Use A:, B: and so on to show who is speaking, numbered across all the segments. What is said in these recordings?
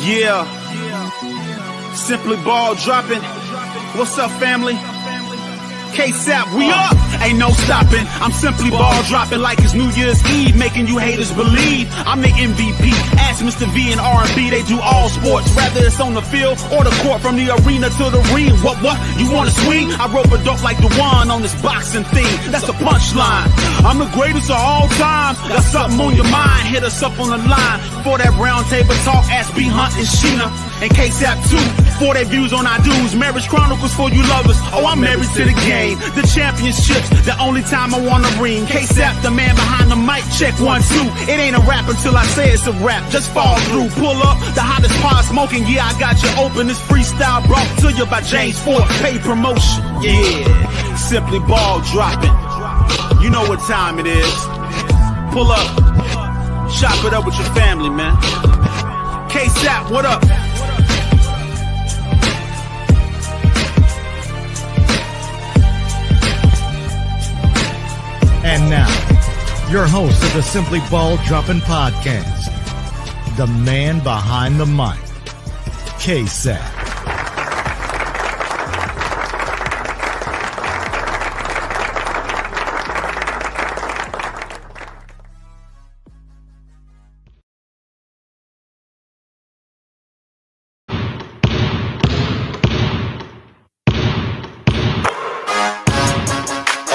A: Yeah. Simply ball dropping. What's up, family? K-Sap, we up. Ain't no stopping. I'm simply ball dropping like it's New Year's Eve, making you haters believe I'm the MVP. Ask Mr. V and R&B, they do all sports, whether it's on the field or the court, from the arena to the ring. What? You wanna swing? I rope a dope like the one on this boxing thing. That's a punchline. I'm the greatest of all time. Got something on your mind? Hit us up on the line. For that round table talk, ask B Hunt and Sheena and K-Sap too. For their views on our dudes, Marriage Chronicles for you lovers. Oh, I'm married to the game. The championships, the only time I wanna ring. K-Sap, the man behind the mic, check 1, 2. It ain't a rap until I say it's a rap. Just fall through, pull up, the hottest pod smoking. Yeah, I got you open. This freestyle brought to you by James Ford. Paid promotion, yeah. Simply ball dropping. You know what time it is. Pull up, chop it up with your family, man. K-Sap, what up?
B: And now, your host of the Simply Ball Dropping Podcast, the man behind the mic, K-Sap.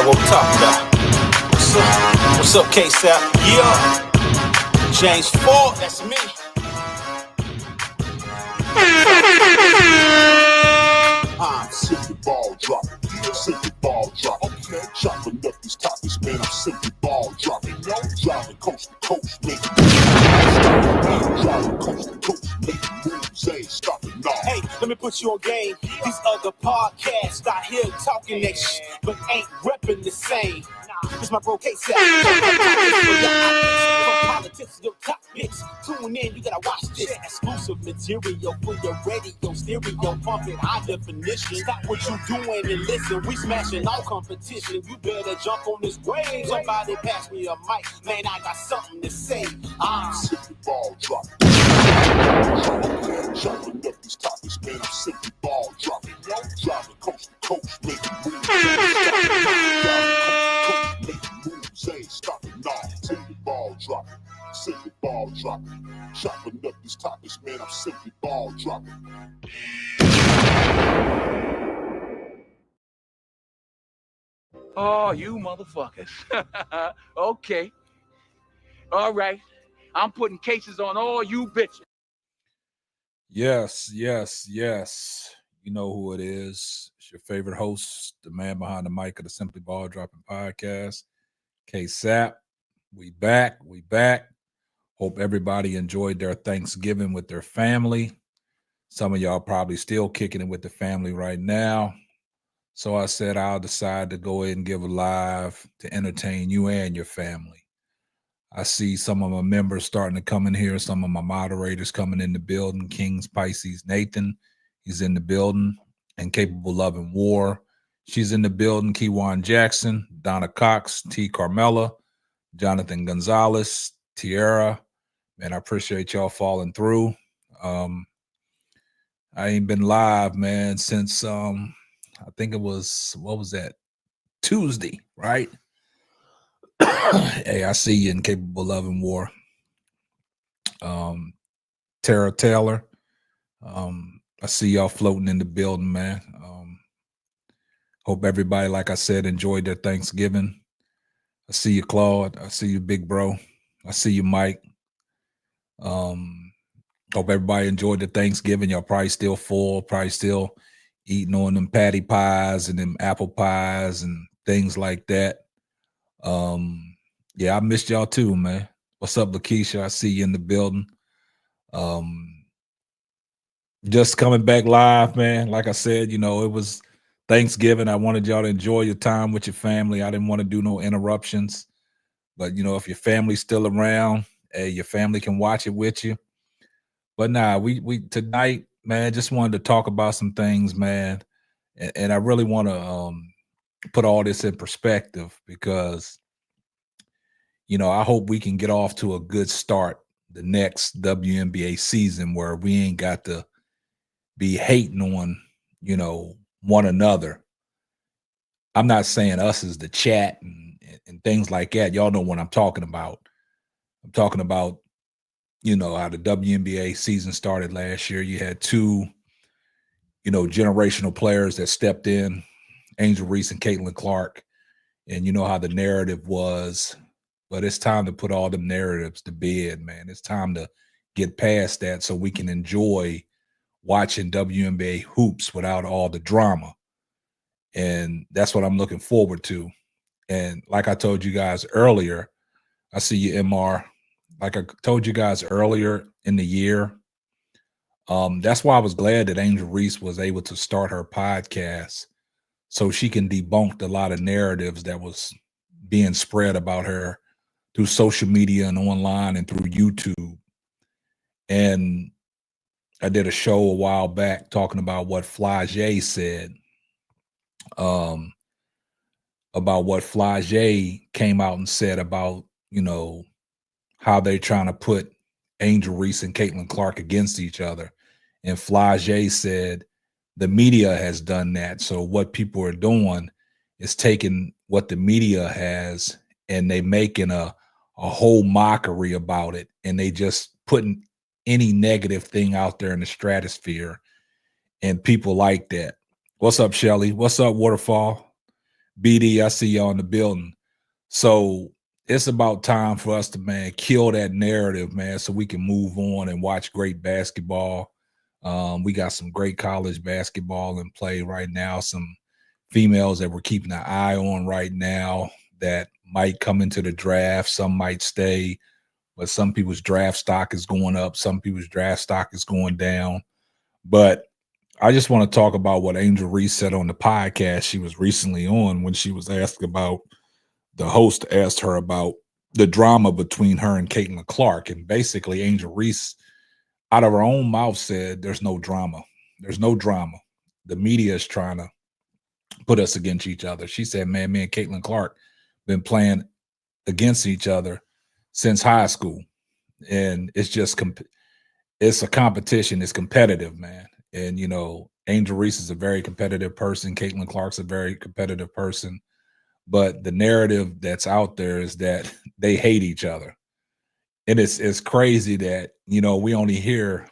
A: What we talking about? What's up, K-Sap? Yeah. James Ford, that's me.
C: I'm simply ball dropping. Simply ball dropping. Okay. Chopping up these topics, man. I'm simply ball dropping. No driving coast to coast, making moves. Driving coast to coast, making moves. Ain't stopping now.
A: Hey, let me put you on game. These other podcasts out here talking that shit, but ain't repping the same. It's my bro K-Sap. From politics to your topics. Tune in, you gotta watch this. Exclusive material for your radio stereo, pumping high definition. Stop what you doing and listen. We smashing all competition. You better jump on this wave. Somebody pass me a mic, man. I got something to say.
C: I'm simply ball dropping. Chopping up these topics, man. I'm simply ball dropping. Driving coast to coast, making moves. Ain't stopping now. Simply ball dropping. Simply ball dropping. Chopping up these topics, man. I'm simply ball dropping.
D: Oh, you motherfuckers. Okay. All right. I'm putting cases on all you bitches.
E: Yes. You know who it is. It's your favorite host, the man behind the mic of the Simply Ball Dropping Podcast, K-Sap. We back. Hope everybody enjoyed their Thanksgiving with their family. Some of y'all probably still kicking it with the family right now. So I said I'll decide to go ahead and give a live to entertain you and your family. I see some of my members starting to come in here, some of my moderators coming in the building. Kings Pisces Nathan, he's in the building. And Capable Love and War, she's in the building. Keywan Jackson, Donna Cox, T. Carmela, Jonathan Gonzalez, Tierra. Man, I appreciate y'all falling through. I ain't been live, man, since I think it was, what was that? Tuesday, right? Hey, I see you in Capable Love and War. Tara Taylor. I see y'all floating in the building, man. Hope everybody, like I said, enjoyed their Thanksgiving. I see you, Claude. I see you, big bro. I see you, Mike. Hope everybody enjoyed the Thanksgiving. Y'all probably still full, probably still eating on them patty pies and them apple pies and things like that. Yeah, I missed y'all too, man. What's up, Lakeisha? I see you in the building. Just coming back live, man. Like I said, you know, it was Thanksgiving. I wanted y'all to enjoy your time with your family. I didn't want to do no interruptions. But, you know, if your family's still around, hey, your family can watch it with you. But nah, we tonight, man, just wanted to talk about some things, man. And I really want to put all this in perspective because, you know, I hope we can get off to a good start the next WNBA season where we ain't got to be hating on, one another. I'm not saying us as the chat and things like that. Y'all know what I'm talking about. I'm talking about, how the WNBA season started last year. You had two, generational players that stepped in, Angel Reese and Caitlin Clark. And you know how the narrative was, but it's time to put all them narratives to bed, man. It's time to get past that so we can enjoy watching WNBA hoops without all the drama. And that's what I'm looking forward to. And like I told you guys earlier, I see you, MR. Like I told you guys earlier in the year, that's why I was glad that Angel Reese was able to start her podcast so she can debunk a lot of narratives that was being spread about her through social media and online and through YouTube. And I did a show a while back talking about what Flau'jae said, about what Flau'jae came out and said about, how they're trying to put Angel Reese and Caitlin Clark against each other. And Flau'jae said the media has done that. So what people are doing is taking what the media has and they making a whole mockery about it. And they just putting any negative thing out there in the stratosphere. And people like that. What's up, Shelly? What's up, Waterfall? BD, I see y'all in the building. So it's about time for us to, man, kill that narrative, man, so we can move on and watch great basketball. We got some great college basketball in play right now, some females that we're keeping an eye on right now that might come into the draft. Some might stay, but some people's draft stock is going up. Some people's draft stock is going down. But I just want to talk about what Angel Reese said on the podcast she was recently on when she was asked about, the host asked her about the drama between her and Caitlin Clark. And basically Angel Reese, out of her own mouth, said there's no drama. There's no drama. The media is trying to put us against each other. She said, man, me and Caitlin Clark been playing against each other since high school. And it's just, it's a competition. It's competitive, man. And, Angel Reese is a very competitive person. Caitlin Clark's a very competitive person. But the narrative that's out there is that they hate each other. And it's crazy that, we only hear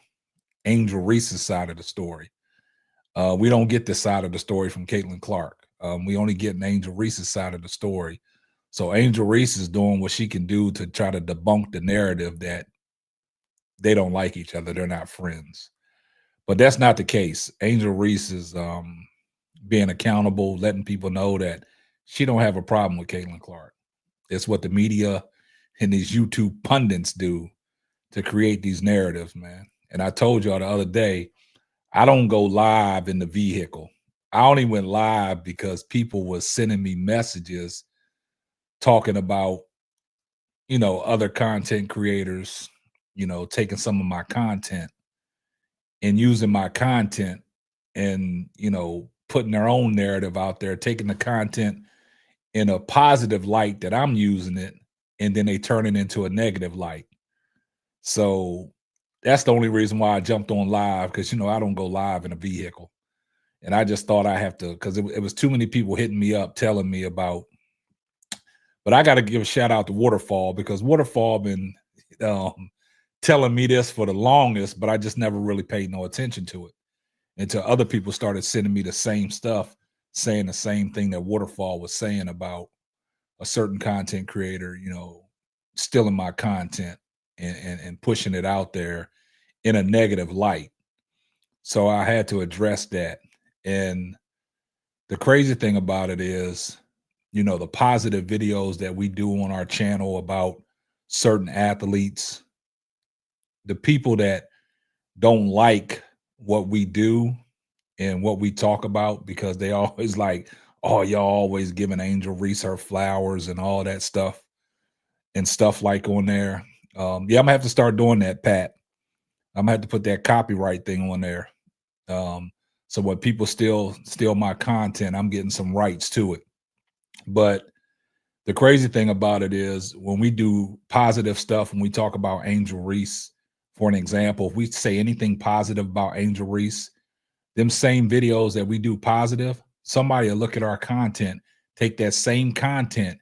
E: Angel Reese's side of the story. We don't get the side of the story from Caitlin Clark. We only get an Angel Reese's side of the story. So Angel Reese is doing what she can do to try to debunk the narrative that they don't like each other. They're not friends. But that's not the case. Angel Reese is being accountable, letting people know that she don't have a problem with Caitlin Clark. It's what the media and these YouTube pundits do to create these narratives, man. And I told y'all the other day, I don't go live in the vehicle. I only went live because people were sending me messages talking about, other content creators, taking some of my content and using my content and, putting their own narrative out there, taking the content in a positive light that I'm using it, and then they turn it into a negative light. So that's the only reason why I jumped on live, because, I don't go live in a vehicle. And I just thought I have to, because it was too many people hitting me up telling me about, but I got to give a shout out to Waterfall, because Waterfall been telling me this for the longest, but I just never really paid no attention to it until other people started sending me the same stuff, saying the same thing that Waterfall was saying about a certain content creator, stealing my content and pushing it out there in a negative light. So I had to address that. And the crazy thing about it is, the positive videos that we do on our channel about certain athletes, the people that don't like what we do and what we talk about, because they always like, oh, y'all always giving Angel Reese her flowers and all that stuff and stuff like on there. Yeah, I'm gonna have to start doing that, Pat. I'm gonna have to put that copyright thing on there. So when people steal my content, I'm getting some rights to it. But the crazy thing about it is when we do positive stuff, when we talk about Angel Reese, for an example, if we say anything positive about Angel Reese, them same videos that we do positive, somebody will look at our content, take that same content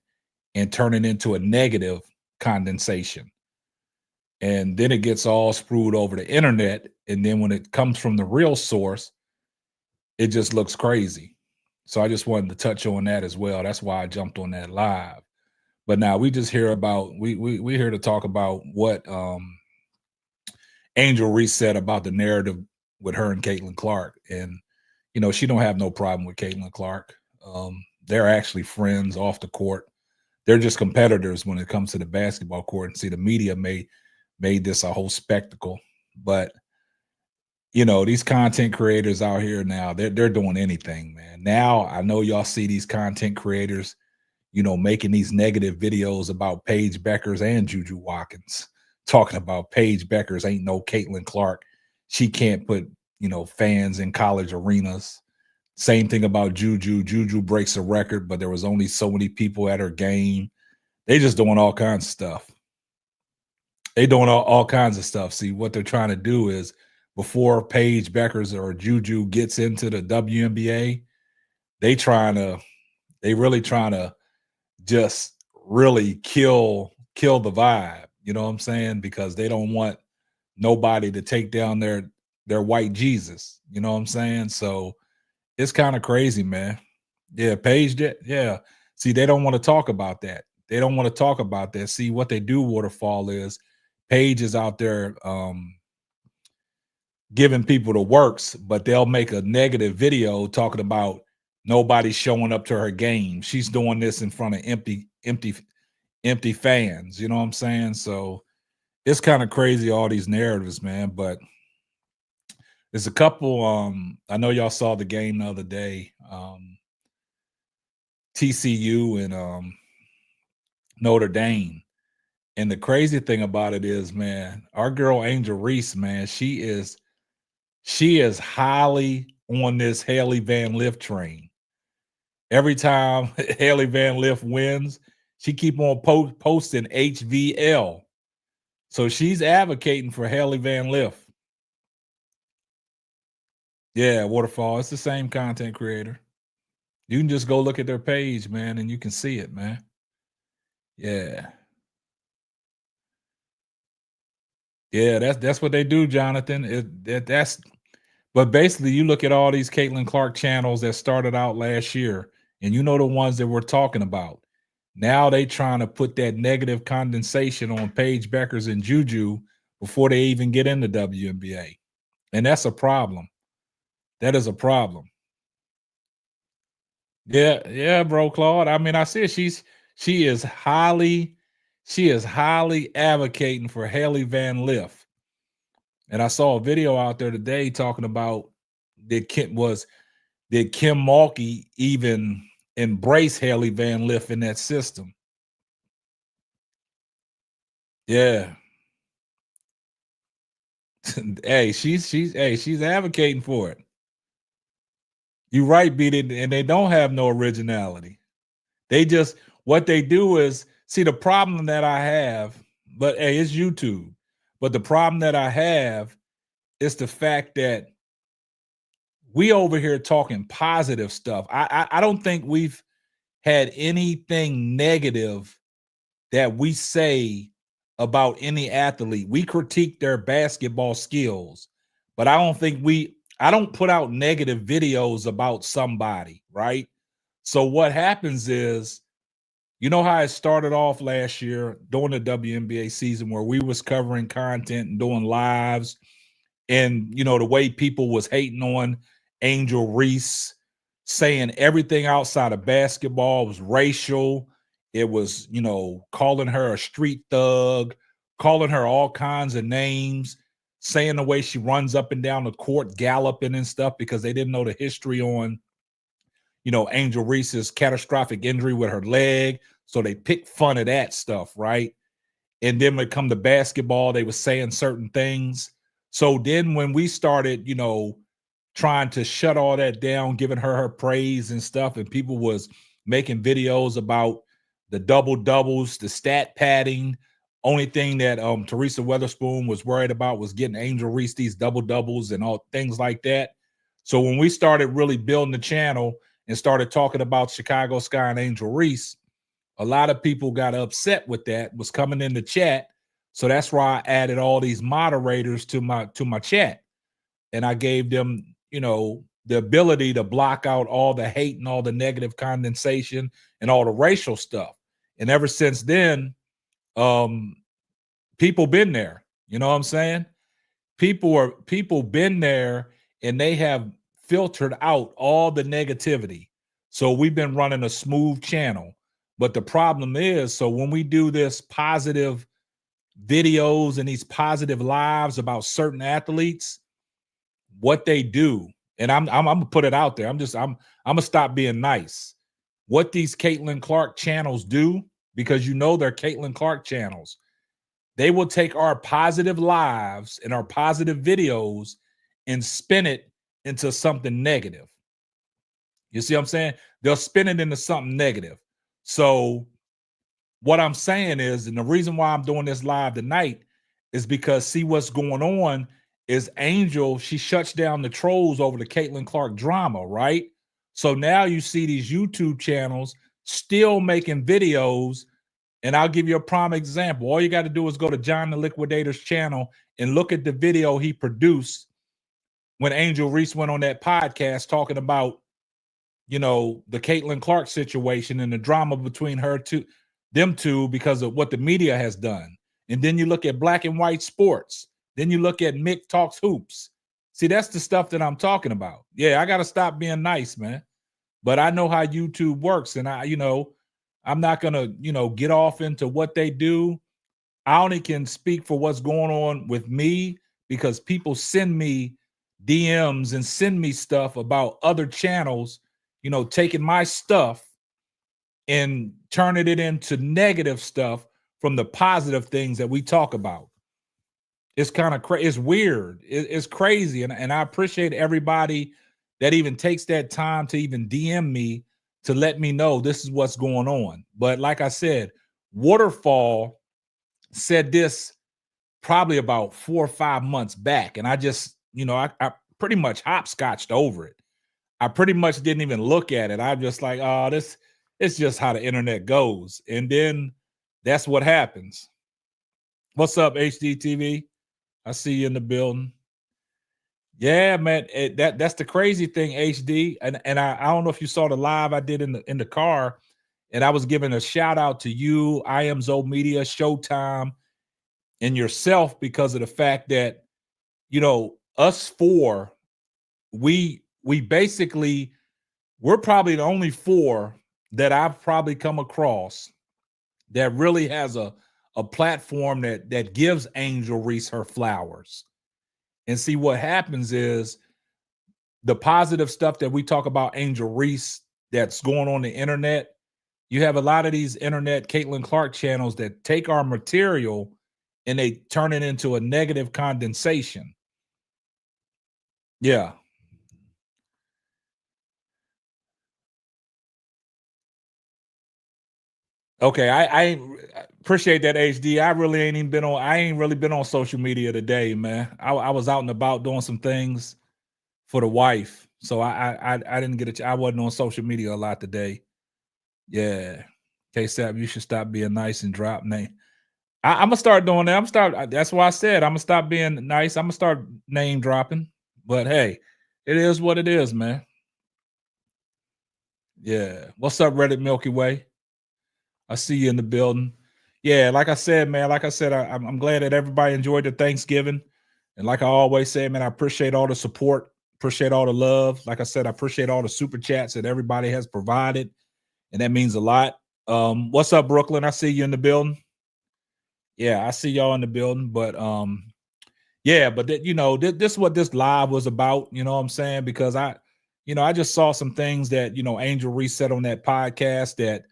E: and turn it into a negative condensation. And then it gets all screwed over the internet. And then when it comes from the real source, it just looks crazy. So I just wanted to touch on that as well. That's why I jumped on that live. But now we just hear about, we here to talk about what Angel Reese said about the narrative with her and Caitlin Clark. And, you know, she don't have no problem with Caitlin Clark. They're actually friends off the court. They're just competitors when it comes to the basketball court. And see, the media made this a whole spectacle. But, you know, these content creators out here now, they're doing anything, man. Now I know y'all see these content creators, you know, making these negative videos about Paige Beckers and Juju Watkins, talking about Paige Beckers ain't no Caitlin Clark. She can't put, you know, fans in college arenas. Same thing about Juju. Juju breaks a record, but there was only so many people at her game. They just doing all kinds of stuff. They doing all kinds of stuff. See, what they're trying to do is before Paige Beckers or Juju gets into the WNBA, they really trying to just really kill the vibe. You know what I'm saying? Because they don't want nobody to take down their white Jesus. You know what I'm saying? So it's kind of crazy, man. Yeah, Paige did. Yeah. See, they don't want to talk about that. They don't want to talk about that. See, what they do, Waterfall, is Paige is out there giving people the works, but they'll make a negative video talking about nobody showing up to her game. She's doing this in front of empty fans. You know what I'm saying? So it's kind of crazy, all these narratives, man. But there's a couple, I know y'all saw the game the other day, TCU and Notre Dame. And the crazy thing about it is, man, our girl Angel Reese, man, she is highly on this Hailey Van Lith train. Every time Hailey Van Lith wins, she keep on posting HVL. So she's advocating for Hailey Van Lith. Yeah, Waterfall. It's the same content creator. You can just go look at their page, man, and you can see it, man. Yeah. Yeah, that's what they do, Jonathan. But basically, you look at all these Caitlin Clark channels that started out last year, and you know the ones that we're talking about. Now they trying to put that negative condensation on Paige Beckers and Juju before they even get in the WNBA. And that's a problem. That is a problem. Yeah, bro, Claude. I mean, I see it. She is highly advocating for Hailey Van Lith. And I saw a video out there today talking about did Kim Mulkey even embrace Hailey Van Lith in that system? Yeah. Hey, she's advocating for it. You're right, Beat It, and they don't have no originality. They just, what they do is, see, the problem that I have, but hey, it's YouTube. But the problem that I have is the fact that we over here talking positive stuff. I don't think we've had anything negative that we say about any athlete. We critique their basketball skills, but I don't put out negative videos about somebody, right? So what happens is, you know how it started off last year during the WNBA season where we was covering content and doing lives, and you know the way people was hating on Angel Reese, saying everything outside of basketball was racial. It was, you know, calling her a street thug, calling her all kinds of names, saying the way she runs up and down the court, galloping and stuff, because they didn't know the history on, you know, Angel Reese's catastrophic injury with her leg. So they picked fun of that stuff, right? And then when it come to basketball, they were saying certain things. So then when we started, you know, trying to shut all that down, giving her praise and stuff, and people was making videos about the double doubles, the stat padding. Only thing that Teresa Weatherspoon was worried about was getting Angel Reese these double doubles and all things like that. So when we started really building the channel and started talking about Chicago Sky and Angel Reese, a lot of people got upset with that, was coming in the chat. So that's why I added all these moderators to my chat. And I gave them, the ability to block out all the hate and all the negative condensation and all the racial stuff. And ever since then, people been there. You know what I'm saying? People been there, and they have filtered out all the negativity. So we've been running a smooth channel. But the problem is, so when we do this positive videos and these positive lives about certain athletes, what they do, and I'm gonna put it out there. I'm gonna stop being nice. What these Caitlin Clark channels do, because they're Caitlin Clark channels, they will take our positive lives and our positive videos and spin it into something negative. You see what I'm saying? They'll spin it into something negative. So what I'm saying is, and the reason why I'm doing this live tonight is because, see, what's going on is Angel, she shuts down the trolls over the Caitlin Clark drama, right? So now you see these YouTube channels still making videos. And I'll give you a prime example. All you got to do is go to John the Liquidator's channel and look at the video he produced when Angel Reese went on that podcast talking about, the Caitlin Clark situation and the drama between them two because of what the media has done. And then you look at Black and White Sports. Then you look at Mick Talks Hoops. See, that's the stuff that I'm talking about. Yeah, I got to stop being nice, man. But I know how YouTube works, and I'm not going to, get off into what they do. I only can speak for what's going on with me because people send me DMs and send me stuff about other channels, taking my stuff and turning it into negative stuff from the positive things that we talk about. It's kind of crazy. It's weird. It's crazy. And I appreciate everybody that even takes that time to even DM me to let me know this is what's going on. But like I said, Waterfall said this probably about 4 or 5 months back. And I just, I pretty much hopscotched over it. I pretty much didn't even look at it. I'm just like, oh, it's just how the internet goes. And then that's what happens. What's up, HDTV? I see you in the building. Yeah, man, that's the crazy thing, HD. And I don't know if you saw the live I did in the car, and I was giving a shout out to you, I Am Zoe Media, Showtime, and yourself because of the fact that, us four, we basically, we're probably the only four that I've probably come across that really has a platform that gives Angel Reese her flowers. And see, what happens is the positive stuff that we talk about Angel Reese that's going on the internet. You have a lot of these internet Caitlin Clark channels that take our material and they turn it into a negative condensation. Yeah. Okay, I appreciate that, HD. I ain't really been on social media today, man. I was out and about doing some things for the wife, so I didn't get I wasn't on social media a lot today. Yeah, K-Sap, you should stop being nice and drop name. I'm gonna start doing that. That's why I said I'm gonna stop being nice. I'm gonna start name dropping. But hey, it is what it is, man. Yeah. What's up, Reddit Milky Way? I see you in the building. Yeah, like I said, man, I'm glad that everybody enjoyed the Thanksgiving. And like I always say, man, I appreciate all the support, appreciate all the love. Like I said, I appreciate all the super chats that everybody has provided. And that means a lot. What's up, Brooklyn? I see you in the building. Yeah, I see y'all in the building. But yeah, but this is what this live was about, you know what I'm saying? Because I just saw some things that, Angel Reese said on that podcast that,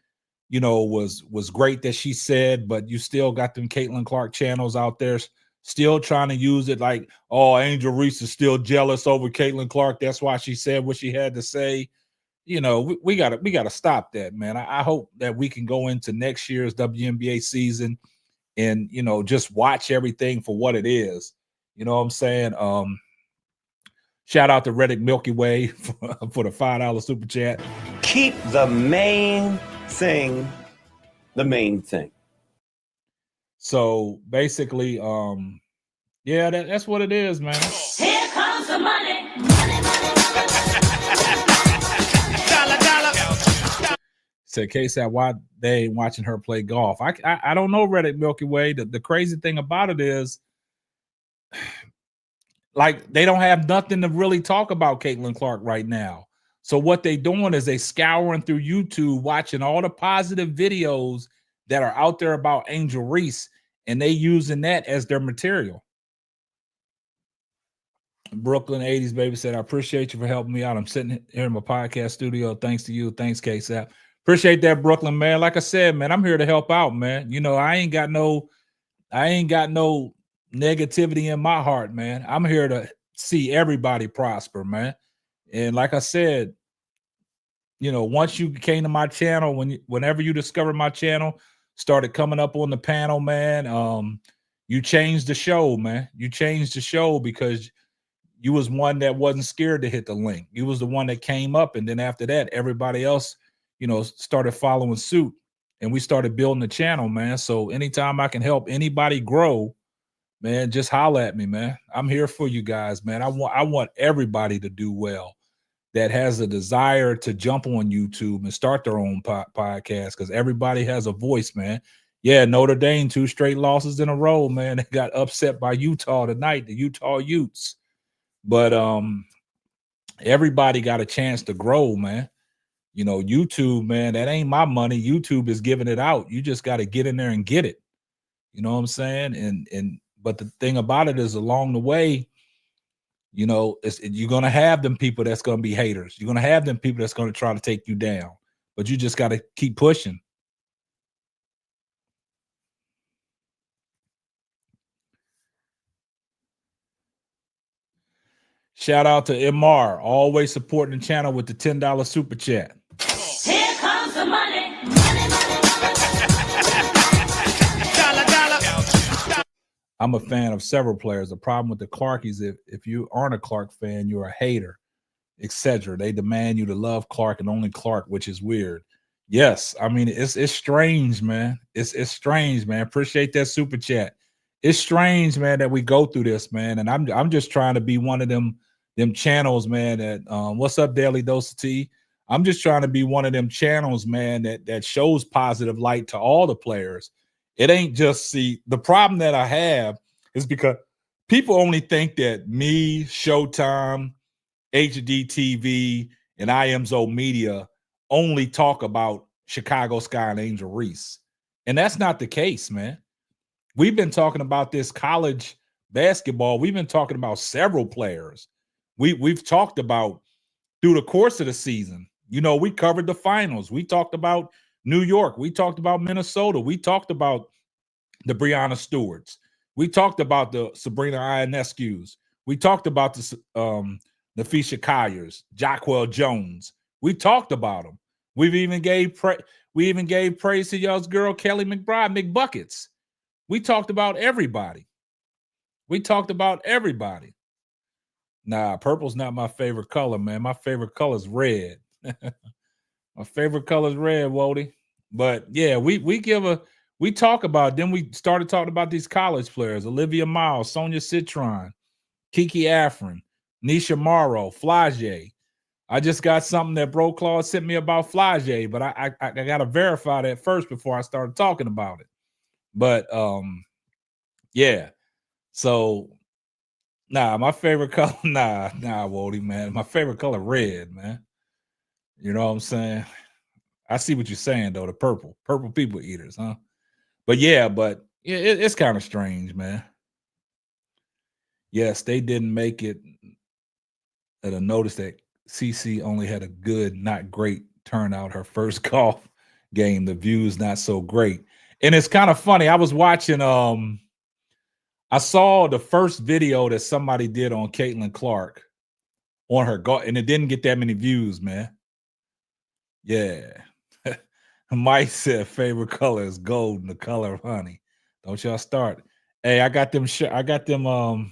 E: was great that she said, but you still got them Caitlin Clark channels out there still trying to use it like, oh, Angel Reese is still jealous over Caitlin Clark. That's why she said what she had to say. you know, we gotta stop that, man. I hope that we can go into next year's WNBA season and, you know, just watch everything for what it is. You know what I'm saying? Shout out to Reddick Milky Way for the $5 super chat.
F: Keep the main thing the main thing.
E: So basically, yeah, that's what it is, man.
G: Here comes the money.
E: Said KSAT, why they ain't watching her play golf? I don't know, Reddit Milky Way. The crazy thing about it is, like, they don't have nothing to really talk about Caitlin Clark right now. So what they doing is they scouring through YouTube, watching all the positive videos that are out there about Angel Reese, and they using that as their material. Brooklyn 80s baby said, I appreciate you for helping me out. I'm sitting here in my podcast studio. Thanks to you. Thanks, KSAP. Appreciate that, Brooklyn, man. Like I said, man, I'm here to help out, man. You know, I ain't got no negativity in my heart, man. I'm here to see everybody prosper, man. And like I said, you know, once you came to my channel, whenever you discovered my channel, started coming up on the panel, man, you changed the show, man. You changed the show because you was one that wasn't scared to hit the link. You was the one that came up, and then after that, everybody else, you know, started following suit, and we started building the channel, man. So anytime I can help anybody grow, man, just holler at me, man. I'm here for you guys, man. I want everybody to do well that has a desire to jump on YouTube and start their own podcast, because everybody has a voice, man. Yeah, Notre Dame, 2 straight losses in a row, man. They got upset by Utah tonight, the Utah Utes. But everybody got a chance to grow, man. You know, YouTube, man, that ain't my money. YouTube is giving it out. You just got to get in there and get it. You know what I'm saying? But the thing about it is, along the way, you know, you're going to have them people that's going to be haters. You're going to have them people that's going to try to take you down. But you just got to keep pushing. Shout out to MR, always supporting the channel with the $10 super chat.
G: Here comes the money.
E: I'm a fan of several players. The problem with the Clark is if you aren't a Clark fan, you're a hater, etc. They demand you to love Clark and only Clark, which is weird. Yes, I mean, it's strange, man. It's strange, man. Appreciate that super chat. It's strange, man, that we go through this, man. And I'm just trying to be one of them channels, man, that what's up, Daily Dose of Tea? I'm just trying to be one of them channels, man, that shows positive light to all the players. It ain't just, see, the problem that I have is because people only think that me, Showtime, HD TV, and IMZO Media only talk about Chicago Sky and Angel Reese. And that's not the case, man. We've been talking about this college basketball. We've been talking about several players. We've talked about through the course of the season. You know, we covered the finals. We talked about New York. We talked about Minnesota. We talked about the Breanna Stewarts. We talked about the Sabrina Ionescu's. We talked about the Nafisha Colliers, Jacquel Jones. We talked about them. We even gave praise to y'all's girl Kelly McBride, McBuckets. We talked about everybody. Nah, purple's not my favorite color, man. My favorite color is red. My favorite color is red, Wody. But yeah, we talk about, then we started talking about these college players: Olivia Miles, Sonia Citron, Kiki Afrin, Nisha Morrow, Flau'jae. I just got something that Bro Claude sent me about Flau'jae, but I gotta verify that first before I started talking about it. But yeah. So my favorite color, Wody, man. My favorite color, red, man. You know what I'm saying? I see what you're saying, though. The purple people eaters, huh? But yeah, it's kind of strange, man. Yes, they didn't make it. At a notice that CC only had a good, not great turnout her first golf game. The views not so great, and it's kind of funny. I was watching. I saw the first video that somebody did on Caitlin Clark on her golf, and it didn't get that many views, man. Yeah. Mike said favorite color is gold and the color of honey. Don't y'all start. Hey, I got them twerking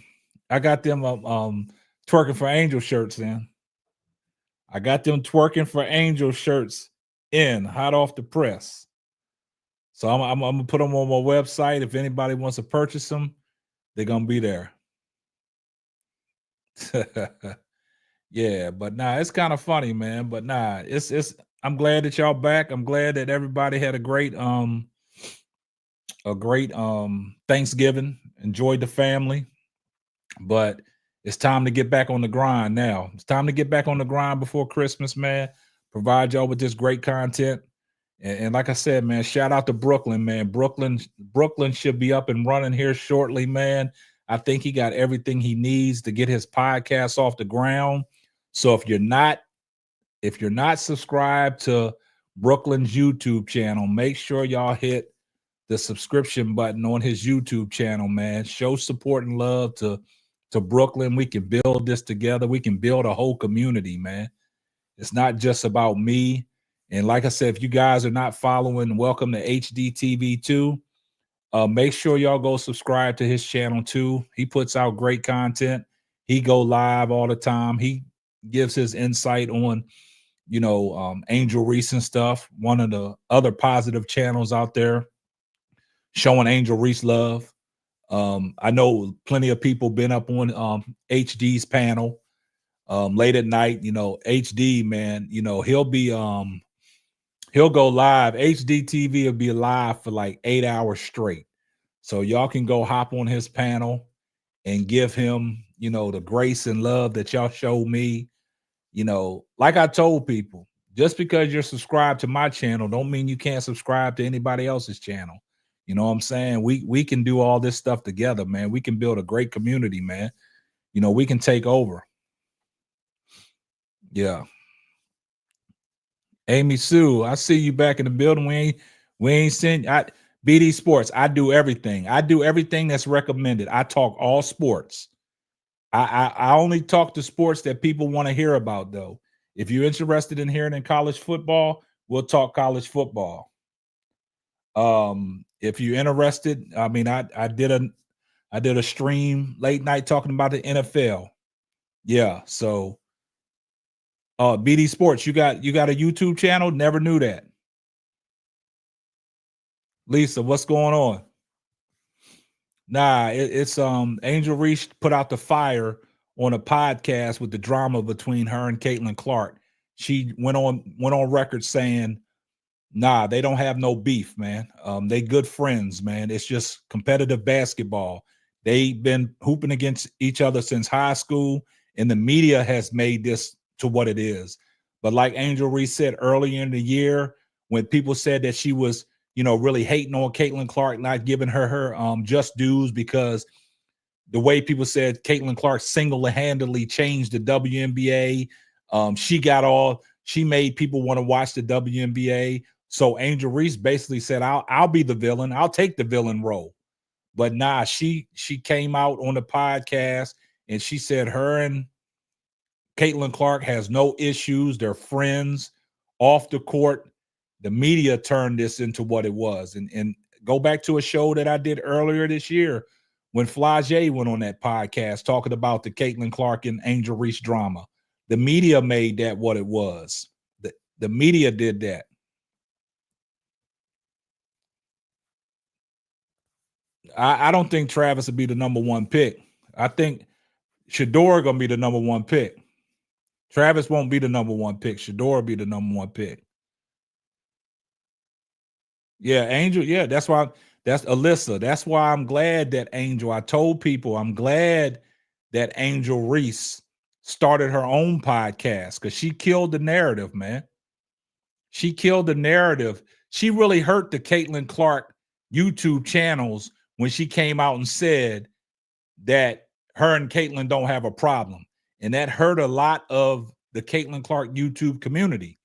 E: for angel shirts in. I got them twerking for angel shirts in, hot off the press. So I'm gonna put them on my website. If anybody wants to purchase them, they're gonna be there. Yeah, but nah, it's kind of funny, man. But nah, it's I'm glad that y'all back. I'm glad that everybody had a great Thanksgiving, enjoyed the family. But it's time to get back on the grind now. It's time to get back on the grind before Christmas, man. Provide y'all with this great content. And like I said, man, shout out to Brooklyn, man. Brooklyn should be up and running here shortly, man. I think he got everything he needs to get his podcast off the ground. So if you're not subscribed to Brooklyn's YouTube channel, make sure y'all hit the subscription button on his YouTube channel, man. Show support and love to Brooklyn. We can build this together. We can build a whole community, man. It's not just about me. And like I said, if you guys are not following, welcome to HDTV 2. Make sure y'all go subscribe to his channel too. He puts out great content. He go live all the time. He gives his insight on, Angel Reese and stuff. One of the other positive channels out there showing Angel Reese love. I know plenty of people been up on HD's panel late at night. HD, man, he'll go live. HD TV will be live for like 8 hours straight. So y'all can go hop on his panel and give him, the grace and love that y'all show me. Like I told people, just because you're subscribed to my channel don't mean you can't subscribe to anybody else's channel. You know what I'm saying? We can do all this stuff together, man. We can build a great community, man. We can take over. Yeah. Amy Sue, I see you back in the building. We ain't seen BD Sports. I do everything. I do everything that's recommended. I talk all sports. I only talk to sports that people want to hear about, though. If you're interested in hearing in college football, we'll talk college football. If you're interested, I mean, I did a stream late night talking about the NFL. Yeah, so BD Sports, you got a YouTube channel? Never knew that. Lisa, what's going on? Nah, it's Angel Reese put out the fire on a podcast with the drama between her and Caitlin Clark. She went on record saying, nah, they don't have no beef, man. They good friends, man. It's just competitive basketball. They've been hooping against each other since high school, and the media has made this to what it is. But like Angel Reese said earlier in the year, when people said that she was, really hating on Caitlin Clark, not giving her just dues because the way people said Caitlin Clark single-handedly changed the WNBA. She made people want to watch the WNBA. So Angel Reese basically said, I'll be the villain. I'll take the villain role. But nah, she came out on the podcast and she said her and Caitlin Clark has no issues. They're friends off the court. The media turned this into what it was. And go back to a show that I did earlier this year when Flau'jae went on that podcast talking about the Caitlin Clark and Angel Reese drama. The media made that what it was. The media did that. I don't think Travis will be the number one pick. I think Shador going to be the number one pick. Travis won't be the number one pick. Shador will be the number one pick. Yeah, Angel. Yeah, that's Alyssa. That's why I'm glad that Angel, I told people I'm glad that Angel Reese started her own podcast because she killed the narrative, man. She killed the narrative. She really hurt the Caitlin Clark YouTube channels when she came out and said that her and Caitlin don't have a problem. And that hurt a lot of the Caitlin Clark YouTube community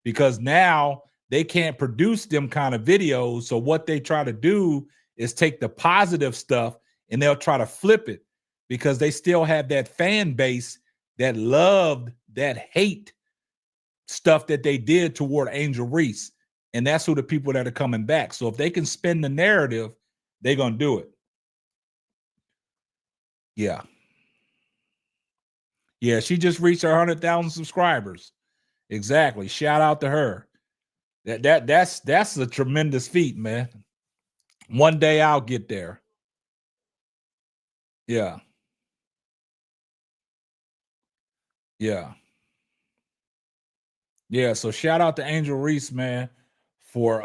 E: because now they can't produce them kind of videos. So what they try to do is take the positive stuff and they'll try to flip it because they still have that fan base that loved that hate stuff that they did toward Angel Reese. And that's who the people that are coming back. So if they can spin the narrative, they're going to do it. Yeah. Yeah, she just reached her 100,000 subscribers. Exactly. Shout out to her. That's a tremendous feat, man. One day I'll get there. Yeah. Yeah. Yeah, so shout out to Angel Reese, man, for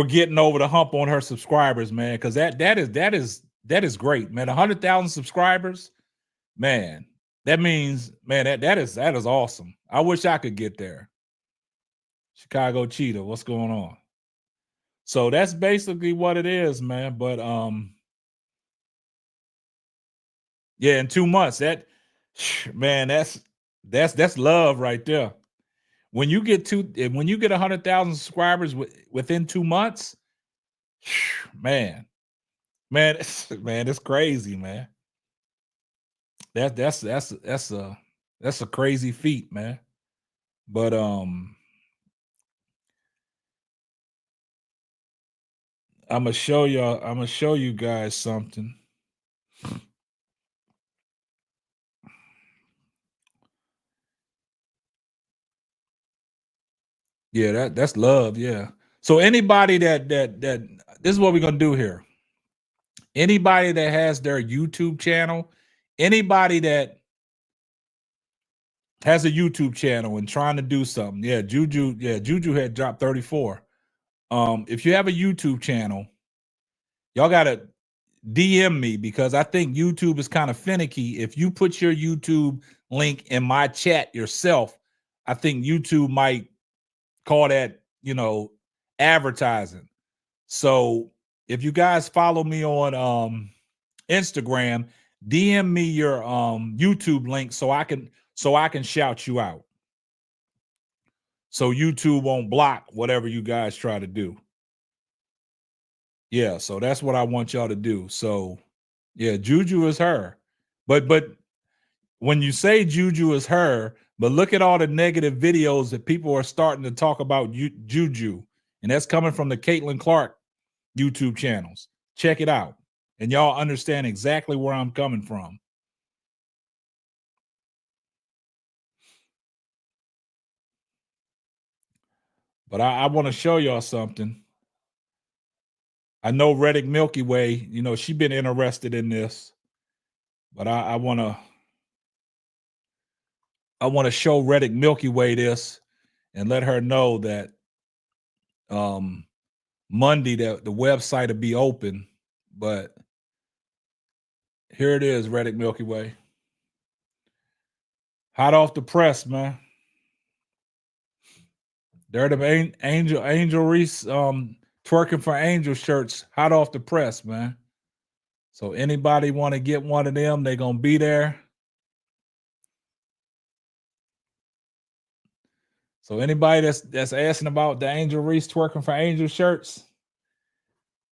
E: getting over the hump on her subscribers, man, because that is great, man. 100,000 subscribers, man. That means, man, that is awesome. I wish I could get there. Chicago Cheetah, what's going on? So that's basically what it is, man. But yeah, in 2 months, that, man, that's love right there. When you get 100,000 subscribers within 2 months, man, it's crazy, man. That's a crazy feat, man. But I'm gonna show you guys something. Yeah, that's love. Yeah. So anybody that this is what we're gonna do here. Anybody that has their YouTube channel, anybody that has a YouTube channel and trying to do something. Yeah, Juju had dropped 34. If you have a YouTube channel, y'all gotta DM me because I think YouTube is kind of finicky. If you put your YouTube link in my chat yourself, I think YouTube might call that, advertising. So if you guys follow me on Instagram, DM me your YouTube link so I can shout you out. So YouTube won't block whatever you guys try to do. Yeah, so that's what I want y'all to do. So yeah, Juju is her. But when you say Juju is her, but look at all the negative videos that people are starting to talk about Juju. And that's coming from the Caitlin Clark YouTube channels. Check it out. And y'all understand exactly where I'm coming from. But I want to show y'all something. I know Reddick Milky Way, she been interested in this. But I want to show Reddick Milky Way this and let her know that Monday the website will be open. But here it is, Reddick Milky Way. Hot off the press, man. They're the Angel Reese twerking for Angel shirts, hot off the press, man. So anybody want to get one of them, they're gonna be there. So anybody that's asking about the Angel Reese twerking for Angel shirts,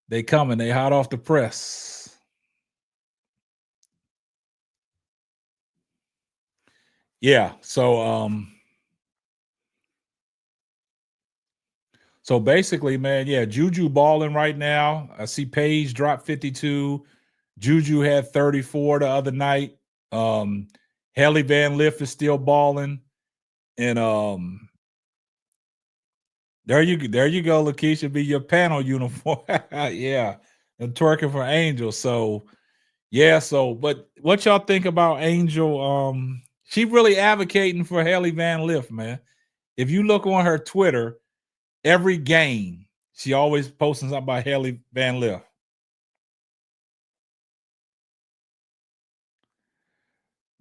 E: they coming, they hot off the press. Yeah, so basically, man, yeah, Juju balling right now. I see Paige dropped 52. Juju had 34 the other night. Hailey Van Lith is still balling. And there you go, Lakeisha, be your panel uniform. Yeah, and twerking for Angel. So yeah, but what y'all think about Angel? She really advocating for Hailey Van Lith, man. If you look on her Twitter, every game, she always posting something about Hailey Van Lith.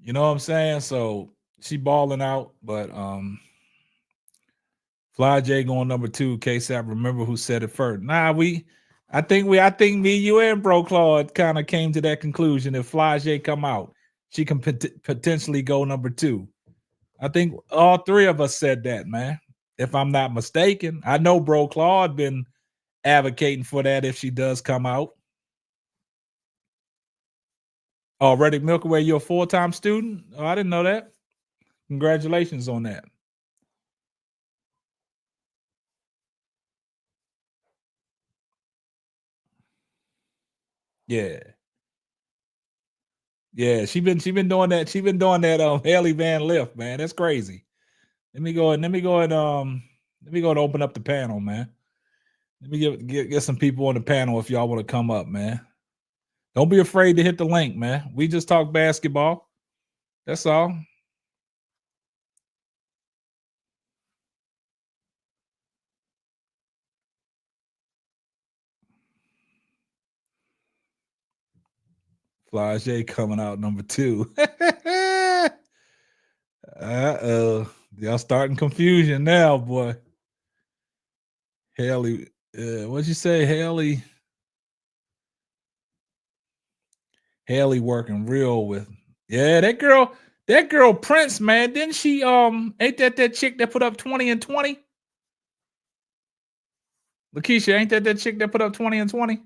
E: You know what I'm saying? So she balling out, but Flau'jae going number 2. KSAP, remember who said it first? Nah, I think me, you, and Bro Claude kind of came to that conclusion. If Flau'jae come out, she can potentially go number 2. I think all 3 of us said that, man. If I'm not mistaken, I know Bro Claude been advocating for that if she does come out. Oh, Reddick Milky Way, you're a full-time student? Oh, I didn't know that. Congratulations on that. Yeah. Yeah, she been doing that. She been doing that Hailey Van Lith, man. That's crazy. Let me go and open up the panel, man. Let me get some people on the panel if y'all want to come up, man. Don't be afraid to hit the link, man. We just talk basketball. That's all. Flau'jae coming out number 2. Y'all starting confusion now, boy. Hailey, what'd you say, Hailey? Hailey working real with, yeah, that girl Prince, man. Didn't she ain't that chick that put up 20 and 20? Lakeisha, ain't that chick that put up 20 and 20?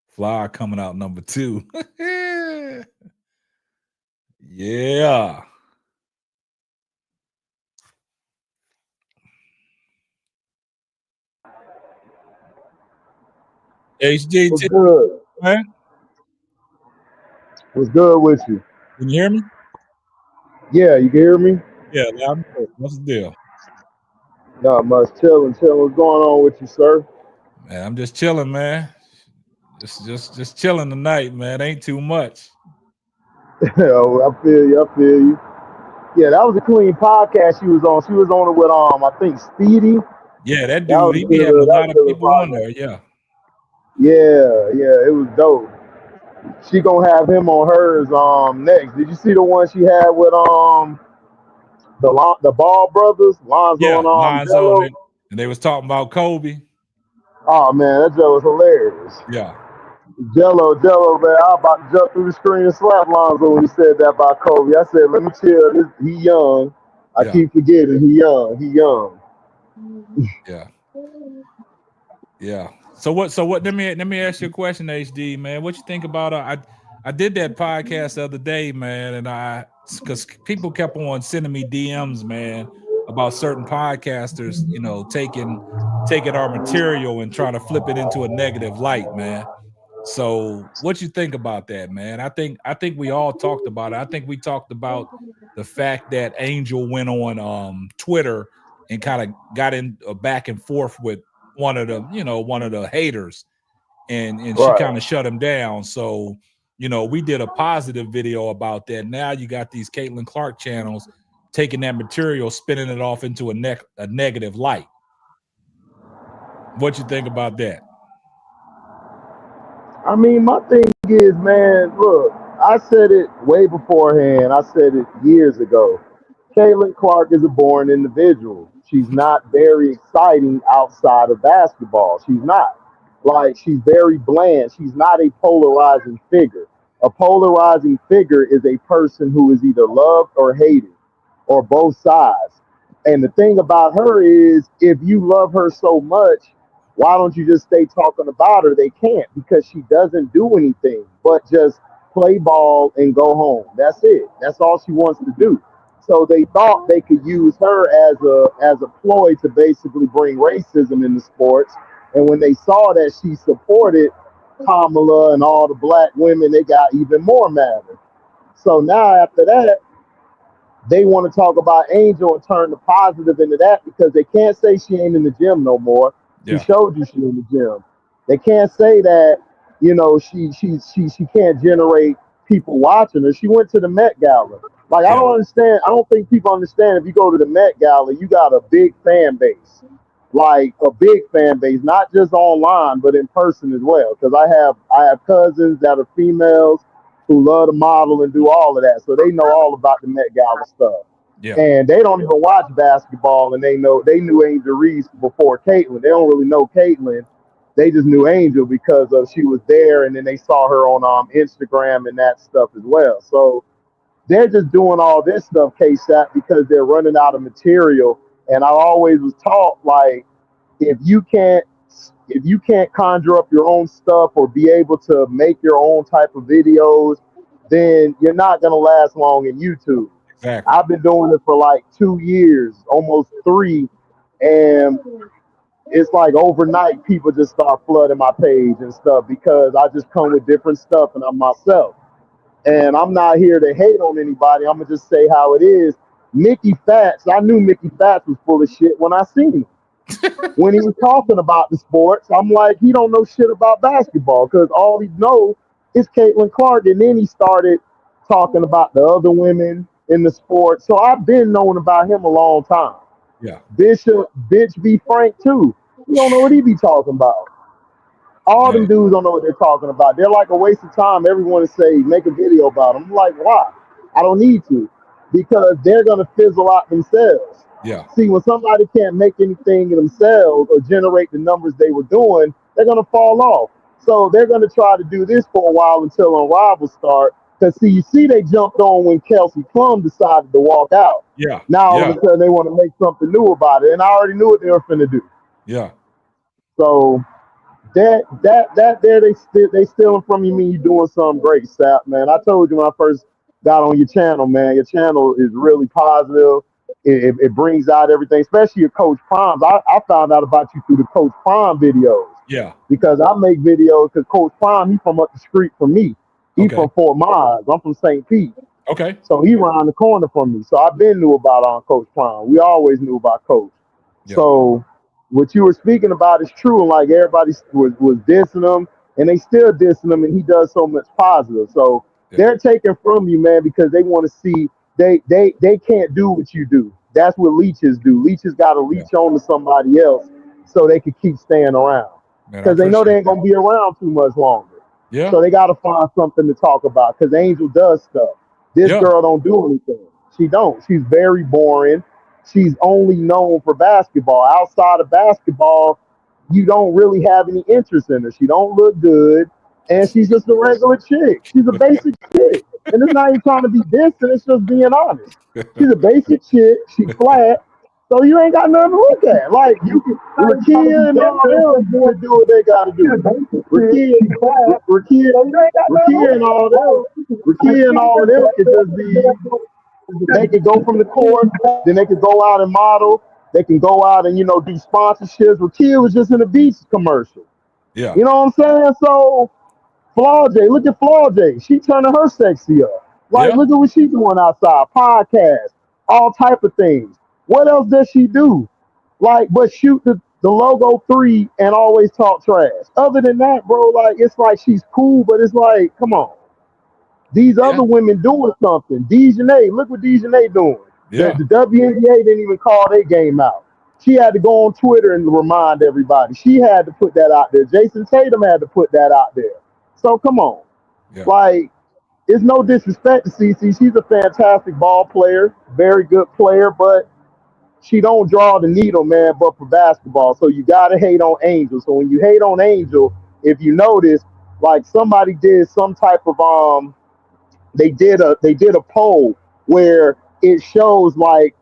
E: Fly coming out number 2. Yeah. HG,
H: What's good?
E: man.
H: What's good with you?
E: Can you hear me?
H: Yeah, you can hear me?
E: Yeah, loud and clear. What's the deal?
H: Not much. Chilling. What's going on with you, sir?
E: Man, I'm just chilling, man. Just chilling tonight, man. Ain't too much.
H: Oh, I feel you. Yeah, that was a clean podcast she was on. She was on it with I think Speedy.
E: Yeah, that
H: That
E: dude,
H: was
E: he
H: a
E: be having a lot of
H: good
E: people on
H: podcast.
E: there. Yeah.
H: Yeah, it was dope. She gonna have him on hers next. Did you see the one she had with the Ball brothers, Lonzo
E: Yeah,
H: and
E: Lonzo,
H: Jello?
E: and they was talking about Kobe.
H: Oh man, that joke was hilarious.
E: Yeah.
H: Jello, man, I was about to jump through the screen and slap Lonzo when he said that about Kobe. I said, let me chill. He young. I
E: Yeah.
H: keep forgetting he young.
E: Yeah. Yeah. So what? Let me ask you a question, HD man. What you think about? I did that podcast the other day, man, and because people kept on sending me DMs, man, about certain podcasters, taking our material and trying to flip it into a negative light, man. So what you think about that, man? I think we all talked about it. I think we talked about the fact that Angel went on Twitter and kind of got in a back and forth with one of the haters, and she
H: Right.
E: kind of shut him down. So, we did a positive video about that. Now you got these Caitlin Clark channels taking that material, spinning it off into a negative light. What you think about that?
H: I mean, my thing is, man, look, I said it way beforehand. I said it years ago. Caitlin Clark is a born individual. She's not very exciting outside of basketball. She's not. Like, she's very bland. She's not a polarizing figure. A polarizing figure is a person who is either loved or hated, or both sides. And the thing about her is, if you love her so much, why don't you just stay talking about her? They can't, because she doesn't do anything but just play ball and go home. That's it. That's all she wants to do. So they thought they could use her as a ploy to basically bring racism into sports. And when they saw that she supported Kamala and all the black women, they got even more mad. So now after that, they want to talk about Angel and turn the positive into that, because they can't say she ain't in the gym no more. She
E: Yeah.
H: showed you she in the gym. They can't say that, she can't generate people watching her. She went to the Met Gala. Like, I
E: Yeah.
H: don't understand. I don't think people understand, if you go to the Met Gala, you got a big fan base. Like, a big fan base, not just online, but in person as well. Because I have cousins that are females who love to model and do all of that. So they know all about the Met Gala stuff.
E: Yeah.
H: And they don't even watch basketball, and they knew Angel Reese before Caitlin. They don't really know Caitlin. They just knew Angel because she was there, and then they saw her on Instagram and that stuff as well. So they're just doing all this stuff, KSAP, because they're running out of material. And I always was taught, like, if you can't conjure up your own stuff or be able to make your own type of videos, then you're not gonna last long in YouTube.
E: Exactly.
H: I've been doing it for like 2 years, almost 3, and it's like overnight people just start flooding my page and stuff because I just come with different stuff and I'm myself. And I'm not here to hate on anybody. I'm gonna just say how it is. Mickey Fats, I knew Mickey Fats was full of shit when I seen him. When he was talking about the sports, I'm like, he don't know shit about basketball because all he knows is Caitlin Clark. And then he started talking about the other women in the sport. So I've been knowing about him a long time.
E: Yeah.
H: Bishop, bitch, be frank too. You don't know what he be talking about. All them dudes don't know what they're talking about. They're like a waste of time. Everyone to say, make a video about them. I'm like, why? I don't need to. Because they're going to fizzle out themselves.
E: Yeah.
H: See, when somebody can't make anything themselves or generate the numbers they were doing, they're going to fall off. So they're going to try to do this for a while until Unrivaled start. Because, see, you see they jumped on when Kelsey Plum decided to walk out.
E: Yeah.
H: Now, all of a sudden, they want to make something new about it. And I already knew what they were finna do.
E: Yeah.
H: So that there they stealing from you mean you doing something great, Sap, man. I told you when I first got on your channel, man, your channel is really positive. It brings out everything, especially your Coach Primes. I found out about you through the Coach Prime videos.
E: Yeah.
H: Because I make videos because Coach Prime, he from up the street from me. He from Fort Myers. I'm from St. Pete.
E: Okay.
H: So he around the corner from me. So I've been knew about Coach Prime. We always knew about Coach. Yeah. So what you were speaking about is true, and like everybody was dissing him, and they still dissing him, and he does so much positive. So they're taking from you, man, because they want to see they can't do what you do. That's what leeches do. Leeches got to leech on to somebody else so they can keep staying around because they know they ain't gonna be around too much longer. Yeah. So they got to find something to talk about because Angel does stuff. This girl don't do anything. She don't. She's very boring. She's only known for basketball. Outside of basketball, you don't really have any interest in her. She don't look good, and she's just a regular chick. She's a basic chick. And it's not even trying to be distant, it's just being honest. She's a basic chick. She's flat. So you ain't got nothing to look at. Like, you can, Rakia and all them do what they got to do. Rakia and all of them can just be, they can go from the court, then they can go out and model. They can go out and, do sponsorships. Rakia was just in a beach commercial.
E: Yeah.
H: You know what I'm saying? So, Flau'jae, look at Flau'jae. She turning her sexy up. Like, look at what she's doing outside. Podcasts, all type of things. What else does she do? Like, but shoot the logo 3 and always talk trash. Other than that, bro, like, it's like she's cool, but it's like, come on. These other women doing something. Dejanay, look what Dejanay doing. Yeah. The WNBA didn't even call their game out. She had to go on Twitter and remind everybody. She had to put that out there. Jason Tatum had to put that out there. So come on. Yeah. Like, it's no disrespect to CC. She's a fantastic ball player, very good player, but she don't draw the needle, man, but for basketball. So you got to hate on Angel. So when you hate on Angel, if you notice, like somebody did some type of they did a poll where it shows like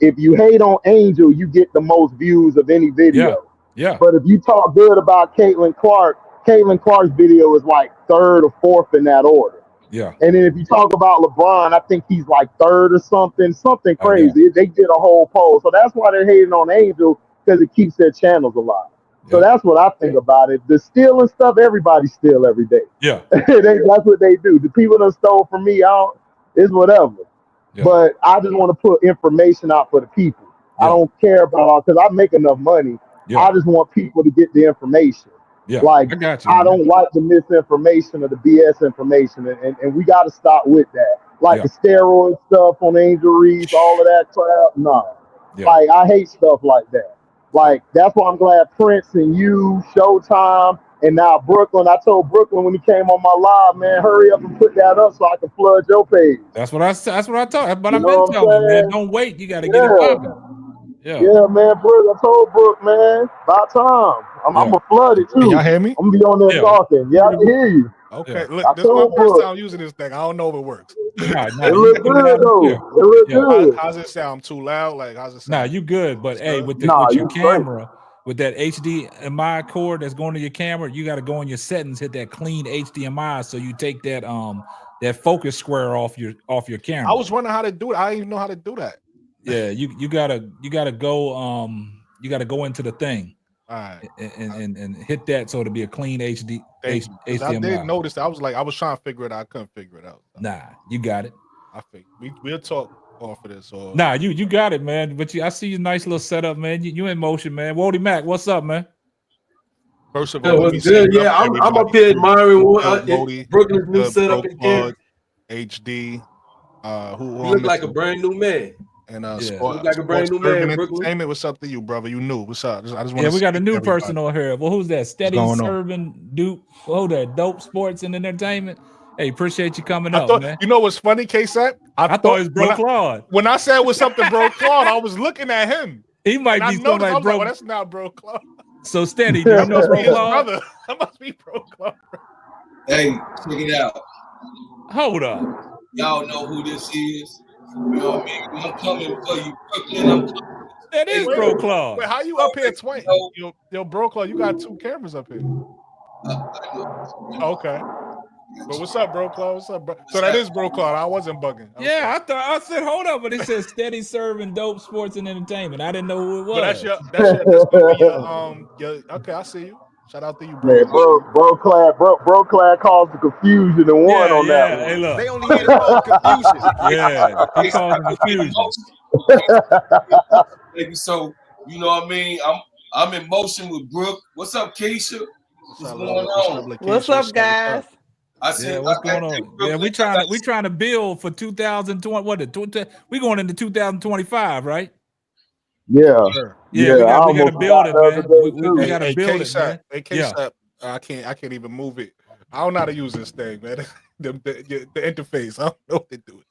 H: if you hate on Angel, you get the most views of any video.
E: Yeah.
H: But if you talk good about Caitlin Clark's video is like 3rd or 4th in that order. Yeah. And then if you talk about LeBron, I think he's like 3rd or something crazy. Oh, yeah. They did a whole poll. So that's why they're hating on Angel, because it keeps their channels alive. Yeah. So that's what I think about it. The stealing stuff, everybody steal every day.
E: Yeah.
H: That's what they do. The people that stole from me out, it's whatever. Yeah. But I just want to put information out for the people. Yeah. I don't care about all, because I make enough money. Yeah. I just want people to get the information.
E: Yeah,
H: like I don't like the misinformation or the BS information, and we got to stop with that. Like the steroid stuff on Angel Reese, all of that crap. No, like I hate stuff like that. Like that's why I'm glad Prince and you, Showtime, and now Brooklyn. I told Brooklyn when he came on my live, man, hurry up and put that up so I can flood your page.
E: That's what I thought. But I've been telling you, man, don't wait. You got to get it popping.
H: Yeah, man, Brooke. I told Brooke, man, about time. I'm gonna flood it too.
I: Can y'all hear me?
H: I'm gonna be on there talking. Yeah, I can hear you.
I: Okay, look, this is my first time using this thing. I don't know if it works.
H: It looks good though. It looks good.
I: How's it sound? I'm too loud? Like, how's it sound?
E: Nah, you good. But hey, with your camera, with that HDMI cord that's going to your camera, you got to go in your settings, hit that clean HDMI, so you take that that focus square off your camera.
I: I was wondering how to do it. I didn't even know how to do that.
E: Yeah, you gotta go you gotta go into the thing.
I: All right.
E: And hit that so it'll be a clean HDMI.
I: I did notice that. I was trying to figure it out. I couldn't figure it out.
E: Nah, you got it.
I: I think we'll talk off of this. Or
E: nah, you got it, man. But I see your nice little setup, man. You in motion, man. Wody Mac, what's up, man?
I: First of all, let me
J: good. Yeah, I'm up here admiring Brooklyn's new setup again.
I: HD. Who
J: look like a brand new man.
I: And
J: look like a brand new man.
I: Entertainment, what's up to you, brother? You knew. What's up? I just want
E: we got a new person on here. Well, who's that? Steady Serving Duke. Oh, that Dope Sports and Entertainment. Hey, appreciate you coming up, man.
I: You know what's funny, K-Sap?
E: I thought it was Bro Claude.
I: When I said what's up to Bro Claude, I was looking at him.
E: He might be something like Bro.
I: Well, that's not Bro Claude.
E: So Steady, do you know Bro Claude?
I: That must be Bro Claude.
J: Hey, check it out.
E: Hold up.
J: Y'all know who this is. You know what I mean? I'm coming for you, Brooklyn. I'm coming.
E: That is Bro Claude.
I: Wait, how you up here 20? Yo, Bro Claude, you got 2 cameras up here. Okay. But what's up, Bro Claude? What's up, bro? So that is Bro Claude. I wasn't bugging.
E: Yeah, I said hold up, but it says Steady Serving Dope Sports and Entertainment. I didn't know who it was.
I: That's your okay, I see you. Shout out to you, bro.
H: Man, bro clad caused the confusion and won on that one.
E: Hey, look.
K: They only hear the word confusion.
E: Yeah, he caused confusion.
J: So, you know what I mean? I'm in motion with Brooke. What's up, Keisha? What's going on?
L: What's up, guys?
J: I said,
E: what's going on? Yeah, we trying to build for 2020. We going into 2025, right?
H: Yeah.
E: We gotta build it, man. We gotta build it, man.
I: I can't even move it. I don't know how to use this thing, man. the interface. I don't know what to do.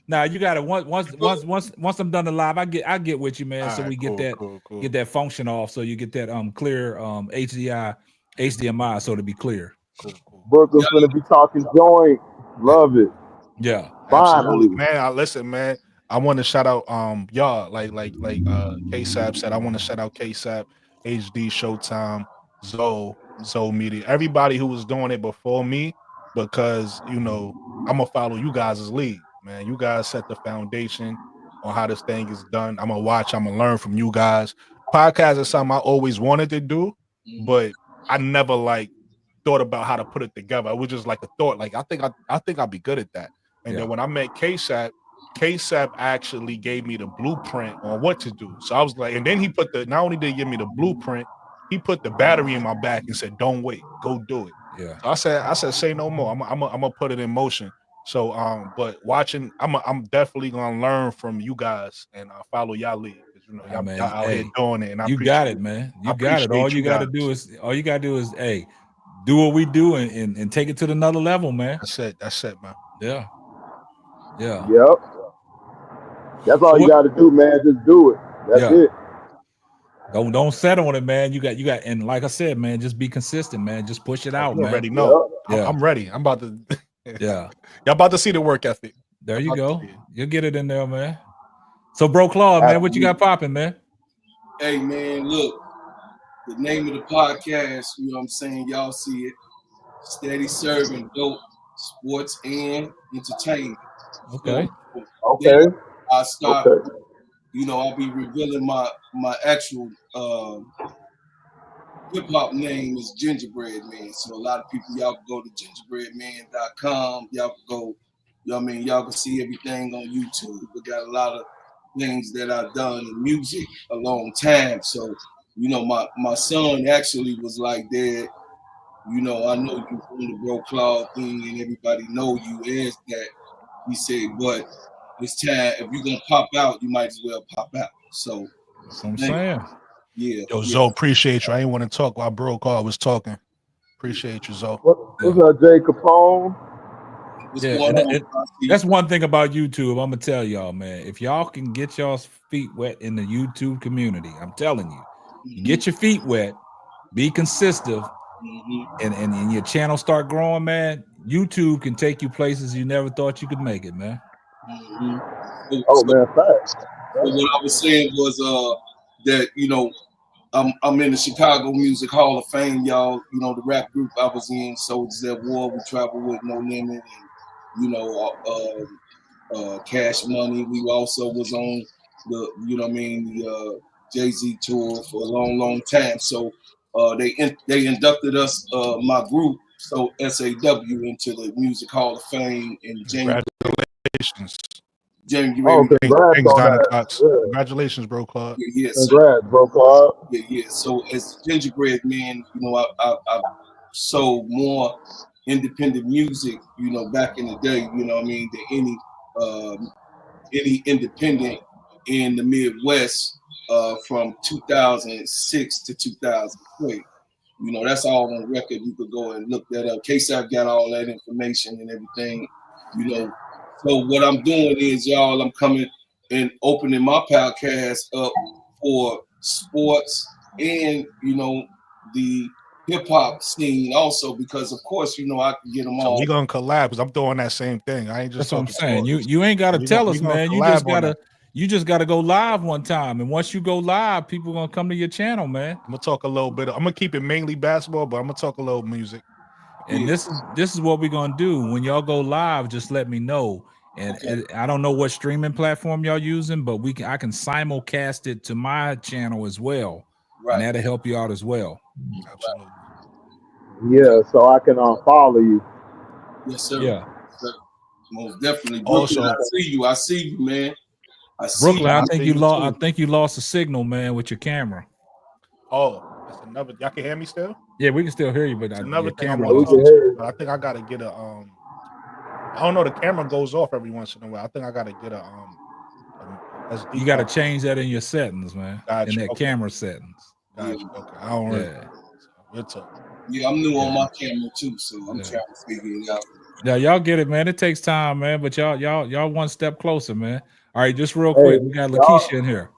E: Now you got to once I'm done the live, I get with you, man. So we get that function off, so you get that clear HDMI, so to be clear.
I: Cool.
H: Brooklyn's gonna be talking joint. Love it.
E: Yeah,
H: finally,
I: man. Listen, man. I want to shout out y'all like K-Sap said. I want to shout out K-Sap, HD, Showtime, Zoe Media, everybody who was doing it before me, because I'm gonna follow you guys' lead, man. You guys set the foundation on how this thing is done. I'm gonna watch. I'm gonna learn from you guys. Podcast is something I always wanted to do, but I never thought about how to put it together. It was just like a thought. Like I think I'll be good at that. And then when I met K-Sap actually gave me the blueprint on what to do. So I was like, and then he not only did he give me the blueprint, he put the battery in my back and said, "Don't wait, go do it."
E: Yeah.
I: So I said, say no more. I'm gonna put it in motion. So but watching, I'm definitely gonna learn from you guys and follow y'all lead. Y'all out here doing it, and
E: you got it, man. You got it. All you gotta do is do what we do and take it to another level, man.
I: That's it, man.
E: Yeah.
H: Yep. That's all you got to do, man. Just do it. That's it.
E: Don't settle on it, man. You got, and like I said, man, just be consistent, man. Just push it out, man.
I: Already know. Yeah. I'm ready. I'm about to.
E: Yeah.
I: Y'all about to see the work ethic.
E: There you go. You'll get it in there, man. So, Bro Claude, man, what you got popping, man?
J: Hey, man, look. The name of the podcast, you know what I'm saying? Y'all see it. Steady Serving Dope Sports and Entertainment.
E: Okay.
H: Okay.
J: I start, I'll be revealing my actual hip hop name is Gingerbread Man. So a lot of people, y'all can go to gingerbreadman.com. Y'all can go, y'all can see everything on YouTube. We got a lot of things that I've done in music a long time. So, my son actually was like, Dad, I know you from the Bro Claude thing and everybody know you as that. He said, but it's time, if you're gonna pop out, you might as well pop out. So
E: that's what I'm saying.
J: Yeah.
I: Yo, Zoe, appreciate you. I didn't want to talk while Bro Claude was talking. Appreciate you, Zoe.
H: What's up, Jay Capone?
E: That's one thing about YouTube. I'm gonna tell y'all, man. If y'all can get y'all's feet wet in the YouTube community, I'm telling you, get your feet wet, be consistent, and your channel start growing, man. YouTube can take you places you never thought you could make it, man.
H: Oh man, facts.
J: What I was saying was that I'm in the Chicago Music Hall of Fame, y'all. The rap group I was in, Soldiers at War, we travel with No Limit, and you know, Cash Money. We also was on the, you know what I mean, the Jay-Z tour for a long time. So they inducted us, my group, so SAW, into the Music Hall of Fame in January.
I: Congratulations.
J: January.
H: Congrats
I: Thanks,
H: on
I: Donna
H: that.
I: Cox.
H: Yeah.
I: Congratulations, bro, Claude.
J: Yeah,
H: Congrats, bro, Claude.
J: Yeah. So as Gingerbread Man, you know, I sold more independent music, you know, back in the day, you know what I mean, than any independent in the Midwest from 2006 to 2003. You know, that's all on record. You could go and look that up. KSAP got all that information and everything, you know. So what I'm doing is, y'all, I'm coming and opening my podcast up for sports and, you know, the hip hop scene also, because of course, you know, I can get them
I: So
J: all.
I: we gonna collab because I'm doing that same thing. I ain't just
E: That's what I'm
I: talking
E: saying.
I: sports.
E: You ain't got to tell us,
I: gonna
E: man. You
I: collab
E: just
I: on
E: gotta
I: that.
E: you just gotta go live one time, and once you go live, people gonna come to your channel, man.
I: I'm gonna talk a little bit. I'm gonna keep it mainly basketball, but I'm gonna talk a little music.
E: And this is what we're gonna do. When y'all go live, just let me know. And I don't know what streaming platform y'all using, but I can simulcast it to my channel as well, and that'll help you out as well.
I: Absolutely.
H: Yeah, so I can follow you.
J: Yes, sir.
E: Yeah.
J: Sir. Most definitely.
I: Also,
J: Brooklyn, I see you, man. I see
E: Brooklyn,
J: you.
E: I think you lost. I think you lost a signal, man, with your camera.
I: Oh, that's another. Y'all can hear me still?
E: Yeah, we can still hear you, but
I: another
E: your
I: thing I
E: camera
I: want
E: lost.
I: to but I think I gotta get a I don't know. The camera goes off every once in a while. I think I gotta get a SD
E: You got to
I: card.
E: change that in your settings, man.
I: Gotcha.
E: In that
I: Okay.
E: camera settings.
I: Gotcha. Okay. I don't really.
E: Yeah.
I: We'll talk.
J: Yeah, I'm new on my camera too, so I'm trying to figure it out.
E: Yeah, y'all get it, man. It takes time, man. But y'all one step closer, man. All right, just real quick, we got Lakeisha in here.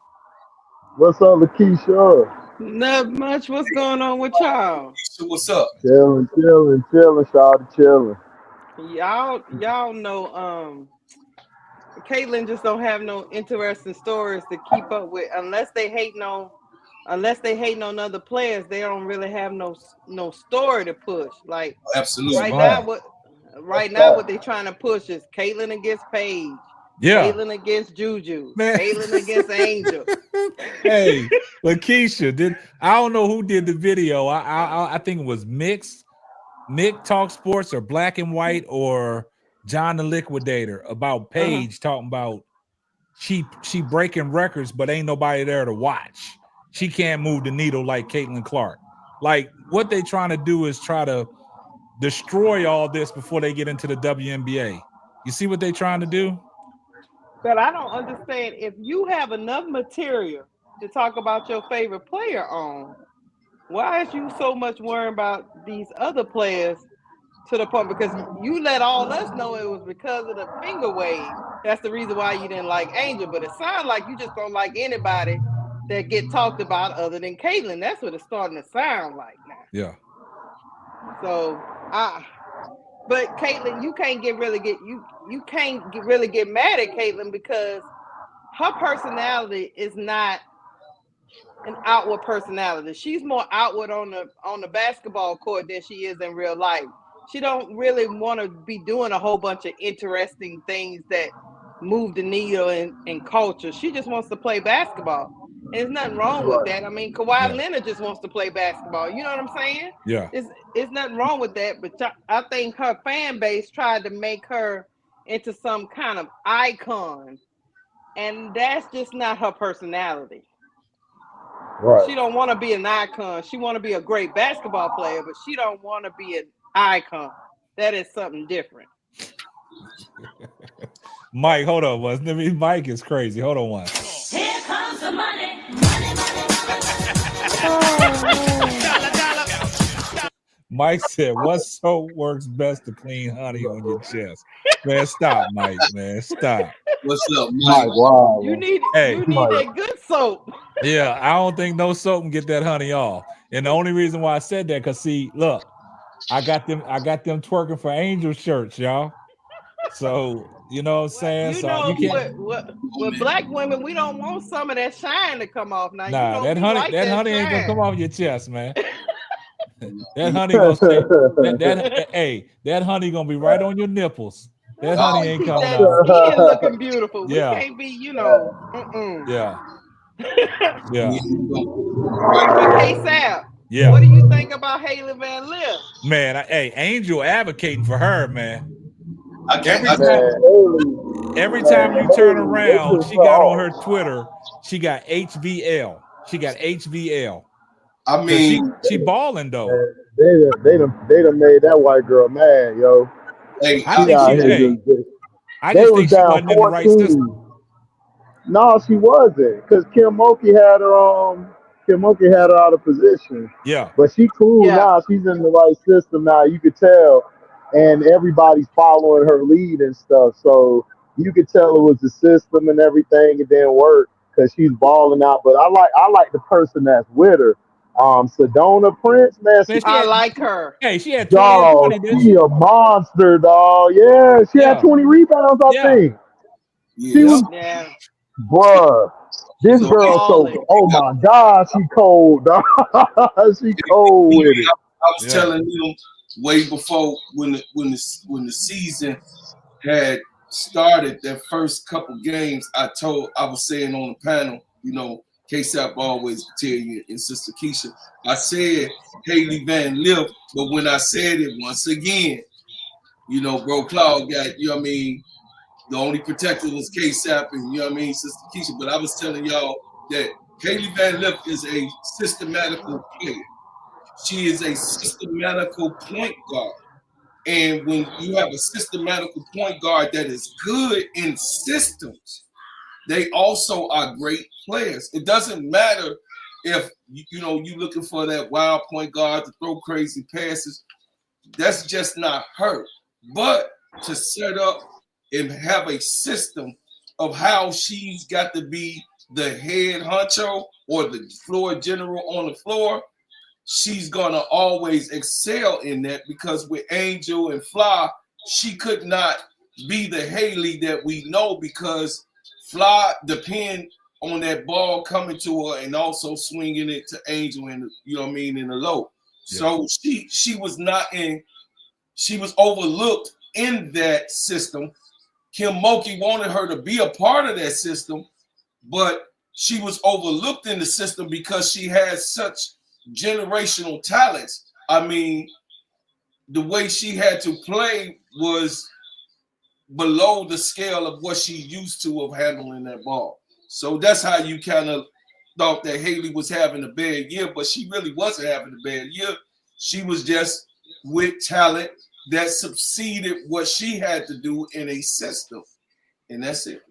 H: What's up, Lakeisha?
L: Not much. What's going on with y'all?
J: So what's up?
H: Chilling, Shawty, chilling.
L: Y'all know Caitlyn just don't have no interesting stories to keep up with unless they hating on other players. They don't really have no story to push. Like
J: absolutely
L: right now what they trying to push is Caitlyn against Paige.
E: Yeah.
L: Caitlyn against Juju.
E: Man.
L: Caitlyn against Angel.
E: Hey, Lakeisha, I don't know who did the video. I think it was Mick Talk Sports or Black and White or John the Liquidator about Paige talking about she breaking records, but ain't nobody there to watch. She can't move the needle like Caitlin Clark. Like what they trying to do is try to destroy all this before they get into the WNBA. You see what they trying to do?
L: But I don't understand, if you have enough material to talk about your favorite player on, why is you so much worried about these other players to the point? Because you let all us know it was because of the finger wave. That's the reason why you didn't like Angel. But it sounds like you just don't like anybody that get talked about other than Caitlyn. That's what it's starting to sound like now.
E: Yeah.
L: So but Caitlyn, you can't really get mad at Caitlyn because her personality is not an outward personality. She's more outward on the basketball court than she is in real life. She don't really want to be doing a whole bunch of interesting things that move the needle in culture. She just wants to play basketball. And there's nothing wrong with that. I mean, Kawhi Leonard just wants to play basketball. You know what I'm saying?
E: Yeah.
L: It's nothing wrong with that. But I think her fan base tried to make her into some kind of icon. And that's just not her personality.
H: Right.
L: She don't want to be an icon. She want to be a great basketball player, but she don't want to be an icon. That is something different.
E: Mike, hold on one. Mike is crazy. Hold on one.
G: Here comes the money.
E: Mike said, what soap works best to clean honey on your chest? Man, stop, Mike, man. Stop.
J: What's up, Mike?
H: Wow.
L: You need that good soap.
E: Yeah, I don't think no soap can get that honey off. And the only reason why I said that, because see, look, I got them twerking for Angel shirts, y'all. So you know what I'm saying?
L: You know, with black women, we don't want some of that shine to come off. Now,
E: nah,
L: you know,
E: that honey ain't gonna come off your chest, man. That honey gonna stay. That honey gonna be right on your nipples. That
L: Oh,
E: honey
L: we
E: ain't
L: keep
E: coming
L: that
E: out.
L: skin looking beautiful. We
E: Yeah.
L: can't be, you know.
E: Yeah. Yeah.
L: But K-Sap,
E: Yeah.
L: what do you think about Hailey Van Lith?
E: Man, hey, Angel advocating for her, man.
J: I can't.
E: Every time you turn around, she got on her
H: Oh,
E: Twitter, she got HVL. She got HVL.
J: I mean,
E: she balling though.
H: they done made that white girl mad, yo.
J: hey,
E: I
H: She
E: think
H: out
E: she,
H: here
E: hey, I
H: they
E: just
H: was
E: think she
H: down
E: wasn't in the right
H: 14.
E: system.
H: No, she wasn't, because Kim Mulkey had her out of position.
E: Yeah.
H: But she cool
L: Yeah.
H: now. She's in the right system now. You could tell, and everybody's following her lead and stuff. So you could tell it was the system and everything. It didn't work because she's balling out. But I like the person that's with her. Sedona Prince, man,
E: Man,
L: I like her.
E: Hey, she had 20 and
H: dog,
E: 20, didn't
H: she
E: she?
H: a monster, dog. Yeah, she had
E: Yeah.
H: 20 rebounds, I
E: Yeah.
H: think.
J: yeah.
H: She was,
L: Yeah.
H: bruh. This
J: So
H: girl so,
L: Balling.
H: oh my God, she cold, dog. She cold with it.
J: I was telling them way before when the season had started, that first couple games, I was saying on the panel, you know, K-Sap always tell you, and Sister Keisha, I said Hailey Van Lith, but when I said it once again, you know, bro, Cloud got, you know what I mean, the only protector was K-Sap and, you know what I mean, Sister Keisha, but I was telling y'all that Hailey Van Lith is a systematical player. She is a systematical point guard. And when you have a systematical point guard that is good in systems, they also are great players. It doesn't matter if you're looking for that wild point guard to throw crazy passes. That's just not her. But to set up and have a system of how she's got to be the head honcho or the floor general on the floor, she's gonna always excel in that, because with Angel and Fly, she could not be the Hailey that we know, because Fly depend on that ball coming to her and also swinging it to Angel in in the low.
E: Yeah.
J: So she was she was overlooked in that system. Kim Mulkey wanted her to be a part of that system, but she was overlooked in the system because she has such generational talents. I mean, the way she had to play was below the scale of what she used to of handling that ball. So that's how you kind of thought that Hailey was having a bad year, but she really wasn't having a bad year. She was just with talent that succeeded what she had to do in a system. And that's it.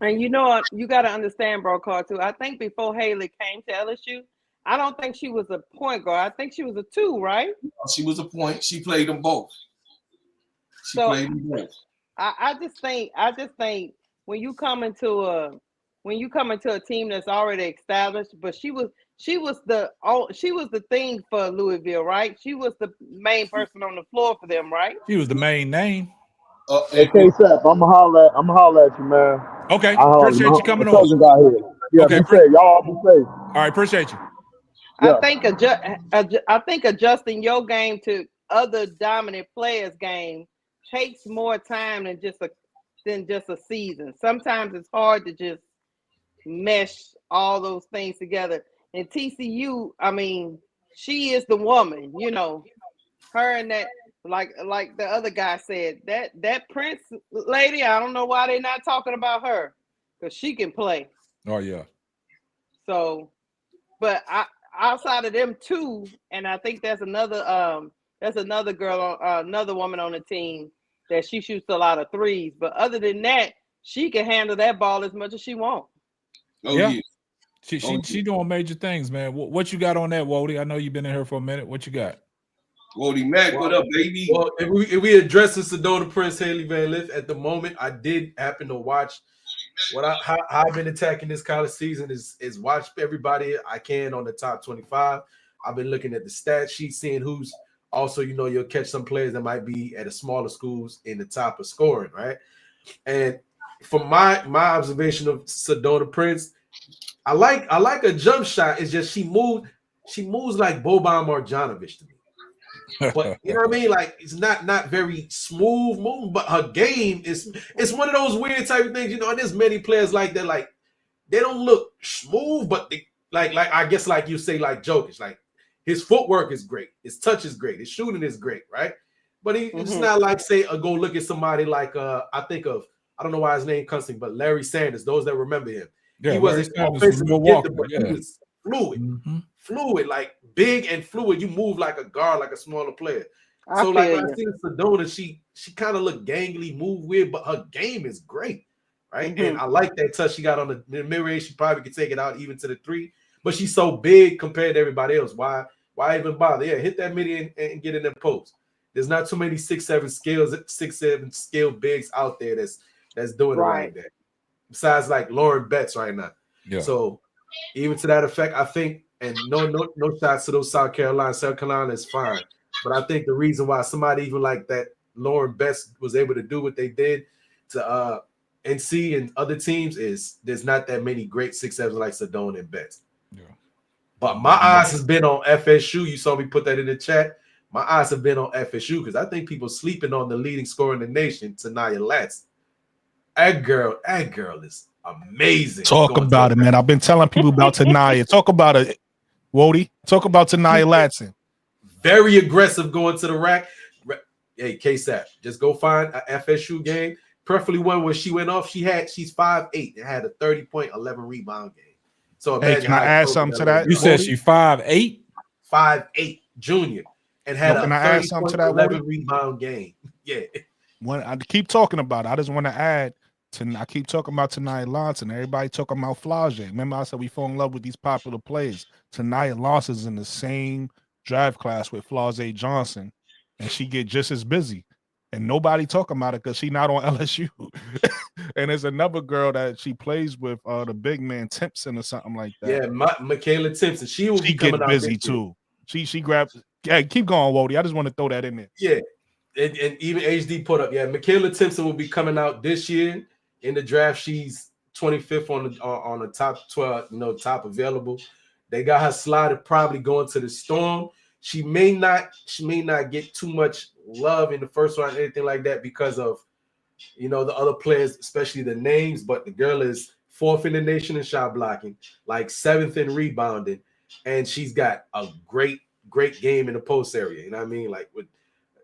L: And you know what? You got to understand, bro, Carl, too. I think before Hailey came to LSU, I don't think she was a point guard. I think she was a 2, right?
J: She was a point. She played them both. She
L: So
J: played them both.
L: I just think when you come into a team that's already established, but she was the thing for Louisville, right? She was the main person on the floor for them, right?
E: She was the main name.
H: Hey, K-Sap, I'm gonna holler at you, man.
E: Okay, appreciate you coming on.
H: Cousin got here. Yeah,
E: Okay,
H: be safe. Y'all be safe.
E: All right, appreciate you.
H: Yeah.
L: I think adjusting your game to other dominant players' game takes more time than just a season. Sometimes it's hard to just mesh all those things together. And TCU, I mean, she is the woman, you know. Her and that, like the other guy said, that Prince lady, I don't know why they're not talking about her, because she can play.
E: Oh yeah.
L: So, but outside of them two, and I think there's another girl, another woman on the team that she shoots a lot of threes. But other than that, she can handle that ball as much as she wants.
J: Oh yeah.
E: She doing major things, man. What you got on that, Wody? I know you've been in here for a minute. What you got?
J: Wody Mac, what up, baby?
K: Well, if we address the Sedona Prince, Hailey Van Lith, at the moment, I did happen to watch how I've been attacking this college season is watch everybody I can on the top 25. I've been looking at the stat sheet, seeing who's also, you'll catch some players that might be at a smaller schools in the top of scoring, right? And from my observation of Sedona Prince, I like a jump shot. It's just she moves like Boban Marjanovic to me. But you know what I mean? Like it's not very smooth moving, but her game it's one of those weird type of things, you know. And there's many players like that, like they don't look smooth, but they like I guess like you say, like Jokic, like his footwork is great, his touch is great, his shooting is great, right? But it's not like say go look at somebody like I think of, I don't know why his name comes to me, but Larry Sanders, those that remember him.
E: Yeah,
K: he wasn't offensively gifted, but he was fluid, like big and fluid. You move like a guard, like a smaller player. So like when I see Sedona, she kind of look gangly, move weird, but her game is great, right? And I like that touch she got on the mid-range. She probably could take it out even to the three, but she's so big compared to everybody else. Why even bother? Yeah, hit that mid and get in the post. There's not too many 6'7" skill bigs out there that's doing it like that. Besides like Lauren Betts right now.
E: Yeah.
K: So even to that effect, I think, and no shots to those South Carolina is fine. But I think the reason why somebody even like that Lauren Betts was able to do what they did to NC and other teams is there's not that many great 6'7" like Sedona and Betts. Yeah. But my eyes has been on FSU. You saw me put that in the chat. My eyes have been on FSU because I think people sleeping on the leading scorer in the nation, Tanaya Latson. That girl is amazing.
I: Talk about it, man. I've been telling people about Tanaya. Talk about it, Wody. Talk about Tanaya Latson.
K: Very aggressive going to the rack. Hey, KSAP, just go find an FSU game, preferably one where she went off. She's 5'8" and had a 30-point, 11 rebound game. So
I: hey, can I add something to that?
E: You said she 5'8"?
K: 5'8", junior, and had a 30-point, 11
I: that,
K: rebound game. Yeah.
I: When I keep talking about it, I just want to add. I keep talking about Tanaya Lawson. Everybody talking about Flau'jae. Remember, I said we fall in love with these popular players. Tanaya Lawson is in the same draft class with Flau'jae Johnson, and she get just as busy. And nobody talking about it because she not on LSU. And there's another girl that she plays with, the big man Timpson or something like that.
K: Yeah, Michaela Timpson. She will be coming
I: get busy too. She grabs. Yeah, keep going, Wody. I just want to throw that in there.
K: Yeah, and even HD put up. Yeah, Michaela Timpson will be coming out this year. In the draft, she's 25th on the top 12, top available. They got her slotted probably going to the Storm. She may not get too much love in the first round, anything like that, because of the other players, especially the names. But the girl is 4th in the nation in shot blocking, like 7th in rebounding, and she's got a great game in the post area. You know what I mean? Like with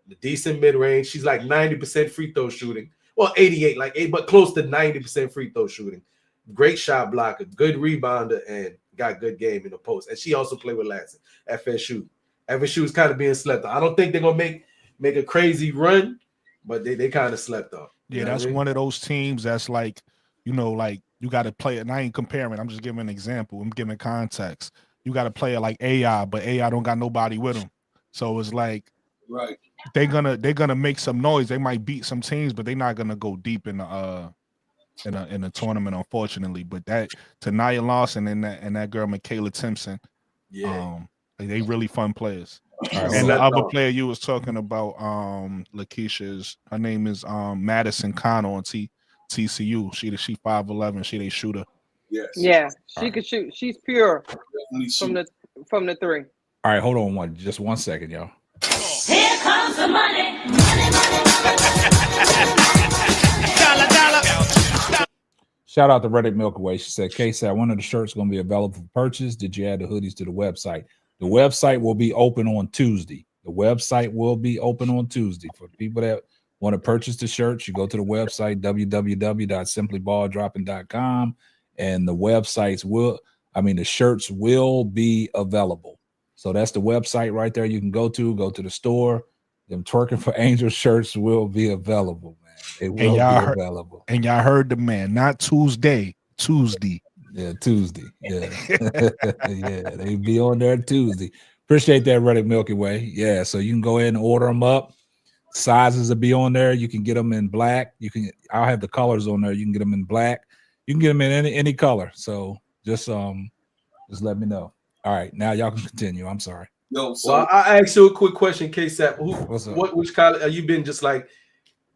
K: the decent mid range, she's like 90% free throw shooting. Well, 88, but close to 90% free throw shooting. Great shot blocker, good rebounder, and got good game in the post. And she also played with Latson, FSU. FSU is kind of being slept on. I don't think they're gonna make a crazy run, but they kind of slept on.
I: Yeah, that's one of those teams that's like, like you got to play it. And I ain't comparing. I'm just giving an example. I'm giving context. You got to play it like AI, but AI don't got nobody with them. So it's like,
J: right.
I: They're gonna make some noise. They might beat some teams, but they're not gonna go deep in the tournament, unfortunately. But that Tanaya Lawson and that girl Michaela Timpson, they really fun players. And the other player you was talking about, Lakeisha's, her name is Madison Connell on TCU. She 5'11". She they shooter.
J: Yes.
L: Yeah, she could shoot. She's pure from the three.
E: All right, hold on just 1 second, y'all.
G: Here comes the money.
E: Shout out to Reddit Milkaway. She said, KSAT, one of the shirts going to be available for purchase. Did you add the hoodies to the website? The website will be open on Tuesday. The website will be open on Tuesday. For people that want to purchase the shirts, you go to the website, www.simplybaldropping.com, and the shirts will be available. So that's the website right there. You can go to the store. Them Twerking for Angel shirts will be available, man. They will be available.
I: And y'all heard the man, not Tuesday.
E: Yeah, Tuesday. Yeah. Yeah, they be on there Tuesday. Appreciate that, Reddit Milky Way. Yeah, so you can go ahead and order them up. Sizes will be on there. You can get them in black. I'll have the colors on there. You can get them in black. You can get them in any color. So just let me know. All right, now y'all can continue. I'm sorry.
K: Well, I asked you a quick question, KSAP. Which college have you been just like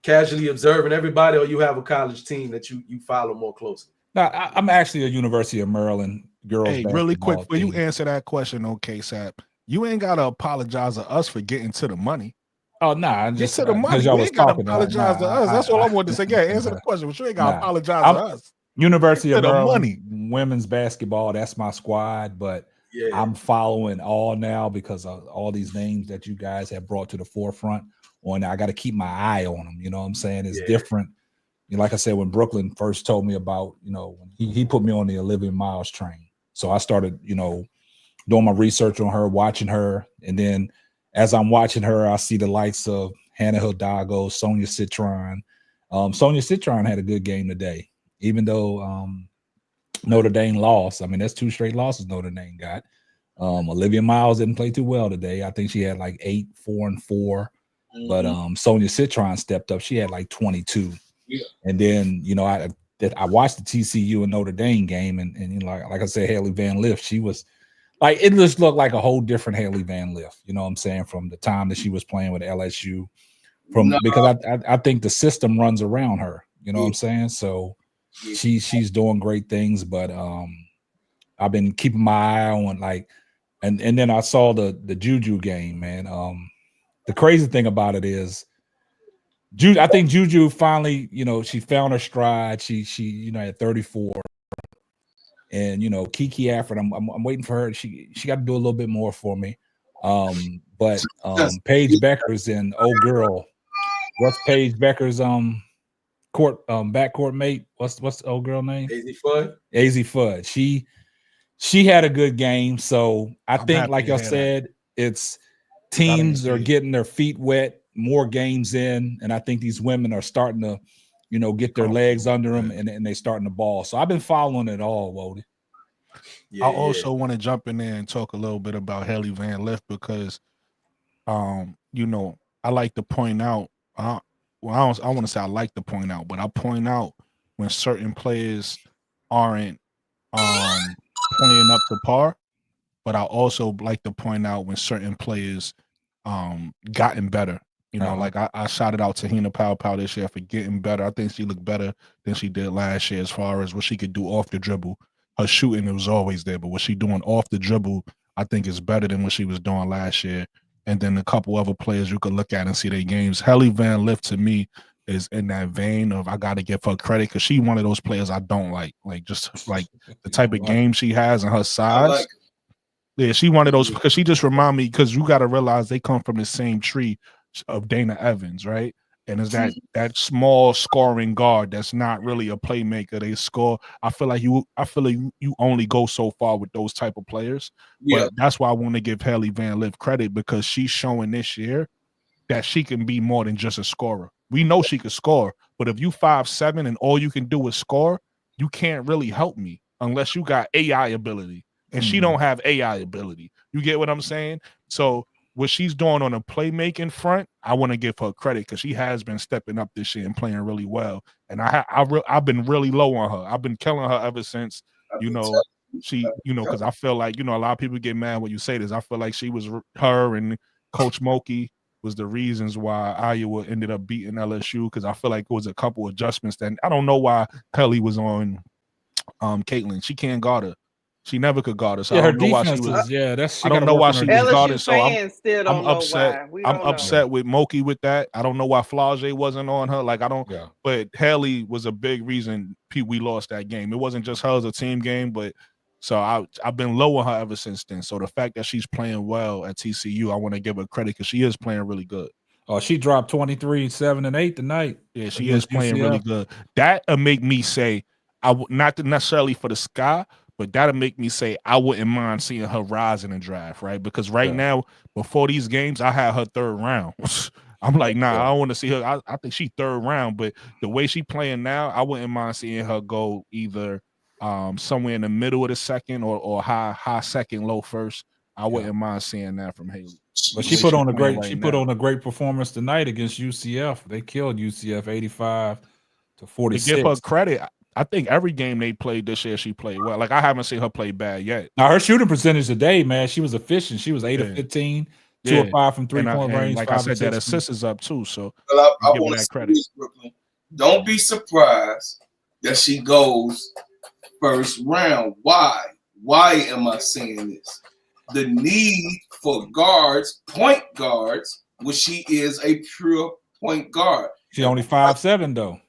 K: casually observing everybody, or you have a college team that you follow more closely?
E: No, I'm actually a University of Maryland girls.
I: Hey, really quick, will you answer that question, KSAP? You ain't gotta apologize to us for getting to the money.
E: Oh no, nah,
I: get to the money. You ain't gotta apologize to us. That's all I wanted to say. Yeah, answer the question, but you ain't gotta apologize to us.
E: University of Maryland women's basketball. That's my squad, but I'm following all now because of all these names that you guys have brought to the forefront. On I got to keep my eye on them. You know what I'm saying? It's different. You know, like I said, when Brooklyn first told me about, you know, he put me on the Olivia Miles train. So I started, you know, doing my research on her, watching her, and then as I'm watching her, I see the likes of Hannah Hidalgo, Sonia Citron. Sonia Citron had a good game today, even though Notre Dame lost. I mean, that's 2 straight losses Notre Dame got. Olivia Miles didn't play too well today. I think she had like 8, 4, and 4. But Sonia Citron stepped up. She had like 22. Yeah. And then, you know, I watched the TCU and Notre Dame game, and you know, like I said, Hailey Van Lith, she was like, it just looked like a whole different Hailey Van Lith, you know what I'm saying, from the time that she was playing with LSU, because I think the system runs around her, you know what I'm saying? So she's doing great things, but I've been keeping my eye on like, and then I saw the Juju game, man. The crazy thing about it is, I think Juju finally, you know, she found her stride. She you know, at 34. And you know, Kiki Afford, I'm waiting for her. She got to do a little bit more for me. But Paige Becker's in old girl. What's Paige Becker's backcourt mate? What's the old girl name? AZ Fudd. She had a good game. So I think, like y'all said, it's teams are getting their feet wet, more games in, and I think these women are starting to, you know, get their legs under them, and they starting to ball. So I've been following it all, Wody.
I: I also want to jump in there and talk a little bit about Hailey Van Lith because, you know, I like to point out. I want to say I like to point out, but I point out when certain players aren't playing up to par. But I also like to point out when certain players gotten better. You know, like I shouted out Tahina Pow this year for getting better. I think she looked better than she did last year as far as what she could do off the dribble. Her shooting, it was always there, but what she doing off the dribble, I think is better than what she was doing last year. And then a couple other players you could look at and see their games. Hailey Van Lith, to me, is in that vein of I got to give her credit because she one of those players I don't like just like the type of game she has and her size. Yeah, she one of those because she just remind me, because you got to realize they come from the same tree of Dana Evans, right? And it's that small scoring guard that's not really a playmaker. They score. I feel like you only go so far with those type of players. Yeah. But that's why I want to give Hailey Van Lith credit, because she's showing this year that she can be more than just a scorer. We know she can score, but if you 5'7" and all you can do is score, you can't really help me unless you got AI ability. And she don't have AI ability. You get what I'm saying? So what she's doing on a playmaking front, I want to give her credit because she has been stepping up this year and playing really well. And I've been really low on her. I've been killing her ever since, you know, she, you know, because I feel like, you know, a lot of people get mad when you say this. I feel like her and Coach Mulkey was the reasons why Iowa ended up beating LSU, because I feel like it was a couple adjustments that I don't know why Kelly was on Caitlin. She can't guard her. She never could guard her. So
E: her
I: I don't know why she
E: defense
I: was.
E: I
I: don't know why she was guarded. So
L: I'm
I: upset. I'm upset with Moki with that. I don't know why Flau'jae wasn't on her. Like I don't. Yeah. But Hailey was a big reason we lost that game. It wasn't just her as a team game, but so I've been low on her ever since then. So the fact that she's playing well at TCU, I want to give her credit because she is playing really good.
E: Oh, she dropped 23, 7, and 8 tonight.
I: Yeah, she is playing really good. That'll make me say not necessarily for the sky. But that'll make me say I wouldn't mind seeing her rise in the draft, right? Because now, before these games, I had her 3rd round. I'm like, nah, I don't want to see her. I think she 3rd round, but the way she playing now, I wouldn't mind seeing her go either somewhere in the middle of the second or high second, low first. I wouldn't mind seeing that from Hailey.
E: But she put on a great performance tonight against UCF. They killed UCF 85-46.
I: To give her credit, I think every game they played this year, she played well. Like I haven't seen her play bad yet.
E: Now her shooting percentage today, man, she was efficient. She was 8 of 15, 2 of 5 from 3-point range.
I: Like I said, that assist is up too. So
J: I want that credit. Brooklyn, don't be surprised that she goes 1st round. Why? Why am I saying this? the need for guards, point guards, which she is a pure point guard.
E: She only 5'7" though.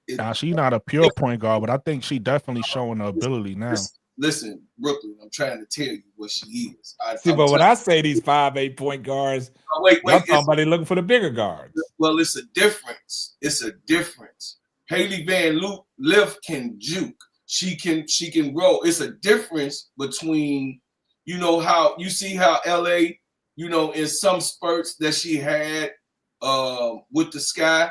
I: Now she's not a pure point guard, but I think she definitely showing her ability now.
J: Listen, Brooklyn, I'm trying to tell you what she is.
E: But when I say these 5'8" point guards,
J: wait,
E: I'm talking about they looking for the bigger guards.
J: Well, it's a difference. It's a difference. Hailey Van Lith can juke. She can roll. It's a difference between, you know, how you see how LA, you know, in some spurts that she had with the Sky,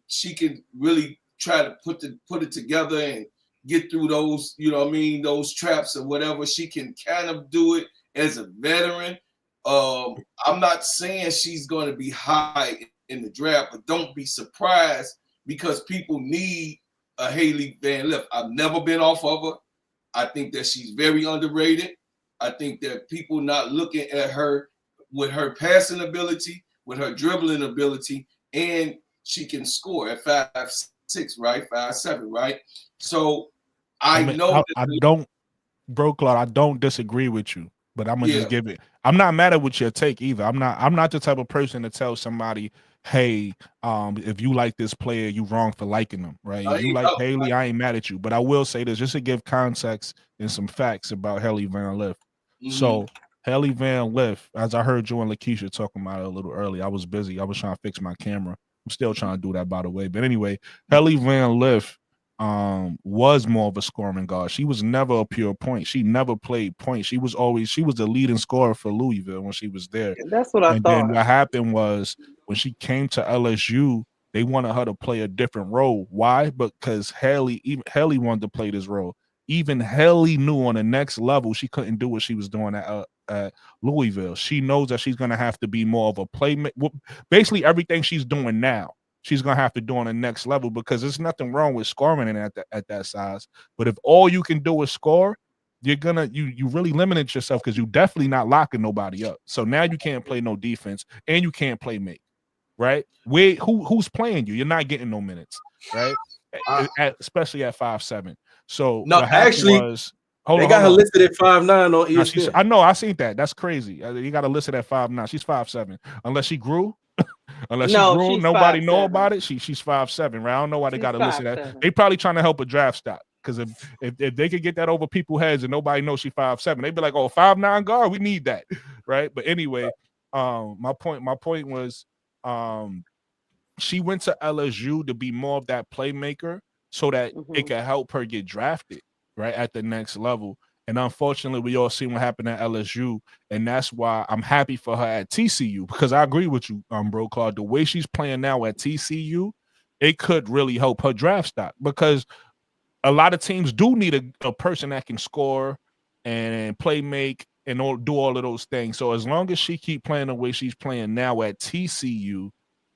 J: she can really try to put it together and get through those, you know what I mean, those traps or whatever. She can kind of do it as a veteran. I'm not saying she's going to be high in the draft, but don't be surprised because people need a Hailey Van Lith. I've never been off of her. I think that she's very underrated. I think that people not looking at her with her passing ability, with her dribbling ability, and she can score at 5'6", right? 5'7", right? So I
I: don't, bro, Claude, I don't disagree with you, but I'm gonna just give it. I'm not mad at what your take either. I'm not the type of person to tell somebody, hey, if you like this player, you wrong for liking them, right? If you like Hailey, I ain't mad at you. But I will say this just to give context and some facts about Hailey Van Lith. So Hailey Van Lith, as I heard you and Lakeisha talking about it a little early, I was busy. I was trying to fix my camera. I'm still trying to do that, by the way. But anyway, Hailey Van Lith was more of a scoring guard. She was never a pure point. She never played point. She was the leading scorer for Louisville when she was there.
L: That's what I thought.
I: And then what happened was when she came to LSU, they wanted her to play a different role. Why? Because Hailey wanted to play this role. Even Hailey knew on the next level she couldn't do what she was doing at Louisville. She knows that she's going to have to be more of a playmaker. Basically, everything she's doing now, she's going to have to do on the next level because there's nothing wrong with scoring at that size. But if all you can do is score, you really limited yourself because you're definitely not locking nobody up. So now you can't play no defense and you can't play make, right? Who's playing you? You're not getting no minutes, right? Especially at 5'7". So
K: no, actually, they got her listed at 5'9" on ESPN.
I: I know, I seen that. That's crazy. You got to list it at 5'9". She's 5'7". Unless she grew. Nobody know about it. She's 5'7", right? I don't know why they got to list that. They probably trying to help a draft stock because if they could get that over people's heads and nobody knows she's 5'7", they'd be like, oh, 5'9" guard, we need that, right? But anyway, my point was, she went to LSU to be more of that playmaker so that it can help her get drafted, right, at the next level. And unfortunately, we all seen what happened at LSU, and that's why I'm happy for her at TCU because I agree with you, bro, Claude. The way she's playing now at TCU, it could really help her draft stock because a lot of teams do need a person that can score and play make and do all of those things. So as long as she keep playing the way she's playing now at TCU,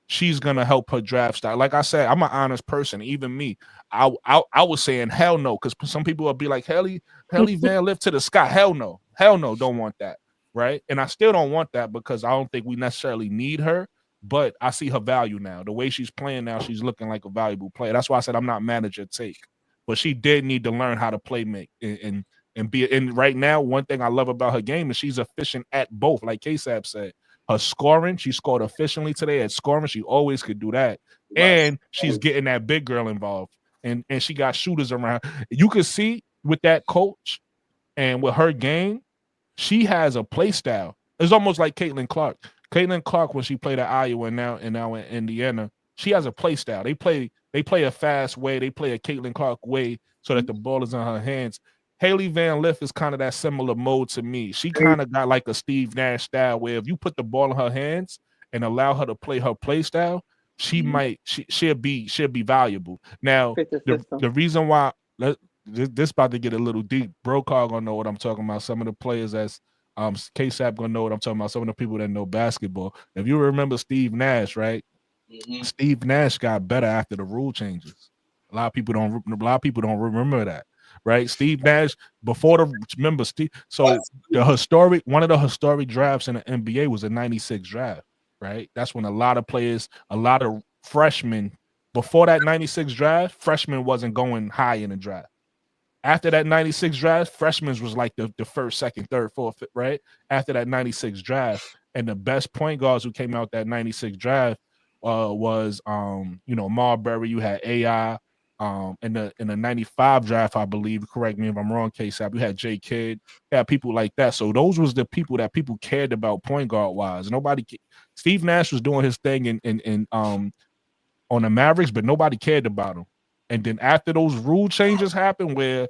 I: she's gonna help her draft stock. Like I said, I'm an honest person. Even me, I was saying hell no, because some people will be like Hailey Van Lith to the sky. Hell no, don't want that, right? And I still don't want that because I don't think we necessarily need her. But I see her value now. The way she's playing now, she's looking like a valuable player. That's why I said I'm not mad at your take. But she did need to learn how to play make and be. And right now, one thing I love about her game is she's efficient at both. Like K-Sap said. Her scoring, she scored efficiently today at scoring. She always could do that. And she's getting that big girl involved. And she got shooters around. You can see with that coach and with her game, she has a play style. It's almost like Caitlin Clark. Caitlin Clark, when she played at Iowa and now in Indiana, she has a play style. They play a fast way. They play a Caitlin Clark way so that the ball is in her hands. Hailey Van Lith is kind of that similar mode to me. She kind of got like a Steve Nash style where if you put the ball in her hands and allow her to play her play style, she'll be valuable. Now, the reason why this about to get a little deep, Brokaw gonna know what I'm talking about. Some of the players as K-Sap gonna know what I'm talking about. Some of the people that know basketball. If you remember Steve Nash, right? Steve Nash got better after the rule changes. A lot of people don't remember that. Right, Steve Nash Steve. So one of the historic drafts in the NBA was a '96 draft. Right, that's when a lot of freshmen before that '96 draft, freshmen wasn't going high in the draft. After that 96 draft, freshmen was like the first, second, third, fourth, right? After that 96 draft. And the best point guards who came out that 96 draft was Marbury, you had AI. In the 95 draft, I believe, correct me if I'm wrong, K-Sap, you had J Kidd, you had people like that. So those was the people that people cared about point guard wise. Steve Nash was doing his thing in on the Mavericks, but nobody cared about him. And then after those rule changes happened where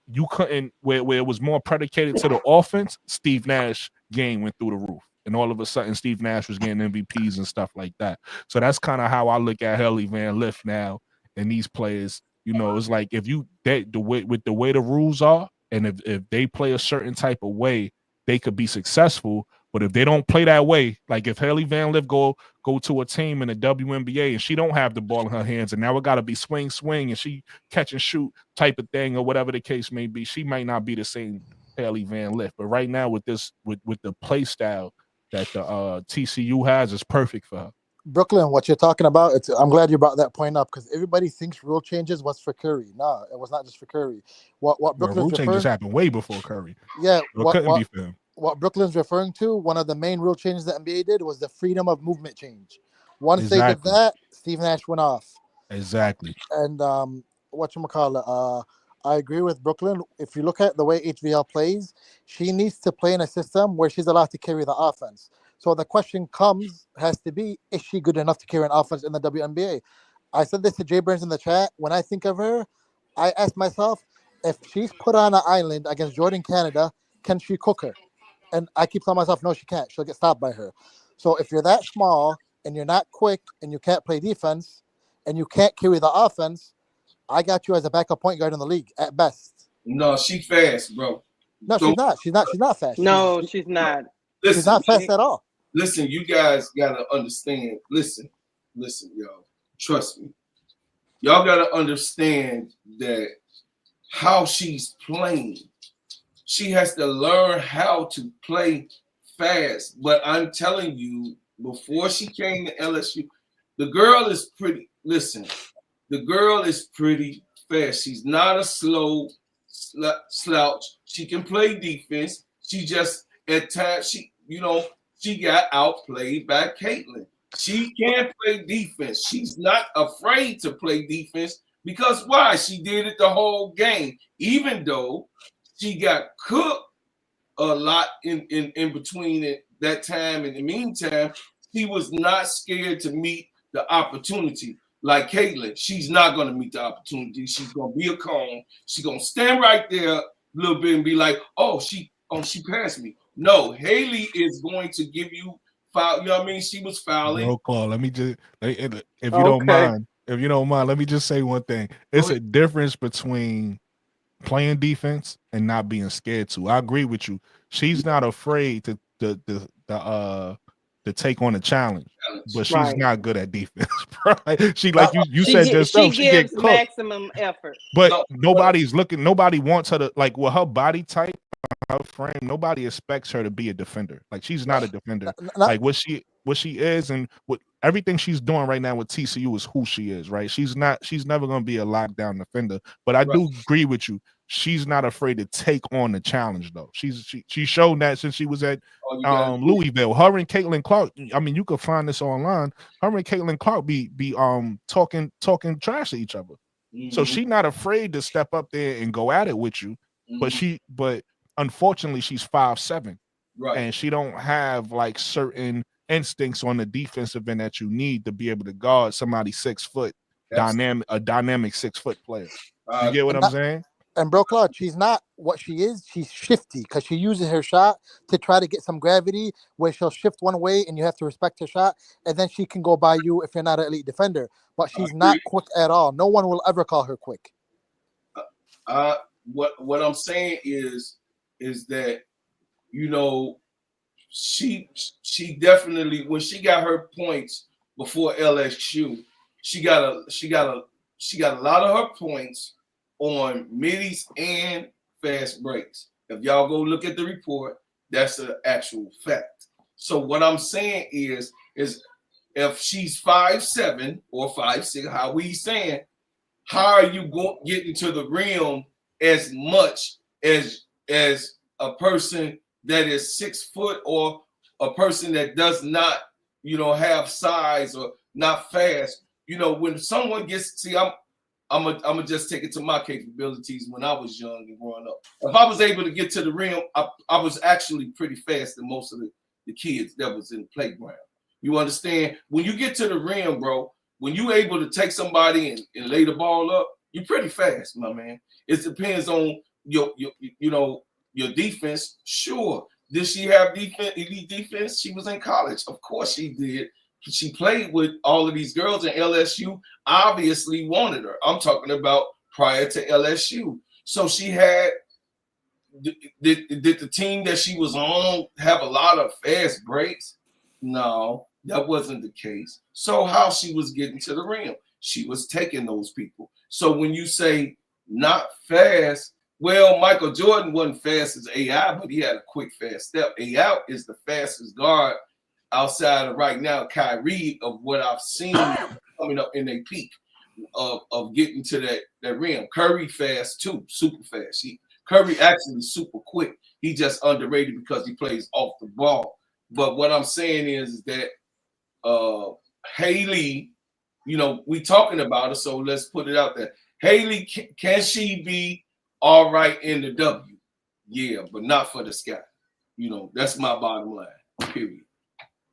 I: you couldn't, where it was more predicated to the offense, Steve Nash game went through the roof. And all of a sudden, Steve Nash was getting MVPs and stuff like that. So that's kind of how I look at Hailey Van Lith now and these players. It's like if the way the rules are, and if they play a certain type of way, they could be successful. But if they don't play that way, like if Hailey Van Lith go to a team in the WNBA and she don't have the ball in her hands, and now it got to be swing, and she catch and shoot type of thing or whatever the case may be, she might not be the same Hailey Van Lith. But right now with the play style that the TCU has is perfect for her.
M: Brooklyn, what you're talking about, I'm glad you brought that point up because everybody thinks rule changes was for Curry. No, it was not just for Curry. What Brooklyn's
I: rule changes happened way before Curry.
M: Yeah,
I: it couldn't be for him.
M: What Brooklyn's referring to, one of the main rule changes the NBA did was the freedom of movement change. Once they did that, Steve Nash went off.
I: Exactly.
M: And whatchamacallit, I agree with Brooklyn. If you look at the way HVL plays, she needs to play in a system where she's allowed to carry the offense. So the question has to be, is she good enough to carry an offense in the WNBA? I said this to Jay Burns in the chat. When I think of her, I ask myself, if she's put on an island against Jordan Canada, can she cook her? And I keep telling myself, no, she can't. She'll get stopped by her. So if you're that small and you're not quick and you can't play defense and you can't carry the offense, I got you as a backup point guard in the league at best.
J: No, she's fast, bro.
M: No, she's not. She's not fast.
L: No, she's not.
J: Listen,
M: she's not fast at all.
J: Listen, you guys gotta understand. Listen, y'all. Trust me. Y'all gotta understand that how she's playing. She has to learn how to play fast. But I'm telling you, before she came to LSU, the girl is pretty. Listen, the girl is pretty fast. She's not a slow slouch. She can play defense. She just at times she got outplayed by Caitlin. She can play defense. She's not afraid to play defense because why? She did it the whole game, even though she got cooked a lot in between that time. In the meantime, she was not scared to meet the opportunity. Like Caitlin, she's not going to meet the opportunity. She's going to be a cone. She's going to stand right there a little bit and be like, she passed me. No, Hailey is going to give you foul. You know what I mean? She was fouling.
I: Roll call. Let me just, if you don't mind, let me just say one thing. It's a difference between playing defense and not being scared to. I agree with you. She's not afraid to take on a challenge, but she's not good at defense. Right? She, like you said yourself, she gives
L: maximum effort.
I: But nobody's looking. Nobody wants her to, like, with her body type, her frame. Nobody expects her to be a defender. Like, she's not a defender. Like what she is, and what everything she's doing right now with TCU is who she is. Right? She's never going to be a lockdown defender. But I do agree with you. She's not afraid to take on the challenge, though. She's shown that since she was at Louisville. Her and Caitlin Clark. I mean, you can find this online. Her and Caitlin Clark be talking trash to each other. Mm-hmm. So she's not afraid to step up there and go at it with you. Mm-hmm. But unfortunately, she's 5'7", right, and she don't have like certain instincts on the defensive end that you need to be able to guard somebody 6 foot, dynamic 6 foot player. You get what I'm saying?
M: And bro, Claude, she's not what she is. She's shifty because she uses her shot to try to get some gravity where she'll shift one way and you have to respect her shot. And then she can go by you if you're not an elite defender. But she's not quick at all. No one will ever call her quick.
J: What I'm saying is that, she definitely, when she got her points before LSU, she got a lot of her points on middies and fast breaks. If y'all go look at the report, that's an actual fact. So what I'm saying is if she's 5'7" or 5'6", how are you getting to the rim as much as a person that is 6 foot or a person that does not, have size or not fast. When someone gets, see, I'm gonna just take it to my capabilities when I was young and growing up. If I was able to get to the rim, I was actually pretty fast than most of the kids that was in the playground. You understand? When you get to the rim, bro, when you able to take somebody and lay the ball up, you're pretty fast, my man. It depends on your defense. Sure. Did she have elite defense? She was in college. Of course she did. She played with all of these girls, and LSU obviously wanted her. I'm talking about prior to LSU. So she had, did the team that she was on have a lot of fast breaks? No, that wasn't the case. So how she was getting to the rim? She was taking those people. So when you say not fast, well, Michael Jordan wasn't fast as AI, but he had a quick, fast step. AI is the fastest guard outside of right now, Kyrie, of what I've seen coming up in a peak of getting to that rim. Curry fast too, super fast. Curry actually super quick. He just underrated because he plays off the ball. But what I'm saying is that Hailey, we talking about her, so let's put it out there. Hailey, can she be all right in the W? Yeah, but not for the sky. That's my bottom line, period.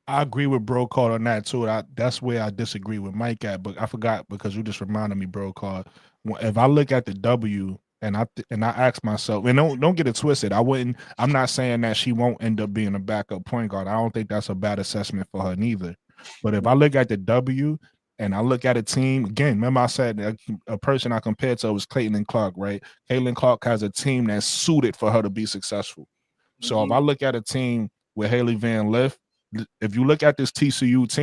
I: I agree with Bro Card on that too. That's where I disagree with Mike at, but I forgot because you just reminded me, Bro Card. If I look at the W and I ask myself, and don't get it twisted, I'm not saying that she won't end up being a backup point guard. I don't think that's a bad assessment for her neither. But if I look at the W and I look at a team, again, remember I said a person I compared to was Caitlin Clark, right? Caitlin Clark has a team that's suited for her to be successful. So if I look at a team with Hailey Van Lith, if you look at this TCU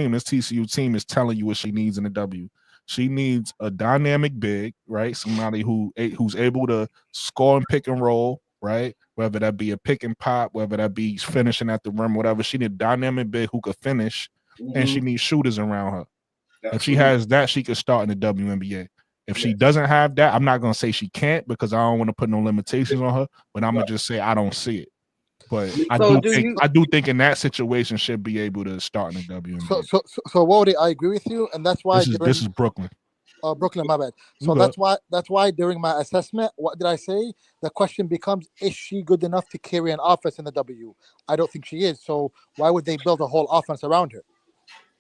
I: team is telling you what she needs in the W. She needs a dynamic big, right? Somebody who's able to score and pick and roll, right? Whether that be a pick and pop, whether that be finishing at the rim, whatever. She needs a dynamic big who could finish, and she needs shooters around her. Absolutely. If she has that, she could start in the WNBA. If she doesn't have that, I'm not going to say she can't because I don't want to put no limitations on her, but I'm going to just say I don't see it. But I do think in that situation she'll be able to start in the WNBA.
M: So Wody, I agree with you, and that's why
I: this is Brooklyn.
M: Brooklyn, my bad. So that's why during my assessment, what did I say? The question becomes: is she good enough to carry an offense in the W? I don't think she is. So why would they build a whole offense around her?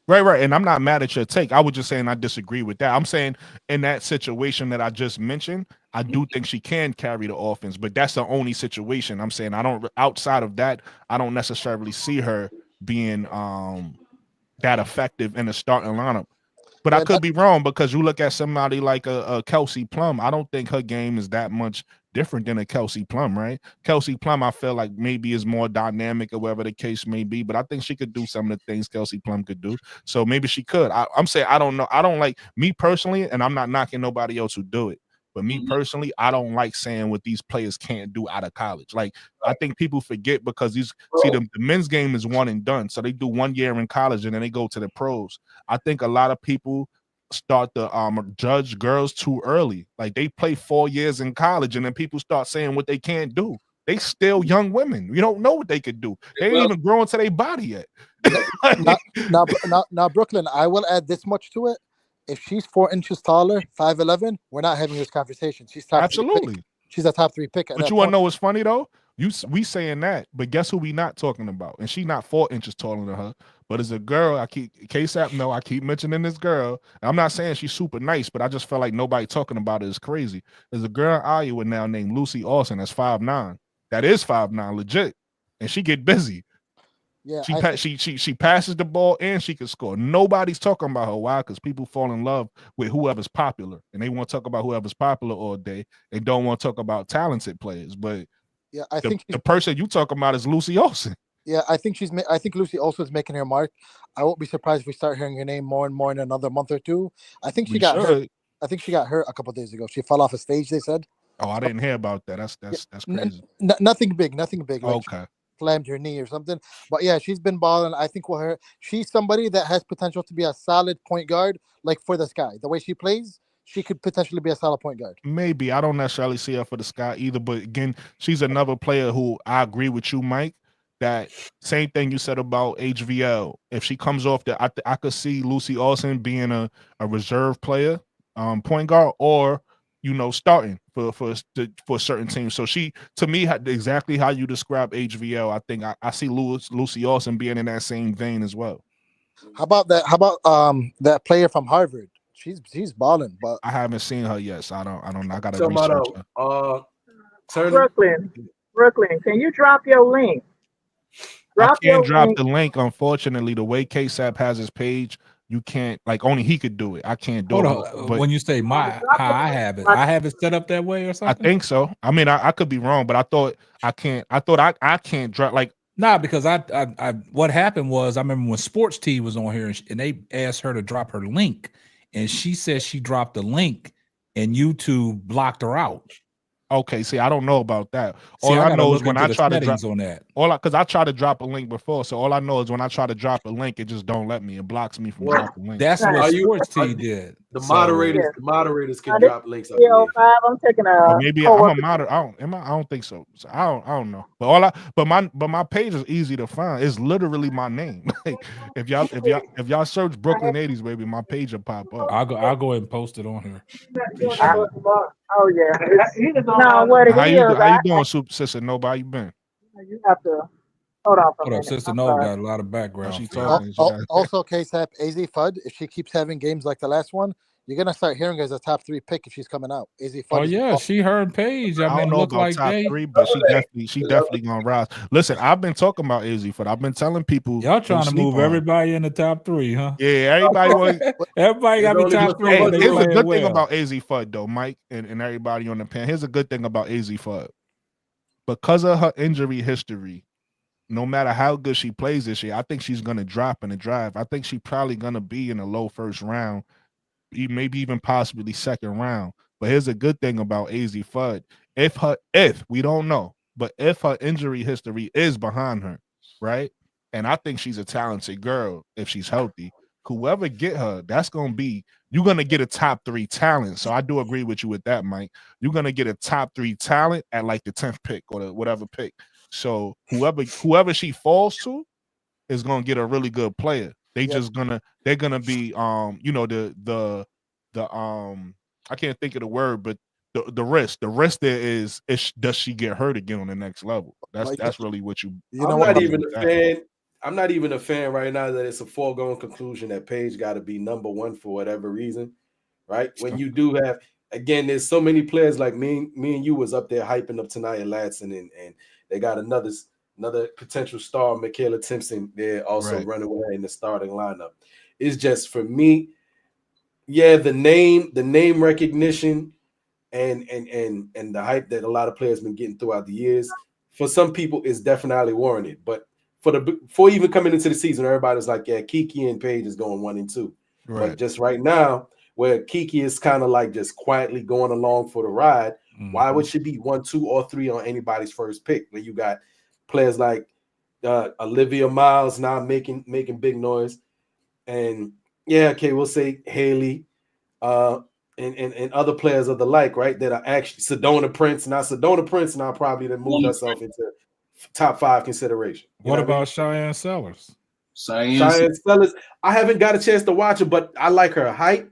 I: Right. And I'm not mad at your take. I was just saying I disagree with that. I'm saying in that situation that I just mentioned, I do think she can carry the offense, but that's the only situation. I'm saying outside of that, I don't necessarily see her being that effective in the starting lineup. But I could be wrong because you look at somebody like a Kelsey Plum. I don't think her game is that much different than a Kelsey Plum, right? Kelsey Plum, I feel like maybe is more dynamic or whatever the case may be, but I think she could do some of the things Kelsey Plum could do. So maybe she could. I'm saying I don't know. I don't like me personally, and I'm not knocking nobody else who do it. But me personally, I don't like saying what these players can't do out of college. Like I think people forget because the men's game is one and done. So they do 1 year in college and then they go to the pros. I think a lot of people start to judge girls too early. Like they play 4 years in college and then people start saying what they can't do. They still young women. You don't know what they could do. They ain't even growing to their body yet.
M: Now, Brooklyn, I will add this much to it. If she's 4 inches taller, 5'11", we're not having this conversation. She's
I: absolutely.
M: She's a top 3 pick.
I: But you want to know what's funny though? We saying that, but guess who we not talking about? And she's not 4 inches taller than her, but as a girl, I keep mentioning this girl. I'm not saying she's super nice, but I just felt like nobody talking about it is crazy. There's a girl in Iowa now named Lucy Austin that's 5'9". That is 5'9", legit, and she get busy.
M: Yeah,
I: she passes the ball and she can score. Nobody's talking about her. Why? Because people fall in love with whoever's popular, and they want to talk about whoever's popular all day and don't want to talk about talented players. But
M: yeah, I think
I: the person you talking about is Lucy Olsen.
M: Yeah, I think Lucy also is making her mark. I won't be surprised if we start hearing her name more and more in another month or two. I think she got hurt. I think she got hurt a couple of days ago. She fell off a stage, they said.
I: Oh, I didn't hear about that. That's crazy.
M: Nothing big. Like
I: okay.
M: Slammed her knee or something. But yeah, she's been balling. I think she's somebody that has potential to be a solid point guard, like for the Sky. The way she plays, she could potentially be a solid point guard.
I: Maybe. I don't necessarily see her for the sky either. But again, she's another player who I agree with you, Mike. That same thing you said about HVL. If she comes off I could see Lucy Austin being a reserve player, point guard, or starting for certain teams. So she, to me, exactly how you describe HVL. I think I see Lucy Austin being in that same vein as well.
M: How about that? How about that player from Harvard? She's balling, but
I: I haven't seen her yet, so I don't know. I gotta
K: Talking
I: research
K: about
I: her.
N: Brooklyn, can you drop your link?
I: I can't drop the link, unfortunately. The way KSAP has his page, you can't, like, only he could do it. I can't do
E: Hold
I: it.
E: on.
I: But
E: When you say how I have it set up that way or
I: I
E: something?
I: think so. I mean, I could be wrong, but I thought I can't drop, like,
E: nah, because I what happened was I remember when Sports T was on here and they asked her to drop her link, and she said she dropped the link and YouTube blocked her out.
I: Okay, see, I don't know about that.
E: See,
I: All I
E: gotta
I: know is
E: look
I: when
E: into
I: I
E: the
I: try to drop
E: settings on that.
I: because I tried to drop a link before, so all I know is when I try to drop a link, it just don't let me. It blocks me from
K: Well,
I: dropping links.
E: That's
K: Are
E: what
K: you-
E: Sports
K: are
E: T
K: you-
E: did.
K: The
E: So-
K: moderators can drop links. I believe.
N: I'm taking a.
I: Or maybe I'm a moderator. I don't think so. So I don't know. But my page is easy to find. It's literally my name. Like, if y'all search Brooklyn 80s, baby, my page will pop up.
E: I'll go ahead and post it on here.
N: Oh yeah. No, what it
I: How
N: is?
I: you doing, Super Sister Nova? How you been?
N: You have to hold on for a
E: Hold up,
N: minute.
E: Sister
N: I'm
E: No
N: sorry.
E: got a lot of background.
I: She
E: feed.
I: talking.
M: Also, KSAP, AZ Fudd, if she keeps having games like the last one, you're gonna start hearing her as a top 3 pick if she's coming out. AZ Fudd.
E: Oh yeah, she heard Paige.
I: I don't know
E: look
I: about
E: like
I: top
E: they
I: 3, but she definitely gonna rise. Listen, I've been talking about Izzy Foot. I've been telling people
E: y'all trying to
I: don't sleep
E: move
I: on her.
E: everybody in the top 3, huh?
I: Yeah, everybody was.
E: Everybody got to be
K: There's
E: top
K: only
E: 3.
K: one
E: They
I: Here's a
E: playing
I: good thing
E: well.
I: about AZ Fudd, though, Mike, and everybody on the pen. Here's a good thing about AZ Fudd. Because of her injury history, no matter how good she plays this year, I think she's gonna drop in the draft. I think she's probably gonna be in a low first round, maybe even possibly second round. But here's a good thing about AZ Fudd. If we don't know, but if her injury history is behind her, right? And I think she's a talented girl if she's healthy. Whoever get her, you're gonna get a top 3 talent. So I do agree with you with that, Mike. You're gonna get a top 3 talent at like the 10th pick or the whatever pick. So whoever she falls to is gonna get a really good player. They're gonna be the I can't think of the word, but the risk there is does she get hurt again on the next level? That's really what you
K: I'm not even a fan. I'm not even a fan right now that it's a foregone conclusion that Paige got to be number 1 for whatever reason, right? When you do have, again, there's so many players like me and you was up there hyping up Tanaya Latson, and they got another potential star, Michaela Timpson, they're also running with her in the starting lineup. It's just, for me, yeah, the name recognition and the hype that a lot of players been getting throughout the years, for some people is definitely warranted. But before even coming into the season, everybody's like, yeah, Kiki and Paige is going 1 and 2.
I: Right.
K: But just right now, where Kiki is kind of like just quietly going along for the ride, why would she be 1, 2, or 3 on anybody's first pick when you got players like Olivia Miles now making big noise? And yeah, okay, we'll say Hailey, and other players of the like, right? That are actually Sedona Prince now probably that moved herself into top 5 consideration.
E: What about Cheyenne Sellers?
K: Cheyenne Sellers, I haven't got a chance to watch her, but I like her height,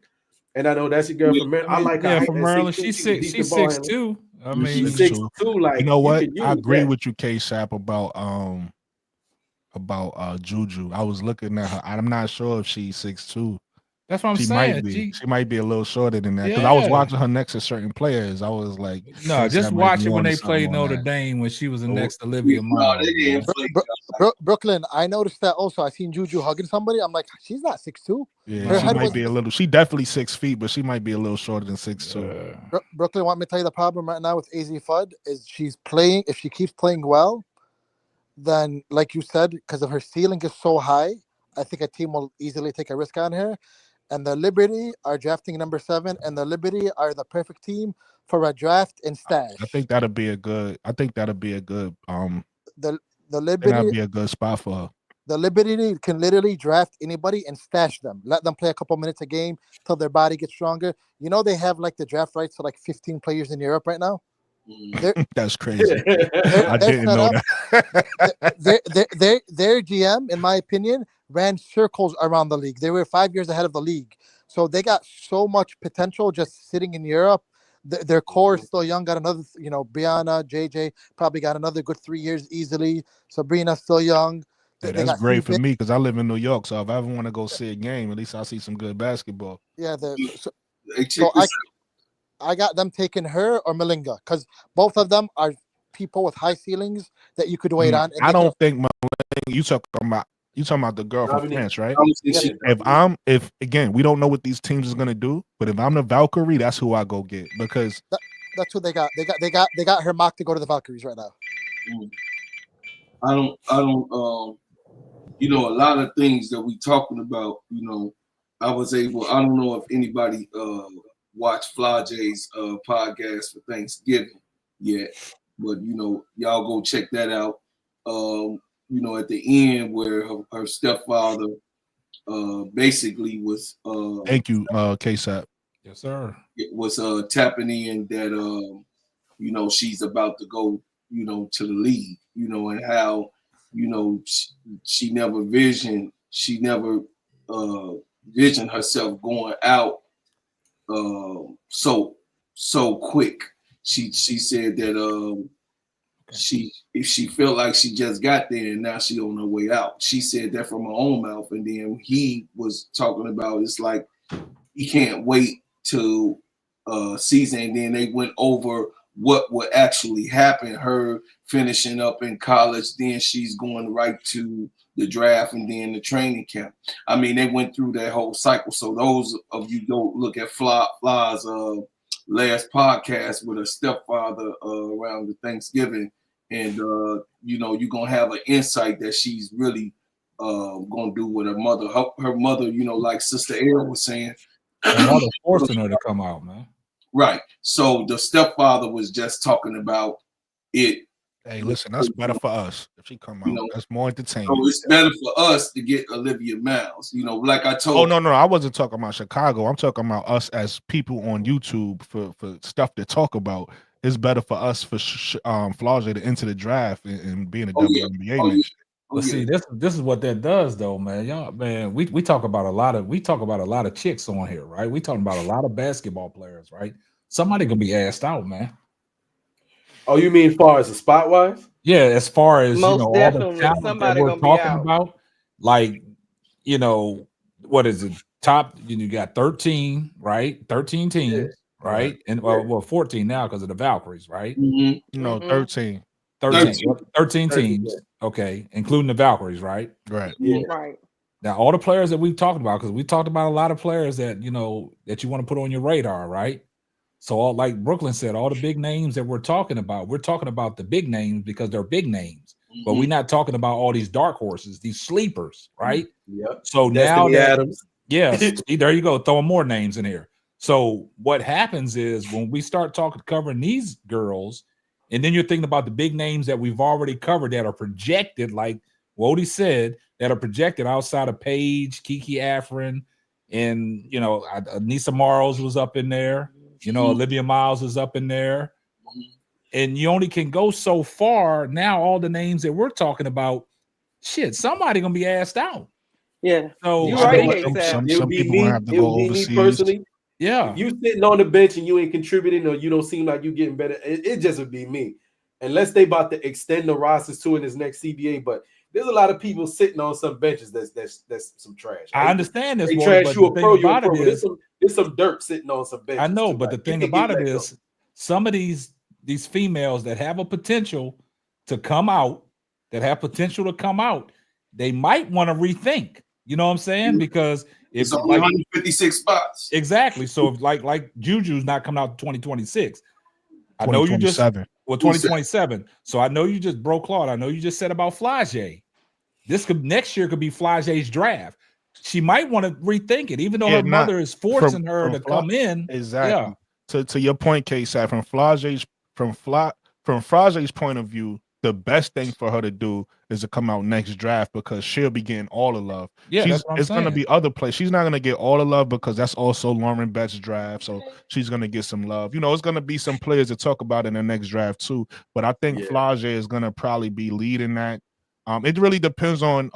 K: and I know that's your girl from Maryland. I like her height.
E: from Maryland. She's 6'2". I mean,
K: she's 6'2". Like,
I: you know what? I agree
K: that.
I: with you, K-Sap, about Juju. I was looking at her. I'm not sure if she's 6'2".
E: That's what I'm
I: she
E: saying.
I: Might be. She might be a little shorter than that. Because I was watching her next to certain players. I was like,
E: no, just watch it when they played Notre Dame when she was next to Olivia Miles.
M: Brooklyn, I noticed that also. I seen Juju hugging somebody. I'm like, she's not 6'2".
I: Yeah, she might be a little. She definitely 6 feet, but she might be a little shorter than 6'2".
M: Brooklyn, want me to tell you the problem right now with AZ Fudd is she's playing. If she keeps playing well, then like you said, because of her ceiling is so high, I think a team will easily take a risk on her. And the Liberty are drafting number 7, and the Liberty are the perfect team for a draft and stash.
I: I think that'll be a good. The Liberty
M: the Liberty
I: that'd be a good spot for her.
M: The Liberty can literally draft anybody and stash them. Let them play a couple minutes a game till their body gets stronger. You know, they have like the draft rights to like 15 players in Europe right now.
I: That's crazy.
M: They're
I: I didn't know
M: that. Their GM, in my opinion, ran circles around the league. They were 5 years ahead of the league. So they got so much potential just sitting in Europe. Their core is still young. Got another, Brianna, JJ probably got another good 3 years easily. Sabrina's still young.
I: Yeah, that's great for me because I live in New York. So if I ever want to go see a game, at least I see some good basketball.
M: Yeah, I got them taking her or Malinga because both of them are people with high ceilings that you could wait on.
I: I don't think Malinga. You talking about the girl from France, right? If again, we don't know what these teams is gonna do, but if I'm the Valkyrie, that's who I go get because
M: that's who they got. They got her mocked to go to the Valkyries right now.
J: I don't. A lot of things that we talking about. I don't know if anybody watched Flau'jae's podcast for Thanksgiving yet, but y'all go check that out. At the end where her stepfather basically was
I: thank you, KSAP.
E: Yes, sir.
J: It was tapping in that she's about to go to the league, and how she never visioned herself going out so quick. She said that if she felt like she just got there and now she on her way out. She said that from her own mouth, and then he was talking about it's like he can't wait till season, and then they went over what would actually happen, her finishing up in college, then she's going right to the draft and then the training camp. I mean, they went through that whole cycle. So those of you don't look at Flau's last podcast with her stepfather around the Thanksgiving, and you're gonna have an insight that she's really gonna do with her mother. Her mother, like Sister Erin was saying,
E: her mother forcing her to come out, man.
J: Right. So the stepfather was just talking about it.
I: Hey, listen, that's better for us if she come out. That's more entertaining.
J: So it's better for us to get Olivia Miles. Like I told.
I: Oh no, I wasn't talking about Chicago. I'm talking about us as people on YouTube for stuff to talk about. It's better for us for Flau'jae to enter the draft and being a WNBA mention.
E: But see, this is what that does, though, man. Y'all, man, we talk about a lot of chicks on here, right? We talking about a lot of basketball players, right? Somebody gonna be asked out, man.
K: Oh, you mean as far as the spot wise?
E: Yeah, as far as
L: Most
E: all the
L: definitely,
E: talent that
L: somebody
E: we're
L: gonna be
E: talking
L: out.
E: about, like what is it? Top, you got 13, right? 13 teams, right? And 14 now because of the Valkyries, right?
J: Mm-hmm.
I: No, 13.
E: 13 teams, okay, including the Valkyries, right?
I: Right.
K: Yeah.
L: Right.
E: Now, all the players that we've talked about, because we talked about a lot of players that that you want to put on your radar, right? So, like Brooklyn said, all the big names that we're talking about the big names because they're big names, but we're not talking about all these dark horses, these sleepers, right?
K: Yep.
E: So
K: Destiny
E: now
K: Adams.
E: Yes, see, there you go, throwing more names in here. So what happens is when we start covering these girls, and then you're thinking about the big names that we've already covered that are projected, like Wody said, that are projected outside of Paige, Kiki Afrin, and Anissa Morrows was up in there. Olivia Miles is up in there. And you only can go so far. Now all the names that we're talking about, somebody gonna be asked out.
L: Yeah.
E: So
L: You're right,
I: some
K: It would
I: people
K: be me.
I: gonna have to
K: It
I: go
K: would be me
I: overseas.
K: personally.
E: Yeah.
K: If you sitting on the bench and you ain't contributing or you don't seem like you getting better, it just would be me. Unless they about to extend the rosters to in this next CBA, but there's a lot of people sitting on some benches that's some trash.
E: I understand this.
K: They
E: Wally,
K: trash
E: but
K: you a
E: the
K: pro,
E: thing
K: you a
E: about
K: pro.
E: it
K: But
E: is,
K: there's some dirt sitting on some benches.
E: I know,
K: too.
E: but the
K: Like,
E: thing
K: you can
E: about
K: get
E: it
K: let
E: is,
K: go.
E: some of these females that have a potential to come out, that have potential to come out, they might want to rethink. You know what I'm saying? Because
J: it's only 156 spots.
E: Exactly. So if like Juju's not coming out 2026. I know you just 2027. So I know you just broke Claude. I know you just said about Flau'jae. Next year could be Flau'jae's draft. She might want to rethink it, even though her mother is forcing her to come in.
I: Exactly. Yeah. To your point, KSAP, from Flau'jae's point of view, the best thing for her to do is to come out next draft because she'll be getting all the love.
E: Yeah, that's what I'm
I: it's going to
E: saying.
I: be other plays. She's not going to get all the love because that's also Lauren Bett's draft. So she's going to get some love. You know, it's going to be some players to talk about in the next draft too. But I think Flau'jae is going to probably be leading that. It really depends on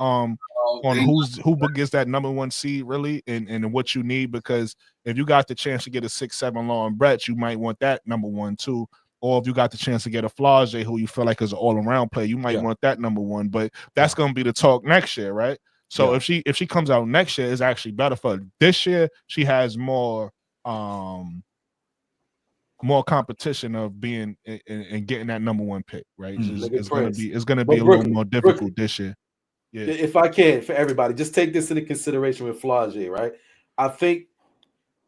I: who gets that number 1 seed really and what you need, because if you got the chance to get a 6'7" Lauren Brett, you might want that number 1 too. Or if you got the chance to get a Flau'jae who you feel like is an all-around player, you might want that number 1. But that's going to be the talk next year, right? So if she comes out next year, it's actually better for her. This year she has more competition of being and getting that number 1 pick, right? It's gonna be a little more difficult this year. Yeah.
K: If I can, for everybody, just take this into consideration with Flau'jae, right? I think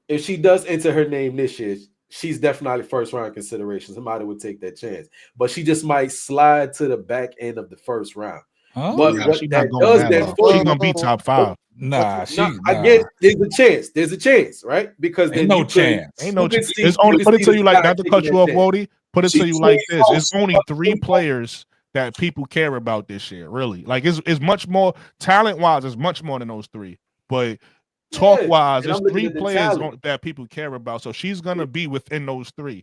K: if she does enter her name this year, she's definitely first round consideration. Somebody would take that chance, but she just might slide to the back end of the first round.
E: Oh,
K: but
I: yeah,
K: what
I: she's
K: that
I: not
K: does
I: going
K: that for
I: she's
K: you,
I: gonna be top 5.
E: Nah,
K: I get there's a chance, right? Because
E: ain't no chance.
I: Ain't no chance. It's only put it to you like not to cut you off, Wody. Put it to you like this: it's only 3 players that people care about this year, really. Like it's much more talent wise. It's much more than those 3, but talk wise, there's 3 players that people care about. So she's gonna be within those 3.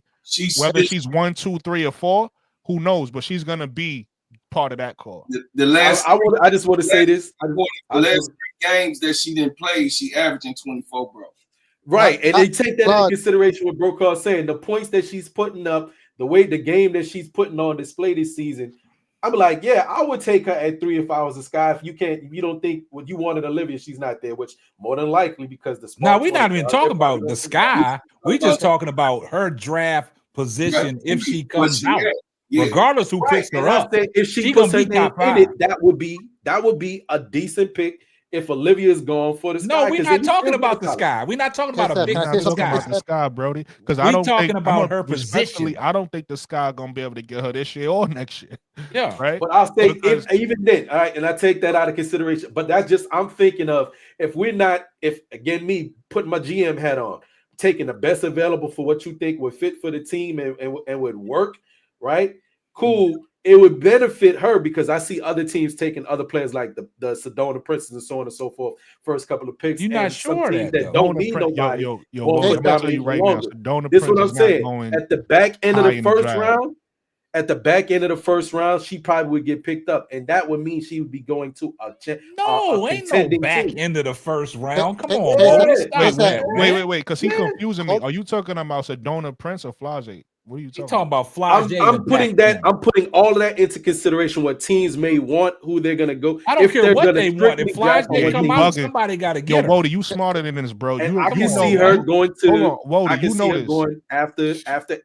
I: Whether she's 1, 2, 3, or 4, who knows? But she's gonna be part of that call.
J: The last,
K: I just want to say this:
J: the last 3 games that she didn't play, she averaging 24, bro.
K: Right, and they take that into consideration. What Brokaw's saying, the points that she's putting up, the game that she's putting on display this season. I'm like, yeah, I would take her at 3 if I was a Sky. If you don't think what you wanted Olivia, she's not there, which more than likely because the
E: now we're not even talking about the Sky. We're just talking about her draft position if she comes out. Regardless who picks her up,
K: if she puts her name in it, that would be a decent pick if Olivia is gone for the Sky.
E: No, we're not talking about the Sky. We're not talking about a big
I: Sky, Brody. Because
E: I don't talking about her position.
I: I don't think the Sky gonna be able to get her this year or next year.
E: Yeah,
I: right.
K: But I'll say even then, all right, and I take that out of consideration. But that's just I'm thinking of if again me putting my GM hat on, taking the best available for what you think would fit for the team and would work, right? Cool. It would benefit her because I see other teams taking other players like the Sedona Princes and so on and so forth. First couple of picks.
E: You're not sure
K: that don't need nobody.
I: Sedona
K: this is what I'm saying. At the back end of the first round, she probably would get picked up, and that would mean she would be going to ain't no
E: back end of the first round. Come on,
I: wait, because he's confusing me. Are you talking about Sedona Prince or Flau'jae? What are you talking
E: about? Flau'jae.
K: I'm putting all of that into consideration. What teams may want, who they're gonna go.
E: I don't care what they want. If Flau'jae come out, somebody got to get her.
I: Wody, you smarter than this, bro.
K: I can see her going to.
I: Hold on, Wody,
K: I can see her going after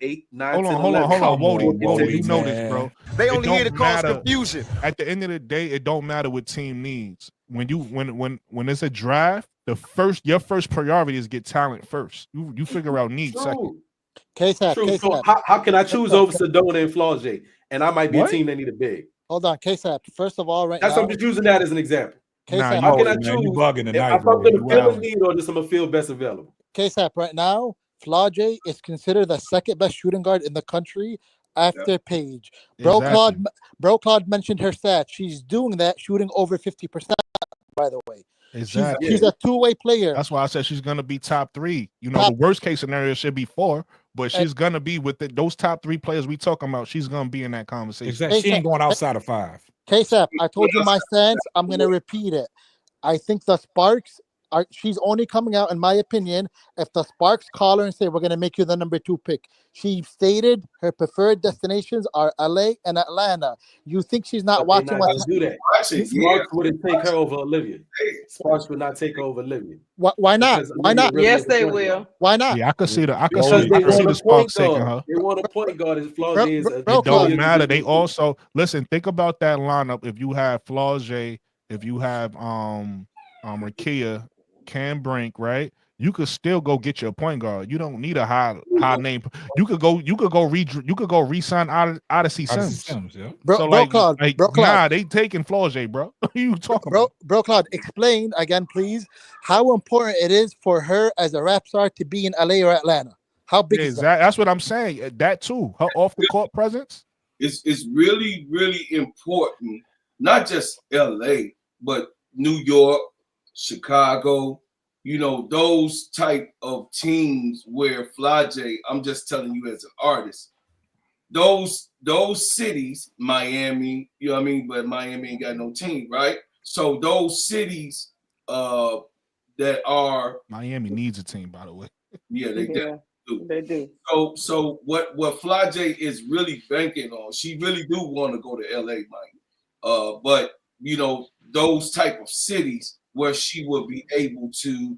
K: 8, 9.
I: Hold on, Wody, you know this, bro.
O: They only here to cause confusion.
I: At the end of the day, it don't matter what team needs. When it's a draft, your first priority is get talent first. You figure out needs second.
K: So how can I choose over Sedona and Flau'jae? And I might be a team that need a big.
M: Hold on, KSAP. First of all,
K: I'm just using that as an example.
M: KSAP,
K: how can I choose if I'm going to fill a need or just I'm going to feel best available?
M: KSAP, right now, Flau'jae is considered the second best shooting guard in the country after Paige. Bro Claude mentioned her stats. She's doing that, shooting over 50%, by the way.
I: Exactly.
M: She's a two-way player.
I: That's why I said she's going to be top 3. The worst case scenario should be 4, but she's going to be with those top 3 players we talking about. She's going to be in that conversation.
E: Exactly. She ain't going outside of 5.
M: KSAP, I told you my stance. I'm going to repeat it. I think the Sparks she's only coming out, in my opinion, if the Sparks call her and say, we're going to make you the number 2 pick. She stated her preferred destinations are LA and Atlanta. You think she's not watching what's
K: do that? Sparks wouldn't take her over Olivia. Sparks would not take her over Olivia.
M: Why not? Why not?
L: Yes, they will.
M: Why not?
I: Yeah, I could see the Sparks taking her.
K: They want a point guard. It
I: don't matter. They also listen. Think about that lineup. If you have Flau'jae, if you have Rakia, Cam Brink, right? You could still go get your point guard. You don't need a high name. You could go re-sign Odyssey Sims.
M: Yeah.
I: Nah, they taking Flau'jae, bro. You talking about?
M: Bro, Claude, explain again, please, how important it is for her as a rap star to be in LA or Atlanta. How big is that?
I: That's what I'm saying. That too. Her off the court presence.
J: it's really, really important, not just LA, but New York, Chicago, you know, those type of teams where Flau'jae, I'm just telling you as an artist, those cities, Miami, you know what I mean? But Miami ain't got no team, right? So those cities that are
I: Miami needs a team, by the way.
J: Yeah, they do.
L: They do.
J: So what Flau'jae is really banking on, she really do want to go to LA, Mike. But you know, those type of cities where she will be able to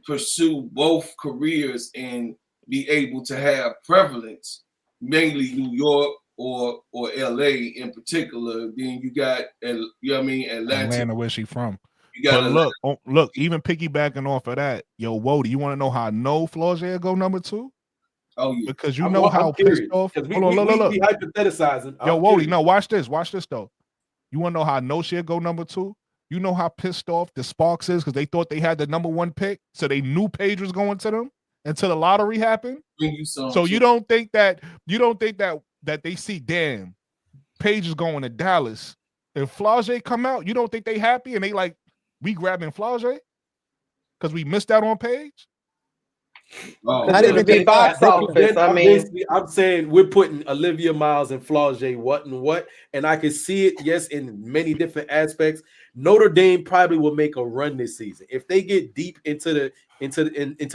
J: pursue both careers and be able to have prevalence, mainly New York or LA in particular. Then you got, you know what I mean,
I: Atlanta, where she from?
J: You got
I: But look, even piggybacking off of that, yo, Wody, you want to know how I know Flau'jae go number 2?
J: Oh, yeah.
I: Because you know how pissed off.
K: Hold
I: on, look.
K: We hypothesizing.
I: Yo, Wody, no, watch this though. You want to know how I know she'll go number 2? You know how pissed off the Sparks is because they thought they had the number 1 pick, so they knew Paige was going to them until the lottery happened. So you don't think that they see, damn, Paige is going to Dallas. If Flau'jae come out, you don't think they happy and they like, we grabbing Flau'jae because we missed out on Paige?
L: Not even be box office. I mean,
K: I'm saying we're putting Olivia Miles and Flau'jae what, and I can see it. Yes, in many different aspects. Notre Dame probably will make a run this season if they get deep into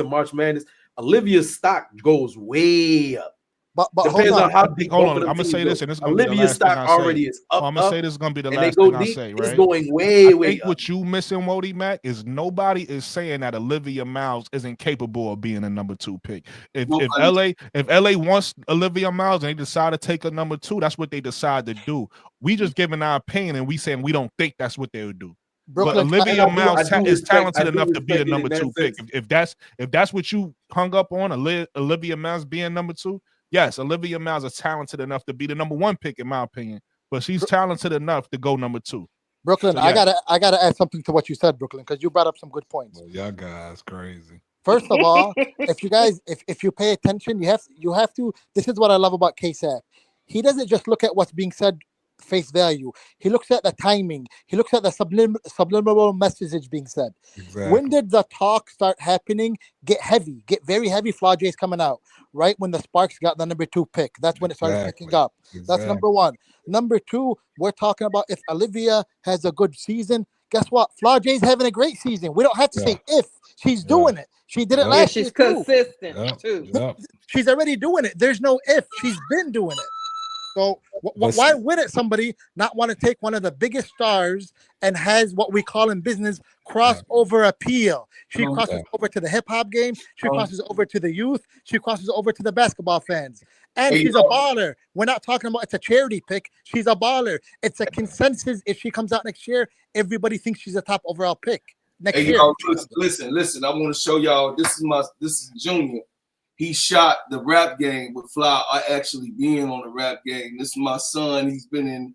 K: March Madness. Olivia's stock goes way up.
M: But
K: depends on how deep.
I: Hold on, I'm gonna say this, and this is
K: Olivia's stock already is up.
I: I'm gonna say this is gonna be the
K: and
I: last
K: they go
I: thing
K: deep,
I: I say. Right?
K: It's going way
I: I think
K: up.
I: what you missing, Wody Mac, is nobody is saying that Olivia Miles isn't capable of being a number 2 pick. If LA wants Olivia Miles and they decide to take a number 2, that's what they decide to do. We just giving our opinion and we saying we don't think that's what they would do.
M: Brooklyn,
I: but Olivia Miles is talented
K: I do
I: enough to be a
K: respect it
I: number
K: in
I: 2
K: that
I: pick. If that's what you hung up on, Olivia Miles being number 2. Yes, Olivia Miles is talented enough to be the number 1 pick, in my opinion, but she's talented enough to go number 2.
M: Brooklyn,
I: So, yeah.
M: I gotta add something to what you said, Brooklyn, because you brought up some good points.
E: Well, y'all guys crazy.
M: First of all, if you pay attention, you have to. This is what I love about KSAP. He doesn't just look at what's being said face value. He looks at the timing. He looks at the subliminal message being said.
E: Exactly.
M: When did the talk start happening? Get very heavy. Flau'jae's coming out right when the Sparks got the number 2 pick. That's when it started picking up. That's number 1. Number 2, we're talking about if Olivia has a good season. Guess what? Flau'jae's having a great season. We don't have to say if. She's doing it. She did it last year.
L: She's consistent too.
M: She's already doing it. There's no if. She's been doing it. So why wouldn't somebody not want to take one of the biggest stars and has what we call in business crossover appeal? She crosses over to the hip hop game. She crosses over to the youth. She crosses over to the basketball fans. And she's a baller. We're not talking about it's a charity pick. She's a baller. It's a consensus. If she comes out next year, everybody thinks she's a top overall pick next year.
J: Y'all, listen. I want to show y'all. This is Junior. He shot the rap game with Fly. I actually being on the rap game. This is my son. He's been in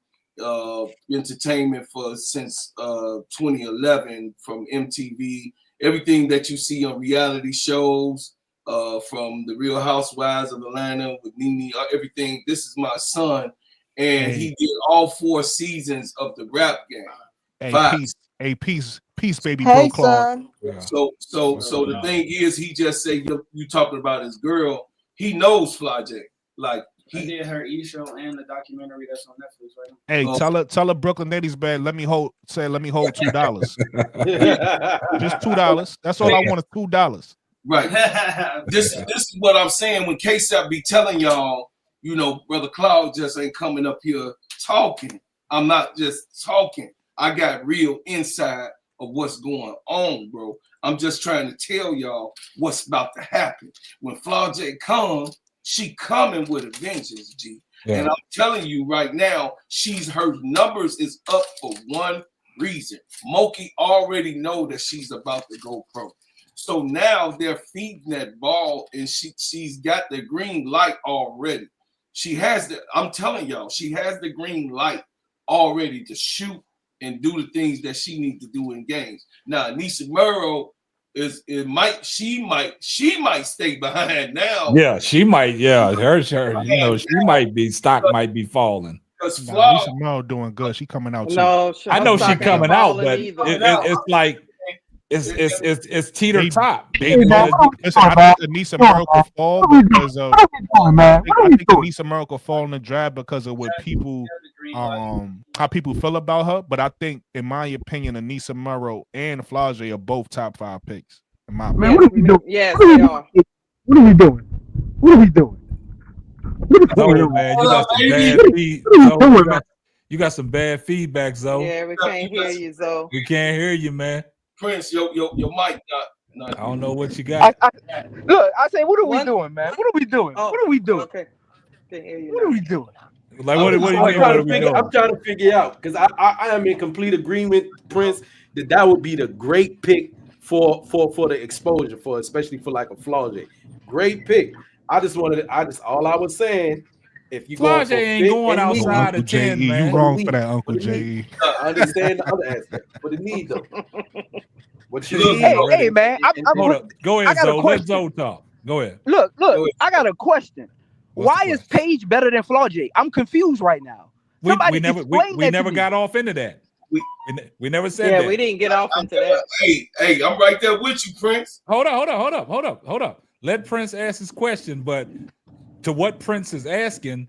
J: entertainment since 2011 from MTV. Everything that you see on reality shows, from the Real Housewives of Atlanta with Nene, everything. This is my son, and he did all 4 seasons of the rap game.
I: Peace, baby.
L: Hey,
I: Bro Clark.
L: son.
J: So the thing is, he just say you talking about his girl. He knows Flau'jae. Like
P: he did her e-show and the documentary that's on Netflix, right?
I: Hey, tell her Brooklyn Ladies Band. Let me hold $2. Just $2. That's all I want is $2.
J: Right. This is what I'm saying. When KSAP be telling y'all, you know, Brother Cloud just ain't coming up here talking. I'm not just talking. I got real insight of what's going on, bro. I'm just trying to tell y'all what's about to happen. When Flau'jae comes, she coming with a vengeance, G. Yeah. And I'm telling you right now, her numbers is up for one reason. Moki already know that she's about to go pro. So now they're feeding that ball, and she's got the green light already. I'm telling y'all, she has the green light already to shoot and do the things that she needs to do in games. Now, Nisa Murrow, she might stay behind now.
E: Yeah, she might. Yeah, her. You know, she might be stock might be falling.
I: Nah, Lisa Monroe doing good. She coming out too.
L: No,
E: I know she coming out, but
L: either.
E: it's like it's teeter top.
I: Listen, I think Anissa Merrill could fall because of. I think Anissa Merrill could fall in the draft because of what people, how people feel about her. But I think, in my opinion, Anissa Merrill and Flau'jae are both top 5 picks. In my opinion.
N: What are we doing?
L: Yes, they are.
N: What are we doing? What are we doing?
E: No, man, you got some bad you got some bad feedback, Zoe.
L: Yeah, we can't hear you, Zoe.
E: We can't hear you, man.
J: Prince, your mic not.
E: I don't know what you got.
Q: Look, I say, what are we doing, man? What are we doing?
L: Oh,
Q: what are we doing?
L: Okay. Can't hear you
Q: what are we doing?
E: Like, what do you mean? What are we doing?
K: I'm trying to figure out because I am in complete agreement, Prince, that would be the great pick for the exposure especially for like a Flau'jae. Great pick. All I was saying, if you
E: Flau'jae ain't going outside of 10, man.
I: You wrong for that, Uncle J.
K: I understand the other aspect, but the need though. What you need?
Q: Hey, man.
E: Hold up. Go ahead, Zoe. Let Zoe talk. Go ahead.
Q: Look. I got a question. Why is Paige better than Flau'jae? I'm confused right now.
E: We never got off into that. We never said that.
L: Yeah, we didn't get off into that.
J: Hey, I'm right there with you, Prince.
E: Hold up. Let Prince ask his question, but to what Prince is asking,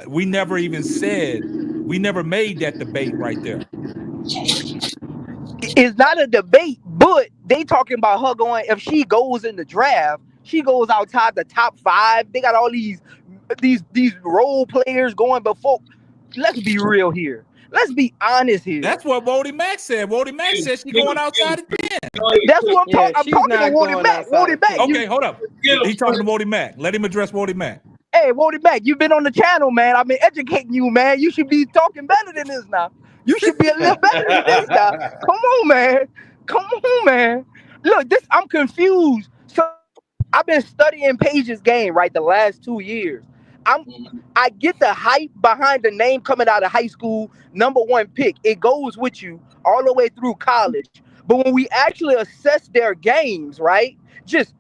E: we never even said, we never made that debate right there.
Q: It's not a debate, but they talking about her going, if she goes in the draft, she goes outside the top 5. They got all these role players going before. Let's be real here. Let's be honest here.
E: That's what Wody Mack said. Wody Mack said she's going outside the 10.
Q: That's what I'm talking. I'm talking to Wody Mack. Wody Mack.
E: Okay, hold up. He's talking to Wody Mack. Let him address Wody Mack.
Q: Hey, Wody Mack, you've been on the channel, man. I've been educating you, man. You should be talking better than this now. You should be a little better than this now. Come on, man. Look, I'm confused. So I've been studying Paige's game, right, the last 2 years. I get the hype behind the name coming out of high school, #1 pick. It goes with you all the way through college. But when we actually assess their games, right, just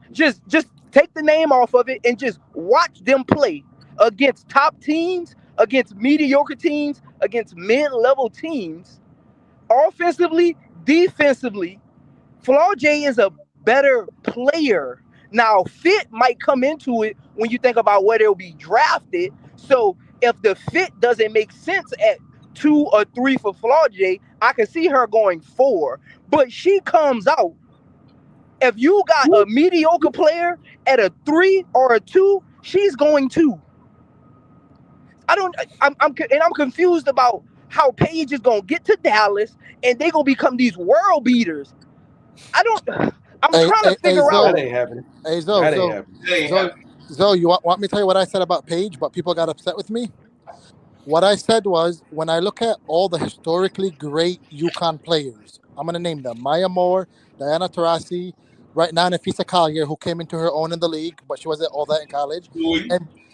Q: take the name off of it and just watch them play against top teams, against mediocre teams, against mid-level teams, offensively, defensively. Flau'jae is a better player. Now, fit might come into it when you think about where they'll be drafted. So if the fit doesn't make sense at 2 or 3 for Flau'jae, I can see her going 4. But she comes out. If you got a mediocre player at a 3 or a 2, she's going 2. I'm confused about how Paige is gonna get to Dallas and they're gonna become these world beaters. I'm trying to figure out.
K: That ain't happening.
M: Hey, Zoe, you want me to tell you what I said about Paige, but people got upset with me? What I said was, when I look at all the historically great UConn players, I'm going to name them: Maya Moore, Diana Taurasi, right now Nafisa Collier, who came into her own in the league, but she wasn't all that in college,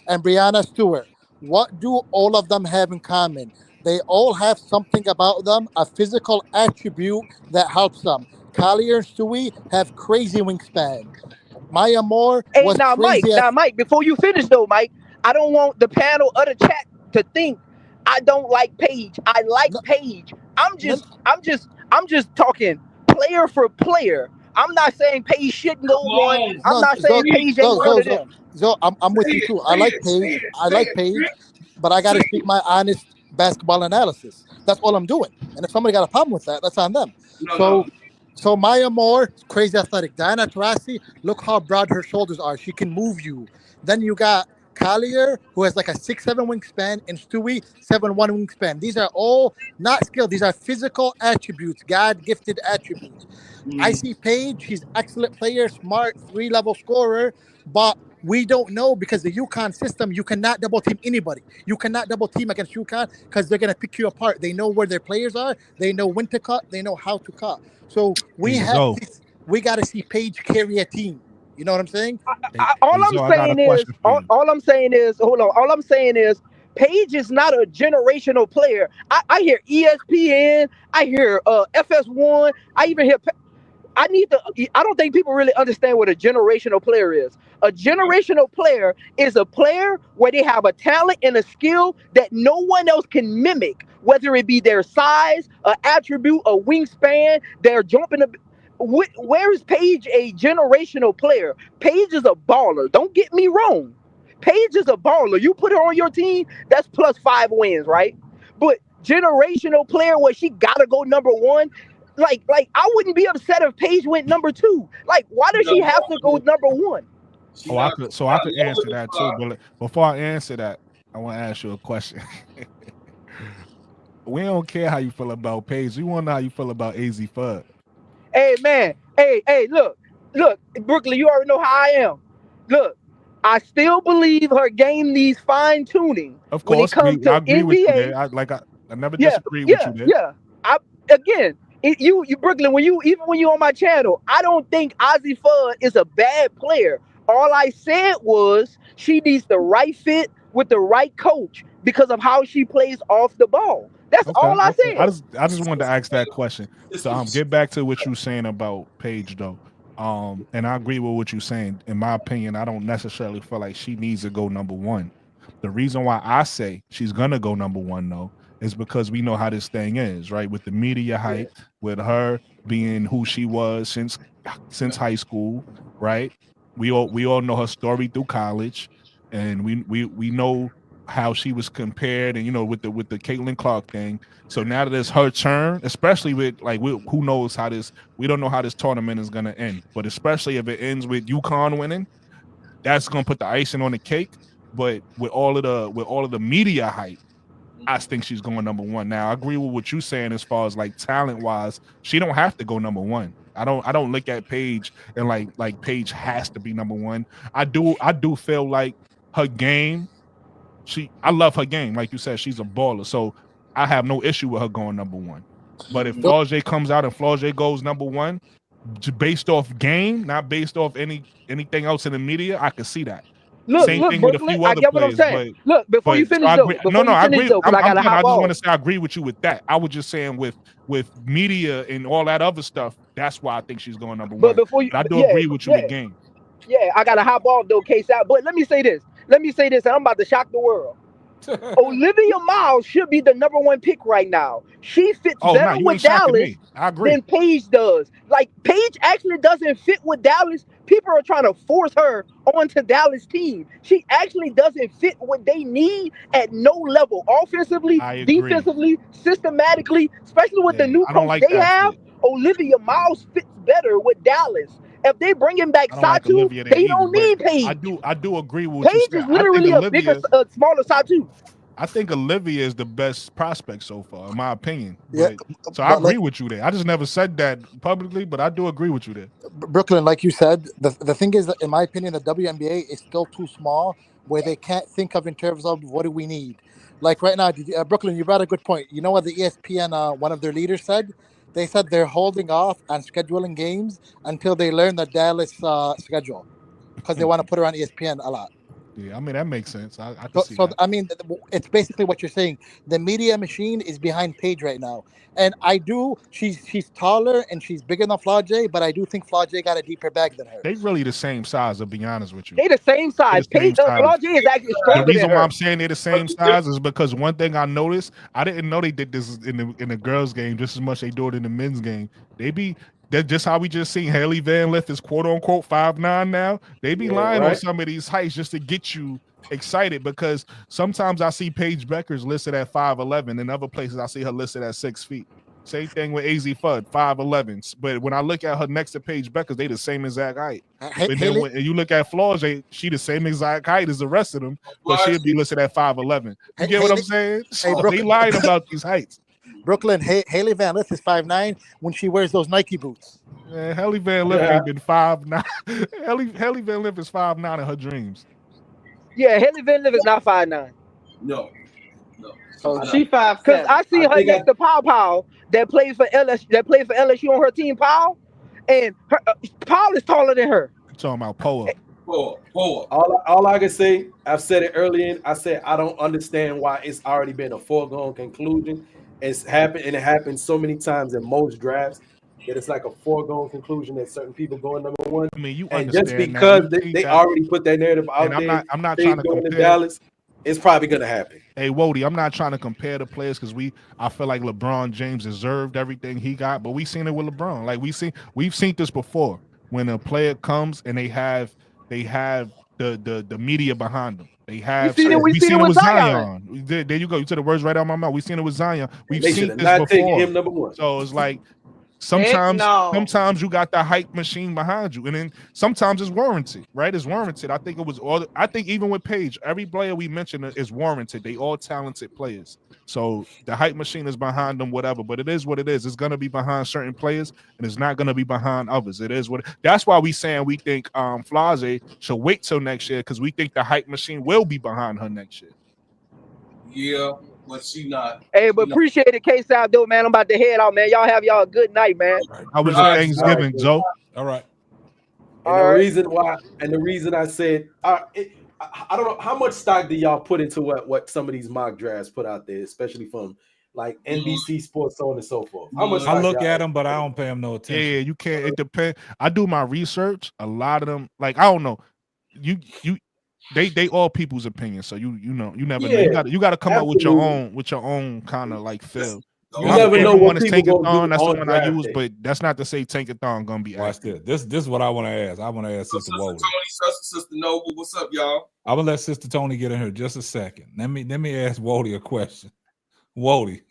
M: and Brianna Stewart. What do all of them have in common? They all have something about them, a physical attribute that helps them. Collier and Stewie have crazy wingspan. Maya Moore was crazy.
Q: Mike, before you finish though, Mike, I don't want the panel or the chat to think I don't like Paige. I like Paige. I'm just talking player for player. I'm not saying Paige shouldn't go on. I'm not saying Paige ain't one of them.
M: I'm with you too. I like Paige, but I gotta speak my honest basketball analysis. That's all I'm doing. And if somebody got a problem with that, that's on them. So Maya Moore, crazy athletic. Diana Taurasi, look how broad her shoulders are. She can move you. Then you got Collier, who has like a 6'7" wingspan, and Stewie, 7'1" wingspan. These are all not skilled. These are physical attributes, God-gifted attributes. I see Paige, she's an excellent player, smart, 3-level scorer, but we don't know because the UConn system, you cannot double team anybody. You cannot double team against UConn because they're going to pick you apart. They know where their players are. They know when to cut. They know how to cut. So we got to see Paige carry a team. You know what I'm saying?
Q: All I'm saying is Paige is not a generational player. I hear ESPN. I hear FS1. I even hear I don't think people really understand what a generational player is. A generational player is a player where they have a talent and a skill that no one else can mimic, whether it be their size, an attribute, a wingspan, their jumping. Where is Paige a generational player? Paige is a baller. Don't get me wrong. Paige is a baller. You put her on your team, that's +5 wins, right? But generational player where she gotta go number one. Like I wouldn't be upset if Paige went number 2. Like, why does she have to go number 1?
I: Oh, I could answer that too. But before I answer that, I want to ask you a question. We don't care how you feel about Paige. We want to know how you feel about AZ Fudd.
Q: Hey man, hey, look, Brooklyn, you already know how I am. Look, I still believe her game needs fine tuning.
I: Of
Q: when it
I: course,
Q: comes to
I: I agree
Q: NBA.
I: with you there. I never disagree with you there.
Q: Yeah. You Brooklyn, when you on my channel, I don't think Ozzy Fudd is a bad player. All I said was she needs the right fit with the right coach because of how she plays off the ball. That's all I said.
I: I just wanted to ask that question. So get back to what you were saying about Paige though. And I agree with what you're saying. In my opinion, I don't necessarily feel like she needs to go number 1. The reason why I say she's gonna go number 1 though is because we know how this thing is, right? With the media hype, with her being who she was since high school, right? We all know her story through college, and we know how she was compared, and with the Caitlin Clark thing. So now that it's her turn, especially with who knows how we don't know how this tournament is gonna end, but especially if it ends with UConn winning, that's gonna put the icing on the cake. But with all of the media hype, I think she's going number 1. Now I agree with what you're saying as far as talent wise, she don't have to go number 1. I don't look at Paige and like Paige has to be number 1. I do feel like her game. I love her game. Like you said, she's a baller. So I have no issue with her going number 1. But if Flau'jae comes out and Flau'jae goes number 1, based off game, not based off anything else in the media, I could see that. Same thing
Q: Brooklyn,
I: with a few
Q: I
I: other
Q: get what I'm
I: players.
Q: saying. Look, before you finish,
I: I agree. I agree.
Q: I
I: just want to say I agree with you with that. I was just saying with media and all that other stuff, that's why I think she's going number 1. But I do agree with you with game.
Q: Yeah, I got a hop off though, case out. But let me say this, and I'm about to shock the world. Olivia Miles should be the number 1 pick right now. She fits better with Dallas than Paige does. Like, Paige actually doesn't fit with Dallas. People are trying to force her onto Dallas team. She actually doesn't fit what they need at no level, offensively, defensively, systematically, especially with the new coach they have. Olivia Miles fits better with Dallas. If they bring him back Satu, they don't need Paige.
I: I do agree with what you said.
Q: Paige is literally a bigger, smaller Satu.
I: I think Olivia is the best prospect so far, in my opinion.
M: Yeah,
I: so I agree with you there. I just never said that publicly, but I do agree with you there.
M: Brooklyn, like you said, the thing is that in my opinion, the WNBA is still too small where they can't think of in terms of what do we need. Like right now, Brooklyn, you brought a good point. You know what the ESPN, one of their leaders said? They said they're holding off on scheduling games until they learn the Dallas schedule because they want to put her on ESPN a lot.
I: Yeah, I mean, that makes sense. I can see
M: so
I: that.
M: I mean, it's basically what you're saying. The media machine is behind Paige right now. And she's taller and she's bigger than Flau'jae, but I do think Flau'jae got a deeper bag than her.
I: They really the same size, to be honest with you.
Q: They the same size. Flau'jae is actually stronger
I: The reason
Q: than her.
I: why I'm saying they're the same size is because one thing I noticed, I didn't know they did this in the girls' game just as much they do it in the men's game. That's just how we just seen Hailey Van Lith is quote unquote 5'9" now. They be lying on some of these heights just to get you excited because sometimes I see Paige Becker's listed at 5'11", and other places I see her listed at 6 feet. Same thing with AZ Fudd, 5'11". But when I look at her next to Paige Becker, they the same exact height. But then when you look at Flau'jae, she the same exact height as the rest of them, but she'd be listed at 5'11". You get what I'm saying? So they lying about these heights.
M: Brooklyn, Hailey Van Lith is 5'9" when she wears those Nike boots.
I: Man, Hailey Van Lith ain't been 5'9". Hailey Van Lith is 5'9" in her dreams.
Q: Yeah, Hailey Van Lith is not 5'9".
J: No.
L: She 5'7".
Q: Because I see her next to Pow that plays for LSU on her team, Pow, and her Pow is taller than her.
I: I'm talking about Poa.
K: All I can say, I've said it earlier. I said I don't understand why it's already been a foregone conclusion. It's happened, and it happens so many times in most drafts. that it's like a foregone conclusion that certain people going number one.
I: I mean, you
K: And
I: understand
K: just because
I: that.
K: they already put that narrative out
I: and
K: there,
I: I'm not
K: they
I: trying to
K: doing in
I: compare.
K: Dallas, it's probably gonna happen.
I: Hey, Wody, I'm not trying to compare the players because I feel like LeBron James deserved everything he got, but we've seen it with LeBron. Like we've seen this before when a player comes and they have the media behind them. They have.
Q: We seen it with
I: Zion. There you go. You said the words right out of my mouth. We've seen it with Zion. We've
K: They
I: seen
K: should have
I: this
K: not taken
I: before.
K: him number one.
I: So it's like
L: Heck no.
I: sometimes you got the hype machine behind you, and then sometimes it's warranted, right? It's warranted. I think even with Paige, every player we mentioned is warranted. They all talented players. So the hype machine is behind them, whatever. But it is what it is. It's gonna be behind certain players, and it's not gonna be behind others. It is what. That's why we think Flau'jae should wait till next year because we think the hype machine will be behind her next year.
J: Yeah, but she not.
Q: Hey, but appreciate it, K-Side, though, man. I'm about to head out, man. Y'all have y'all a good night, man.
I: How was your Thanksgiving, Joe?
E: All right.
K: And the reason I said I don't know how much stock do y'all put into what some of these mock drafts put out there, especially from like NBC Sports, so on and so forth. How much
E: I look at them, but I don't pay them no attention.
I: Yeah, you can't. It depends. I do my research. A lot of them, like I don't know, they all people's opinions. So you know, you never know. You got to come up with your own kind of like feel.
K: You never know what people gonna do.
I: That's the
K: on
I: one I
K: draft
I: use,
K: day.
I: but that's not to say Tankathon gonna be.
E: Watch this. This is what I want to ask. I want to ask Sister Wody.
J: Sister Noble, what's up, y'all?
E: I'm gonna let Sister Tony get in here just a second. Let me ask Wody a question. Wody,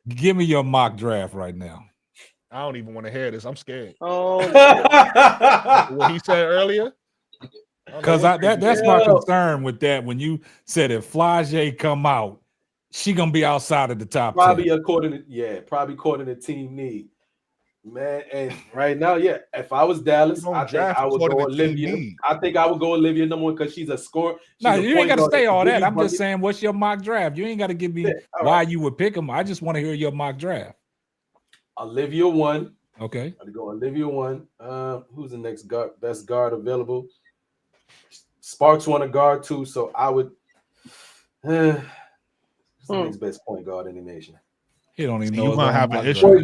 E: give me your mock draft right now.
I: I don't even want to hear this. I'm scared.
L: Oh,
I: what he said earlier.
E: Because that's my concern with that. When you said if Flau'jae come out, she gonna be outside of the top 10.
K: Probably according to team need. Man, and right now, if I was Dallas, I think I would go Olivia. I think I would go Olivia number one because she's a scorer.
E: No, you ain't got to say all that. I'm just saying, what's your mock draft? You ain't got to give me why you would pick them. I just want to hear your mock draft.
K: Olivia 1.
E: Okay.
K: I'd go Olivia 1. Who's the next best guard available? Sparks want a guard too, so I would. Who's the next best point guard in the nation?
E: He don't even know.
I: You're gonna have an issue.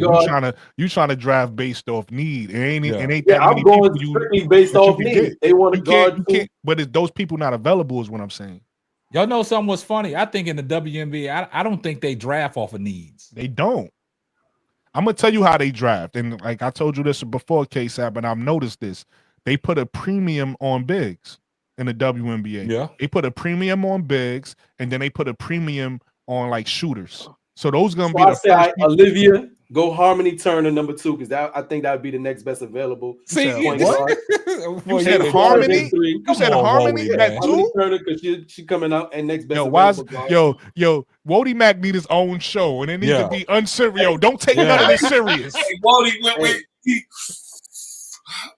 I: You trying to draft based off need. It ain't that
K: I'm
I: many
K: going
I: people
K: strictly based off need. They want a guard too.
I: But those people not available is what I'm saying.
E: Y'all know something was funny? I think in the WNBA, I don't think they draft off of needs.
I: They don't. I'm gonna tell you how they draft, and like I told you this before, KSAP, but I've noticed this. They put a premium on bigs in the WNBA.
E: Yeah,
I: they put a premium on bigs, and then they put a premium on like shooters. So those gonna be the first people.
K: Olivia, go Harmony Turner number 2 because I think that would be the next best available.
I: See,
K: point
I: what?
K: guard.
I: You said Harmony? You said Harmony at 2?
K: Turner because she coming out and next best.
I: Wody Mac need his own show, and it needs to be unserious. Yo, don't take none of this serious.
J: Hey, Wody went with.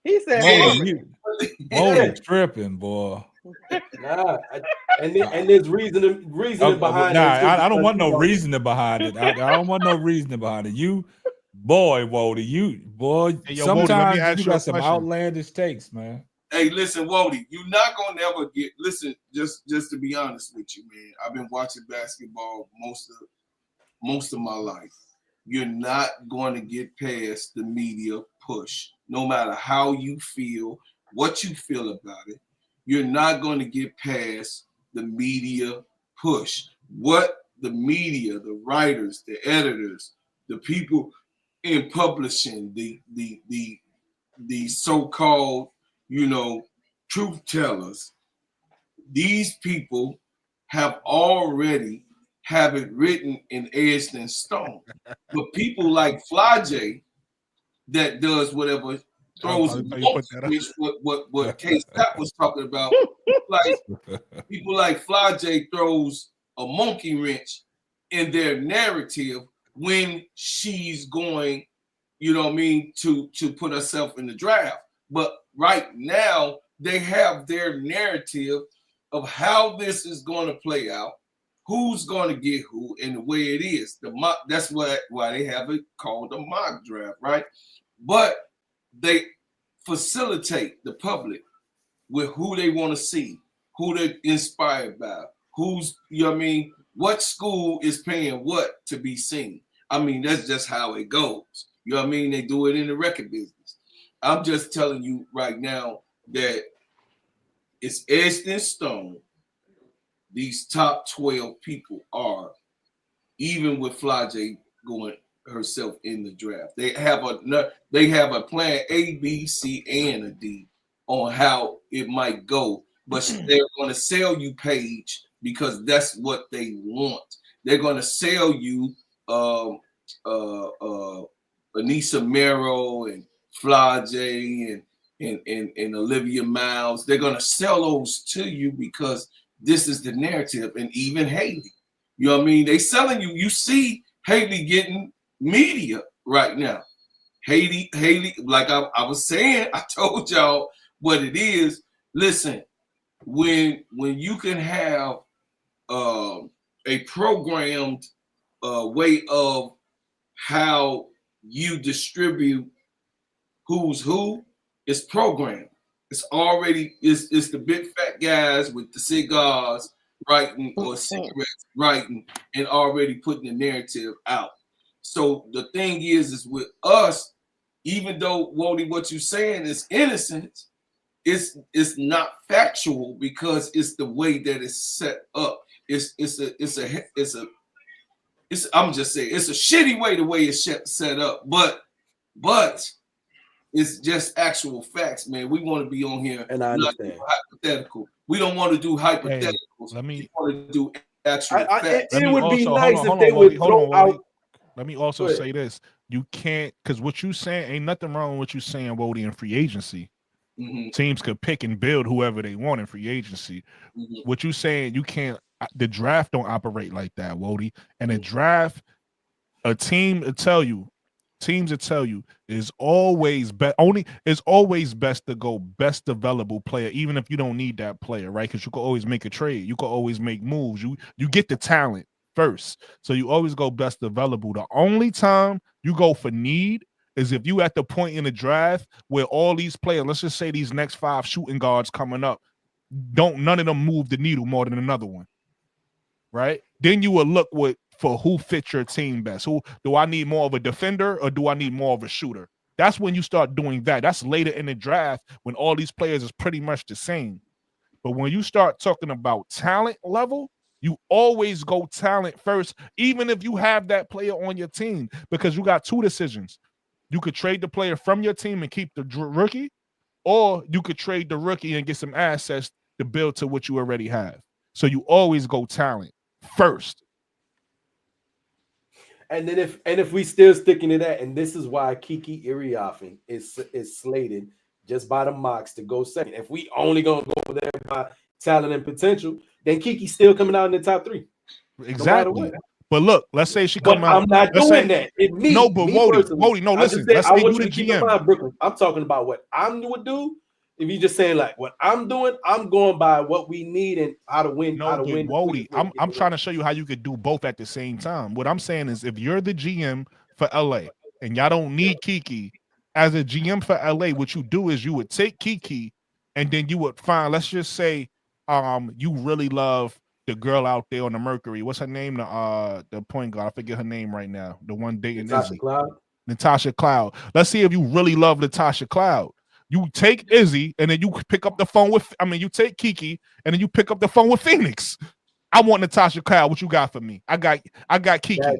L: He said,
E: Wody tripping, boy.
K: Nah, and there's reasoning behind it.
E: I don't want no reasoning behind it. I don't want no reasoning behind it. You, boy, Wody, sometimes
I: Wody,
E: you got some outlandish takes, man.
J: Hey, listen, Wody, you're not gonna never get. Listen, just to be honest with you, man. I've been watching basketball most of my life. You're not going to get past the media push, no matter how you feel, what you feel about it. You're not going to get past the media push. What the media, the writers, the editors, the people in publishing, the so-called, truth tellers, these people have already have it written and etched in stone. But people like Flau'jae that does whatever, throws what K-Sap was talking about. People like Flau'jae throws a monkey wrench in their narrative when she's going, to put herself in the draft. But right now, they have their narrative of how this is going to play out, who's going to get who, and the way it is. That's why they have it called a mock draft, right? But they facilitate the public with who they want to see, who they're inspired by, what school is paying what to be seen. I mean, that's just how it goes. You know what I mean? They do it in the record business. I'm just telling you right now that it's etched in stone. These top 12 people are, even with Flau'jae going herself in the draft. They have a plan A, B, C, and a D on how it might go, but they're going to sell you Paige because that's what they want. They're going to sell you Anissa Mero and Flau'jae and Olivia Miles. They're going to sell those to you because this is the narrative. And even Hailey, you know what I mean? They selling you. You see Hailey getting media right now. Hailey, like I was saying, I told y'all what it is. Listen, when you can have a programmed way of how you distribute who's who, it's programmed. It's already it's the big fat guys with the cigars writing or cigarettes writing and already putting the narrative out. So the thing is with us, even though Wody, what you're saying is innocent, it's not factual because it's the way that it's set up. I'm just saying it's a shitty way the way it's set up, but it's just actual facts, man. We want to be on here
K: and I understand
J: hypothetical. We don't want to do hypotheticals. We want to do actual facts.
I: It
K: would be nice if
I: they
K: would throw out.
I: Let me also say this: you can't, because what you saying ain't nothing wrong with what you saying, Wody, in free agency.
J: Mm-hmm.
I: Teams could pick and build whoever they want in free agency.
J: Mm-hmm.
I: What you saying, you can't. The draft don't operate like that, Wody. And a draft, teams will tell you is always best to go best available player, even if you don't need that player, right? Because you can always make a trade, you can always make moves. You get the talent first, so you always go best available. The only time you go for need is if you at the point in the draft where all these players, let's just say these next 5 shooting guards coming up, none of them move the needle more than another one, right? Then you will look for who fits your team best. Who do I need more of a defender or do I need more of a shooter? That's when you start doing that. That's later in the draft when all these players is pretty much the same. But when you start talking about talent level, you always go talent first, even if you have that player on your team, because you got 2 decisions. You could trade the player from your team and keep the rookie, or you could trade the rookie and get some assets to build to what you already have. So you always go talent first.
K: And then if we still sticking to that, and this is why Kiki Iriafen is slated just by the mocks to go second. If we only gonna go there by talent and potential, then Kiki's still coming out in the top 3.
I: Exactly. No, but look, let's say she come out.
K: I'm not doing that.
I: No, but Wody, no, listen. Let's say you the GM.
K: Brooklyn. I'm talking about what I would do. If you just saying like what I'm doing, I'm going by what we need and how to win.
I: No, but Wody, I'm trying to show you how you could do both at the same time. What I'm saying is, if you're the GM for LA and y'all don't need Kiki as a GM for LA, what you do is you would take Kiki and then you would find. Let's just say, you really love the girl out there on the Mercury. What's her name? The point guard. I forget her name right now. The one dating Izzy. Natasha Cloud. Let's see if you really love Natasha Cloud. You take Izzy and then you pick up the phone with. You take Kiki and then you pick up the phone with Phoenix. I want Natasha Cloud. What you got for me? I got Kiki.
K: That's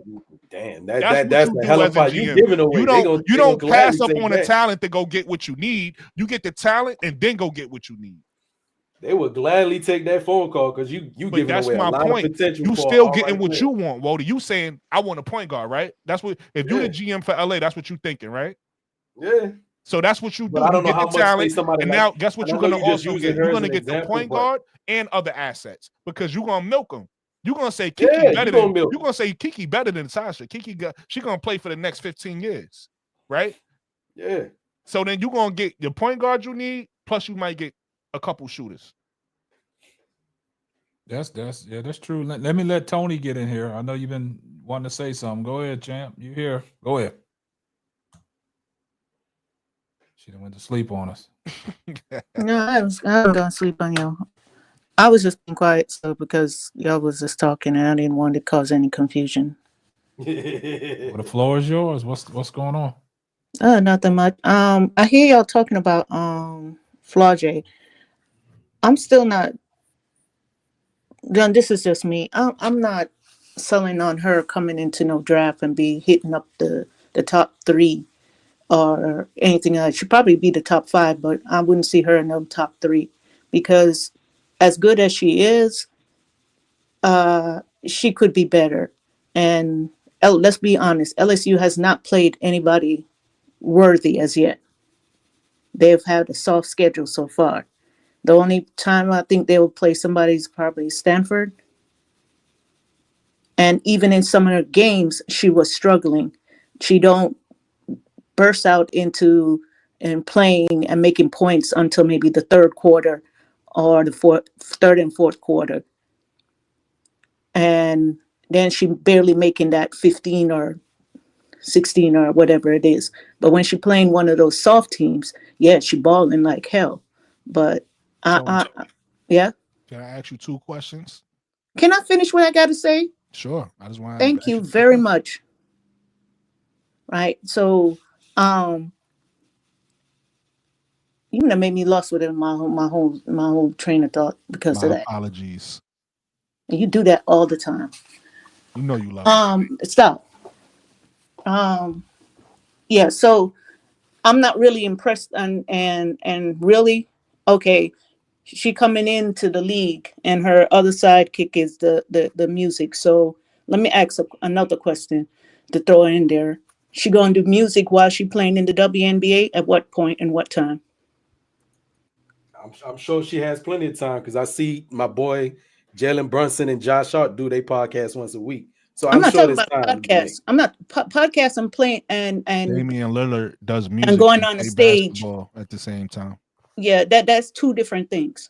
K: the hell of a you giving away.
I: You don't pass up on the talent to go get what you need. You get the talent and then go get what you need.
K: They would gladly take that phone call because you giving away a lot of potential.
I: You still getting what you want, Wody. You saying I want a point guard, right? That's what. If you're the GM for LA, that's what you thinking, right?
K: Yeah.
I: So that's what you do.
K: But I don't
I: you
K: know
I: get
K: how
I: the
K: much
I: talent, and now guess what you're going to also get? You're going to get the point guard and other assets because you're going to milk them. You're going to say Kiki better than you're going to say Kiki better than Sasha. She's going to play for the next 15 years, right?
K: Yeah.
I: So then you're going to get the point guard you need, plus you might get a couple shooters.
E: That's true. Let me let Tony get in here. I know you've been wanting to say something. Go ahead, champ. You here? Go ahead. She done went to sleep on us.
R: No, I wasn't going to sleep on y'all. I was just being quiet, so because y'all was just talking, and I didn't want to cause any confusion.
E: Well, the floor is yours. What's going on?
R: Nothing much. I hear y'all talking about Flau'jae. I'm still not done. This is just me. I'm not selling on her coming into no draft and be hitting up the top 3 or anything else. She'd probably be the top 5, but I wouldn't see her in the top 3 because as good as she is, she could be better. And let's be honest, LSU has not played anybody worthy as yet. They've had a soft schedule so far. The only time I think they will play somebody is probably Stanford. And even in some of her games, she was struggling. She don't burst out into and playing and making points until maybe the third quarter or the third and fourth quarter. And then she barely making that 15 or 16 or whatever it is. But when she playing one of those soft teams, yeah, she balling like hell. But yeah.
I: Can I ask you 2 questions?
R: Can I finish what I got to say?
I: Sure. I just want to
R: Thank you very much. Right. So, you done made me lost with it, my whole train of thought because of that.
I: Apologies.
R: And you do that all the time.
I: You know you love it.
R: Stop. Yeah, so I'm not really impressed and really okay. She coming into the league and her other sidekick is the music. So let me ask another question to throw in there. She gonna do music while she playing in the WNBA? At what point and what time?
K: I'm sure she has plenty of time because I see my boy Jalen Brunson and Josh Hart do their podcast once a week. So I'm
R: not
K: sure
R: talking
K: there's
R: about
K: time.
R: podcasts. I'm not podcasts. I'm playing and
I: Damian Lillard does music
R: and going on the stage
I: basketball at the same time.
R: Yeah, that's 2 different things.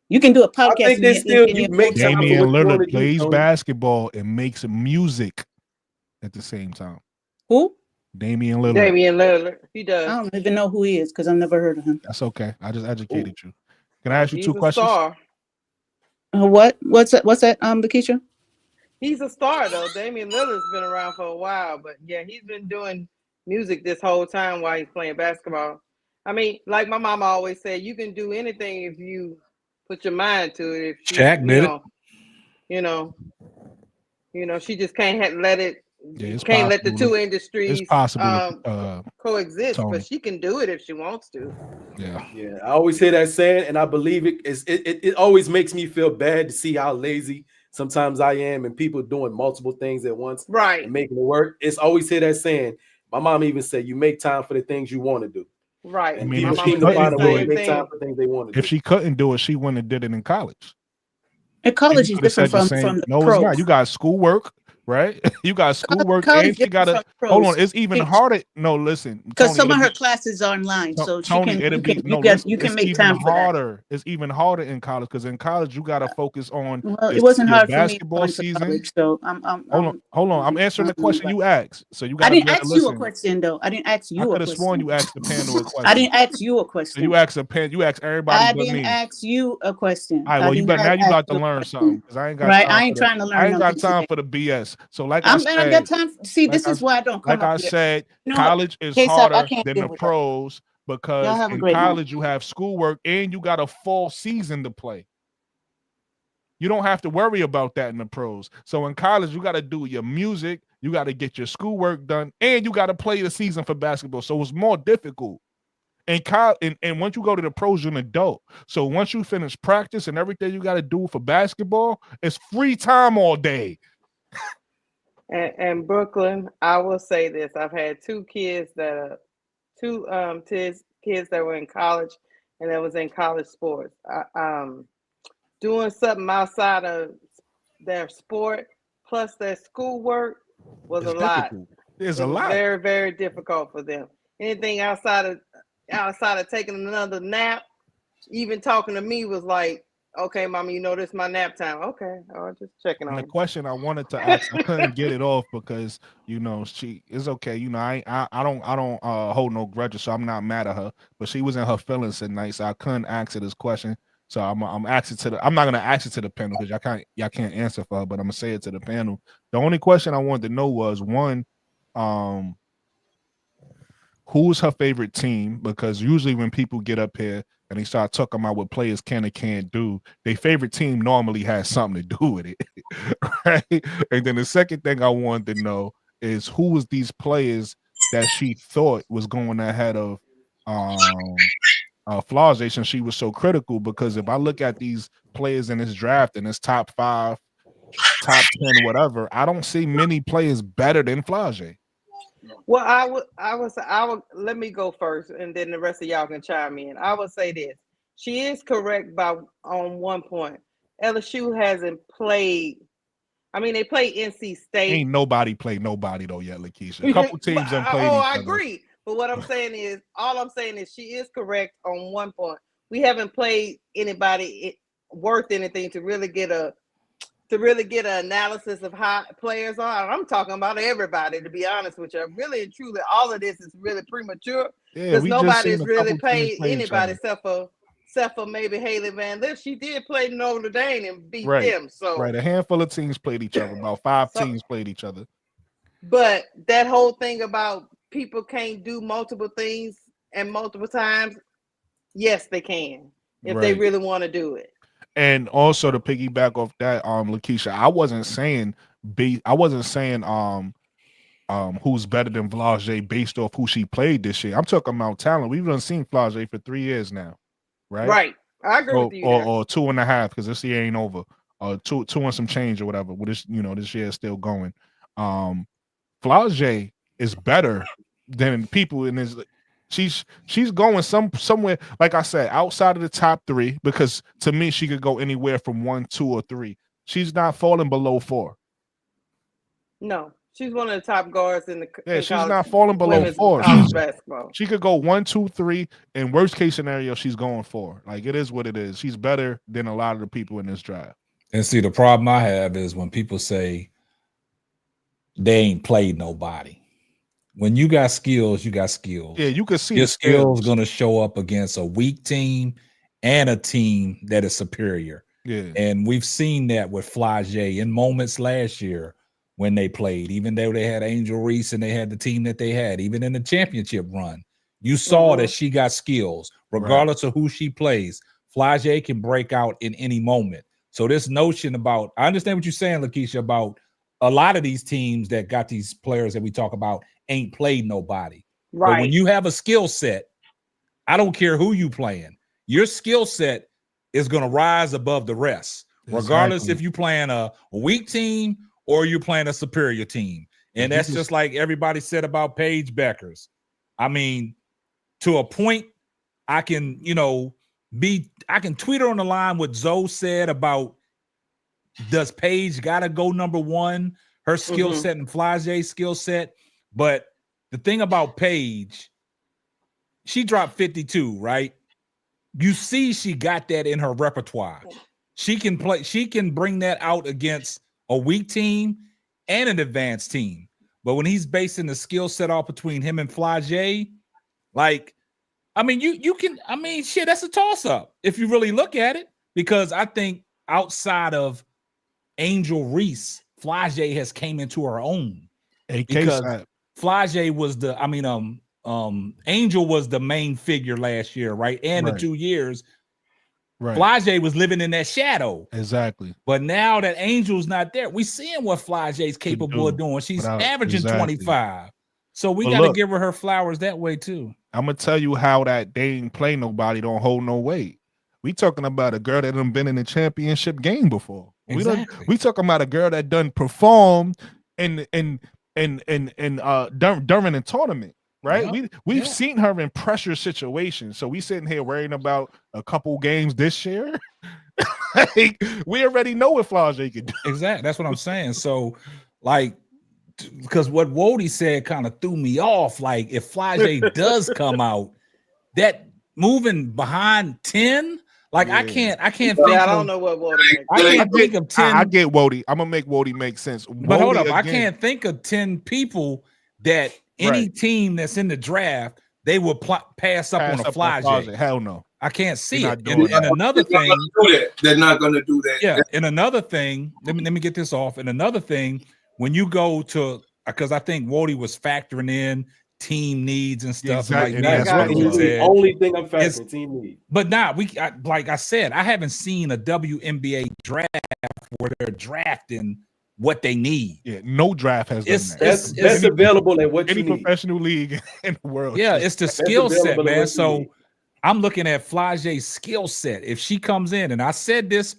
R: You can do a podcast.
K: I think they still you make time for
I: Damian
K: what you want
I: Lillard
K: to
I: plays
K: do.
I: basketball and makes music at the same time.
R: Who?
I: Damian Lillard.
L: Damian Lillard. He does.
R: I don't even know who he is because I've never heard of him.
I: That's okay. I just educated you. Can I ask you
L: He's
I: 2
L: a
I: questions?
L: star.
R: What's that? Lakeisha?
L: He's a star though. Damian Lillard's been around for a while, but yeah, he's been doing music this whole time while he's playing basketball. I mean, like my mama always said, you can do anything if you put your mind to it. If
E: Shaq did
L: it. She just can't let it.
I: Yeah,
L: can't let the 2 industries
I: it's possible
L: coexist,
I: Tony.
L: but she can do it if she wants to.
I: Yeah.
K: I always hear that saying, and I believe it. It always makes me feel bad to see how lazy sometimes I am, and people doing multiple things at once,
L: right,
K: and making it work. It's always hear that saying. My mom even said, "You make time for the things you want to do."
L: Right.
K: And
I: I mean,
K: people seem to find a way to make time for things they want to do.
I: If she couldn't do it, she wouldn't have did it in college.
R: At college is different from
I: no,
R: pros.
I: it's not. You got schoolwork, right? You got schoolwork, and she got to hold on. It's even harder. No, listen,
R: because some of her classes are online, so
I: Tony,
R: you can make time for
I: that. It's even harder in college because in college you got to focus on.
R: Well, it wasn't hard for me
I: basketball season.
R: College, so
I: hold on. I'm answering the question you asked. So you got.
R: I didn't ask you a question though. I didn't ask you.
I: I could have sworn you asked the panel a question.
R: I didn't ask you a question.
I: So you asked You asked everybody.
R: I didn't ask you a question.
I: All right. Well, you got to learn something because I ain't got.
R: Right. I ain't trying to learn.
I: I ain't got time for the BS. So like
R: I got time. See, this is why I don't come.
I: Like I said, college is harder than the pros because in college you have schoolwork and you got a fall season to play. You don't have to worry about that in the pros. So in college, you got to do your music, you got to get your schoolwork done, and you got to play the season for basketball. So it's more difficult. And once you go to the pros, you're an adult. So once you finish practice and everything you got to do for basketball, it's free time all day.
L: And Brooklyn, I will say this: I've had 2 kids that kids that were in college and that was in college sports. Doing something outside of their sport plus their schoolwork was a lot.
I: It's a lot.
L: Very, very difficult for them. Anything outside of taking another nap, even talking to me was like, okay, mama, this is my nap time. Okay, just checking on.
I: The question I wanted to ask, I couldn't get it off because she is okay. I don't hold no grudges, so I'm not mad at her. But she was in her feelings tonight, so I couldn't ask her this question. So I'm asking I'm not gonna ask it to the panel because y'all can't answer for her, but I'm gonna say it to the panel. The only question I wanted to know was one, who's her favorite team, because usually when people get up here and they start talking about what players can and can't do, their favorite team normally has something to do with it, right? And then the second thing I wanted to know is who was these players that she thought was going ahead of Flau'jae, since she was so critical. Because if I look at these players in this draft, in this top 5, top 10, whatever, I don't see many players better than Flau'jae.
L: Well, I would let me go first, and then the rest of y'all can chime in. I would say this: she is correct on one point. LSU hasn't played. I mean, they played NC State.
I: Ain't nobody played nobody though yet, Lakeisha. A couple teams done played.
L: Oh, I agree. But what I'm saying is, she is correct on one point. We haven't played anybody worth anything to really get an analysis of how players are. I'm talking about everybody, to be honest with you. Really and truly, all of this is really premature because nobody's really played anybody except for maybe Hailey Van Lith. She did play Notre Dame and beat them. So
I: a handful of teams played each other. About 5 teams played each other.
L: But that whole thing about people can't do multiple things and multiple times, yes, they can if they really want to do it.
I: And also to piggyback off that, Lakeisha, I wasn't saying who's better than Flau'jae based off who she played this year. I'm talking about talent. We've done seen Flau'jae for 3 years now, right?
L: Right. I agree with you.
I: Or 2.5, because this year ain't over. Two and some change or whatever. But this year is still going. Flau'jae is better than people in this. She's going somewhere, like I said, outside of the top 3, because to me she could go anywhere from 1, 2, or 3. She's not falling below 4.
L: No, she's one of the top guards in the.
I: Yeah, she's not falling below 4.
L: Basketball.
I: She could go 1, 2, 3. In worst case scenario, she's going 4. Like, it is what it is. She's better than a lot of the people in this draft.
E: And see, the problem I have is when people say they ain't played nobody. When you got skills, you got skills.
I: Yeah, you can see
E: your skills going to show up against a weak team and a team that is superior.
I: Yeah,
E: and we've seen that with Flau'jae in moments last year when they played. Even though they had Angel Reese and they had the team that they had, even in the championship run, you saw that she got skills, regardless of who she plays. Flau'jae can break out in any moment. So this notion about, I understand what you're saying, Lakeisha, about a lot of these teams that got these players that we talk about ain't played nobody. Right. But when you have a skill set, I don't care who you playing, your skill set is going to rise above the rest, regardless if you playing a weak team or you're playing a superior team. And that's just like everybody said about Paige Beckers. I mean, to a point, I can, I can tweet her on the line what Zoe said about, does Paige gotta go number 1, her skill set and Flau'jae's skill set. But the thing about Paige, she dropped 52, right? You see she got that in her repertoire. She can play, she can bring that out against a weak team and an advanced team. But when he's basing the skill set off between him and Flau'jae, like, I mean, you can, I mean, shit, that's a toss-up if you really look at it. Because I think outside of Angel Reese, Flau'jae has came into her own. Because Flau'jae was the, I mean, Angel was the main figure last year, right? And the 2 years, Flau'jae was living in that shadow.
I: Exactly.
E: But now that Angel's not there, we seeing what Flau'jae's capable of doing. She's averaging 25. So we got to give her flowers that way too.
I: I'm going to tell you how that they ain't play nobody don't hold no weight. We talking about a girl that done been in the championship game before.
E: Exactly.
I: We talking about a girl that done performed during a tournament, right? We've seen her in pressure situations. So we sitting here worrying about a couple games this year. Like, we already know what Flau'jae can do.
E: Exactly. That's what I'm saying. So, like, because what Wody said kind of threw me off. Like, if Flau'jae does come out, that moving behind 10. Like, I can't think.
L: I don't know what Wody makes.
E: I can't think of 10.
I: I get Wody. I'm gonna make Wody make sense.
E: But hold up, I can't think of 10 people that any team that's in the draft they will pass up on a Flau'jae.
I: Hell no,
E: I can't see it. And another thing,
J: they're not gonna do that.
E: Yeah. And another thing, let me get this off. And another thing, when you go to, because I think Wody was factoring in team needs and stuff.
I: Exactly.
E: Like
I: That's
E: what
I: what
E: said.
K: Only thing I'm factoring team need.
E: But like I said, I haven't seen a WNBA draft where they're drafting what they need.
I: Yeah, no draft has done that.
K: That's available at what
I: any
K: you need.
I: professional league in the world.
E: Yeah, it's the skill set, man.
K: what you
E: So
K: need.
E: I'm looking at Flau'jae's skill set. If she comes in, and I said this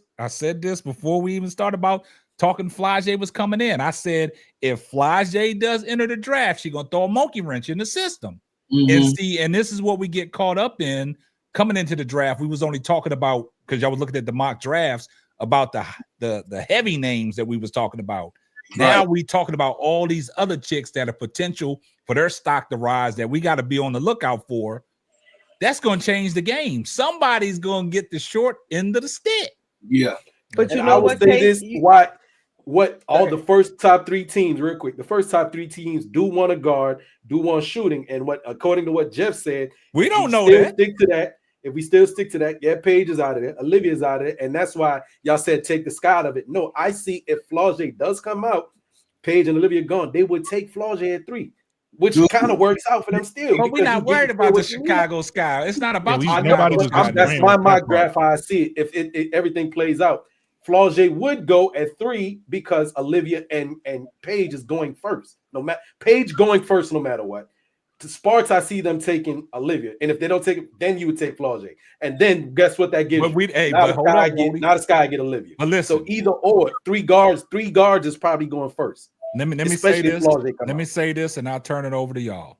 E: before we even started about talking Flau'jae was coming in. I said, if Flau'jae does enter the draft, she's gonna throw a monkey wrench in the system. And this is what we get caught up in coming into the draft. We was only talking about, because y'all was looking at the mock drafts, about the heavy names that we was talking about. Now we talking about all these other chicks that are potential for their stock to rise that we got to be on the lookout for. That's going to change the game. Somebody's going to get the short end of the stick.
J: Yeah.
L: But you
K: And
L: know
K: I would
L: what?
K: say
L: Case,
K: this, what all the first top 3 teams, real quick, the first top 3 teams do want a guard, do want shooting, and what, according to what Jeff said,
E: we don't know
K: still
E: that.
K: Stick to that. If we still stick to that, yeah, Paige is out of there, Olivia's out of there, and that's why y'all said take the sky out of it. No, I see if Flau'jae does come out, Paige and Olivia gone, they would take Flau'jae at 3, which kind of works out for them still.
E: But we're not worried about the Chicago Sky. It's not about
K: that's my mock draft. How I see it. If everything plays out, Flau'jae would go at 3 because Olivia and Paige is going first. Paige going first, no matter what. To Sparks, I see them taking Olivia, and if they don't take it, then you would take Flau'jae, and then guess what that gives?
E: But
K: you? Now the Sky get Olivia.
E: But listen,
K: so either or, 3 guards is probably going first.
E: Let me say this. Let me say this, and I'll turn it over to y'all.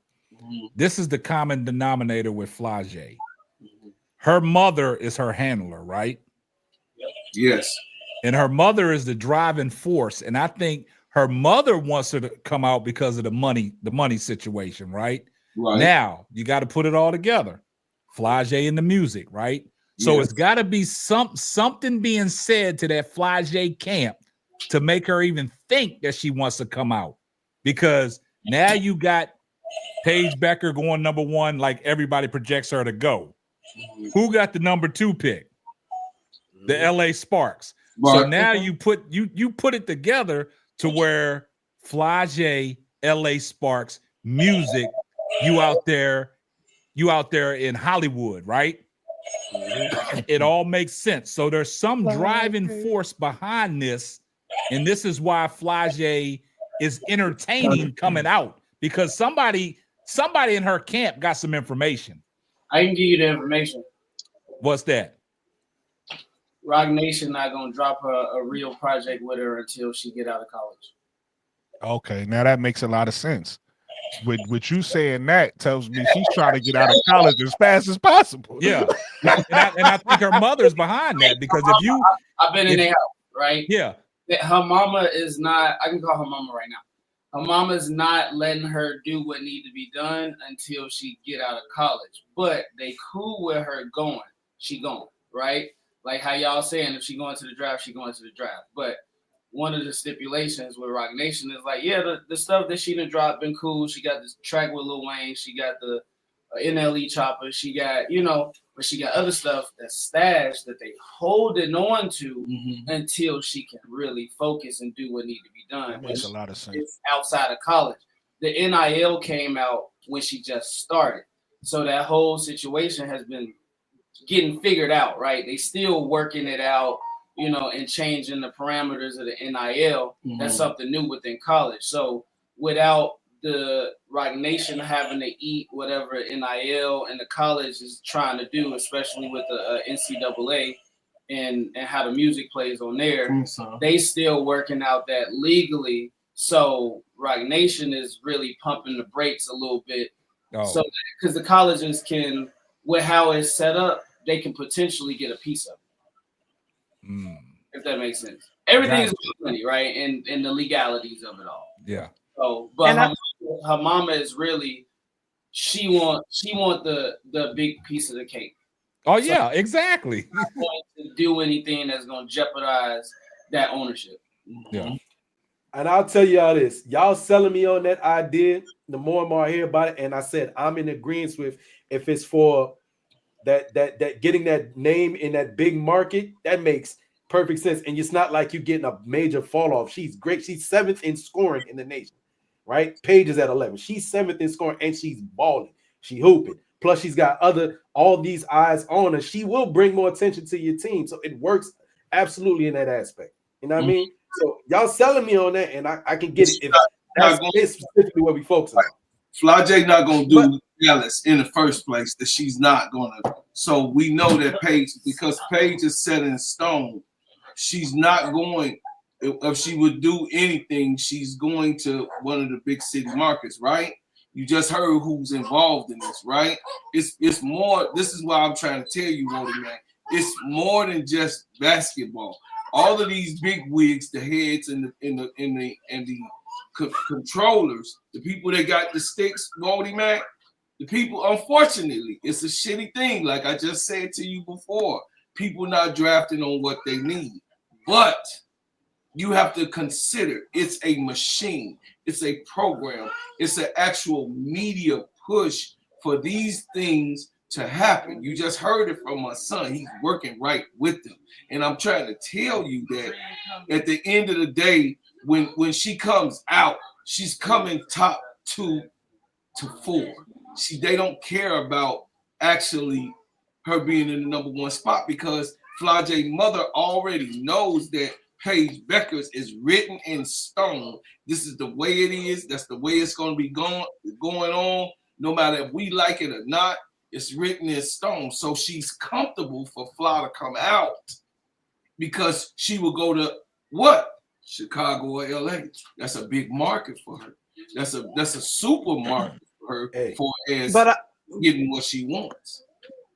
E: This is the common denominator with Flau'jae. Her mother is her handler, right?
J: Yes.
E: And her mother is the driving force, and I think her mother wants her to come out because of the money situation, right?
J: Right.
E: Now you got to put it all together. Flau'jae and the music, right? So it's got to be something being said to that Flau'jae camp to make her even think that she wants to come out, because now you got Paige Becker going number 1, like everybody projects her to go. Who got the number 2 pick? The LA Sparks. So now you put it together to where Flau'jae, LA Sparks, music, you out there in Hollywood, right? It all makes sense. So there's some driving force behind this, and this is why Flau'jae is entertaining coming out, because somebody in her camp got some information.
P: I can give you the information.
E: What's that?
P: Rock Nation not gonna drop a real project with her until she get out of college.
I: Okay, now that makes a lot of sense. With you saying that tells me she's trying to get out of college as fast as possible.
E: Yeah, and I think her mother's behind that, because if you,
P: I've been in their house, right?
E: Yeah,
P: her mama is not. I can call her mama right now. Her mama is not letting her do what need to be done until she get out of college. But they cool with her going. She going, right? Like how y'all saying, if she going to the draft, she going to the draft. But one of the stipulations with Rock Nation is like, yeah, the stuff that she done dropped been cool. She got this track with Lil Wayne. She got the NLE chopper. She got, but she got other stuff that's stashed that they holding on to until she can really focus and do what need to be done.
I: That makes a lot of sense.
P: It's outside of college. The NIL came out when she just started. So that whole situation has been getting figured out, right? They still working it out, and changing the parameters of the NIL. That's something new within college. So without the Rock Nation having to eat whatever NIL and the college is trying to do, especially with the NCAA and how the music plays on there, they still working out that legally. So Rock Nation is really pumping the brakes a little bit. So because the colleges can, with how it's set up, they can potentially get a piece of it. If that makes sense. Everything is money, right? And the legalities of it all.
E: Yeah.
P: So, but her mama is really, she want the big piece of the cake.
E: Oh yeah, exactly.
P: Not going to do anything that's going to jeopardize that ownership.
E: Yeah.
K: And I'll tell y'all this, y'all selling me on that idea, the more and more I hear about it, and I said I'm in agreement with, if it's for that getting that name in that big market, that makes perfect sense. And it's not like you're getting a major fall off. She's great. She's 7th in scoring in the nation. right? Paige is at 11. She's 7th in scoring, and she's balling. She hooping. Plus, she's got all these eyes on her. She will bring more attention to your team. So it works absolutely in that aspect. You know what I mean? So y'all selling me on that, and I can get it if that's specifically what we focus on.
J: Flau'jae not gonna do Dallas in the first place. That she's not gonna. So we know that Paige, because Paige is set in stone, she's not going. If she would do anything, she's going to one of the big city markets, right? You just heard who's involved in this, right? It's more. This is why I'm trying to tell you, Roddy, man. It's more than just basketball. All of these big wigs, the heads, and the controllers, the people that got the sticks, Roddy, man. The people, unfortunately, it's a shitty thing. Like I just said to you before, people not drafting on what they need, but you have to consider it's a machine, it's a program, it's an actual media push for these things to happen. You just heard it from my son. He's working right with them. And I'm trying to tell you that at the end of the day, when she comes out, she's coming top 2 to 4. They don't care about actually her being in the number 1 spot, because Flau'jae mother already knows that Paige Beckers is written in stone. This is the way it is. That's the way it's going to be going on. No matter if we like it or not, it's written in stone. So she's comfortable for Fla to come out, because she will go to what? Chicago or LA. That's a big market for her. That's a supermarket for her for getting what she wants.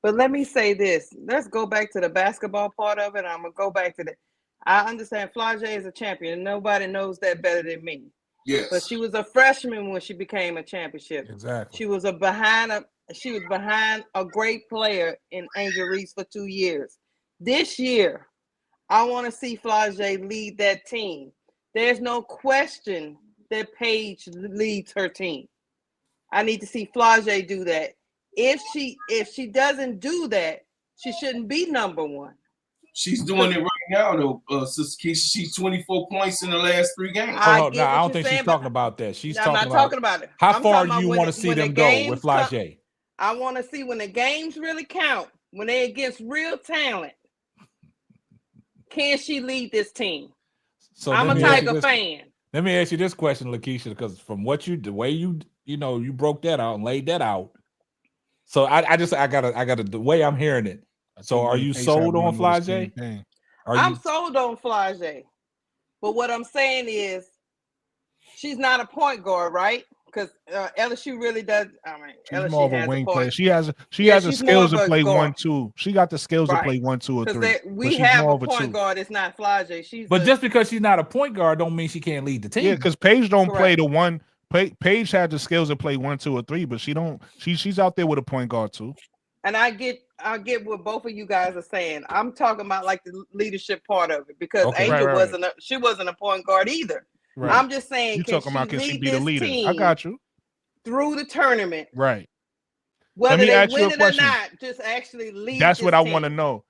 L: But let me say this. Let's go back to the basketball part of it. I'm gonna go back to the. I understand Flau'jae is a champion. Nobody knows that better than me.
J: Yes.
L: But she was a freshman when she became a championship.
E: Exactly.
L: She was behind a great player in Angel Reese for 2 years. This year, I want to see Flau'jae lead that team. There's no question that Paige leads her team. I need to see Flau'jae do that. If she doesn't do that, she shouldn't be number 1.
J: She's doing it right now, though. She's 24 points in the last 3 games.
E: I don't think she's talking about that.
L: I'm not talking about it.
E: How far do you want to see them go with Flau'jae?
L: I want to see when the games really count, when they're against real talent. Can she lead this team?
E: So
L: I'm a Tiger fan.
E: Let me ask you this question, Lakeisha, because from the way you broke that out and laid that out. So the way I'm hearing it. So are you sold on Flau'jae?
L: I'm sold on Flau'jae. But what I'm saying is she's not a point guard, right? Because LSU really does. I mean,
I: she's
L: LSU
I: more of a wing player. She has the skills to play 1-2. She got the skills to play 1, 2, or 3.
L: We have a point guard. It's not Flau'jae.
E: But just because she's not a point guard, don't mean she can't lead the team.
I: Yeah, because Paige don't play the one. Paige had the skills to play 1, 2, or 3, but she don't. She's out there with a point guard too.
L: And I get what both of you guys are saying. I'm talking about like the leadership part of it, because Angel wasn't a point guard either. Right. I'm just saying,
I: you talking about can she be the leader? I got you.
L: Through the tournament,
I: right?
L: Whether they win it or not, just actually lead.
I: That's what I want to know.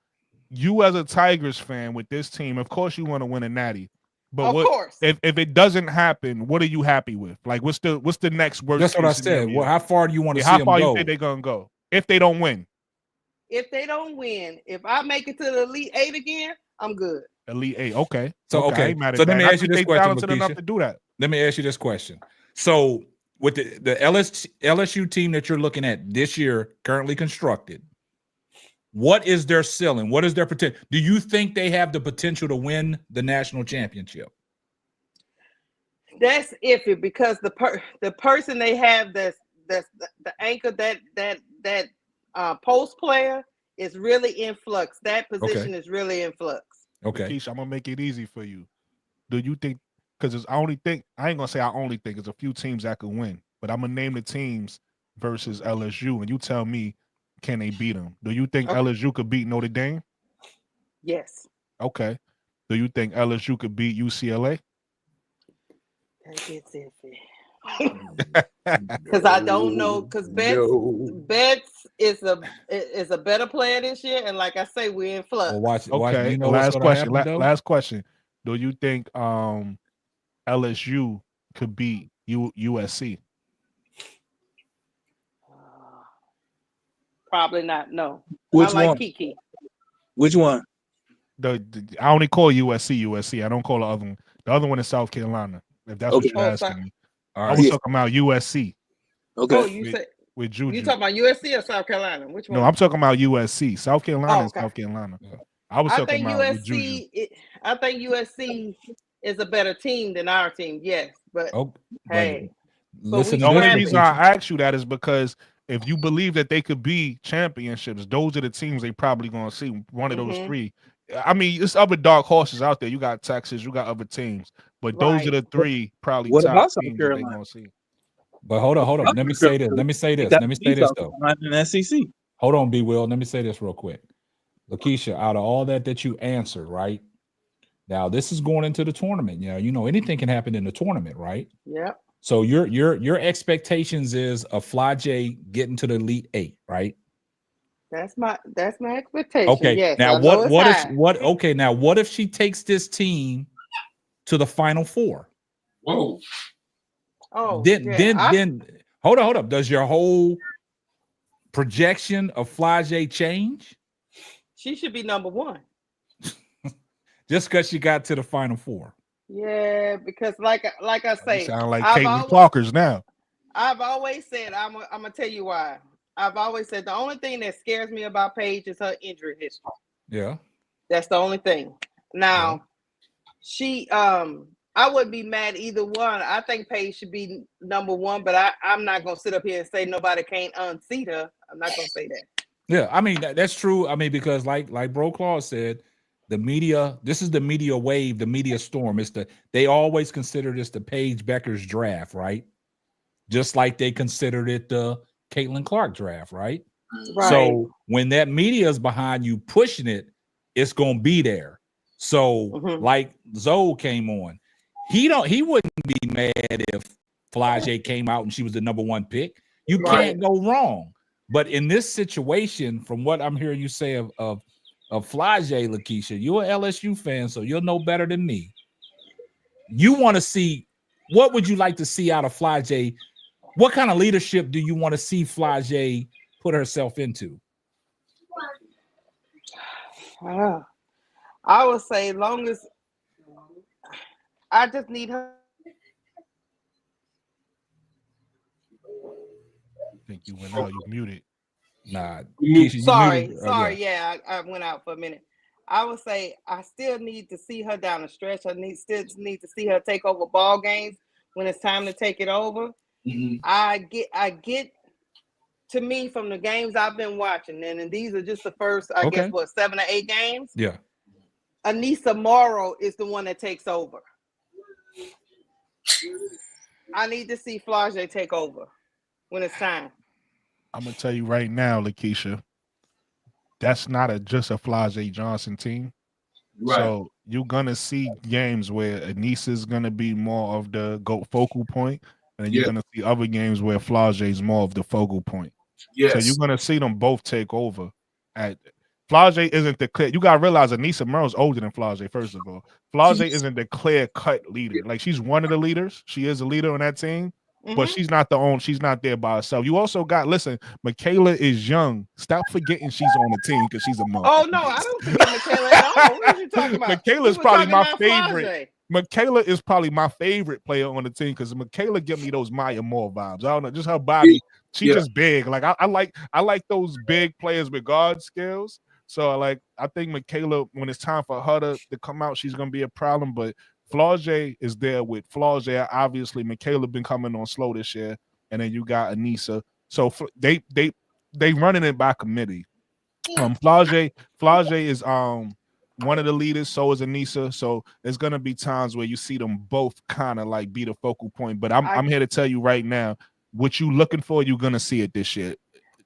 I: You as a Tigers fan with this team, of course you want to win a natty. But
L: of course,
I: if it doesn't happen, what are you happy with? Like, what's the next worst?
E: That's what I said. Well, how far do you want to see them go?
I: How far you think they're gonna go if they don't win?
L: If they don't win, if I make it to the Elite 8 again, I'm good.
I: Elite 8, okay.
E: So okay. So let me ask you this question,
I: enough to do that.
E: Let me ask you this question. So with the LSU team that you're looking at this year, currently constructed, what is their ceiling? What is their potential? Do you think they have the potential to win the national championship?
L: That's iffy, because the person they have that's the anchor, that post player is really in flux. That position is really in flux.
E: Okay,
I: Keisha, I'm gonna make it easy for you. Do you think? Because I ain't gonna say I only think. There's a few teams that could win, but I'm gonna name the teams versus LSU, and you tell me, can they beat them? Do you think LSU could beat Notre Dame?
L: Yes.
I: Okay. Do you think LSU could beat UCLA?
L: That gets iffy. Because I don't know. Because Betts is a better player this year, and like I say, we're in flux.
E: Well, watch,
I: okay.
E: You know
I: last question. Last question. Do you think LSU could beat USC?
L: Probably not. No.
S: Which
L: I like
S: one?
L: Kiki.
S: Which one?
I: I only call USC. I don't call the other one. The other one is South Carolina. If that's what you're asking me. I was talking about USC.
S: Okay.
L: Oh, you said
I: with Juju.
L: You talking about USC or South Carolina? Which one?
I: No, I'm talking about USC. South Carolina is
L: okay.
I: South Carolina. I was talking about with Juju.
L: I think USC is a better team than our team. Yes, but hey,
I: Listen, the only reason I ask you that is because if you believe that they could be championships, those are the teams they probably gonna see. One of those three. I mean, it's other dark horses out there. You got Texas, you got other teams, but those are the three probably
S: What
I: top
S: about South
I: teams that they
S: Carolina?
I: gonna see.
E: But hold on. Let me say this. Let me say this though.
S: In SEC.
E: Hold on, B. Will. Let me say this real quick. Lakeisha, out of all that you answered, right? Now this is going into the tournament. You know, anything can happen in the tournament, right?
L: Yep.
E: So your expectations is a Flau'jae getting to the Elite Eight, right?
L: That's my expectation.
E: Okay.
L: Yes,
E: Now what if she takes this team to the Final Four?
S: Whoa.
L: Oh.
E: Then hold up. Does your whole projection of Flau'jae change?
L: She should be number one.
E: Just because she got to the Final Four.
L: Yeah, because like I say,
I: You sound like Caitlin Clarkers now.
L: I've always said, I'm gonna tell you why. I've always said the only thing that scares me about Paige is her injury history.
E: Yeah.
L: That's the only thing. Now, she I wouldn't be mad either one. I think Paige should be number one, but I'm not gonna sit up here and say nobody can't unseat her. I'm not gonna say that.
E: Yeah, I mean that's true. I mean, because like Bro Claude said, the media, this is the media wave, the media storm. They always consider this the Paige Becker's draft, right? Just like they considered it the Caitlin Clark draft, right? So when that media is behind you pushing it, it's gonna be there. So like Zoe came on, he wouldn't be mad if Flau'jae came out and she was the number one pick. You can't go wrong. But in this situation, from what I'm hearing you say of Flau'jae, Lakeisha, you're an LSU fan, so you'll know better than me. You want to see, what would you like to see out of Flau'jae? What kind of leadership do you want to see Flau'jae put herself into?
L: I would say, long as I just need her.
I: I think you went out. You muted.
E: Nah.
L: Sorry. Yeah, I went out for a minute. I would say I still need to see her down the stretch. I still need to see her take over ball games when it's time to take it over. I get to me from the games I've been watching, and these are just the first, I guess, 7 or 8 games.
E: Yeah.
L: Anissa Morrow is the one that takes over. I need to see Flau'jae take over when it's time.
I: I'm gonna tell you right now, Lakeisha, that's not just a Flau'jae Johnson team.
S: Right.
I: So you're gonna see games where Anissa's gonna be more of the focal point, and you're gonna see other games where Flau'jae is more of the focal point.
S: Yes.
I: So you're gonna see them both take over. Flau'jae isn't the clear. You gotta realize Anissa Merle's older than Flau'jae. First of all, Flau'jae isn't the clear cut leader. Like, she's one of the leaders. She is a leader on that team. But she's not she's not there by herself. You also got, listen, Michaela is young. Stop forgetting she's on the team because she's a mother.
L: Oh no, I don't forget Michaela at all. What are you talking about?
I: Michaela is probably my favorite.
L: Flau'jae.
I: Michaela is probably my favorite player on the team because Michaela give me those Maya Moore vibes. I don't know, just her body. She's just big. Like I like those big players with guard skills. So I think Michaela, when it's time for her to come out, she's gonna be a problem. But Flau'jae is there with Flau'jae. Obviously, Michaela been coming on slow this year, and then you got Anissa. So they running it by committee. Flau'jae is one of the leaders. So is Anissa. So there's gonna be times where you see them both kind of like be the focal point. But I'm here to tell you right now, what you looking for, you're gonna see it this year.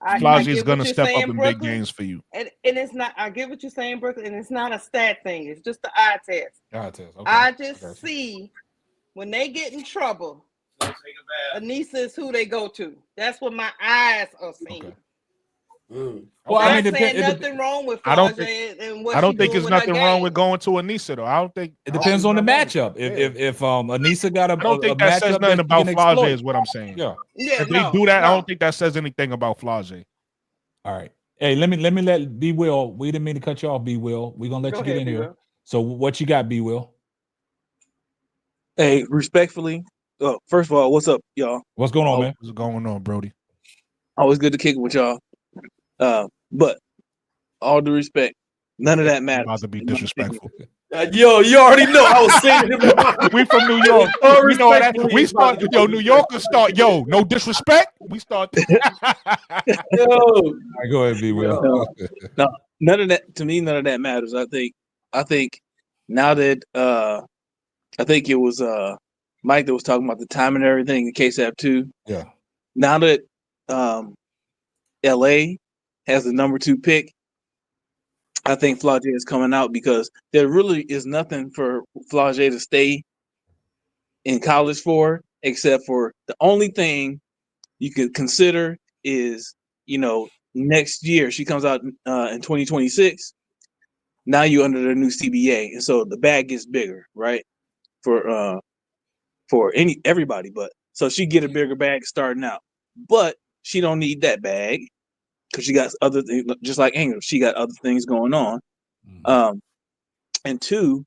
I: Flau'jae is gonna step up in big games for you.
L: And it's not. I get what you're saying, Brooklyn. And it's not a stat thing. It's just the eye test.
E: Eye test. Okay.
L: I just see when they get in trouble, Anissa is who they go to. That's what my eyes are seeing.
E: Well, I
L: Not
E: mean,
L: saying nothing wrong with
I: I don't
L: Flau'jae and what
I: I don't
L: she
I: think
L: doing
I: there's
L: with her
I: nothing wrong
L: game.
I: with going to Anissa though. I don't think
E: it depends on the matchup. If Anissa got
I: I don't
E: a
I: think that says
E: matchup
I: nothing
E: that
I: about
E: can
I: Flau'jae
E: exploit.
I: is what I'm saying.
E: Yeah.
L: Yeah,
I: If they do that, I don't think that says anything about Flau'jae.
E: All right. Hey, let me let B Will. We didn't mean to cut you off, B Will. We're gonna let
Q: Go
E: you get
Q: ahead,
E: in
Q: B.
E: here.
Q: Will.
E: So what you got, B Will?
S: Hey, respectfully, first of all, what's up, y'all?
E: What's going on, man?
I: What's going on, Brody?
S: Always good to kick it with y'all. But all due respect, none of that matters.
I: About to be disrespectful.
K: Yo, you already know I was saying it.
I: We from New York.
K: All
I: We know that.
K: respectfully,
I: We
K: it's about
I: start.
K: to be
I: Yo, New Yorkers start. Yo, no disrespect. We start.
K: Yo,
E: All right, go ahead, B Will.
S: No, none of that. To me, none of that matters. I think now that I think it was Mike that was talking about the time and everything in KSAP 2.
E: Yeah.
S: Now that LA has the number 2 pick, I think Flau'jae is coming out because there really is nothing for Flau'jae to stay in college for, except for the only thing you could consider is, next year she comes out in 2026. Now you're under the new CBA, and so the bag gets bigger, right? For everybody, but so she get a bigger bag starting out, but she don't need that bag because she got other things, just like Ingram. She got other things going on. And two,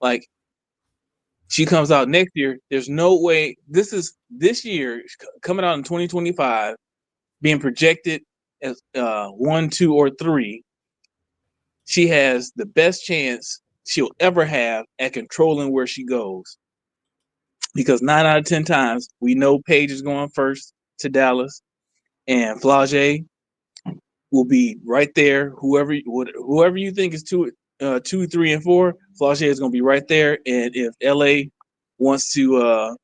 S: like she comes out next year. There's no way this year coming out in 2025, being projected as 1, 2, or 3. She has the best chance she'll ever have at controlling where she goes. Because 9 out of 10 times we know Paige is going first to Dallas, and Flau'jae will be right there. Whoever you think is 2, 3, and 4, Flau'jae is going to be right there. And if LA wants to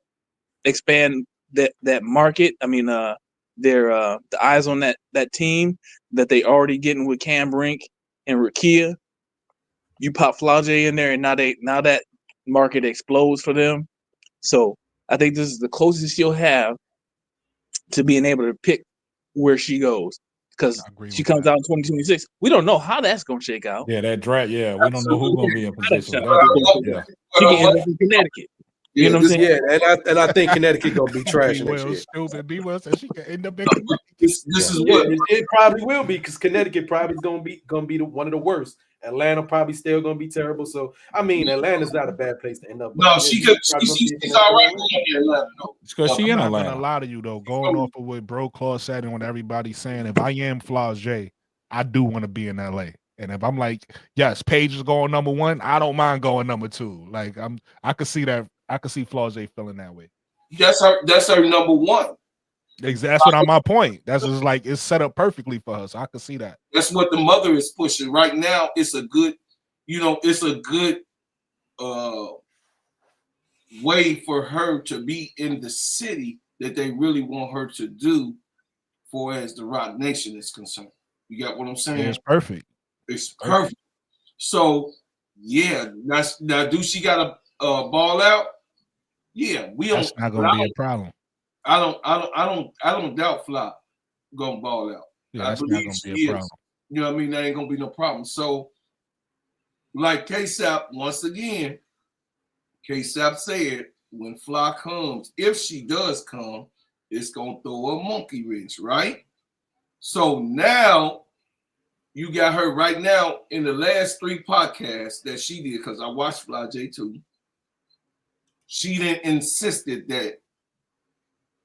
S: expand that market, I mean, the eyes on that team that they already getting with Cam Brink and Rakia, you pop Flau'jae in there, and now that market explodes for them. So I think this is the closest she'll have to being able to pick where she goes, because she comes out in 2026. We don't know how that's going to shake out.
E: Yeah, that draft. Yeah, we don't know who's going to be in position. Yeah.
S: She can end up in Connecticut. You know what I'm saying?
K: Yeah, and I think Connecticut gonna be trash next year.
I: Stupid. B-Will said she can end up in
K: This is what it probably will be, because Connecticut probably is gonna be one of the worst. Atlanta probably still gonna be terrible. So I mean, Atlanta's not a bad place to end up.
J: No, she's all right going to Atlanta though.
E: Because she in
I: I'm not
E: Atlanta.
I: gonna lie to you though. Going off of what Bro Claw said and what everybody's saying, if I am Flau'jae, I do want to be in LA. And if I'm like, yes, Paige is going number 1, I don't mind going number 2. Like I could see that. I could see Flau'jae feeling that way.
J: That's her number 1.
I: That's what my point. That's just like it's set up perfectly for her. So I could see that.
J: That's what the mother is pushing right now. It's a good, it's a good way for her to be in the city that they really want her to do, for as the Rock Nation is concerned. You got what I'm saying?
I: Yeah, it's perfect.
J: It's perfect. So yeah, now do she got a ball out? Yeah, we don't.
I: That's not gonna be a problem.
J: I don't doubt Fly gonna ball out.
I: Yeah,
J: I
I: that's not
J: believe
I: gonna
J: she
I: be a
J: is.
I: problem.
J: You know what I mean? That ain't gonna be no problem. So, like KSAP, once again, KSAP said when Fly comes, if she does come, it's gonna throw a monkey wrench, right? So now you got her right now in the last 3 podcasts that she did, because I watched Flau'jae too. She then insisted that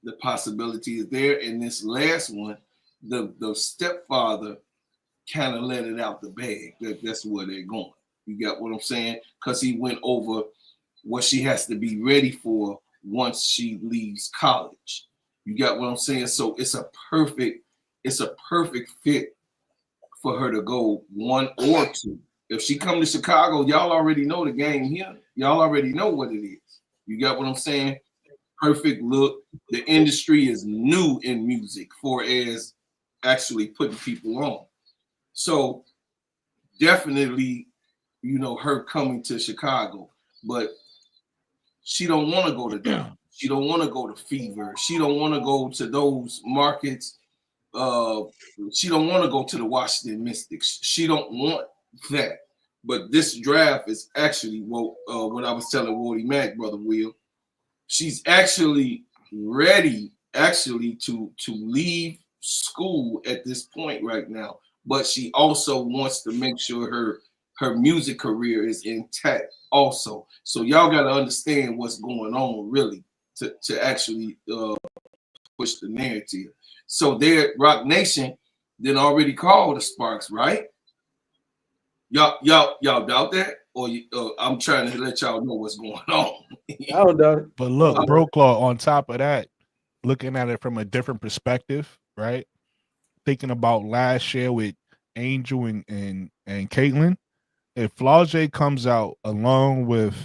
J: the possibility is there. In this last one, the stepfather kind of let it out the bag. That's where they're going. You got what I'm saying? Because he went over what she has to be ready for once she leaves college. You got what I'm saying? So it's a perfect fit for her to go 1 or 2. If she come to Chicago, y'all already know the game here. Y'all already know what it is. You got what I'm saying? Perfect look. The industry is new in music for as actually putting people on. So definitely, her coming to Chicago, but she don't want to go to Dallas. She don't want to go to Fever. She don't want to go to those markets she don't want to go to the Washington Mystics. She don't want that. But this draft is actually what I was telling Woody Mack, Brother Will. She's actually ready, to leave school at this point right now. But she also wants to make sure her music career is intact also. So y'all got to understand what's going on really to actually push the narrative. So there, Rock Nation then already called the Sparks, right? Y'all doubt that? Or I'm trying to let y'all know what's going on.
K: I don't doubt it.
I: But look, Bro Claw, on top of that, looking at it from a different perspective, right? Thinking about last year with Angel and Caitlyn, if Flau'jae comes out along with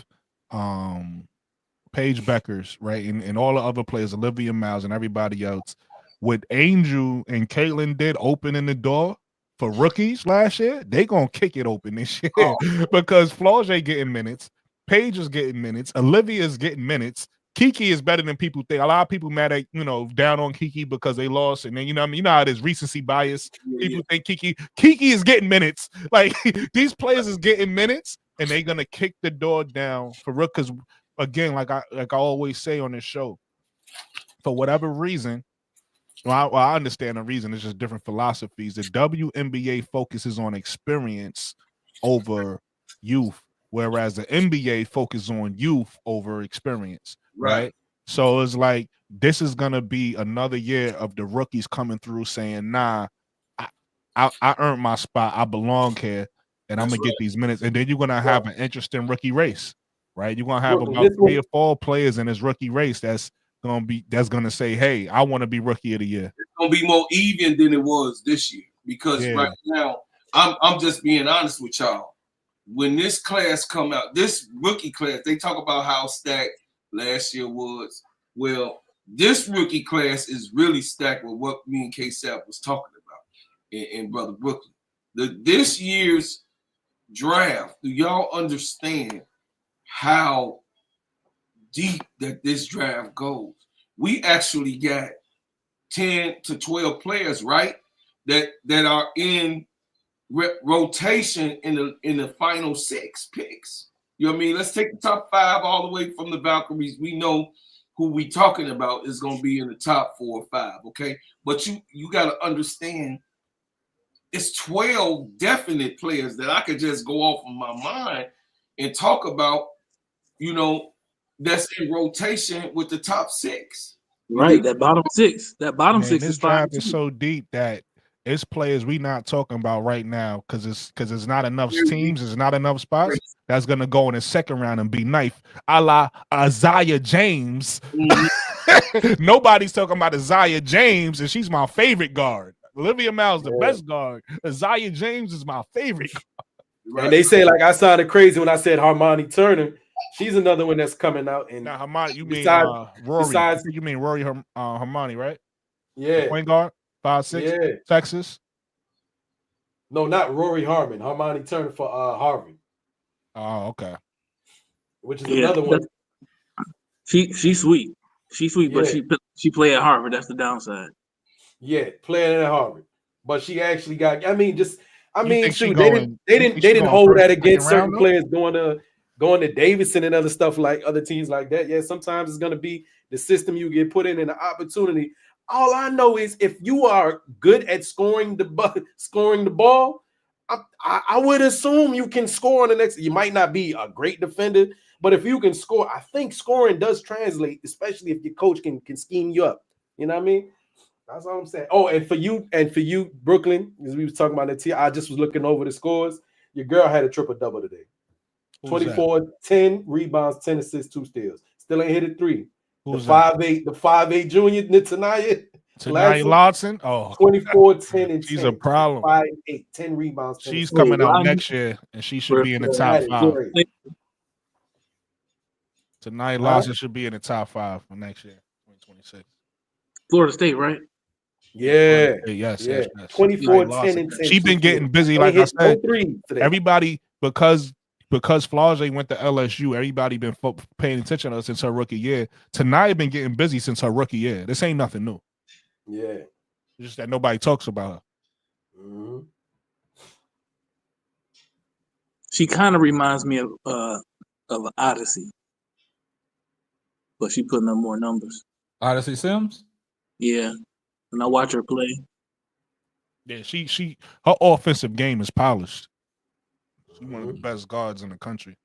I: Paige Beckers, right, and all the other players, Olivia Miles and everybody else, what Angel and Caitlyn did opening the door for rookies last year, they gonna kick it open this year because Flau'jae getting minutes, Paige is getting minutes, Olivia is getting minutes. Kiki is better than people think. A lot of people mad at, down on Kiki because they lost, and then you know how it is, recency bias. People think Kiki is getting minutes. Like these players is getting minutes, and they're gonna kick the door down for real. Because again, like I always say on this show, for whatever reason, I understand the reason. It's just different philosophies. The WNBA focuses on experience over youth, whereas the NBA focuses on youth over experience. Right. So it's like this is gonna be another year of the rookies coming through saying, nah, I earned my spot, I belong here, and I'm gonna get these minutes. And then you're gonna have an interesting rookie race, right? You're gonna have about 3 or 4 players in this rookie race that's gonna say, hey, I want to be rookie of the year.
J: It's gonna be more even than it was this year because right now, I'm just being honest with y'all. When this class come out, this rookie class, they talk about how stacked last year was. Well, this rookie class is really stacked with what me and K-Sap was talking about in Brother Brooklyn. This year's draft, do y'all understand how deep that this draft goes? We actually got 10 to 12 players, right? That are in rotation in the final 6 picks. You know what I mean? Let's take the top 5 all the way from the Valkyries. We know who we talking about is going to be in the top 4 or 5, okay? But you got to understand it's 12 definite players that I could just go off of my mind and talk about, that's in rotation with the top 6.
S: Right, that bottom 6. That bottom 6
I: this
S: is fine.
I: draft is so deep that it's players we not talking about right now because it's not enough teams, there's not enough spots that's gonna go in the second round and be knife, a la Isaiah James. Nobody's talking about Isaiah James, and she's my favorite guard. Olivia Miles, the best guard. Isaiah James is my favorite guard.
K: And they say, like, I sounded crazy when I said Harmony Turner. She's another one that's coming out. And
I: now Hermione, you mean
K: Rory?
I: You mean Rory Hermione, right?
K: Yeah,
I: the point guard, 5'6", Texas.
K: No, not Rory Harmon. Hermione Turner for Harvard.
I: Oh, okay.
K: Which is another one.
S: She's sweet. She's sweet, but she play at Harvard. That's the downside.
K: Yeah, playing at Harvard, but she actually got. They
I: shoot,
K: didn't hold that against certain players going to Davidson and other stuff like other teams like that. Yeah, sometimes it's going to be the system you get put in and the opportunity. All I know is if you are good at scoring the ball, I would assume you can score on the next. You might not be a great defender, but if you can score, I think scoring does translate, especially if your coach can scheme you up. You know what I mean? That's all I'm saying. Oh, and for you, Brooklyn, as we was talking about the team, I just was looking over the scores. Your girl had a triple-double today. 24, 10 rebounds, 10 assists, 2 steals. Still ain't hit a 3.
I: Who's
K: the 5'8 junior, Tanaya
I: Lodson. Oh,
K: 24, 10, and 10.
I: She's a problem.
K: 5'8, 10 rebounds. 10
I: She's coming out next year, and she should be in the top 5. Tanaya Lodson should be in the top 5 for next year, 2026.
S: Florida State, right?
K: Yeah.
I: Yes.
K: 24, 10, and 10.
I: She's been getting busy, like I said. Everybody, because Flau'jae went to LSU, everybody been paying attention to her since her rookie year. Tanaya been getting busy since her rookie year. This ain't nothing new.
K: Yeah.
I: It's just that nobody talks about her.
K: Mhm.
S: She kind of reminds me of Odyssey, but she putting up more numbers.
E: Odyssey Sims?
S: Yeah. When I watch her play.
I: Yeah, she her offensive game is polished. She's one of the best guards in the country.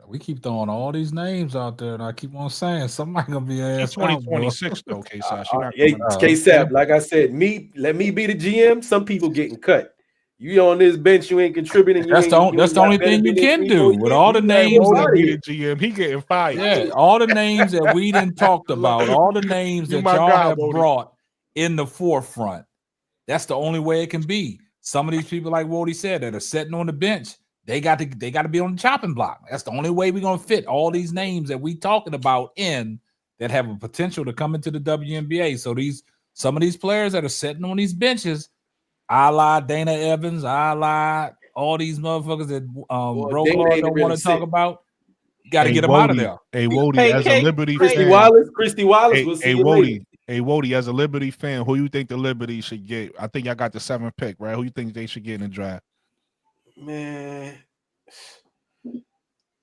E: We keep throwing all these names out there, and I keep on saying somebody gonna be ass
I: She's 2026 though, K-Side. She not
K: Hey,
I: coming out.
K: K-Sap, like I said, let me be the GM. Some people getting cut. You on this bench, you ain't contributing.
E: That's the only thing you can do with all the names that
I: be the GM. He getting fired.
E: Yeah, all the names that we didn't talked about, all the names
I: You
E: that
I: my
E: y'all
I: guy,
E: have
I: Bodie.
E: brought in the forefront. That's the only way it can be. Some of these people, like Wody said, that are sitting on the bench, they got to be on the chopping block. That's the only way we're gonna fit all these names that we talking about in that have a potential to come into the WNBA. So some of these players that are sitting on these benches, a la Dana Evans, a la all these motherfuckers that Bro
K: Dana
E: Claude
K: ain't
E: don't
K: really
E: want to talk
K: sick.
E: about. Got to get them out of there.
I: Hey, Wody,
L: Hey,
I: as a
L: K-
I: Liberty
K: Christy
I: fan.
K: Wallace, we'll see
I: Hey,
K: you later.
I: Wody, as a Liberty fan, who you think the Liberty should get? I think y'all got the 7th pick, right? Who you think they should get in the draft?
K: Man,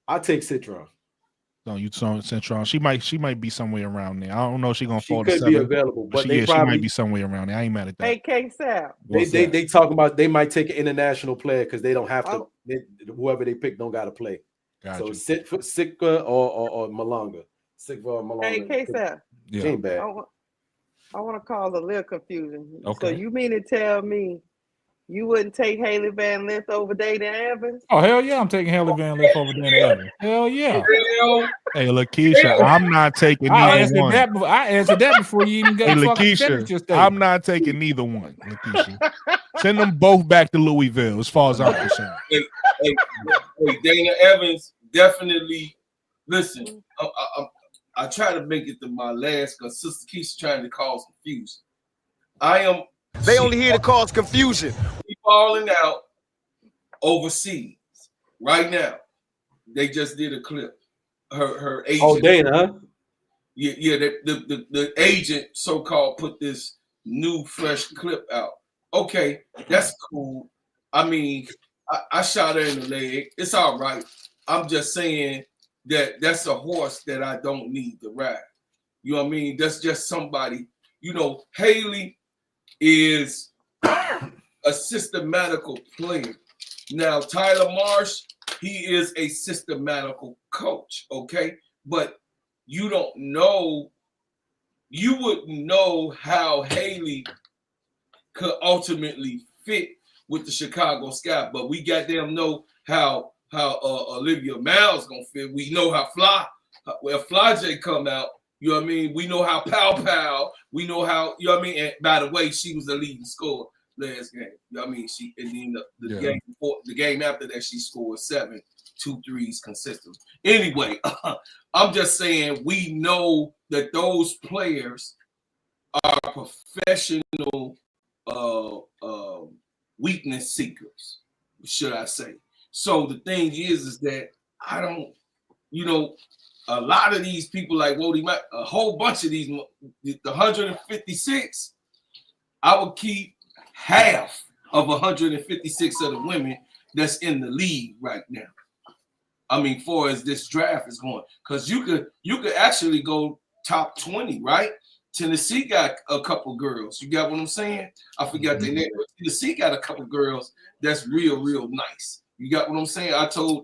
K: I take Citron.
I: No, you saw Centron. She might be somewhere around there. I don't know if she's gonna
K: She
I: fall to
K: could
I: 7.
K: be available, but
I: she
K: they
I: might be somewhere around there. I ain't mad at that.
L: Hey, K-Sap.
K: They talking about they might take an international player because they don't have to.
L: Oh.
K: Whoever they pick don't got to play.
I: Got
K: So
I: you.
K: Sitka or Malanga. Sitka or Malanga.
L: Hey, K-Sap.
K: She ain't bad.
L: I want to cause a little confusion.
E: Okay.
L: So you mean to tell me you wouldn't take Hailey Van Lith over Dana Evans?
E: Oh, hell yeah, I'm taking Hailey Van Lith over Dana Evans. Hell yeah.
I: Hey, Lakeisha, I'm not taking
E: I
I: neither one.
E: I answered that before you even
I: Hey,
E: got fucking finished your
I: Lakeisha,
E: statement.
I: I'm not taking neither one. Lakeisha, send them both back to Louisville, as far as I'm concerned.
J: Hey, Dana Evans definitely. Listen, I try to make it to my last because Sister Keisha trying to cause confusion.
O: They only here to cause confusion.
J: We falling out overseas right now. They just did a clip. Her agent.
K: Oh, Dana, huh?
J: Yeah. The agent so-called put this new fresh clip out. Okay, that's cool. I mean, I shot her in the leg. It's all right. I'm just saying that's a horse that I don't need to ride. You know what I mean? That's just somebody. You know, Hailey is a systematical player. Now, Tyler Marsh, he is a systematical coach, okay? But you don't know, you wouldn't know how Hailey could ultimately fit with the Chicago Sky, but we goddamn know how Olivia Miles gonna fit. We know how Flau'jae come out. You know what I mean? We know how Pow. We know how, you know what I mean? And by the way, she was the leading scorer last game. You know what I mean? She and then the game after that, she scored 2 threes consistently. Anyway, I'm just saying we know that those players are professional weakness seekers, should I say. So the thing is that I don't, you know, a lot of these people like Wody, a whole bunch of these, the 156, I would keep half of 156 of the women that's in the league right now. I mean, far as this draft is going, because you could actually go top 20, right? Tennessee got a couple girls. You got what I'm saying? I forgot their name. Tennessee got a couple girls that's real nice. You got what I'm saying?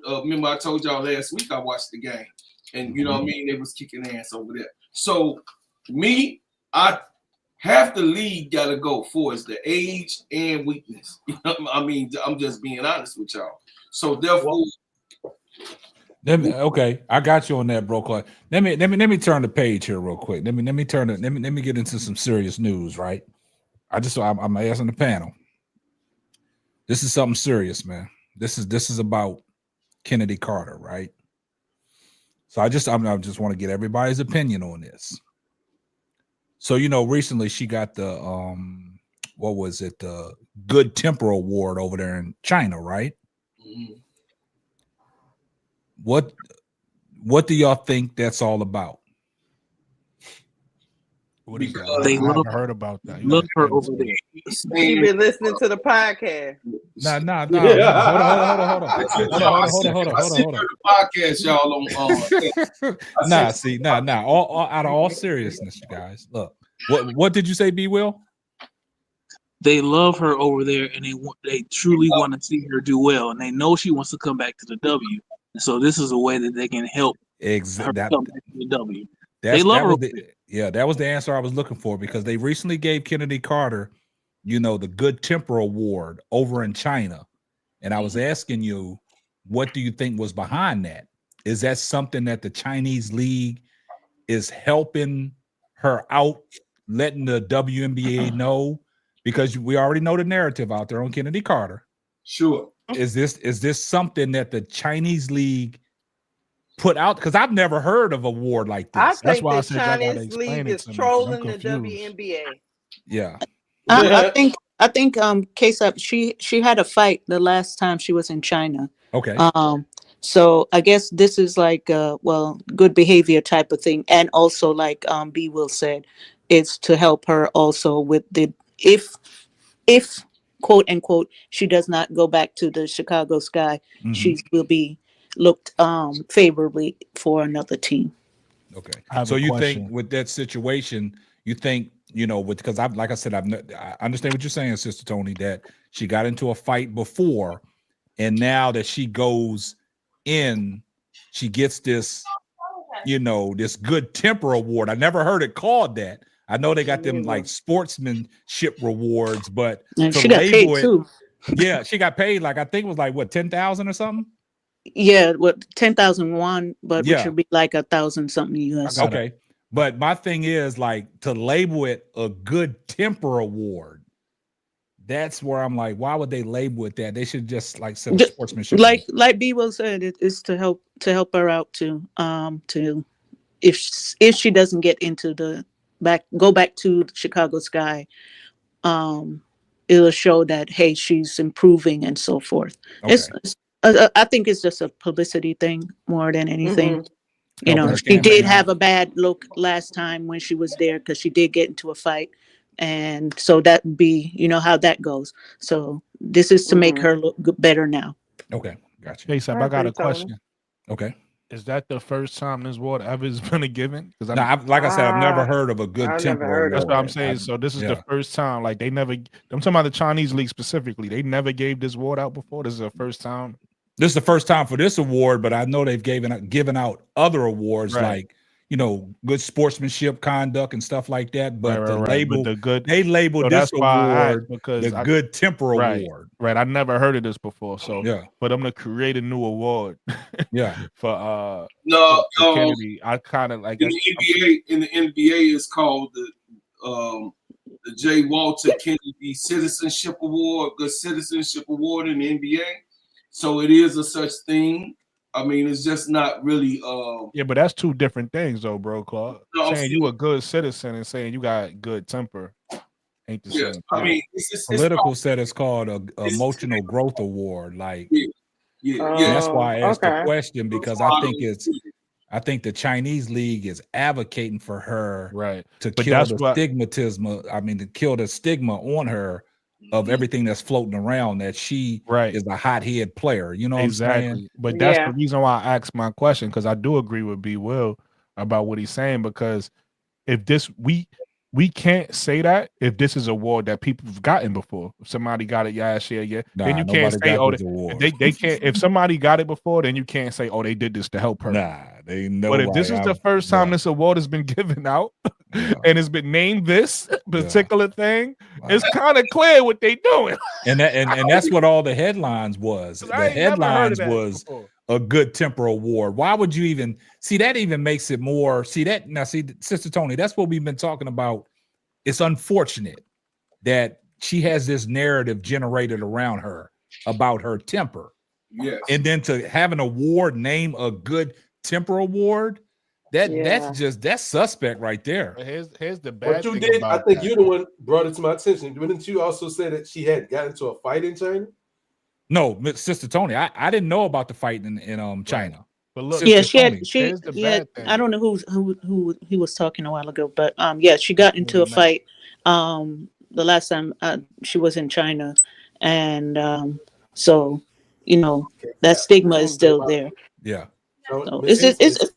J: Remember I told y'all last week I watched the game. And you know what I mean? They was kicking ass over there. So me, half the league gotta go for is the age and weakness. You know, I mean, I'm just being honest with y'all. So therefore,
E: okay, I got you on that, bro. Clark. Let me turn the page here real quick. Let me get into some serious news, right? I'm asking the panel. This is something serious, man. This is about Kennedy Carter, right? So I just want to get everybody's opinion on this. So, you know, recently she got the what was it? The Good Temper Award over there in China, right?
J: Mm-hmm.
E: What do y'all think that's all about?
I: What is that?
S: They
I: I
S: love,
I: haven't heard about that.
S: love her over there.
L: She been listening to the podcast.
E: Nah.
K: Yeah.
E: Hold on.
J: I heard the podcast, y'all on.
E: Nah. All out of all seriousness, you guys. Look, what did you say, B. Will?
S: They love her over there, and they truly want to see her do well, and they know she wants to come back to the W. And so this is a way that they can help her come back to the W. They love her.
E: That was the answer I was looking for, because they recently gave Kennedy Carter, the Good Temper Award over in China. And I was asking you, what do you think was behind that? Is that something that the Chinese league is helping her out, letting the WNBA know? Because we already know the narrative out there on Kennedy Carter.
J: Sure.
E: Is this something that the Chinese league put out? Because I've never heard of a award like this.
L: I think
I: That's why I
L: the
I: said y'all gotta
L: Chinese
I: explain
L: league
I: it
L: is
I: to me, 'cause
L: trolling
I: I'm
L: the
I: confused.
L: WNBA.
E: Yeah.
R: I think K-Sap, she had a fight the last time she was in China.
E: Okay.
R: So I guess this is like good behavior type of thing, and also like B Will said, it's to help her also with the if quote unquote she does not go back to the Chicago Sky, she will be looked favorably for another team.
E: Okay.
I: I have
E: So
I: a
E: you
I: question.
E: think with that situation, you think, because I understand what you're saying, Sister Tony, that she got into a fight before, and now that she goes in, she gets this, this Good Temper Award. I never heard it called that. I know they got them like sportsmanship rewards, but
R: And
E: to
R: she got paid
E: label it,
R: too.
E: yeah, she got paid like, I think it was like what, 10,000 or something.
R: Yeah, 10,000 won, but which
E: Yeah.
R: would be like 1,000 something US.
E: Okay. But my thing is, like, to label it a Good Temper Award, that's where I'm like, why would they label it that? They should just like set a sportsmanship.
R: Like B Will said, it is to help her out to if she doesn't get into go back to the Chicago Sky, it'll show that, hey, she's improving and so forth.
E: Okay.
R: I think it's just a publicity thing more than anything.
E: Help her
R: She did
E: campaign
R: have a bad look last time when she was there, because she did get into a fight, and so that would be, how that goes. So this is to make her look better now.
E: Okay, gotcha.
I: Hey, Sab, I got a question.
E: Okay.
I: Is that the first time this award ever has been given? Because
E: like I said, I've never heard of a Good Temper Award.
I: That's what I'm saying. So this is the first time. Like, I'm talking about the Chinese league specifically. They never gave this award out before. This is the first time.
E: This is the first time for this award, but I know they've given out other awards, like, good sportsmanship conduct and stuff like that. But they labeled this award because the Good Temper Award.
I: Right. I never heard of this before. So for them to create a new award, for Kennedy, I kind of like
J: in the NBA is called the J. Walter Kennedy Citizenship Award, Good Citizenship Award in the NBA. So it is a such thing. I mean, it's just not really.
I: Yeah, but that's two different things, though, bro. Claude. Saying you a good citizen and saying you got good temper ain't the same thing.
J: I mean,
E: Political said it's called a Emotional Growth Award. Like,
J: yeah.
E: That's why I asked the question, because I think the Chinese league is advocating for her to kill the stigmatism. I mean, to kill the stigma on her of everything that's floating around, that she is a hothead player. You know what I'm saying?
I: But that's the reason why I asked my question, because I do agree with B. Will about what he's saying, because if this we can't say that if this is a award that people have gotten before. If somebody got it last year, then you can't say, oh, they can't. If somebody got it before, then you can't say, oh, they did this to help her.
E: Nah, they know.
I: But if this is the first time this award has been given out and it's been named this particular thing, it's kind of clear what they doing.
E: And that's what all the headlines was. The headlines was a Good Temper Award. Why would you even see that? Even makes it more. See, Sister Tony, that's what we've been talking about. It's unfortunate that she has this narrative generated around her about her temper.
J: Yes.
E: And then to have an award name a Good Temper Award, that's suspect right there.
I: Here's the bad
K: thing.
I: But
K: I think you're the one brought it to my attention. Didn't you also say that she had gotten into a fight in China?
E: No, Sister Tony, I didn't know about the fight in China.
I: But look,
R: Yeah, she
E: Tony.
R: had she
I: here's the
R: yeah.
I: bad thing.
R: I don't know who he was talking a while ago, but yeah, she got into a fight the last time she was in China, and so that stigma is still there.
E: Yeah.
R: So
K: Miss Hazel,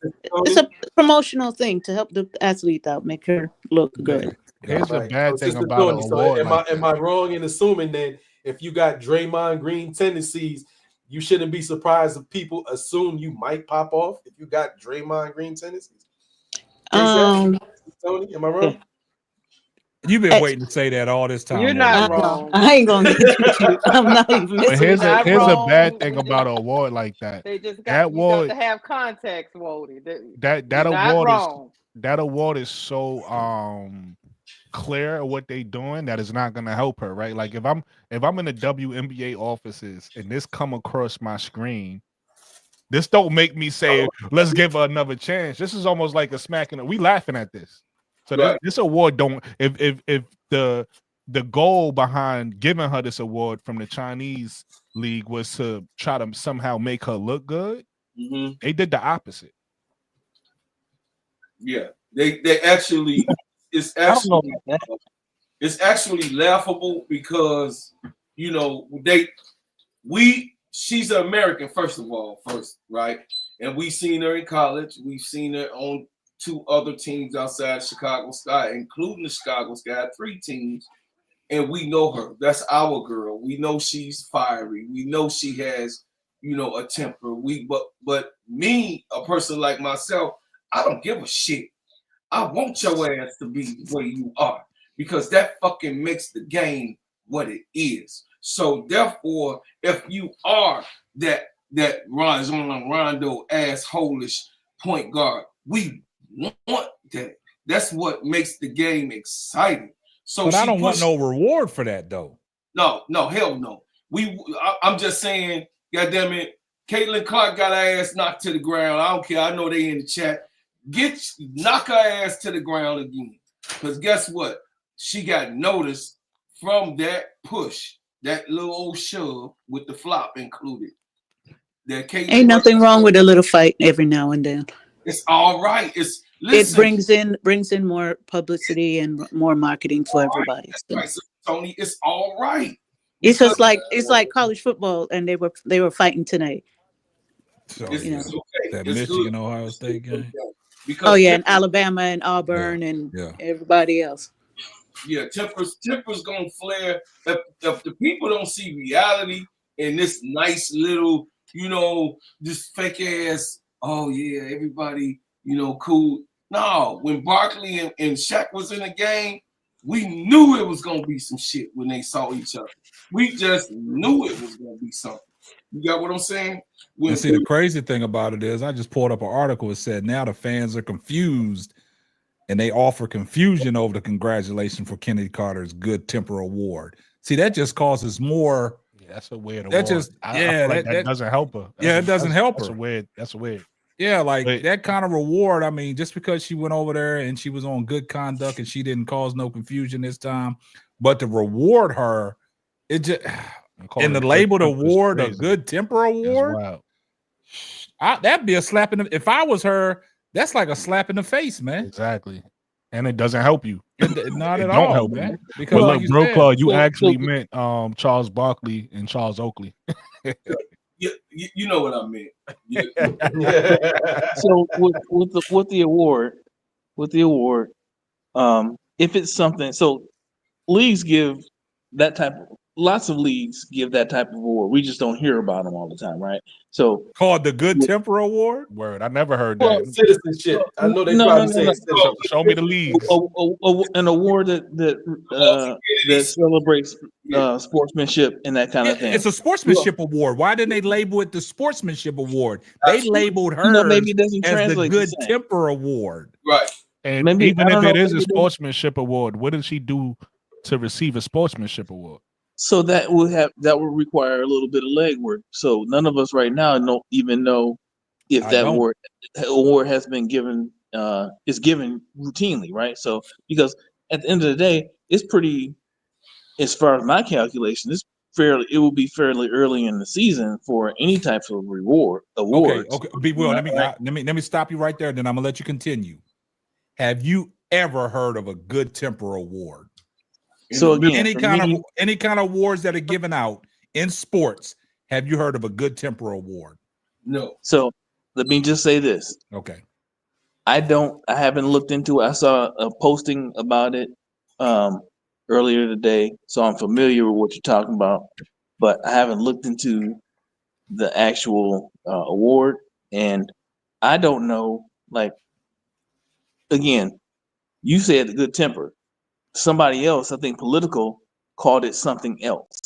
R: it's a promotional thing to help the athlete out, make her look good.
I: Here's the
K: Right.
I: bad
K: So,
I: thing
K: Sister
I: about an
K: Tony, so
I: award
K: am
I: like
K: I wrong in assuming that if you got Draymond Green tendencies, you shouldn't be surprised if people assume you might pop off if you got Draymond Green tendencies?
R: Um,
K: Tony, am I wrong?
E: You've been waiting to say that all this time.
L: You're
E: though.
L: not
R: I know.
L: wrong.
R: I ain't gonna get you cute. I'm not even
I: But
R: missing
I: here's
R: it.
I: here's a
L: wrong.
I: bad thing
L: We
I: about
L: just-
I: an award like that.
L: They just
I: That
L: got you got
I: award
L: to have context, Wody.
I: that
L: You're not
I: award
L: wrong.
I: that award is so clear of what they doing that is not gonna help her, right? Like if I'm in the WNBA offices and this come across my screen, this don't make me say let's give her another chance. This is almost like a smacking. We laughing at this. So this award don't if the goal behind giving her this award from the Chinese league was to try to somehow make her look good, they did the opposite.
J: Yeah, they actually it's actually laughable because she's an American first, right? And we've seen her in college. We've seen her on 2 other teams outside Chicago Sky, including the Chicago Sky, 3 teams. And we know her. That's our girl. We know she's fiery. We know she has, a temper. But me, a person like myself, I don't give a shit. I want your ass to be the way you are because that fucking makes the game what it is. So therefore, if you are that Rondo assholish point guard, we want that. That's what makes the game exciting. So
E: but I don't want no reward for that though.
J: No, hell no. I'm just saying, goddamn it, Caitlin Clark got her ass knocked to the ground. I don't care. I know they in the chat. Knock her ass to the ground again. Because guess what? She got noticed from that push, that little old shove with the flop included.
R: Ain't nothing wrong with a little fight every now and then.
J: It's all right.
R: It brings in more publicity and more marketing for everybody. So.
J: Right, so, Tony, it's all right.
R: It's just like college football, and they were fighting tonight.
E: So
J: it's okay.
E: That
J: it's
E: Michigan
J: good.
E: Ohio State game.
J: Because
R: and Alabama and Auburn and everybody else.
J: Yeah, temper's gonna flare if the people don't see reality in this nice little, this fake ass. Oh yeah, everybody, cool. No, when Barkley and Shaq was in the game, we knew it was gonna be some shit when they saw each other. We just knew it was gonna be something. You got what I'm saying?
E: And see, the crazy thing about it is, I just pulled up an article. It said now the fans are confused, and they offer confusion over the congratulations for Kennedy Carter's Good Temper Award. See, that just causes more.
I: Yeah, that's a weird
E: That
I: award.
E: just
I: I feel like that doesn't help her.
E: It doesn't help her.
I: That's weird.
E: Yeah, like that kind of reward. I mean, just because she went over there and she was on good conduct and she didn't cause no confusion this time, but to reward her, it just and the labeled award a Good Temper Award. That'd be a slap in the. If I was her, that's like a slap in the face, man.
I: Exactly, and it doesn't help you.
E: Not at
I: don't
E: all,
I: help
E: man.
I: you.
E: Because
I: But
E: like
I: look,
E: you
I: bro,
E: said,
I: Claude, you actually meant Charles Barkley and Charles Oakley.
J: You know what I meant.
S: So with the award, if it's something, so leagues give that type of, lots of leagues give that type of award. We just don't hear about them all the time, right? So
E: called the Good Temper Award.
I: Word, I never heard
K: Well,
I: that.
K: citizenship. I know they probably say citizenship.
I: Show me the leagues.
S: An award that celebrates sportsmanship and that kind of thing.
E: It's a sportsmanship award. Why didn't they label it the sportsmanship award? They labeled her
S: maybe it doesn't
E: as the
S: translate the
E: Good
S: same.
E: Temper Award.
J: Right.
I: And
S: Maybe-
I: even
S: I don't
I: if it
S: know,
I: is a
S: maybe they-
I: sportsmanship award, what did she do to receive a sportsmanship award?
S: So that would require a little bit of legwork. So none of us right now even know if that award has been given is given routinely, right? So because at the end of the day, it's pretty, as far as my calculation, be fairly early in the season for any types of awards.
E: Okay. Be Will, let me stop you right there. Then I'm gonna let you continue. Have you ever heard of a good temper award?
S: So again,
E: any kind of awards that are given out in sports, have you heard of a good temper award?
J: No.
S: So let me just say this.
E: Okay.
S: I haven't looked into it. I saw a posting about it earlier today, so I'm familiar with what you're talking about, but I haven't looked into the actual award, and I don't know. Like, again, you said good temper. Somebody else, I think, political, called it something else.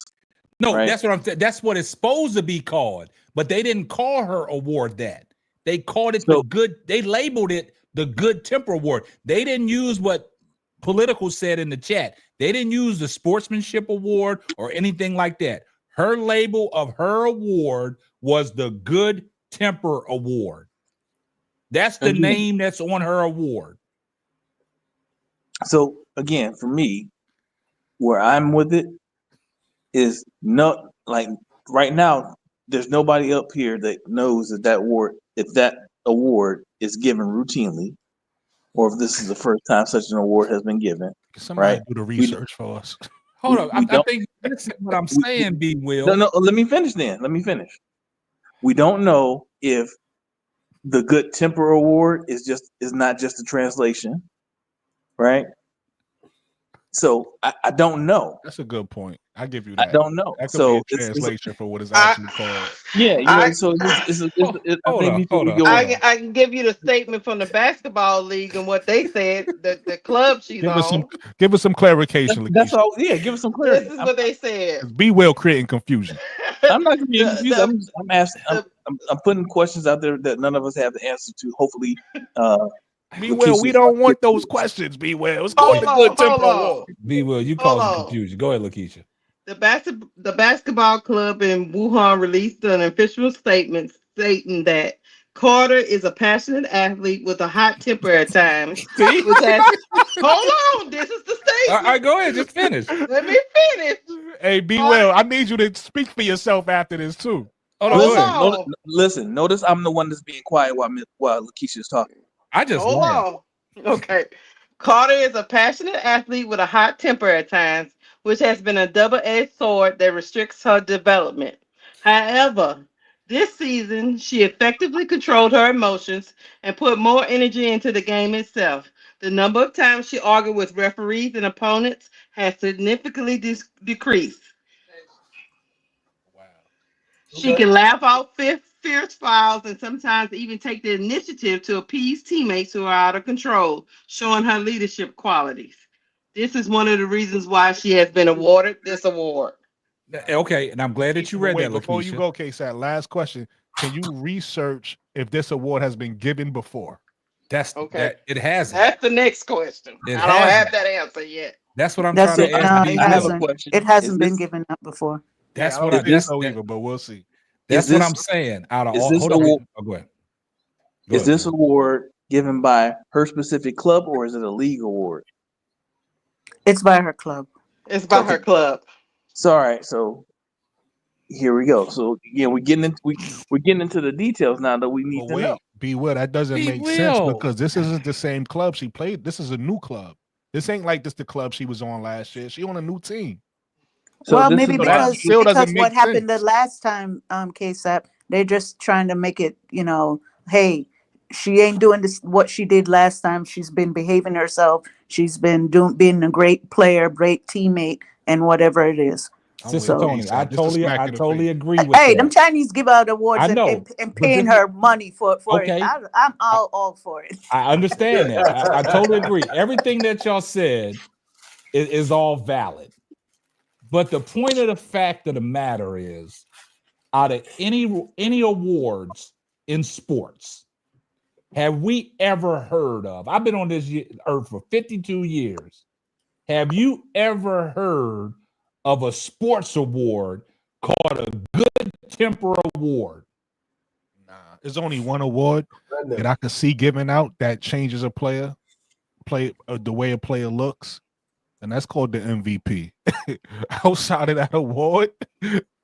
E: No,
S: right?
E: that's what I'm saying. That's what it's supposed to be called, but they didn't call her award that. They called it the good. They labeled it the good temper award. They didn't use what political said in the chat. They didn't use the sportsmanship award or anything like that. Her label of her award was the good temper award. That's the name that's on her award.
S: So again, for me, where I'm with it is not like right now. There's nobody up here that knows if that award is given routinely, or if this is the first time such an award has been given.
I: Somebody
S: right?
I: do the research for us.
E: Hold on, I think this is what I'm saying. B. Will.
S: No, let me finish. Then let me finish. We don't know if the good temper award is not just a translation, right? So I don't know.
I: That's a good point. I give you that.
S: I don't know.
I: That could
S: So
I: be a translation for what it's actually called.
S: Yeah,
L: I can give you the statement from the basketball league and what they said. The club she's on.
I: Give us some clarification.
S: That's all. Yeah, give us some clarity.
L: This is what they said.
I: Be well creating confusion.
S: I'm not creating confusion. I'm asking. I'm putting questions out there that none of us have the answer to. Hopefully,
I: Be well. We don't want those questions. Be well. It's called the good temper award.
E: Be well. You causing confusion. Go ahead, Lakeisha.
L: The basketball club in Wuhan released an official statement stating that Carter is a passionate athlete with a hot temper at times. Hold on, this is the statement.
E: All right, go ahead, just finish.
L: Let me finish.
I: Hey, Be well. I need you to speak for yourself after this too.
S: Listen. Notice I'm the one that's being quiet while Lakeisha is talking.
E: I just
L: hold on. Okay. Carter is a passionate athlete with a hot temper at times, which has been a double-edged sword that restricts her development. However, this season, she effectively controlled her emotions and put more energy into the game itself. The number of times she argued with referees and opponents has significantly decreased. Wow. She can laugh off fierce fouls and sometimes even take the initiative to appease teammates who are out of control, showing her leadership qualities. This is one of the reasons why she has been awarded this award.
E: Okay, and I'm glad that you read that,
I: Before
E: Lakeisha.
I: you go, K-Sat, last question. Can you research if this award has been given before?
E: That's
L: okay.
E: It hasn't.
L: That's the next question. I don't have that answer yet.
E: That's what I'm trying to ask.
R: I have a question. It hasn't been given up before.
E: That's what I
I: think so either, but we'll see.
E: That's what I'm saying. Out of all, go ahead.
S: Is this award given by her specific club or is it a league award?
R: It's by her club.
L: It's by her club.
S: So all right, so here we go. So again, we're getting into the details now that we need to know.
I: Be well, that doesn't make sense because this isn't the same club she played. This is a new club. This ain't like this the club she was on last year. She on a new team.
R: So well, maybe because what happened the last time, KSAP, they're just trying to make it, hey, she ain't doing this what she did last time. She's been behaving herself. She's been being a great player, great teammate, and whatever it is.
E: Sister Tony, I totally agree with
R: hey,
E: that.
R: them Chinese give out awards and paying her money for it. I'm all for it.
E: I understand that. I totally agree. Everything that y'all said is all valid. But the point of the fact of the matter is, out of any awards in sports, have we ever heard of? I've been on this earth for 52 years. Have you ever heard of a sports award called a good temper award?
I: Nah, there's only one award that I can see given out that changes a player, the way a player looks. and that's called the MVP. Outside of that award,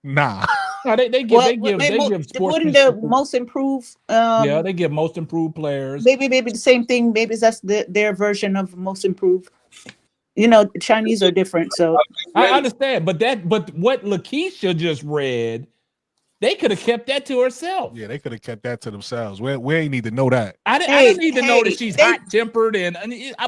I: nah.
E: No, they give
R: Wouldn't
E: sportsmanship.
R: the most improved?
E: Yeah, they give most improved players.
R: Maybe the same thing. Maybe that's their version of most improved. You know, Chinese are different, so
E: I understand, but what Lakeisha just read, they could have kept that to herself.
I: Yeah, they could have kept that to themselves. We ain't need to know that.
E: I didn't need to know that she's hot tempered, and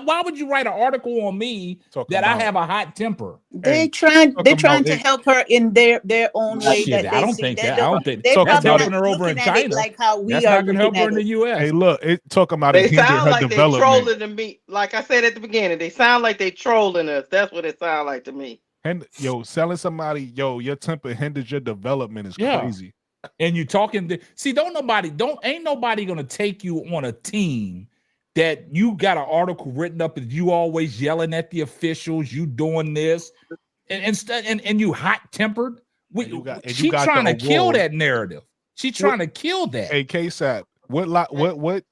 E: why would you write an article on me that I have a hot temper?
R: they're trying to help her in their own way.
E: Shit,
R: That
E: I
R: they
E: don't
R: see.
E: think
R: They
E: that. I
R: don't-
E: don't think
R: they
E: that's
R: probably
E: helping
R: not
E: her over in
R: looking at it
E: China.
R: like how we
E: That's
R: are
E: not going to help
R: looking
E: her
R: at
E: in the
R: it.
E: U.S.
I: Hey, look, it talking about
L: They
I: it hindered
L: sound
I: her
L: like they
I: development.
L: trolling to me. Like I said at the beginning, they sound like they trolling us. That's what it sound like to me.
I: And selling somebody, your temper hinders your development is
E: Yeah.
I: crazy.
E: And you talking ain't nobody gonna take you on a team that you got an article written up that you always yelling at the officials, you doing this, and you hot tempered. She trying to kill that narrative. She trying to kill that.
I: Hey, KSAP, what?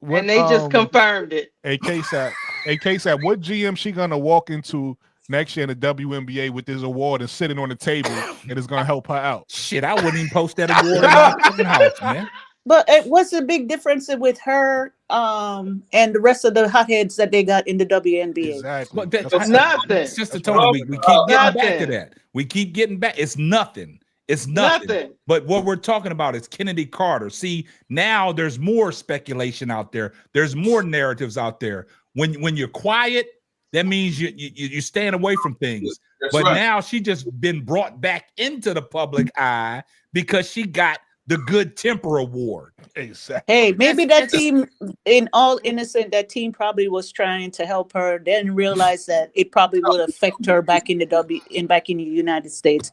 L: And they just confirmed it.
I: Hey, KSAP, what GM she gonna walk into next year in the WNBA with this award and sitting on the table and it's gonna help her out?
E: Shit, I wouldn't even post that award in my fucking house, man.
R: But what's the big difference with her and the rest of the hotheads that they got in the WNBA?
I: Exactly.
E: But
L: nothing.
E: It's just a Tony. We keep getting back to that. We keep getting back. It's nothing. It's nothing. But what we're talking about is Kennedy Carter. See, now there's more speculation out there. There's more narratives out there. When you're quiet, that means you're staying away from things. But now she just been brought back into the public eye because she got the Good Temper Award.
I: Exactly.
R: Hey, maybe that team, in all innocent, that team probably was trying to help her, then realized that it probably would affect her back in the United States.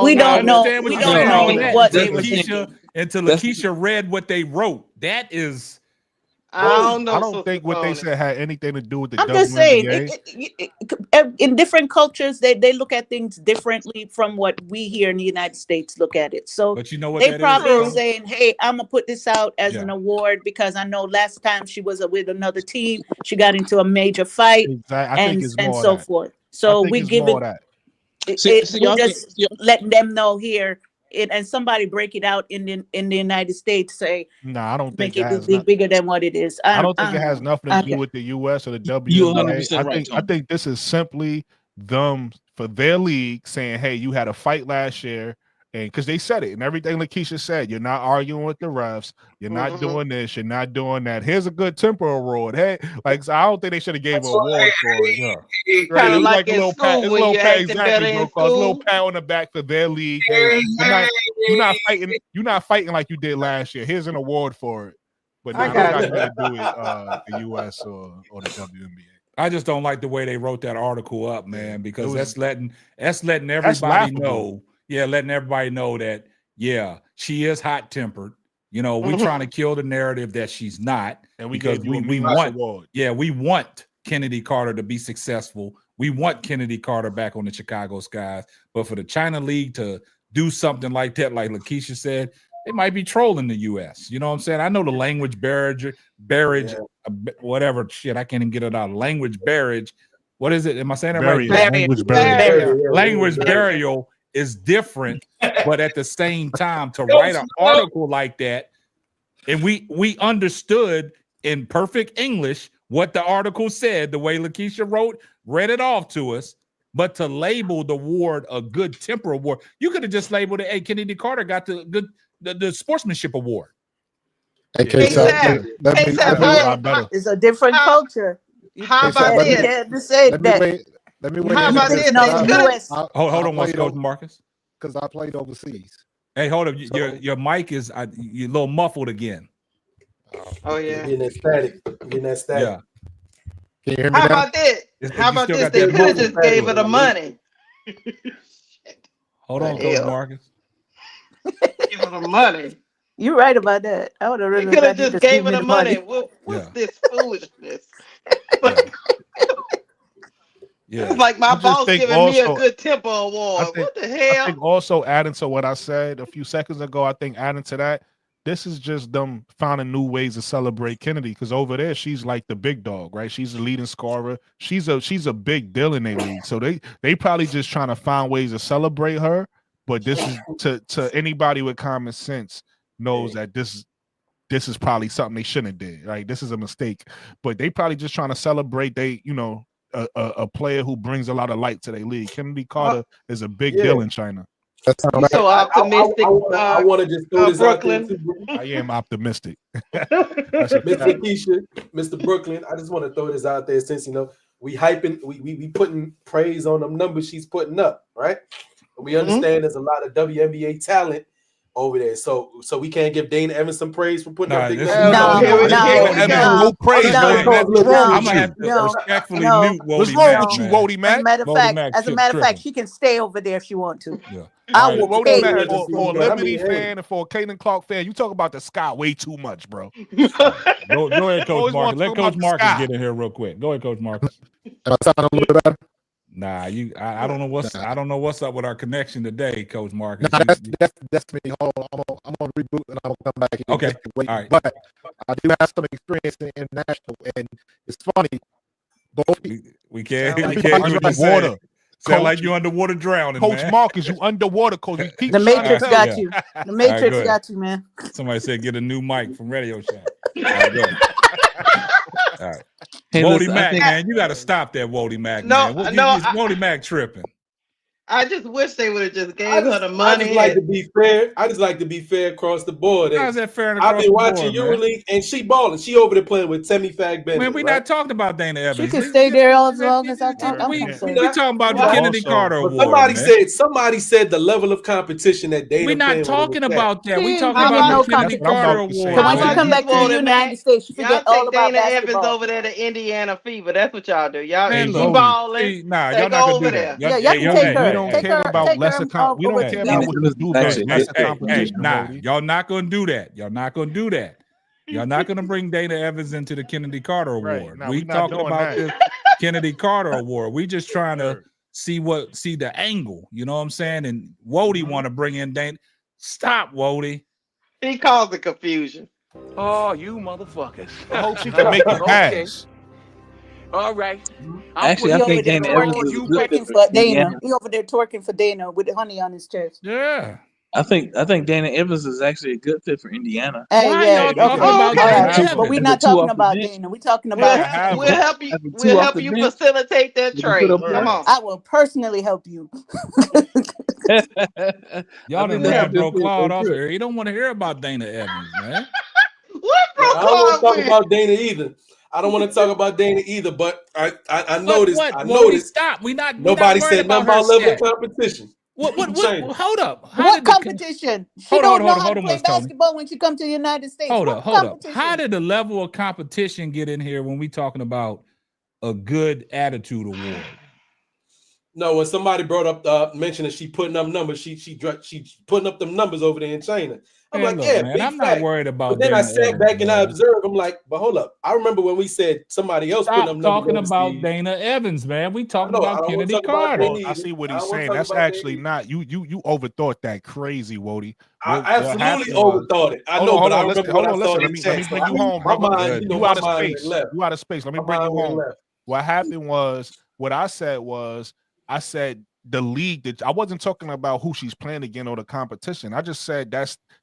R: We don't know. We don't know what they were thinking.
E: Until Lakeisha read what they wrote. That is.
L: I don't know.
I: I don't think what they said had anything to do with the
R: I'm
I: WNBA.
R: just saying, in different cultures, they look at things differently from what we here in the United States look at it. So
E: but you know what
R: they
E: that
R: probably
E: is,
R: are saying, hey, I'm going to put this out as an award because I know last time she was with another team, she got into a major fight and so forth. So we give it, we're just letting them know here. And somebody break it out in the United States, say,
I: no, I don't
R: make
I: think
R: it be bigger than what it is.
I: I don't think it has nothing to do with the US or the WNBA. I think this is simply them for their league saying, hey, you had a fight last year. And because they said it and everything Lakeisha said, you're not arguing with the refs, you're not doing this, you're not doing that. Here's a Good Temper Award. Hey, so I don't think they should have gave her an award for it. Right? It was like a little pat, exactly, a little pat on the back for their league. Hey, you're not fighting like you did last year. Here's an award for it. But now they're not going to do it the US or the WNBA.
E: I just don't like the way they wrote that article up, man, because that's letting everybody know. Yeah, letting everybody know that, she is hot tempered. You know, we're trying to kill the narrative that she's not. And we want Kennedy Carter to be successful. We want Kennedy Carter back on the Chicago Skies. But for the China League to do something like that, like Lakeisha said, they might be trolling the U.S. You know what I'm saying? I know the language barrage, whatever shit. I can't even get it out. Language barrage. What is it? Am I saying that right? Language burial is different, but at the same time, to write an article like that, and we understood in perfect English what the article said, the way Lakeisha read it off to us, but to label the award a Good Temper Award, you could have just labeled it, hey, Kennedy Carter got the sportsmanship award.
R: It's a different culture.
L: How about this?
N: Let me
L: How about this?
E: Hold on, one second, Marcus.
N: Because I played overseas.
E: Hey, hold up. Your mic is you're a little muffled again.
L: Oh yeah.
K: Getting that static.
E: Yeah.
N: Can you hear me
L: How
N: now?
L: about this? How about this? They could have just gave her the money.
E: Hold on, Coach Marcus.
L: Give her the money.
R: You're right about that. I would have really.
L: They could have just gave her the money. What's this foolishness?
E: Yeah.
L: It's like my boss giving me a Good Temper Award. What the hell?
I: I think also adding to what I said a few seconds ago, I think adding to that, this is just them finding new ways to celebrate Kennedy, because over there she's like the big dog, right? She's the leading scorer. She's a big deal in their league. So they probably just trying to find ways to celebrate her. But this is to anybody with common sense knows that this is probably something they shouldn't have did. Right? This is a mistake. But they probably just trying to celebrate a player who brings a lot of light to their league. Kennedy Carter is a big deal in China.
L: You're so optimistic.
K: I want to just throw this out there
L: Brooklyn.
K: too.
I: I am optimistic.
K: Mr. Keisha, Mr. Brooklyn, I just want to throw this out there since we hyping, we putting praise on them numbers she's putting up, right? And we understand there's a lot of WNBA talent over there, so we can't give Dana Evans some praise for putting up big numbers.
I: No praise.
E: I'm gonna have to respectfully mute
I: What's
E: Wody
I: wrong
E: Mack,
I: with you,
E: man.
I: Wody Mack?
R: As a matter of fact, she can stay over there if she want to.
E: Yeah.
R: I will
I: Wody
R: pay
I: Mack,
R: her.
I: for a Liberty fan and for a Caitlin Clark fan, you talk about the sky way too much, bro.
E: Go ahead, Coach
I: Always
E: Marcus.
I: want to
E: Let
I: talk
E: Coach
I: about the
E: Marcus
I: sky.
E: get in here real quick. Go ahead, Coach Marcus.
N: Am I sounding a little bit better?
E: Nah, I don't know what's up with our connection today, Coach Marcus.
N: Nah, that's me. Hold on, I'm gonna reboot and I'm gonna come back.
E: Okay.
N: Wait.
E: All right.
N: But I do have some experience in international, and it's funny. Both
E: We can't
I: Sound like
E: we can't
I: you
E: do the
I: underwater.
E: Sound
I: Coach-
E: like you underwater drowning,
I: Coach
E: man.
I: Marcus, you underwater, Coach. You keep
R: The Matrix
I: trying to tell
R: got
I: me.
R: you. The
E: All
R: Matrix
E: right, go ahead.
R: got you, man.
E: Somebody said get a new mic from Radio Shack. All right, go ahead. All right.
S: Hey,
E: Wody
S: listen, I
E: Mack,
S: think-
E: man, you got to stop that Wody Mack,
L: No,
E: man. Wody Mack tripping.
L: I just wish they would have just gave
K: I
L: her the
K: just
L: money.
K: like to be fair. I just like to be fair across the board.
E: How's that fair
K: I've
E: across
K: been
E: the
K: watching
E: board, man?
K: EuroLeague, and she balling. She over there playing with Temi Fag-Bennett.
E: Man, we're not talking about Dana Evans.
R: She can stay there as long as I'm
E: We
R: concerned.
E: talking about the
K: Well,
E: Kennedy
I: also-
E: Carter
K: But
E: Award, man.
K: somebody said the level of competition that Dana.
E: We're not
K: playing with
E: talking
K: was
E: about that.
R: She
E: We
R: ain't
E: talking
R: bringing
E: about
R: no
E: the Kennedy
I: That's what I'm
E: Carter
I: about to say.
E: Award.
R: So once you
E: man.
R: come back to the
L: Wody
R: United
L: Mack,
R: States, you
L: y'all
R: forget all
L: take
R: about
L: Dana Evans
R: basketball.
L: over there to Indiana Fever. That's what y'all do. Y'all
E: Man,
L: she
E: look,
L: balling.
E: see, nah,
L: Take
E: y'all not gonna
L: over
E: do
L: there.
E: that.
R: Yeah, y'all can
E: y'all
R: take
E: ain't-
R: her.
I: We don't
R: Take
I: care
R: her.
I: about
R: Take
I: lesser.
R: her
I: We don't
R: over
I: care
R: to
I: about
R: the
I: what you do
S: Hey,
I: best.
S: hey,
I: Lesser
S: hey,
I: competition,
E: Nah,
I: Wody.
E: y'all not gonna do that. Y'all not gonna do that. Y'all not gonna bring Dana Evans into the Kennedy Carter
I: Right.
E: Award.
I: Nah,
E: We
I: we not
E: talking
I: doing
E: about
I: that.
E: the Kennedy Carter Award. We just trying to
I: Sure.
E: see the angle. You know what I'm saying? And Wody want to bring in Dana. Stop, Wody.
L: He caused the confusion.
D: Oh, you motherfuckers.
I: I hope she can make it
D: Okay.
I: pass.
D: All right.
S: Actually,
R: He
S: I
R: over
S: think
R: there
S: Dana Evans
R: twerking,
S: is a
D: you
S: good fit
R: twerking
S: for
R: for Dana.
S: Indiana.
R: He over there twerking for Dana with the honey on his chest.
E: Yeah.
S: I think Dana Evans is actually a good fit for Indiana.
R: Hey,
E: Why
R: yeah,
E: y'all talking
R: okay,
E: about
R: all
E: Dana
R: right.
E: Evans?
R: But we're
S: As a
R: not
S: two
R: talking
S: off the
R: about
S: bench.
R: Dana. We're talking
L: We'll,
R: about.
I: have
L: we'll
I: her.
L: help you.
S: As a two
L: We'll
S: off
L: help
S: the
L: you
S: bench,
L: facilitate that
S: you can put
L: trade.
S: up
L: Come on.
R: I will personally help you.
E: Y'all done
S: think that's a
E: ran
S: good
E: bro
S: fit
E: Claude
S: for
E: off
S: sure.
E: here. He don't want to hear about Dana Evans, man.
L: What
K: I don't want to
L: Claude
K: talk
L: with?
K: about Dana either. I don't want to talk about Dana either. But I noticed.
E: What?
K: I
E: Wody,
K: noticed.
E: stop. We not
K: Nobody
E: worried
K: said nothing
E: her
K: about level of
E: stat.
K: competition.
E: What?
K: China.
E: Hold up.
R: What competition? She
E: Hold
R: don't
E: on,
R: know
E: hold
R: how
E: on,
R: to play
E: Miss Tony.
R: basketball when she come to the United States.
E: Hold
R: What
E: up.
R: competition?
E: How did the level of competition get in here when we talking about a good attitude award?
K: No, when somebody brought up mentioned that she putting up numbers, she putting up them numbers over there in China. I'm
E: Man,
K: like,
E: look,
K: yeah,
E: man,
K: big
E: I'm
K: fact.
E: not worried about
K: But then I
E: Dana
K: sat
E: Evans,
K: back and I
E: man.
K: observed. I'm like, but hold up. I remember when we said somebody else putting up
E: Stop
K: numbers
E: talking about
K: overseas.
E: Dana Evans, man. We talking
K: I
E: about
K: don't want to
E: Kennedy
K: talk about
E: Carter.
K: Dana
I: Well, I
K: either.
I: see what
K: I
I: he's
K: don't want to
I: saying.
K: talk
I: That's
K: about
I: actually
K: Dana
I: not you. You overthought that crazy, Wody.
K: I
I: What
K: absolutely
I: happened was-
K: overthought it. I
I: Hold
K: know,
I: on,
K: but I
I: hold on,
K: remember
I: listen,
K: what
I: hold
K: I
I: on,
K: saw
I: listen.
K: in
I: Let me
K: text.
I: bring you home,
K: My
I: brother.
K: mind,
I: You
K: my
I: out of
K: mind
I: space.
K: went left.
I: You out of space. Let me
K: My
I: bring you
K: mind went
I: home.
K: left.
I: What happened was what I said was I said the league that I wasn't talking about who she's playing against or the competition. I just said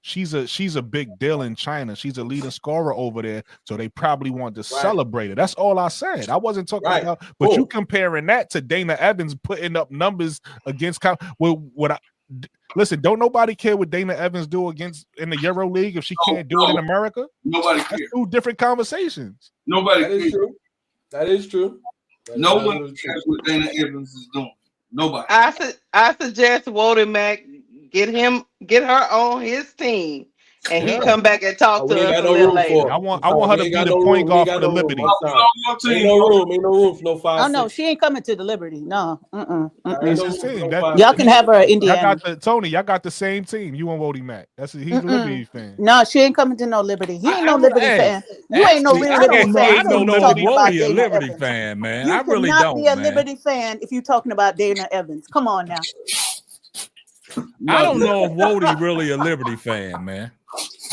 I: she's a big deal in China. She's a leading scorer over there, so they probably want to celebrate it. That's all I said. I wasn't talking about. But you comparing that to Dana Evans putting up numbers against. Listen, don't nobody care what Dana Evans do against in the Euro League if she can't do it in America.
J: Nobody
I: That's
J: cares.
I: two different conversations.
J: Nobody
K: That is
J: cares.
K: true. That is true.
J: No one cares what Dana Evans is doing. Nobody.
L: I suggest Wody Mack get her on his team, and he come back and talk to us a little later.
I: I want her to be the point guard for the Liberty.
K: Ain't no room for no 5.
R: Oh no, she ain't coming to the Liberty. No,
I: That's his team.
R: Y'all can have her at Indiana.
I: Y'all got Tony. Y'all got the same team. You and Wody Mack. He's a Liberty fan.
R: No, she ain't coming to no Liberty. He ain't no Liberty fan. You
E: Actually,
R: ain't no real
E: I
R: Liberty
E: don't know.
R: fan.
E: I don't know if
R: talking about
E: Wody a
R: Dana
E: Liberty
R: Evans.
E: fan, man.
R: You
E: I really
R: cannot
E: don't,
R: be a
E: man.
R: Liberty fan if you're talking about Dana Evans. Come on now.
E: I don't know if Wody really a Liberty fan, man.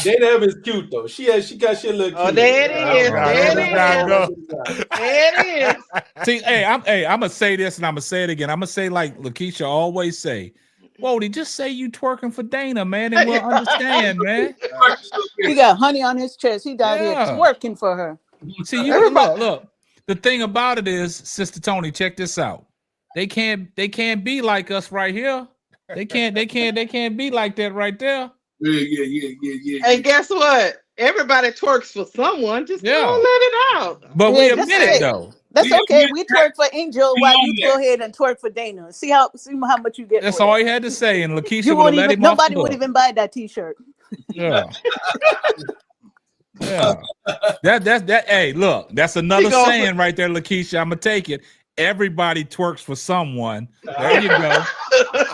K: Dana Evans cute though. She look cute.
L: Oh, there it is. There it is. There it is.
E: See, I'm gonna say this and I'm gonna say it again. I'm gonna say like Lakeisha always say, Wody, just say you twerking for Dana, man, and we'll understand, man.
R: He got honey on his chest. He down here twerking for her.
E: See, you look. The thing about it is, Sister Tony, check this out. They can't be like us right here. They can't be like that right there.
J: Yeah.
L: And guess what? Everybody twerks for someone. Just don't let it out.
E: But we admit it though.
R: That's okay. We twerk for Angel while you go ahead and twerk for Dana. See how much you get.
E: That's all he had to say, and Lakeisha
R: You
E: would
R: won't
E: let
R: even.
E: him off the
R: Nobody would
E: hook.
R: even buy that T-shirt.
E: Yeah. Yeah. That. Hey, look, that's another saying right there, Lakeisha. I'm gonna take it. Everybody twerks for someone. There you go.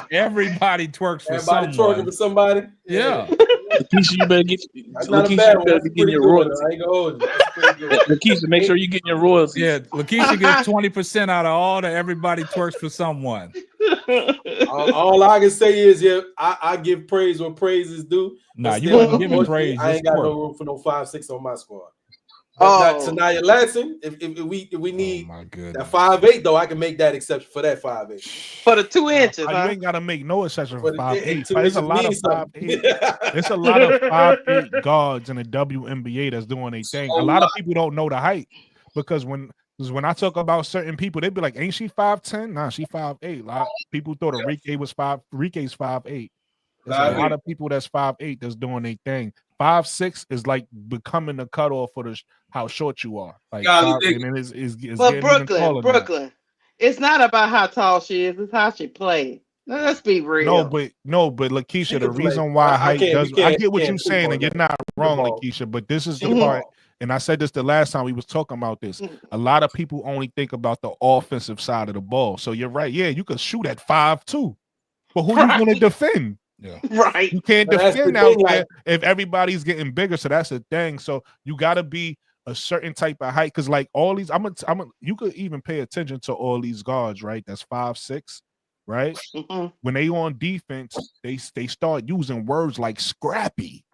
E: Everybody twerks for someone.
K: Twerking for somebody.
E: Yeah.
S: Lakeisha, you better get.
K: That's not a
S: Lakeisha,
K: bad
S: you
K: one.
S: better
K: That's
S: be
K: a
S: getting
K: pretty
S: your
K: good one.
S: royalties.
K: I ain't gonna hold you. That's pretty good.
S: Lakeisha, make sure you're getting your royalties.
E: Yeah, Lakeisha gets 20% out of all the everybody twerks for someone.
K: All I can say is, I give praise where praise is due.
E: Nah, you
K: Still,
E: wasn't giving
K: unfortunately,
E: praise.
K: I ain't got
E: Just
K: no room for no 5'6" on my squad. But Tanaya Latson, if we need that 5'8", though, I can make that exception for that 5'8".
L: For the 2 inches,
I: You ain't gotta make no exception for 5'8".
K: two
I: It's a
K: inches
I: lot of
K: means something.
I: 5'8". It's a lot of 5'8" guards in the WNBA that's doing their thing. A lot of people don't know the height because when I talk about certain people, they be like, "Ain't she 5'10"? Nah, she 5'8". A lot of people thought Enrique was Enrique's 5'8". There's a lot of people that's 5'8" that's doing their thing. 5'6" is like becoming the cutoff for how short you are. Like, and it is
L: But
I: getting even taller now.
L: Brooklyn, it's not about how tall she is; it's how she plays. Let's be real.
I: No, but Lakeisha, the
L: can play.
I: reason why height does, I get what
K: can't
I: you're saying, and you're not wrong, Lakeisha, but this is the part, and I said this the last time we was talking about this. A lot of people only think about the offensive side of the ball. So you're right. Yeah, you could shoot at 5'2", but who you going to defend?
E: Yeah.
L: Right.
I: You can't
K: But that's
I: defend
K: the
I: out
K: thing,
I: there
K: like-
I: if everybody's getting bigger. So that's the thing. So you got to be a certain type of height because, like, all these, you could even pay attention to all these guards, right? That's 5'6", right? When they on defense, they start using words like scrappy.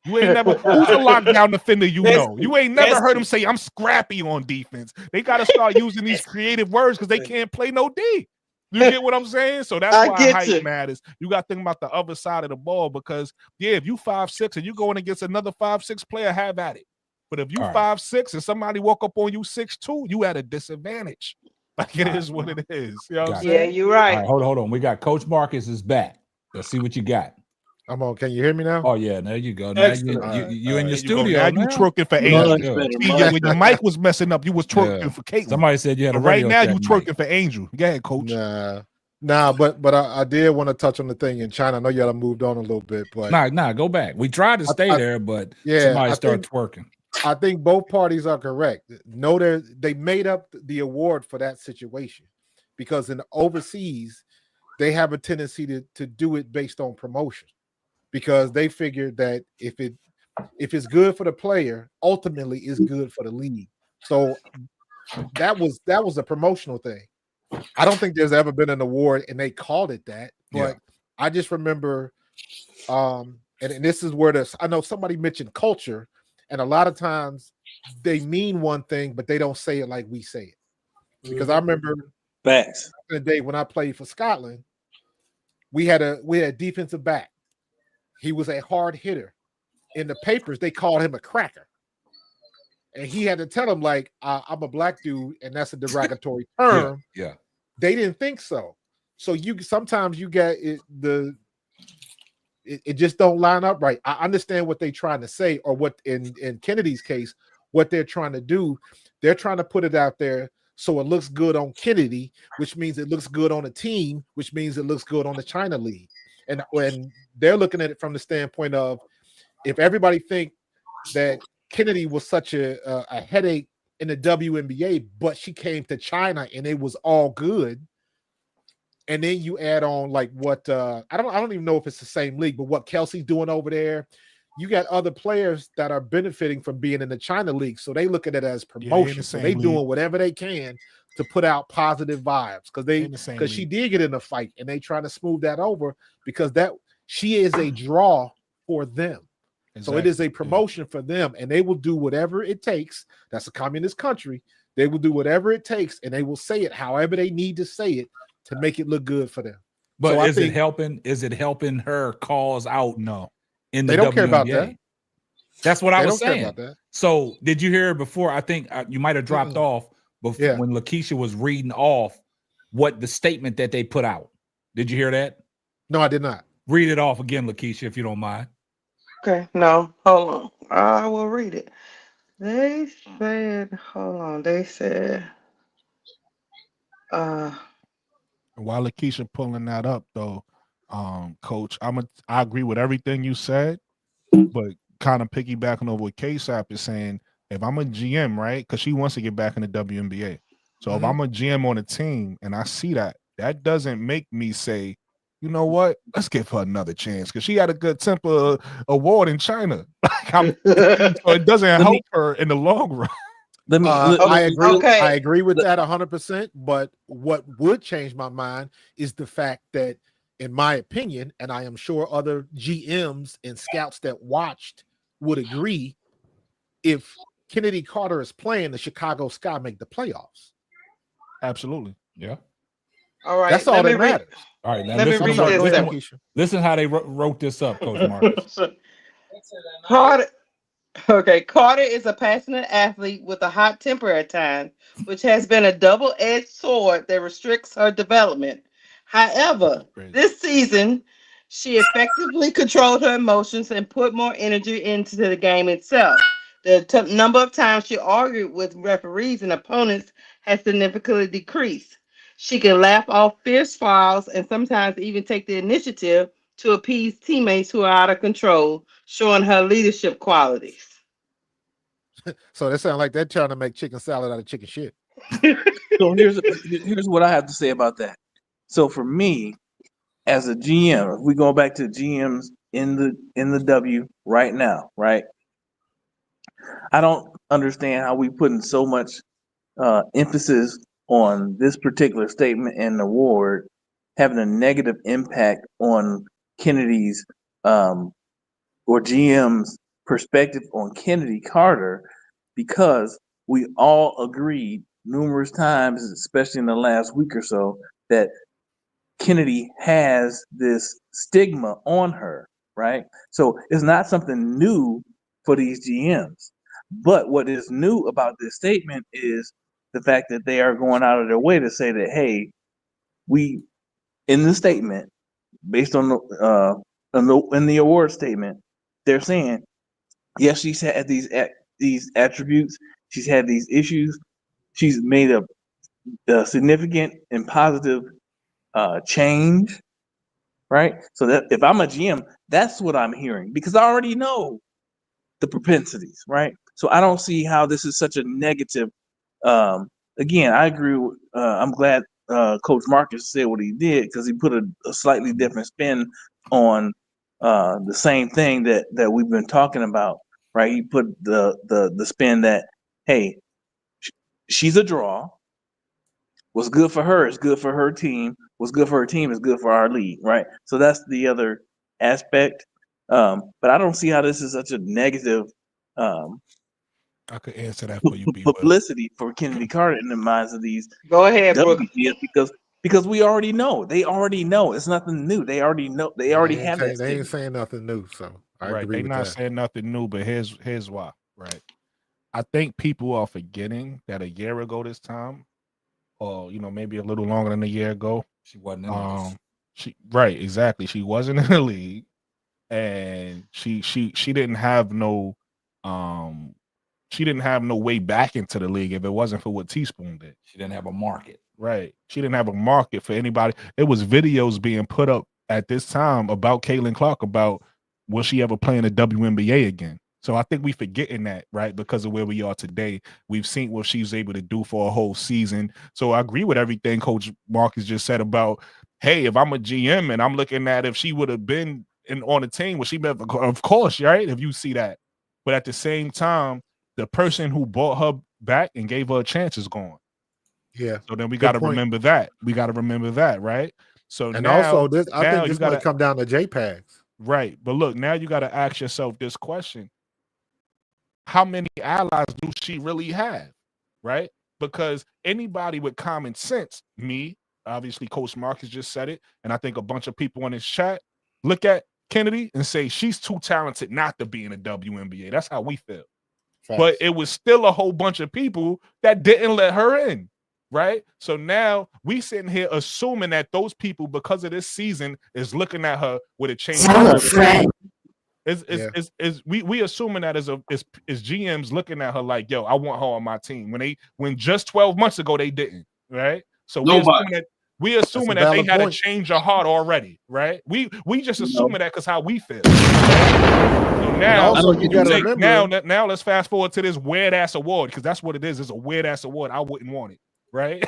I: You ain't never who's a lockdown defender you know. You ain't never heard them say I'm scrappy on defense. They got to start using these creative words because they can't play no D. You get what I'm saying? So that's why height matters. You got to think about the other side of the ball because, if you 5'6" and you going against another 5'6" player, have at it. But if you 5'6" and somebody walk up on you 6'2", you at a disadvantage. Like it is what it is. You know what I'm saying?
L: You're right.
E: All right, hold on. We got Coach Marcus is back. Let's see what you got.
N: I'm on. Can you hear me now?
E: Oh yeah, there you go. Now you in your studio.
I: Now you twerking for Angel. When your mic was messing up, you was twerking for Kate.
E: Somebody said you had a
I: right
E: radio
I: now
E: check
I: you twerking for Angel. Go ahead, Coach.
N: Nah, but I did want to touch on the thing in China. I know y'all moved on a little bit, but
E: nah, go back. We tried to stay there, but somebody started twerking.
N: I think both parties are correct. No, they made up the award for that situation because in overseas they have a tendency to do it based on promotion because they figured that if it's good for the player, ultimately it's good for the league. So that was a promotional thing. I don't think there's ever been an award and they called it that, but I just remember, and this is where I know somebody mentioned culture, and a lot of times they mean one thing, but they don't say it like we say it. Because I remember back in the day when I played for Scotland, we had a defensive back. He was a hard hitter. In the papers, they called him a cracker. And he had to tell them, like, I'm a black dude, and that's a derogatory term.
E: Yeah.
N: They didn't think so. So sometimes you get it just don't line up right. I understand what they're trying to say, or what in Kennedy's case, what they're trying to do. They're trying to put it out there so it looks good on Kennedy, which means it looks good on the team, which means it looks good on the China League. And when they're looking at it from the standpoint of, if everybody think that Kennedy was such a headache in the WNBA, but she came to China and it was all good. And then you add on like what I don't even know if it's the same league, but what Kelsey's doing over there. You got other players that are benefiting from being in the China League, so they look at it as promotion. So they doing whatever they can to put out positive vibes because she did get in a fight and they trying to smooth that over because that she is a draw for them. So it is a promotion for them, and they will do whatever it takes. That's a communist country. They will do whatever it takes, and they will say it however they need to say it to make it look good for them.
E: But
N: so
E: is it helping? Is it helping her cause out?
N: No,
E: in the
N: they don't
E: WNBA.
N: care about that.
E: That's what I
N: They
E: was
N: don't care
E: saying.
N: about that.
E: So did you hear before? I think you might have dropped off before when Lakeisha was reading off what the statement that they put out. Did you hear that?
N: No, I did not.
E: Read it off again, Lakeisha, if you don't mind.
L: Okay, no, hold on. I will read it. They said, hold on. They said,
I: While Lakeisha pulling that up, though, Coach, I agree with everything you said, but kind of piggybacking over what KSAP is saying. If I'm a GM, right, because she wants to get back in the WNBA. So if I'm a GM on a team and I see that, that doesn't make me say, you know what, let's give her another chance because she had a good temper award in China. So it doesn't help her in the long run.
N: I agree.
L: Okay.
N: I agree with that 100%. But what would change my mind is the fact that, in my opinion, and I am sure other GMs and scouts that watched would agree, if Kennedy Carter is playing, the Chicago Sky make the playoffs.
I: Absolutely.
E: Yeah.
L: all right.
N: That's all that matters.
E: All right. Now
L: Let me
E: listen,
L: read
E: to what-
L: this.
E: listen,
L: Then.
E: listen how they wrote this up, Coach Marcus.
L: Carter. Okay, Carter is a passionate athlete with a hot temper at times, which has been a double-edged sword that restricts her development. However, this season, she effectively controlled her emotions and put more energy into the game itself. The number of times she argued with referees and opponents has significantly decreased. She can laugh off fierce fouls and sometimes even take the initiative to appease teammates who are out of control, showing her leadership qualities.
N: So that sounds like they're trying to make chicken salad out of chicken shit.
S: So here's what I have to say about that. So for me, as a GM, if we go back to GMs in the W right now, right? I don't understand how we putting so much emphasis on this particular statement and award having a negative impact on Kennedy's or GM's perspective on Kennedy Carter, because we all agreed numerous times, especially in the last week or so, that Kennedy has this stigma on her, right? So it's not something new for these GMs. But what is new about this statement is the fact that they are going out of their way to say that, hey, we, in the statement, based on in the award statement, they're saying, yes, she's had these attributes, she's had these issues, she's made a significant and positive change, right? So that if I'm a GM, that's what I'm hearing because I already know the propensities, right? So I don't see how this is such a negative. Again, I agree. I'm glad Coach Marcus said what he did because he put a slightly different spin on the same thing that we've been talking about, right? He put the spin that, hey, she's a draw. What's good for her is good for her team. What's good for her team is good for our league, right? So that's the other aspect. But I don't see how this is such a negative
I: I could answer that for you,
S: publicity for Kennedy Carter in the minds of these
L: Go ahead, Brooke.
S: WGS because we already know. They already know. It's nothing new. They already know. They already have that.
N: They ain't saying nothing new, so I
I: right.
N: agree
I: They
N: with
I: not
N: that.
I: saying nothing new, but here's why. Right. I think people are forgetting that a year ago this time, or maybe a little longer than a year ago,
E: she wasn't in the
I: right, exactly. She wasn't in the league, and she didn't have no she didn't have no way back into the league if it wasn't for what Teaspoon did.
E: She didn't have a market.
I: Right. She didn't have a market for anybody. It was videos being put up at this time about Caitlin Clark about will she ever play in the WNBA again. So I think we forgetting that, right? Because of where we are today. We've seen what she's able to do for a whole season. So I agree with everything Coach Marcus just said about, hey, if I'm a GM and I'm looking at if she would have been on the team, would she have, of course, right? If you see that. But at the same time, the person who brought her back and gave her a chance is gone.
N: Yeah.
I: So then we
N: Good
I: got to
N: point.
I: remember that. We got to remember that, right? So
N: And
I: now,
N: also, I think this
I: you gotta
N: might come down to JPEGs.
I: Right. But look, now you got to ask yourself this question. How many allies do she really have? Right? Because anybody with common sense, me, obviously Coach Marcus just said it, and I think a bunch of people in his chat look at Kennedy and say she's too talented not to be in the WNBA. That's how we feel. But it was still a whole bunch of people that didn't let her in. Right. So now we sitting here assuming that those people, because of this season, is looking at her with a change. We assuming that as GMs looking at her like, yo, I want her on my team. When just 12 months ago they didn't, right? So we assuming that they had a change of heart already, right? We just assuming that because how we feel. So now,
N: you gotta remember,
I: now let's fast forward to this weird ass award, because that's what it is. It's a weird ass award. I wouldn't want it. Right.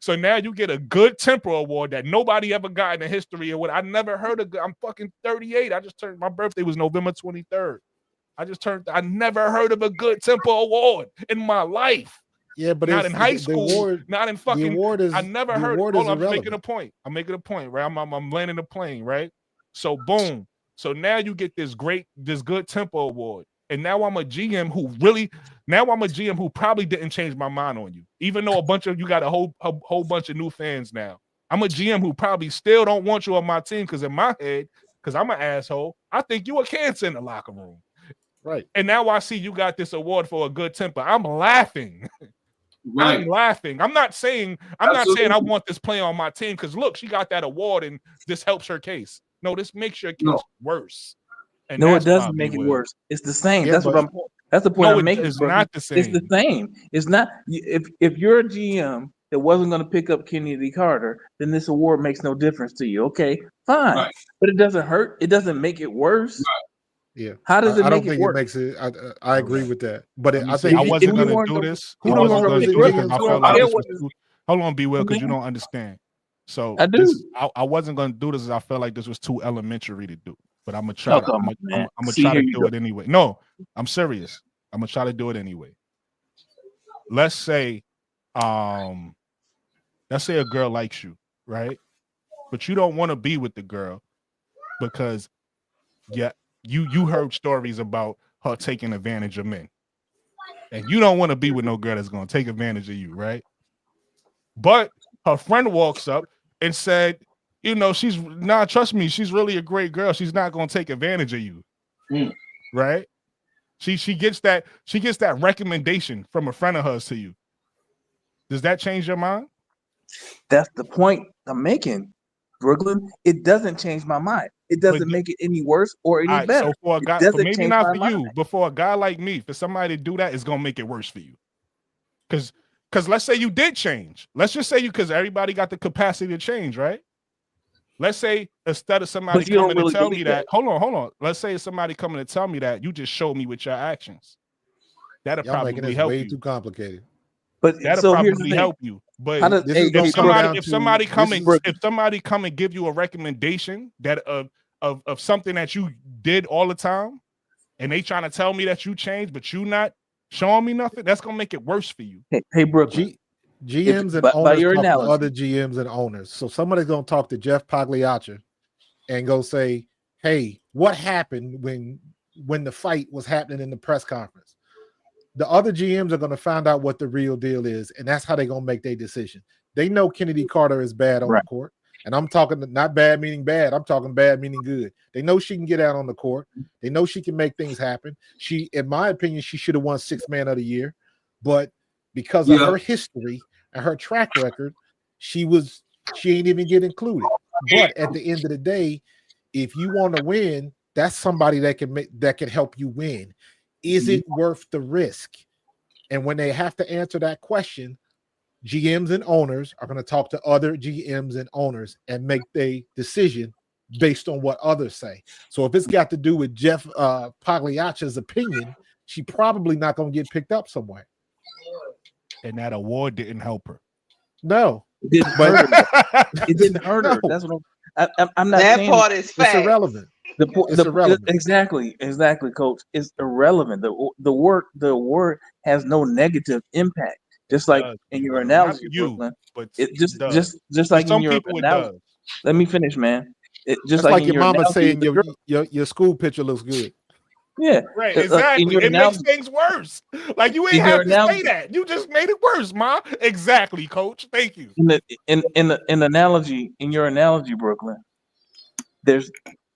I: So now you get a good temper award that nobody ever got in the history of what I never heard of. I'm fucking 38. I just turned, my birthday was November 23rd. I never heard of a good temper award in my life.
N: Yeah, but
I: not in high school,
N: award,
I: not in fucking.
N: The award is,
I: I never
N: the
I: heard.
N: Award
I: Hold
N: is
I: on, I'm
N: irrelevant.
I: making a point, right? I'm landing the plane, right? So boom. So now you get this good tempo award. And now I'm a GM who probably didn't change my mind on you. Even though you got a whole bunch of new fans now. I'm a GM who probably still don't want you on my team, because in my head, because I'm an asshole, I think you a cancer in the locker room.
N: Right.
I: And now I see you got this award for a good temper. I'm laughing.
J: Right.
I: I'm laughing. I'm not saying I want this player on my team because look, she got that award and this helps her case. No, this makes your case worse. And
S: no, it doesn't make it worse. It's the same.
I: Yeah,
S: that's the point I'm making.
I: It's not the same.
S: It's the same. It's not. If you're a GM that wasn't going to pick up Kennedy Carter, then this award makes no difference to you. Okay, fine.
J: Right.
S: But it doesn't hurt. It doesn't make it worse.
J: Right.
N: Yeah.
S: How does it
N: I
S: make
N: don't think
S: it work?
N: it makes it. I agree with that. But
I: I wasn't going to do this. I wasn't going to do this because I felt like this was too. Hold on, B-Will, because you don't understand. So
S: I do.
I: I wasn't going to do this because I felt like this was too elementary to do. But I'm gonna try. I'm gonna try to do it anyway. No, I'm serious. I'm gonna try to do it anyway. Let's say a girl likes you, right? But you don't want to be with the girl because you heard stories about her taking advantage of men. And you don't want to be with no girl that's gonna take advantage of you, right? But her friend walks up and said, you know, trust me, she's really a great girl. She's not gonna take advantage of you. Right? She gets that recommendation from a friend of hers to you. Does that change your mind?
S: That's the point I'm making, Brooklyn. It doesn't change my mind. It doesn't make it any worse or any better.
I: So for a guy, maybe not for you, but for a guy like me, for somebody to do that, it's gonna make it worse for you. Because let's say you did change. Let's just say because everybody got the capacity to change, right? Let's say instead of somebody coming to tell me that, hold on. Let's say somebody coming to tell me that, you just showed me with your actions. That'll probably help you.
N: Way too complicated.
S: But
I: that'll probably help you. But if somebody come and give you a recommendation that of something that you did all the time, and they trying to tell me that you changed, but you not showing me nothing, that's gonna make it worse for you.
S: Hey Brooklyn.
N: GMs and owners talk to other GMs and owners. So somebody's going to talk to Jeff Pagliaccia and go say, hey, what happened when the fight was happening in the press conference? The other GMs are going to find out what the real deal is, and that's how they're going to make their decision. They know Kennedy Carter is bad on the court, and I'm talking not bad meaning bad. I'm talking bad meaning good. They know she can get out on the court. They know she can make things happen. She, in my opinion, she should have won Sixth Man of the Year, but because of her history and her track record, she ain't even get included. But at the end of the day, if you want to win, that's somebody that can help you win. Is it worth the risk? And when they have to answer that question, GMs and owners are going to talk to other GMs and owners and make their decision based on what others say. So if it's got to do with Jeff Pagliaccia's opinion, she probably not going to get picked up somewhere.
I: And that award didn't help her.
N: No,
S: it didn't hurt her. It didn't hurt her. That's what I'm not
L: that
S: saying.
L: Part is fact.
N: It's irrelevant.
S: It's irrelevant. Exactly, Coach. It's irrelevant. The word has no negative impact. Just like in your analogy, Brooklyn.
I: But
S: just like in your analogy. Let me finish, man. Just
N: That's like
S: in
N: your
S: your
N: mama
S: analogy,
N: saying
S: the girl,
N: your school picture looks good.
S: yeah,
I: Right,
S: in
I: exactly.
S: your
I: It makes
S: analogy,
I: things worse. Like you ain't
S: in your
I: have to say
S: analogy,
I: that. You just made it worse, Ma. Exactly, coach. Thank you.
S: in your analogy, Brooklyn, there's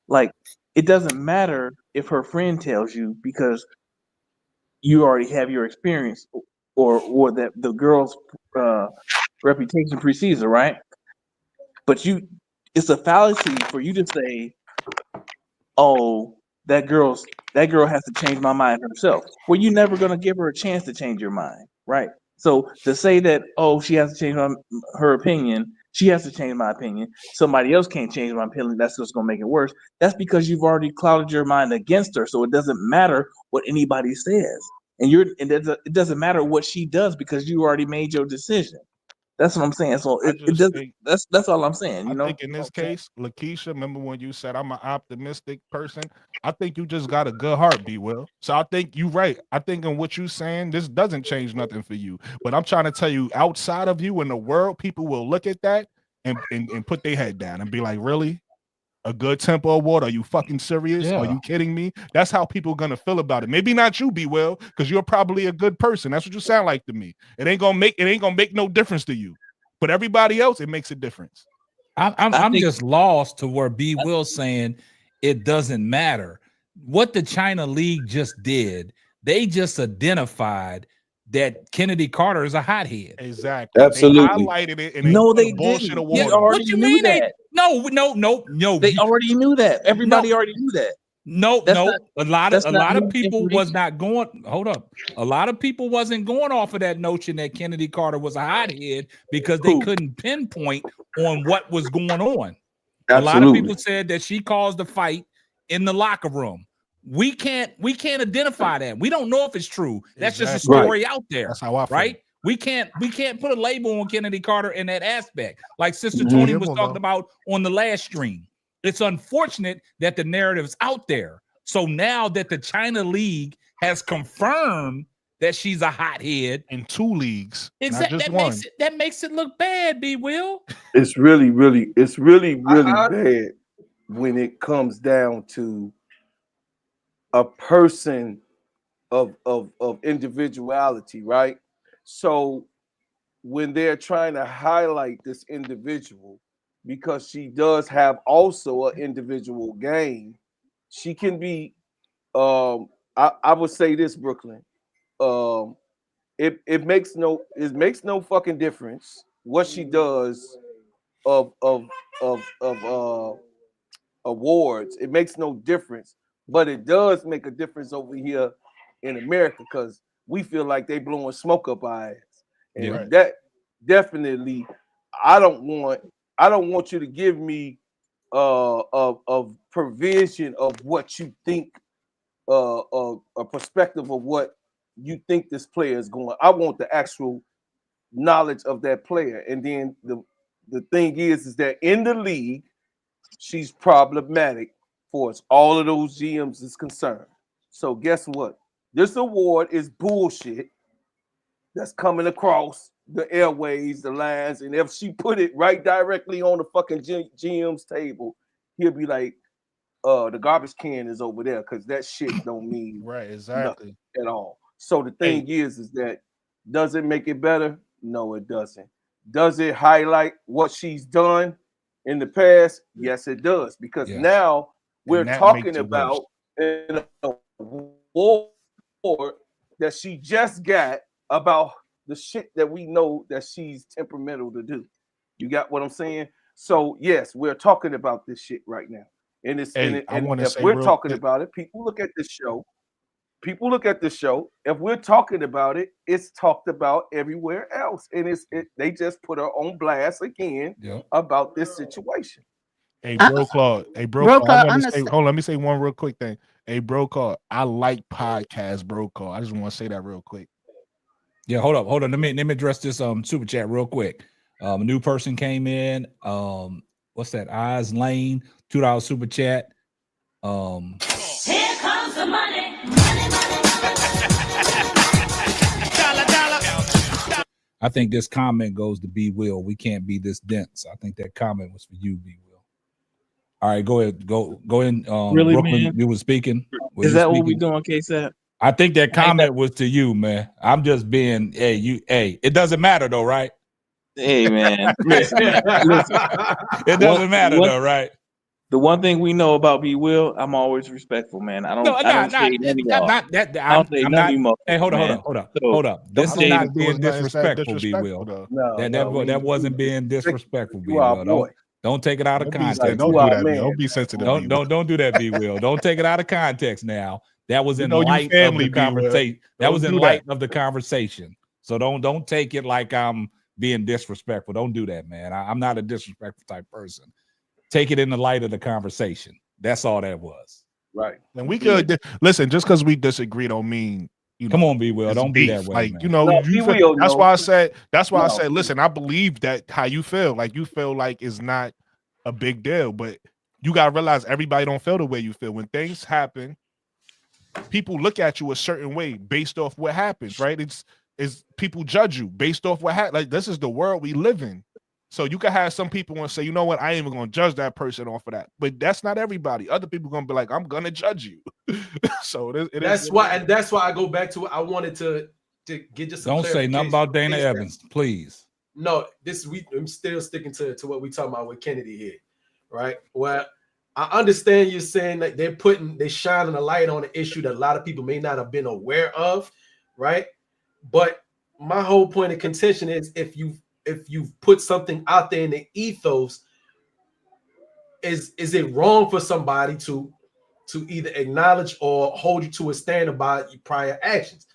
S: like it doesn't matter if her friend tells you because you already have your experience or that the girl's uh, reputation precedes her, right? But it's a fallacy for you to say, "Oh, that girl has to change my mind herself." Well, you're never gonna give her a chance to change your mind, right? So to say that, "Oh, she has to change her opinion," she has to change my opinion. Somebody else can't change my opinion. That's just gonna make it worse. That's because you've already clouded your mind against her. So it doesn't matter what anybody says, it doesn't matter what she does because you already made your decision. That's what I'm saying. So
I: I
S: it
I: just
S: doesn't.
I: think
S: That's all I'm saying.
I: I
S: You know.
I: think in this case, Lakeisha, remember when you said I'm an optimistic person? I think you just got a good heart, B Will. So I think you're right. I think in what you're saying, this doesn't change nothing for you. But I'm trying to tell you, outside of you in the world, people will look at that and put their head down and be like, really? A good tempo award? Are you fucking serious? Are
E: Yeah.
I: you kidding me? That's how people are gonna feel about it. Maybe not you, B Will, because you're probably a good person. That's what you sound like to me. It ain't gonna make no difference to you. But everybody else, it makes a difference.
E: I'm just lost to where B Will saying it doesn't matter. What the China League just did, they just identified that Kennedy Carter is a hothead.
I: Exactly.
O: Absolutely.
I: They highlighted it and they
S: No,
I: put a
S: they
I: bullshit
S: didn't. They
I: award on it.
S: already
E: What you
S: knew
E: mean they
S: that.
E: no.
S: They already knew that. Everybody already knew that.
E: No. A
S: That's not
E: lot of
S: new
E: people was
S: information.
E: not going. Hold up. A lot of people wasn't going off of that notion that Kennedy Carter was a hothead because they couldn't pinpoint on what was going on. A lot of people said that she caused the fight in the locker room. We can't identify that. We don't know if it's true. That's just a story out there.
I: That's how I feel.
E: Right? We can't put a label on Kennedy Carter in that aspect. Like Sister
I: Mm-hmm.
E: Tony was talking about on the last stream. It's unfortunate that the narrative's out there. So now that the China League has confirmed that she's a hothead
I: in 2 leagues,
E: exactly,
I: not just one.
E: That makes it look bad, B Will.
O: It's really bad when it comes down to a person of individuality, right? So when they're trying to highlight this individual because she does have also an individual game, she can be I would say this, Brooklyn. It makes no fucking difference what she does of awards. It makes no difference, but it does make a difference over here in America because we feel like they blowing smoke up our ass, and that definitely I don't want you to give me of provision of what you think, a perspective of what you think this player is going. I want the actual knowledge of that player, and then the thing is that in the league, she's problematic for as all of those GMs is concerned. So guess what? This award is bullshit that's coming across the airways, the lines, and if she put it right directly on the fucking GM's table, he'll be like, the garbage can is over there because that shit don't mean nothing at all. So the thing is that does it make it better? No, it doesn't. Does it highlight what she's done in the past? Yes, it does. Because now we're talking about an award that she just got about the shit that we know that she's temperamental to do. You got what I'm saying? So yes, we're talking about this shit right now. And it's and if we're talking about it, people look at this show. People look at the show. If we're talking about it, it's talked about everywhere else, and they just put her on blast again about this situation.
I: Hey, bro, Claude. Hey, bro, Claude. I want to say, hold on, let me say one real quick thing. Hey, bro, Claude. I like podcasts, bro, Claude. I just want to say that real quick.
E: Yeah, hold up. Let me address this super chat real quick. A new person came in. What's that? Eyes Lane, $2 super chat.
G: Here comes the money.
E: I think this comment goes to B Will. We can't be this dense. I think that comment was for you, B Will. All right, go ahead. Go in.
S: Really,
E: Brooklyn,
S: man?
E: you were speaking.
S: Is that what we doing, K-Sap?
E: I think that comment was to you, man. I'm just being, hey, it doesn't matter though, right?
S: Hey, man, listen.
E: It doesn't matter though, right?
S: The one thing we know about B Will, I'm always respectful, man. I don't shade none of y'all. I don't say none of you motherfuckers.
E: Hey, hold
S: man.
E: up. This is not being disrespectful, B
I: disrespectful,
E: Will.
I: though.
E: That wasn't being disrespectful, B
O: our
E: Will.
O: boy.
E: Don't take it out of context.
I: Don't do that, man. Don't be sensitive.
E: Don't do that, B Will. Don't take it out of context now. That was in
I: know you
E: light
I: family,
E: of the conversation. That
I: Don't
E: was in
I: do
E: light
I: that.
E: of the conversation. So don't take it like I'm being disrespectful. Don't do that, man. I'm not a disrespectful type person. Take it in the light of the conversation. That's all that was.
O: Right.
I: And we could listen. Just because we disagree, don't mean
E: Come on, B Will.
I: it's
E: Don't be
I: beef.
E: that way,
I: Like
E: man.
I: you feel, that's why I said. That's why I
O: No.
I: said. Listen, I believe that how you feel. Like you feel like it's not a big deal, but you gotta realize everybody don't feel the way you feel when things happen. People look at you a certain way based off what happens, right? It's people judge you based off what happened. Like this is the world we live in. So you can have some people want to say, you know what, I ain't even gonna judge that person off of that. But that's not everybody. Other people gonna be like, I'm gonna judge you. So
K: that's why I go back to it. I wanted to get just some
E: Don't say nothing about Dana Evans, please.
K: No, I'm still sticking to what we talking about with Kennedy here, right? Well, I understand you saying that they're shining a light on an issue that a lot of people may not have been aware of, right? But my whole point of contention is if you've put something out there in the ethos, is it wrong for somebody to either acknowledge or hold you to a standard by your prior actions?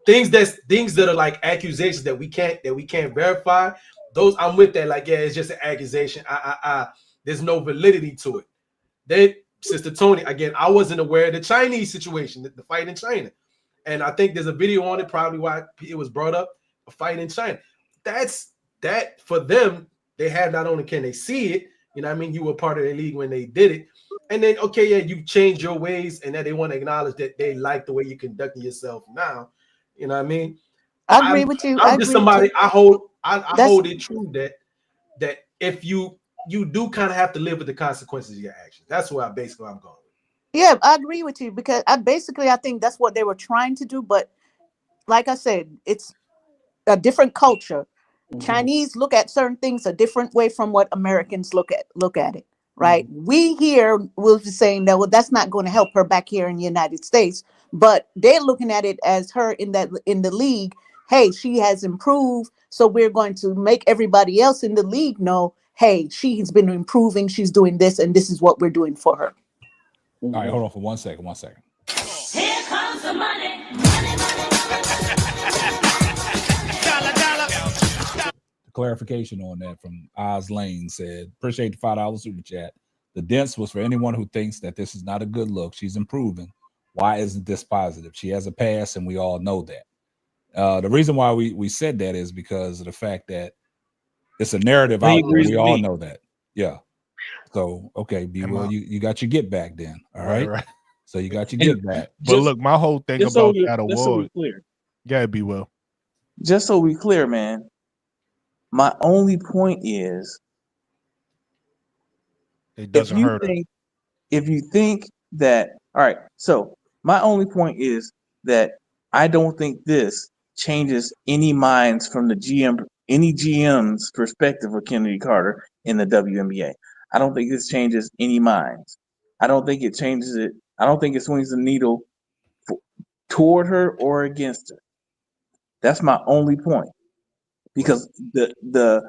K: Things that are like accusations that we can't verify. Those I'm with that. Like, yeah, it's just an accusation. There's no validity to it. Then, Sister Tony, again, I wasn't aware of the Chinese situation, the fight in China. And I think there's a video on it, probably why it was brought up, a fight in China. That for them, they have not only can they see it, you know what I mean? You were part of the league when they did it. And then, okay, yeah, you changed your ways and that they want to acknowledge that they like the way you're conducting yourself now. You know what I mean?
R: I agree with you.
K: I'm just somebody, I hold it true that if you do kind of have to live with the consequences of your actions. That's where I'm going.
R: Yeah, I agree with you because I think that's what they were trying to do. But like I said, it's a different culture. Chinese look at certain things a different way from what Americans look at it. Right? We here will be saying that, well, that's not going to help her back here in the United States, but they're looking at it as her in the league. Hey, she has improved, so we're going to make everybody else in the league know, hey, she's been improving, she's doing this, and this is what we're doing for her.
E: All right, hold on for 1 second.
G: Here comes the money.
E: Clarification on that from Oz Lane said, appreciate the $5 super chat. The dents was for anyone who thinks that this is not a good look. She's improving. Why isn't this positive? She has a past, and we all know that. The reason why we said that is because of the fact that it's a narrative out there. We all know that. Yeah. So, okay, B. Will, you got your get back then. All right.
I: Right.
E: So you got your get back.
I: But look, my whole thing about that award.
S: So we clear.
I: Yeah, B. Will.
S: Just so we clear, man. My only point is,
I: it doesn't hurt her.
S: If you think that, all right. So my only point is that I don't think this changes any minds from any GM's perspective of Kennedy Carter in the WNBA. I don't think this changes any minds. I don't think it changes it. I don't think it swings the needle toward her or against her. That's my only point, because the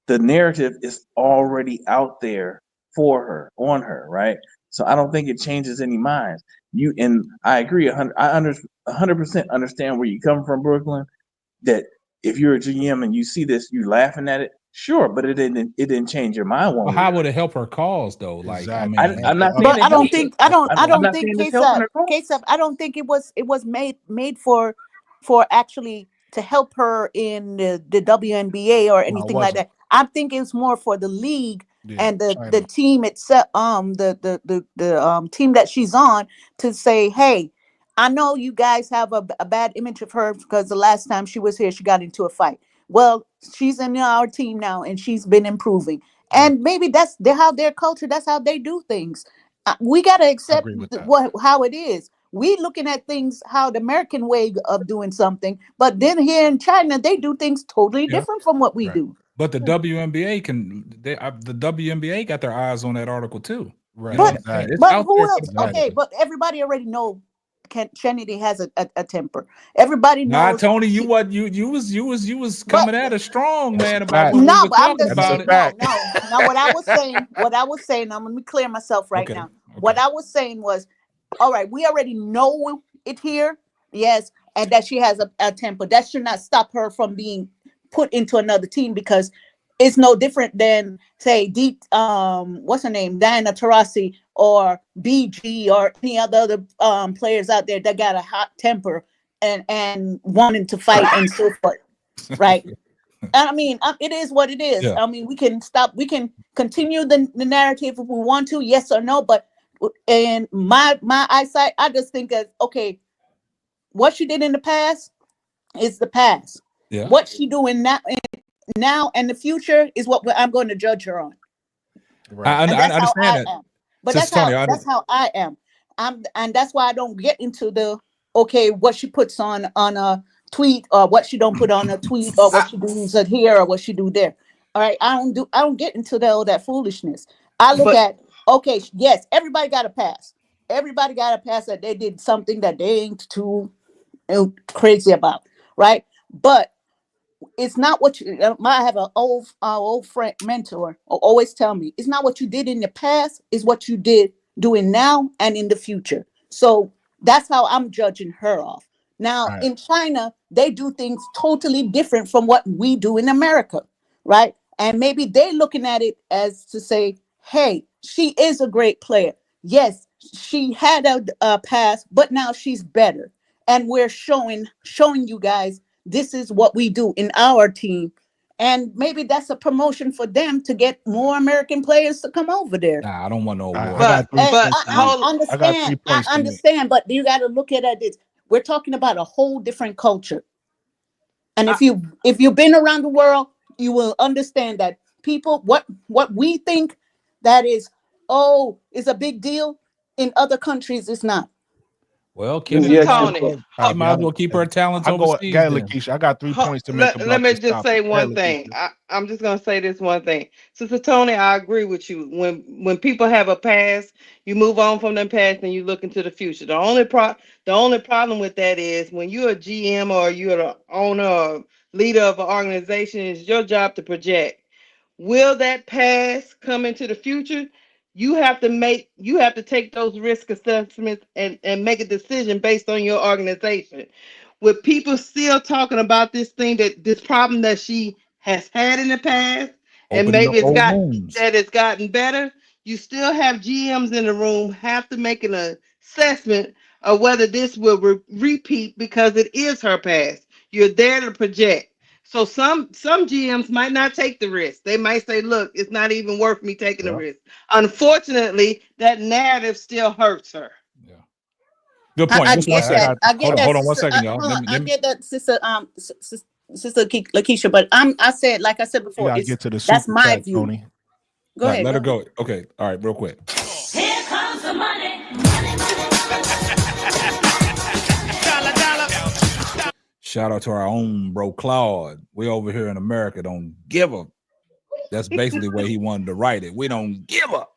S: narrative is already out there for her, on her, right? So I don't think it changes any minds. And I agree 100% understand where you come from, Brooklyn. That if you're a GM and you see this, you laughing at it, sure, but it didn't change your mind.
E: Well, how would it help her cause though? Like,
I: exactly.
E: I mean,
S: I'm not saying
R: but I don't think it was made for actually to help her in the WNBA or anything like that. I think it's more for the league and the team itself, the team that she's on, to say, hey, I know you guys have a bad image of her because the last time she was here, she got into a fight. Well, she's in our team now and she's been improving. and maybe that's how their culture. That's how they do things. We gotta accept how it is. We looking at things how the American way of doing something, but then here in China they do things totally different from what we do.
E: But the WNBA the WNBA got their eyes on that article too.
I: Right.
E: You know what I'm saying? It's out
R: who
E: there for
R: else?
E: the
R: Okay, but everybody already know Kennedy has a temper. Everybody
E: Nah,
R: knows.
E: Tony, you was coming at us strong, man, about when we
R: No,
E: were
R: but I'm
E: talking
R: just
E: about
R: saying.
E: it.
R: No. Now, what I was saying. Now, let me clear myself right now. What I was saying was, all right, we already know it here, yes, and that she has a temper. That should not stop her from being put into another team because it's no different than say what's her name, Diana Taurasi or BG or any other players out there that got a hot temper and wanting to fight and so forth, right? I mean, it is what it is.
E: Yeah.
R: I mean, we can continue the narrative if we want to, yes or no. But in my eyesight, I just think that okay, what she did in the past is the past.
E: Yeah.
R: What she doing now and the future is what I'm going to judge her on.
E: I understand that.
R: Am. But
E: Sister
R: that's how I am. And that's why I don't get into the what she puts on a tweet or what she don't put on a tweet or what she does here or what she do there. All right, I don't get into all that foolishness. I look at yes, everybody got a pass. Everybody got a pass that they did something that they ain't too crazy about, right? But it's not what you. I have an old friend mentor always tell me it's not what you did in the past, is what you did doing now and in the future. So that's how I'm judging her off. Now in China, they do things totally different from what we do in America, right? And maybe they're looking at it as to say, "Hey, she is a great player. Yes, she had a past, but now she's better, and we're showing you guys." This is what we do in our team. And maybe that's a promotion for them to get more American players to come over there.
E: Nah, I don't want no award.
R: I understand, but you got to look at it. We're talking about a whole different culture. And if you've been around the world, you will understand that people what we think that is is a big deal in other countries it's not.
E: Well,
I: Kennedy,
L: Tony,
E: she might as well keep her talents overseas.
I: Go ahead, Lakeisha. I got 3 points to make.
L: Let me just say one thing. I'm just gonna say this one thing. Sister Tony, I agree with you. When people have a past, you move on from their past and you look into the future. The only problem with that is when you're a GM or you're the owner or leader of an organization, it's your job to project. Will that past come into the future? You have to take those risk assessments and make a decision based on your organization. With people still talking about this problem that she has had in the past, and maybe it's gotten better, you still have GMs in the room have to make an assessment of whether this will repeat because it is her past. You're there to project. So some GMs might not take the risk. They might say, look, it's not even worth me taking the risk. Unfortunately, that narrative still hurts her.
E: Good point.
R: I get that.
E: Hold on 1 second, y'all.
R: I get that, sister. Sister Lakeisha, but I said, like I said before, that's my view.
I: Tony.
R: Go ahead.
E: Let her go. Okay. All right. Real quick.
G: Here comes the money.
E: Shout out to our own bro Claude. We over here in America don't give up. That's basically where he wanted to write it. We don't give up.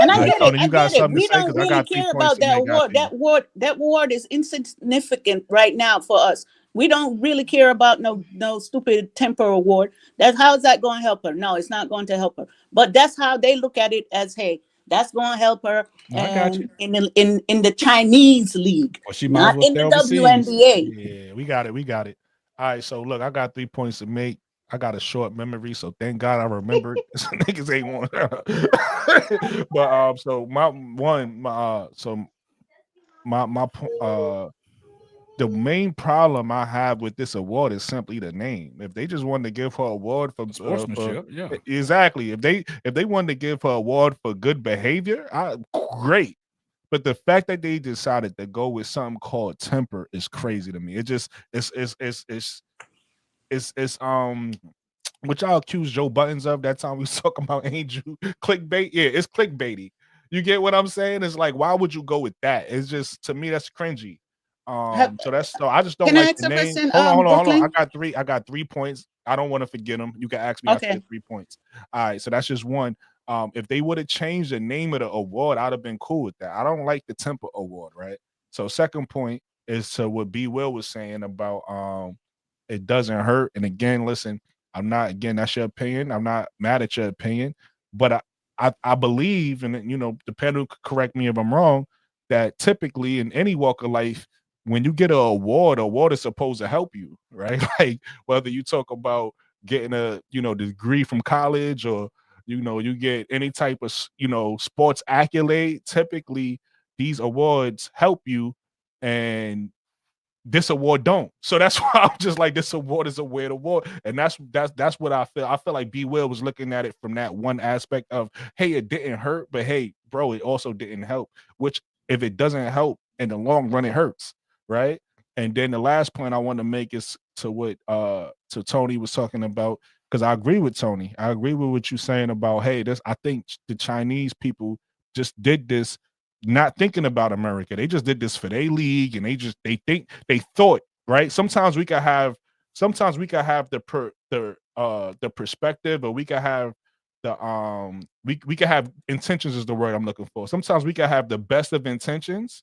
R: And I get
I: Tony,
R: it.
I: you got something to
R: We
I: say,
R: don't
I: 'cause I
R: really
I: got 3
R: care
I: points
R: about
I: to
R: that
I: make
R: award. That award is insignificant right now for us. We don't really care about no stupid temper award. How is that going to help her? No, it's not going to help her. But that's how they look at it as, hey, that's going to help her.
E: I got you.
R: In the Chinese league,
E: well, she might
R: not in the WNBA.
I: Yeah, we got it. All right, so look, I got 3 points to make. I got a short memory, so thank God I remembered. Niggas ain't one. But so the main problem I have with this award is simply the name. If they just wanted to give her award for
E: sportsmanship,
I: exactly. If they wanted to give her award for good behavior, great. But the fact that they decided to go with something called temper is crazy to me. It just it's what y'all accused Joe Buttons of that time we was talking about Angel clickbait. Yeah, it's clickbaity. You get what I'm saying? It's like, why would you go with that? It's just, to me, that's cringy. So I just don't
R: Can I
I: like
R: ask
I: the
R: a
I: name.
R: question?
I: Hold on.
R: Brooklyn?
I: I got 3 points. I don't want to forget them. You can ask me after
R: Okay.
I: the 3 points. All right, so that's just one. If they would have changed the name of the award, I'd have been cool with that. I don't like the Temper Award, right? So second point is to what B Will was saying about it doesn't hurt. And again, listen, that's your opinion. I'm not mad at your opinion, but I believe, and the panel could correct me if I'm wrong, that typically in any walk of life, when you get an award is supposed to help you, right? Like whether you talk about getting a degree from college, or you get any type of sports accolade, typically these awards help you, and this award don't. So that's why I'm just like, this award is a weird award. And that's what I feel. I feel like B Will was looking at it from that one aspect of, hey, it didn't hurt, but hey, bro, it also didn't help. Which, if it doesn't help in the long run, it hurts, right? And then the last point I want to make is to what to Tony was talking about, because I agree with Tony. I agree with what you're saying about, hey, I think the Chinese people just did this not thinking about America. They just did this for their league, and they thought, right? Sometimes we could have the perspective, or we could have we could have intentions is the word I'm looking for. Sometimes we could have the best of intentions,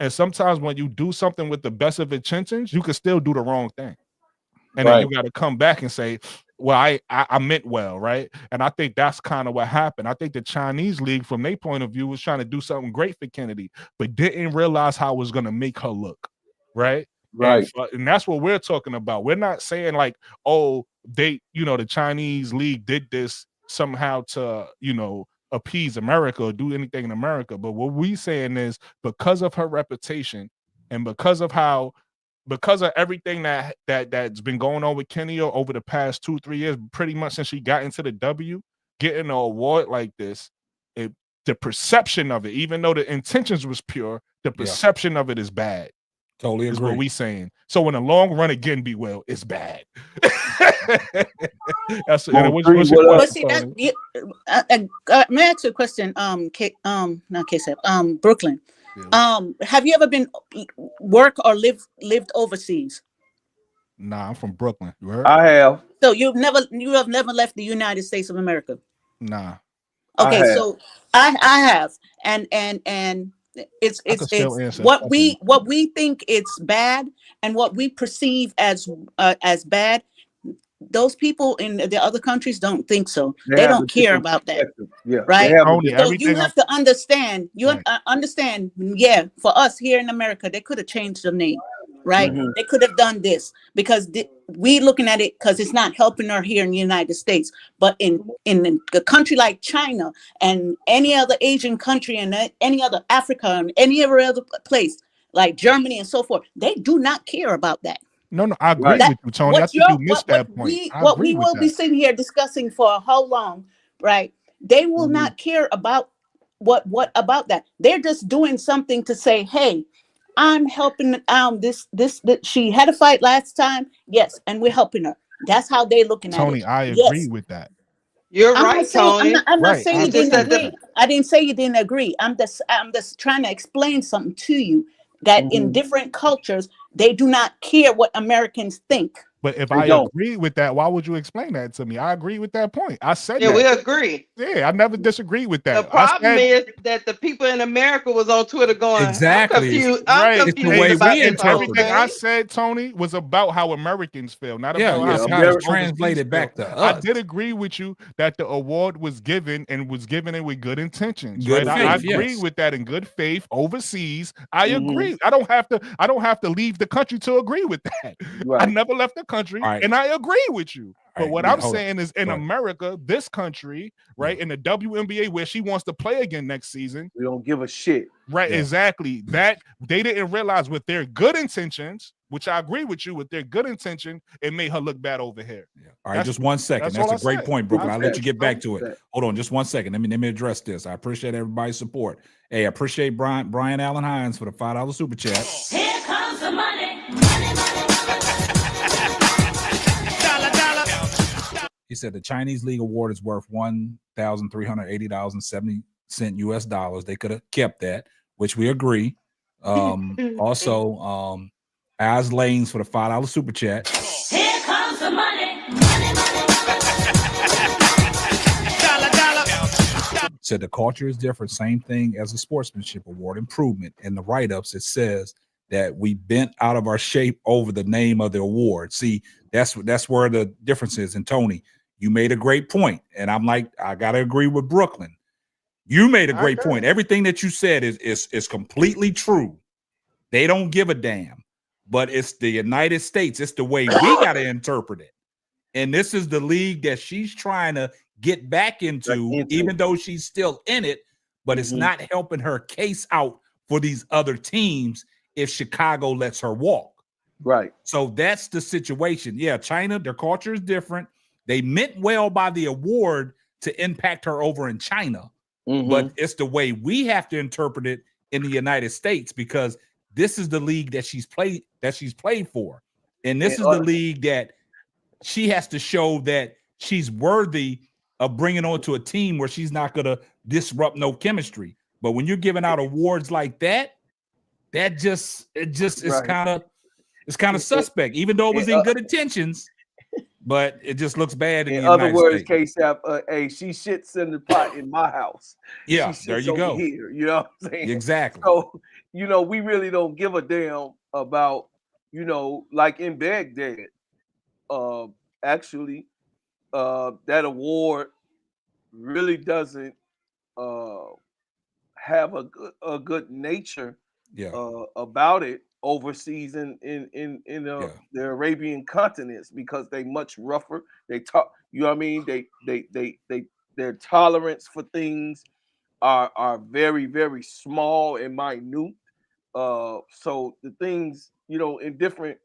I: and sometimes when you do something with the best of intentions, you can still do the wrong thing. And then you got to come back and say, well, I meant well, right? And I think that's kind of what happened. I think the Chinese league, from their point of view, was trying to do something great for Kennedy, but didn't realize how it was going to make her look, right?
O: Right.
I: And that's what we're talking about. We're not saying like, oh, the Chinese league did this somehow to, appease America or do anything in America. But what we saying is, because of her reputation and because of everything that's been going on with Kenya over the past 2-3 years, pretty much since she got into the W, getting an award like this, the perception of it, even though the intentions was pure, the perception of it is bad.
E: Totally
I: is
E: agree.
I: what we saying. So in the long run, again, be well, it's bad. That's what's your
R: But see
I: question,
R: that may I ask you a question? Not KSAP, Brooklyn. Have you ever been work or lived overseas?
I: Nah, I'm from Brooklyn. You heard?
O: I have.
R: So you have never left the United States of America?
I: Nah.
R: Okay, so I have, and it's what we think it's bad, and what we perceive as bad. Those people in the other countries don't think so. They don't care about that.
O: Yeah,
R: right. So you
I: everything
R: have to understand. Understand. Yeah, for us here in America, they could have changed the name, right?
O: Mhm.
R: They could have done this because we looking at it because it's not helping her here in the United States. But in a country like China and any other Asian country and any other Africa and any other place like Germany and so forth, they do not care about that.
I: No, I agree with you, Tony. I think you missed that point.
R: What we will be sitting here discussing for how long, right? They will not care about what about that. They're just doing something to say, hey, I'm helping this she had a fight last time, yes, and we're helping her. That's how they're looking at it.
I: Tony, I agree with that.
L: You're right, Tony.
R: I'm not saying you didn't agree. I didn't say you didn't agree. I'm just trying to explain something to you that in different cultures they do not care what Americans think.
I: But if I agree with that, why would you explain that to me? I agree with that point. I said that.
L: We agree.
I: Yeah, I never disagree with that.
L: The problem is that the people in America was on Twitter going,
E: exactly.
L: I'm confused. I'm confused about this whole
I: everything
L: thing.
I: I said, Tony, was about how Americans feel, not about
E: it's
I: how
E: how it's translated back to us.
I: I did agree with you that the award was given and was given it with good intentions.
E: Good
I: right?
E: faith,
I: I agree with that in good faith overseas. I agree. I don't have to leave the country to agree with that. I never left the country, and I agree with you. But what I'm saying is, in America, this country, right, in the WNBA, where she wants to play again next season,
O: we don't give a shit.
I: Right, exactly. That they didn't realize with their good intentions, which I agree with you, with their good intention, it made her look bad over here.
E: All right, just 1 second. That's a great point, Brooklyn. I'll let you get back to it. Hold on, just 1 second. Let me address this. I appreciate everybody's support. Hey, I appreciate Brian Allen Hines for the $5 super chat.
G: Here comes the money.
E: He He said the Chinese League award is worth $1,380.70 US dollars. They could have kept that, which we agree. Also, Oz Lanes for the $5 super chat.
G: Here comes the money.
E: Said the culture is different. Same thing as a sportsmanship award improvement. In the write-ups, it says that we bent out of our shape over the name of the award. See, that's where the difference is. And Tony, you made a great point. And I'm like, I gotta agree with Brooklyn. You made a great point. Everything that you said is completely true. They don't give a damn. But it's the United States. It's the way we gotta interpret it. And this is the league that she's trying to get back into, even though she's still in it, but it's not helping her case out for these other teams if Chicago lets her walk.
O: Right.
E: So that's the situation. Yeah, China, their culture is different. They meant well by the award to impact her over in China, but it's the way we have to interpret it in the United States, because this is the league that she's played for. And this is the league that she has to show that she's worthy of bringing on to a team where she's not going to disrupt no chemistry. But when you're giving out awards like that, it just is kind of suspect, even though it was in good intentions, but it just looks bad in the
O: other
E: United
O: words,
E: States.
O: hey, she shits in the pot in my house.
E: Yeah,
O: she
E: there
O: sits
E: you
O: over
E: go.
O: Here, you know what I'm saying?
E: Exactly.
O: So, we really don't give a damn about, like in Baghdad, actually, that award really doesn't have a good nature about it overseas in the Arabian continents, because they much rougher. They talk, you know what I mean? Their tolerance for things are very, very small and minute. So the things, in different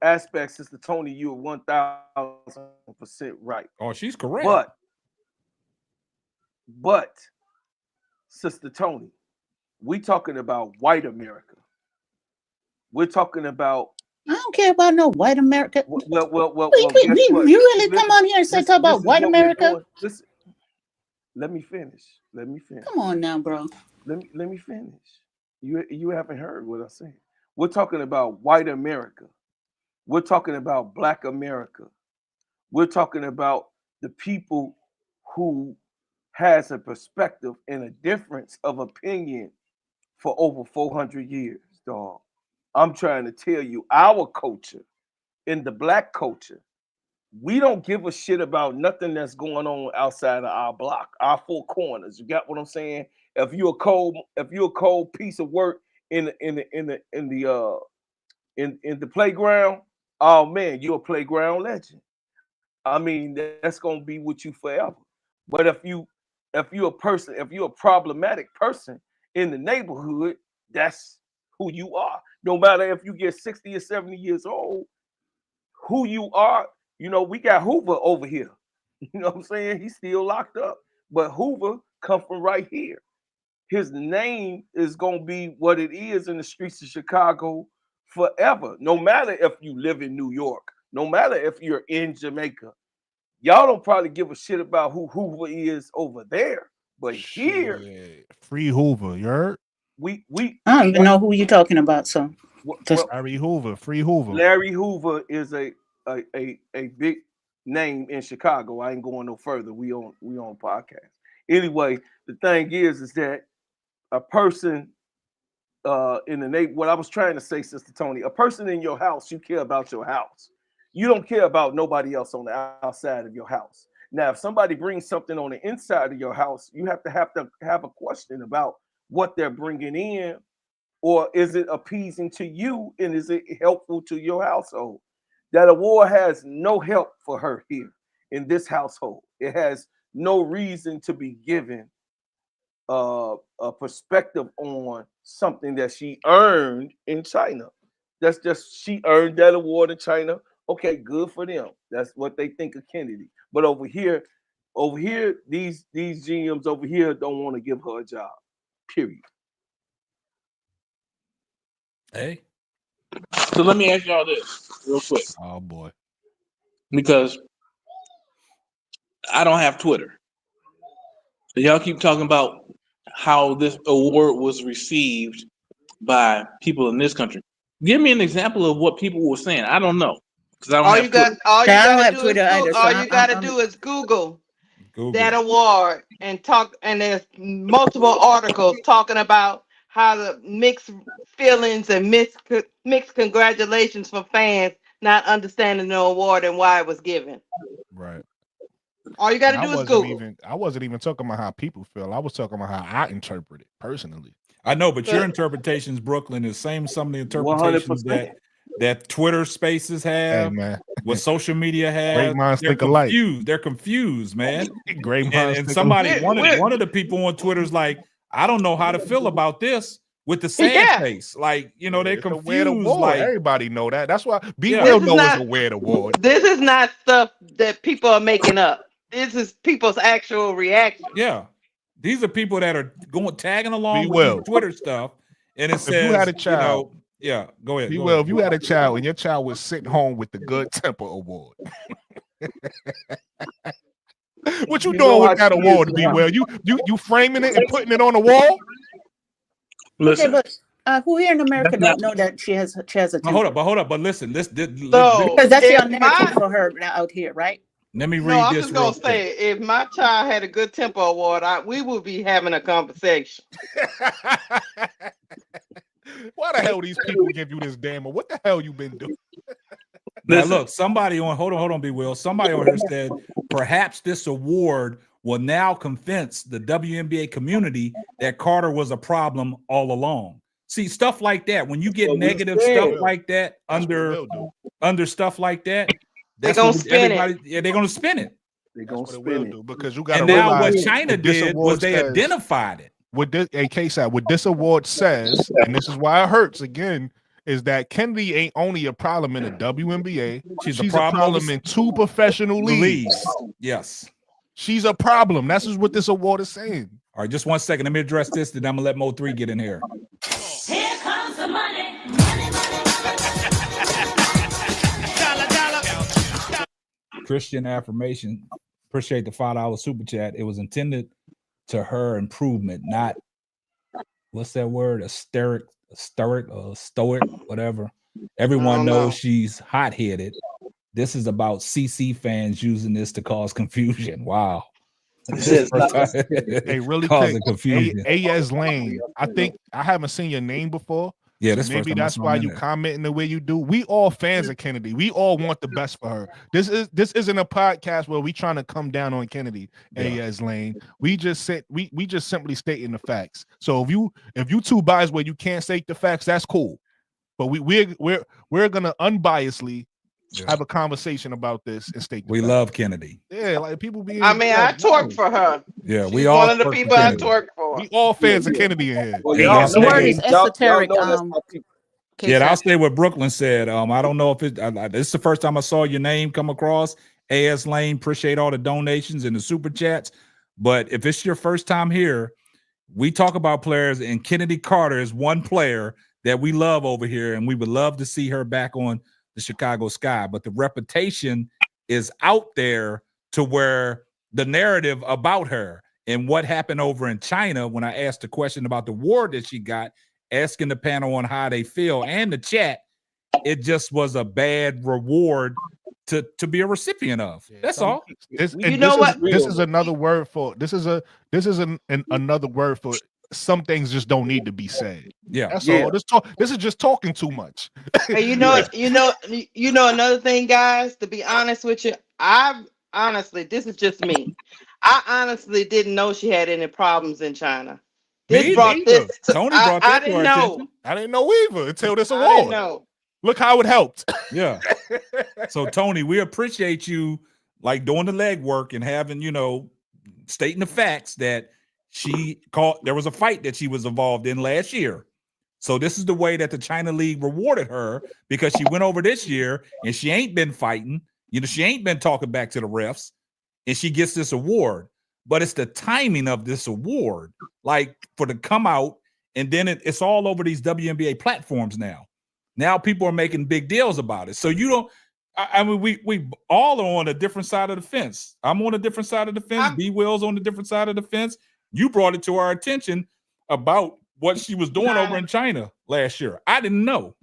O: aspects, Sister Tony, you're 1,000% right.
E: Oh, she's correct.
O: But Sister Tony, we talking about white America. We're talking about.
R: I don't care about no white America.
O: Well,
R: you really come on here and say talk about white America?
O: Listen, let me finish.
R: Come on now, bro.
O: Let me finish. You haven't heard what I said. We're talking about white America. We're talking about Black America. We're talking about the people who has a perspective and a difference of opinion for over 400 years, dog. I'm trying to tell you, our culture, in the Black culture, we don't give a shit about nothing that's going on outside of our block, our four corners. You got what I'm saying? If you're a cold piece of work in the playground, oh man, you're a playground legend. I mean, that's gonna be with you forever. But if you're a problematic person in the neighborhood, that's who you are. No matter if you get 60 or 70 years old, who you are, we got Hoover over here. You know what I'm saying? He's still locked up. But Hoover come from right here. His name is gonna be what it is in the streets of Chicago forever. No matter if you live in New York, no matter if you're in Jamaica. Y'all don't probably give a shit about who Hoover is over there. But here,
I: Free Hoover, you heard?
O: We
R: I don't even know who you're talking about. So
I: Larry Hoover, Free Hoover.
O: Larry Hoover is a big name in Chicago. I ain't going no further. We on podcast. Anyway, the thing is that a person in the neighborhood, what I was trying to say, Sister Tony, a person in your house, you care about your house. You don't care about nobody else on the outside of your house. Now, if somebody brings something on the inside of your house, you have to have a question about what they're bringing in, or is it appeasing to you, and is it helpful to your household? That award has no help for her here in this household. It has no reason to be given a perspective on something that she earned in China. That's just, she earned that award in China. Okay, good for them. That's what they think of Kennedy. But over here, these GMs over here don't want to give her a job. Period.
E: Hey.
S: So let me ask y'all this real quick.
I: Oh boy.
S: Because I don't have Twitter. Y'all keep talking about how this award was received by people in this country. Give me an example of what people were saying. I don't know because I don't have Twitter.
L: All you
R: Yeah, I don't
L: gotta
R: have
L: do
R: Twitter
L: is
R: either, so
L: all you gotta
R: I'm
L: do is Google
E: Google.
L: that award and talk. And there's multiple articles talking about how the mixed feelings and mixed congratulations for fans not understanding the award and why it was given.
I: Right.
L: All you
I: And
L: gotta do is Google.
I: I wasn't even talking about how people feel. I was talking about how I interpret it personally.
E: I know, but your interpretations, Brooklyn, is same some of the interpretations
O: 100%.
E: that Twitter Spaces have,
I: Hey, man.
E: what social media
I: Great
E: has.
I: minds
E: They're
I: think alike.
E: confused. They're confused, man.
I: Great minds
E: And
I: think
E: somebody,
I: alike.
E: one of the people on Twitter is like, I don't know how to feel about this with the sad
L: Yeah.
E: face. Like, you know, they're
I: It's a weird
E: confused.
I: award.
E: Like,
I: Everybody know that. That's why Be
E: Yeah.
I: Will
L: This is
I: know it's
L: not-
I: a weird award.
L: This is not stuff that people are making up. This is people's actual reaction.
E: yeah, these are people that are tagging along
I: Be
E: with
I: Will.
E: this Twitter stuff, and it
I: If
E: says,
I: you had a child,
E: yeah, go ahead.
I: Be
E: go
I: Will,
E: ahead.
I: if you had a child and your child was sitting home with the Good Temper Award. What you
O: You
I: doing
O: know
I: with
O: how
I: that
O: she is
I: award, Be
O: now.
I: Will? You framing it and putting it on the wall?
S: Listen,
R: Okay, but who here in America
S: That's
R: don't know that she has a
E: But hold up. But listen,
L: So
R: because that's your
L: if
R: narrative
L: my
R: for her out here, right?
E: let me read
L: no, I'm
E: this
L: just
E: real
L: gonna
E: quick.
L: say if my child had a good temper award, we would be having a conversation.
I: Why the hell these people give you this damn? What the hell you been doing?
E: Now,
S: Listen.
E: look, somebody on hold on, Be Will. Somebody on here said perhaps this award will now convince the WNBA community that Carter was a problem all along. See, stuff like that. When you get
O: What we
E: negative
O: said.
E: stuff like that under stuff like that,
L: They
E: that's
L: gonna
E: what
L: spin it.
E: everybody. Yeah, they're gonna spin it.
O: They gonna
I: That's what it will
O: spin it.
I: do because you got to
E: And now
I: realize
E: what China
I: this
E: did
I: award
E: was they
I: says-
E: identified it.
I: What this KSAT, what this award says, and this is why it hurts again, is that Kennedy ain't only a problem in the WNBA.
E: She's
I: She's
E: a problem
I: in two professional leagues.
E: Yes.
I: She's a problem. That's just what this award is saying.
E: All right, just 1 second. Let me address this, then I'm gonna let Mo3 get in here.
G: Here comes the money.
E: Christian affirmation. Appreciate the $5 super chat. It was intended to her improvement, not what's that word? Stoic, whatever. Everyone knows she's hot-headed. This is about CC fans using this to cause confusion. Wow.
S: Hey,
I: really
E: causing
I: quick.
E: confusion.
I: A.S. Lane. I think I haven't seen your name before.
E: Yeah,
I: so
E: this
I: maybe
E: first time I
I: that's
E: saw
I: why
E: him in
I: you
E: there.
I: commenting the way you do. We all fans of Kennedy. We all want the best for her. This isn't a podcast where we trying to come down on Kennedy. A.S. Lane. We just simply stating the facts. So if you two buys where you can't state the facts, that's cool. But we're gonna unbiasedly have a conversation about this and state the
E: We
I: facts.
E: love Kennedy.
I: Yeah, like people being.
L: I mean, I twerk for her.
E: Yeah,
L: She's
E: we all
L: one of the
E: twerk for
L: people I
E: Kennedy.
L: twerk for.
I: We all fans of Kennedy in here.
O: Well,
E: Yeah,
O: y'all
E: the
O: know
E: word
O: that-
R: is
O: y'all
R: esoteric,
O: know that's how people-
E: Yeah, and I'll say what Brooklyn said. I don't know if this is the first time I saw your name come across. A.S. Lane, appreciate all the donations and the super chats. But if it's your first time here, we talk about players, and Kennedy Carter is one player that we love over here, and we would love to see her back on the Chicago Sky. But the reputation is out there to where the narrative about her and what happened over in China when I asked the question about the award that she got, asking the panel on how they feel and the chat, it just was a bad reward to be a recipient of. That's all.
I: This is another word for another word for some things just don't need to be said.
E: Yeah,
I: that's
L: Yeah.
I: all. This is just talking too much.
L: Hey, you know another thing, guys, to be honest with you, this is just me. I honestly didn't know she had any problems in China.
I: Tony brought
L: I
I: that to
L: didn't
I: our
L: know.
I: attention. I didn't know either until this
L: I
I: award.
L: didn't know.
I: Look how it helped.
E: Yeah. So Tony, we appreciate you like doing the legwork and having, stating the facts that there was a fight that she was involved in last year. So this is the way that the China League rewarded her, because she went over this year and she ain't been fighting. She ain't been talking back to the refs, and she gets this award. But it's the timing of this award, like for to come out, and then it's all over these WNBA platforms now. Now people are making big deals about it. So I mean, we all are on a different side of the fence. I'm on a different side of the fence. B Will's on a different side of the fence. You brought it to our attention about what she was doing over in China last year. I didn't know.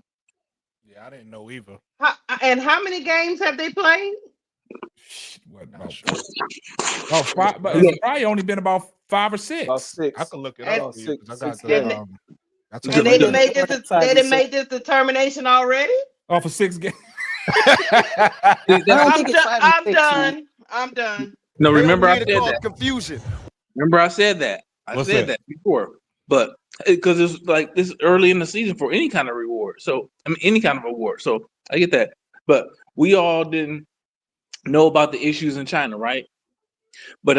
I: Yeah, I didn't know either.
L: And how many games have they played?
E: What about five, but it's probably only been about 5 or 6.
O: About 6.
I: I could look it
L: And-
I: up for you because I got
L: and-
I: the. That's
L: And they done made this. They done made this determination already.
E: Oh, for 6 games.
L: I'm done. I'm done.
S: No, remember I
T: They
S: said
T: don't need to
S: that.
T: cause confusion.
S: Remember I said that. I
E: What's
S: said
E: that?
S: that before, but because it's like this early in the season for any kind of reward. So I mean, any kind of award. So I get that, but we all didn't know about the issues in China, right? But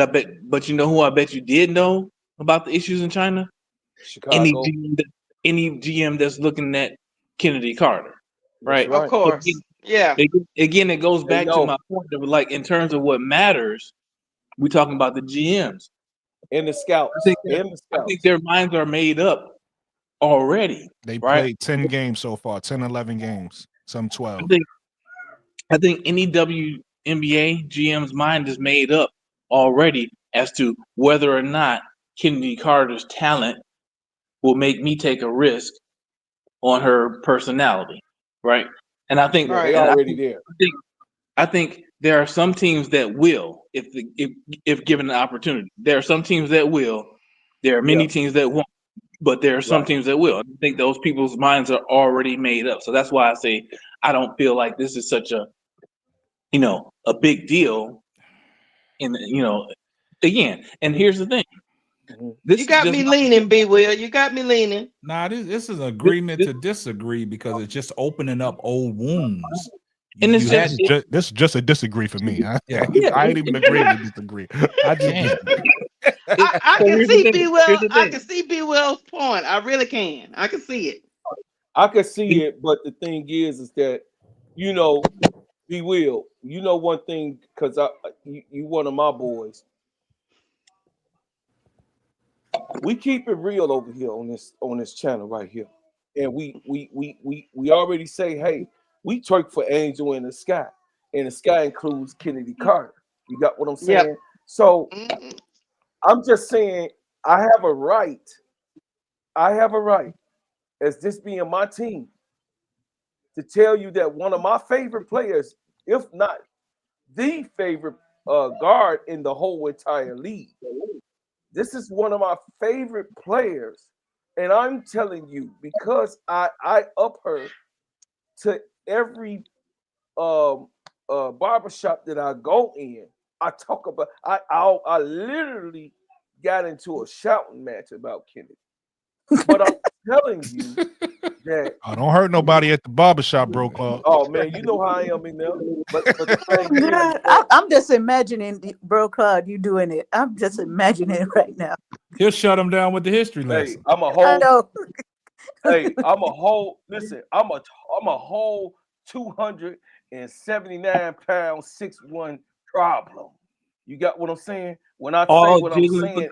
S: you know who I bet you did know about the issues in China?
O: Chicago.
S: Any GM that's looking at Kennedy Carter, right?
L: Of course. Yeah.
S: Again, it goes
O: They
S: back to
O: know.
S: my point of like in terms of what matters, we're talking about the GMs.
O: And the scouts.
S: I think their minds are made up already.
I: They
S: right?
I: played 10 games so far, 10, 11 games, some 12.
S: I think any WNBA GM's mind is made up already as to whether or not Kennedy Carter's talent will make me take a risk on her personality, right? And I think
O: They already there.
S: I think there are some teams that will, if given the opportunity. There are some teams that will. There are many teams that won't, but there are some teams that will. I think those people's minds are already made up. So that's why I say I don't feel like this is such a big deal. Again, and here's the thing.
L: You got me leaning, B. Will. You got me leaning.
E: Nah, this is an agreement to disagree because it's just opening up old wounds.
S: And it's
I: this is just a disagree for me. I ain't even agreeing to disagree. I just
L: I can see B. Will. I can see B. Will's point. I really can. I can see it.
O: I can see it, but the thing is that B. Will, one thing, because you one of my boys. We keep it real over here on this channel right here, and we already say, hey, we twerk for Angel in the Sky, and the sky includes Kennedy Carter. You got what I'm saying?
L: Yep.
O: So I'm just saying I have a right as this being my team to tell you that one of my favorite players, if not the favorite guard in the whole entire league. This is one of my favorite players, and I'm telling you because I up her to every barbershop that I go in. I talk about I literally got into a shouting match about Kennedy, but I'm telling you that
I: don't hurt nobody at the barbershop, bro. Club.
O: Oh man, you know how I am in there. But the thing is,
R: I'm just imagining, bro, Claude, you doing it. I'm just imagining it right now.
E: He'll shut him down with the history lesson.
O: Hey, I'm a whole 279-pound 6'1" problem. You got what I'm saying? When I say what I'm saying,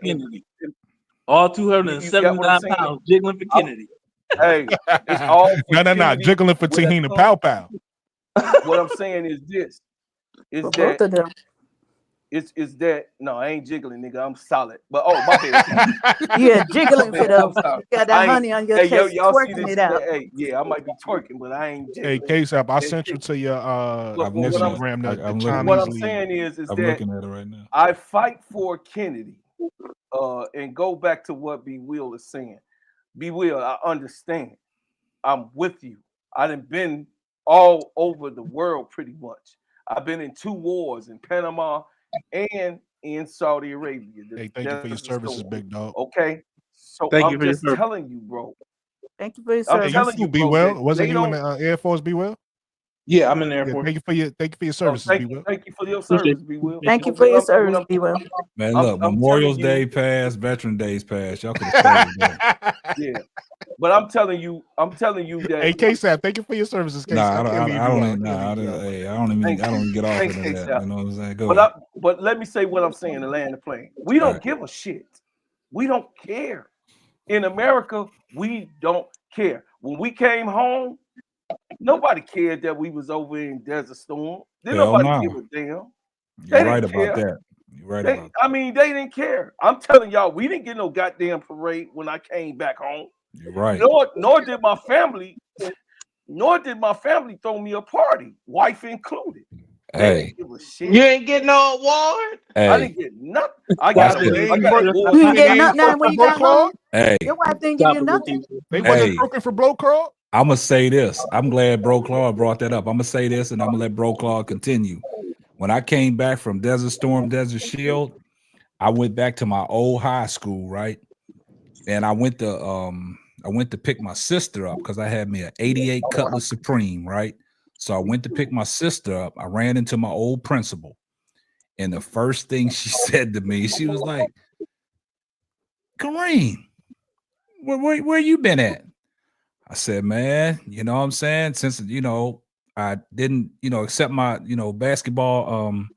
S: all 279 pounds jiggling for Kennedy.
O: Hey, it's all
I: no, jiggling for Tahina Pow Pow.
O: What I'm saying is this: is that no, I ain't jiggling, nigga. I'm solid. But my bad.
R: Yeah, jiggling for those. You got that honey on your chest,
O: y'all see
R: twerking
O: this?
R: it out.
O: Hey, yeah, I might be twerking, but I ain't jiggling.
I: Hey, K-Sap, I sent you to your Instagram.
O: What I'm saying is
E: I'm
O: that
E: looking at it right now.
O: I fight for Kennedy, and go back to what B. Will is saying. B. Will, I understand. I'm with you. I done been all over the world pretty much. I've been in 2 wars in Panama and in Saudi Arabia.
I: Hey, thank you for your services, big dog.
O: Okay, so
S: Thank you
O: I'm
S: for your
O: just
S: service.
O: telling you, bro.
R: Thank you for your
O: I'm
R: service.
O: telling you,
I: Be
O: bro,
I: well.
O: that
I: Wasn't
O: they
I: you in
O: don't-
I: the Air Force? Be well.
S: Yeah, I'm in the Air Force.
I: Thank you for your services,
O: Thank
I: Be
O: you,
I: well.
O: thank you for your service, B. Will.
R: Thank you for your service, B. Will.
E: Man, look, Memorial's Day passed, Veteran Days passed. Y'all could have stayed there.
O: Yeah, but I'm telling you that.
I: Hey, K-Sap, thank you for your services, K-Sap.
E: I don't even get off
O: Thanks,
E: into that. You know what I'm saying? Go
O: But
E: ahead.
O: but let me say what I'm saying to land the plane. We don't give a shit. We don't care. In America, we don't care. When we came home Nobody cared that we was over in Desert Storm. Didn't
E: Hell
O: nobody
E: no.
O: give a damn.
E: You're
O: They
E: right
O: didn't
E: about
O: care.
E: that. You're right
O: They,
E: about
O: I mean, they didn't care. I'm telling y'all, we didn't get no goddamn parade when I came back home.
E: that. You're right.
O: Nor did my family throw me a party, wife included. They
E: Hey,
O: didn't give a shit.
F: You ain't getting no award.
O: I
E: hey,
O: didn't get nothing. I
E: watch
O: got
E: this.
O: I got awards.
R: You ain't get nothing out when you
I: Bro
R: got
I: Claude?
R: home.
E: Hey,
R: Your wife didn't give you nothing.
I: They wasn't
E: hey,
I: croaking for Bro Claude?
E: I'm gonna say this. I'm glad Bro Claude brought that up. I'm gonna say this, and I'm gonna let Bro Claude continue. When I came back from Desert Storm, Desert Shield, I went back to my old high school, right? And I went to pick my sister up because I had me an 88 Cutlass Supreme, right? So I went to pick my sister up. I ran into my old principal, and the first thing she said to me, she was like, Kareem, where you been at? I said, man, you know what I'm saying? Since, I didn't, accept my, basketball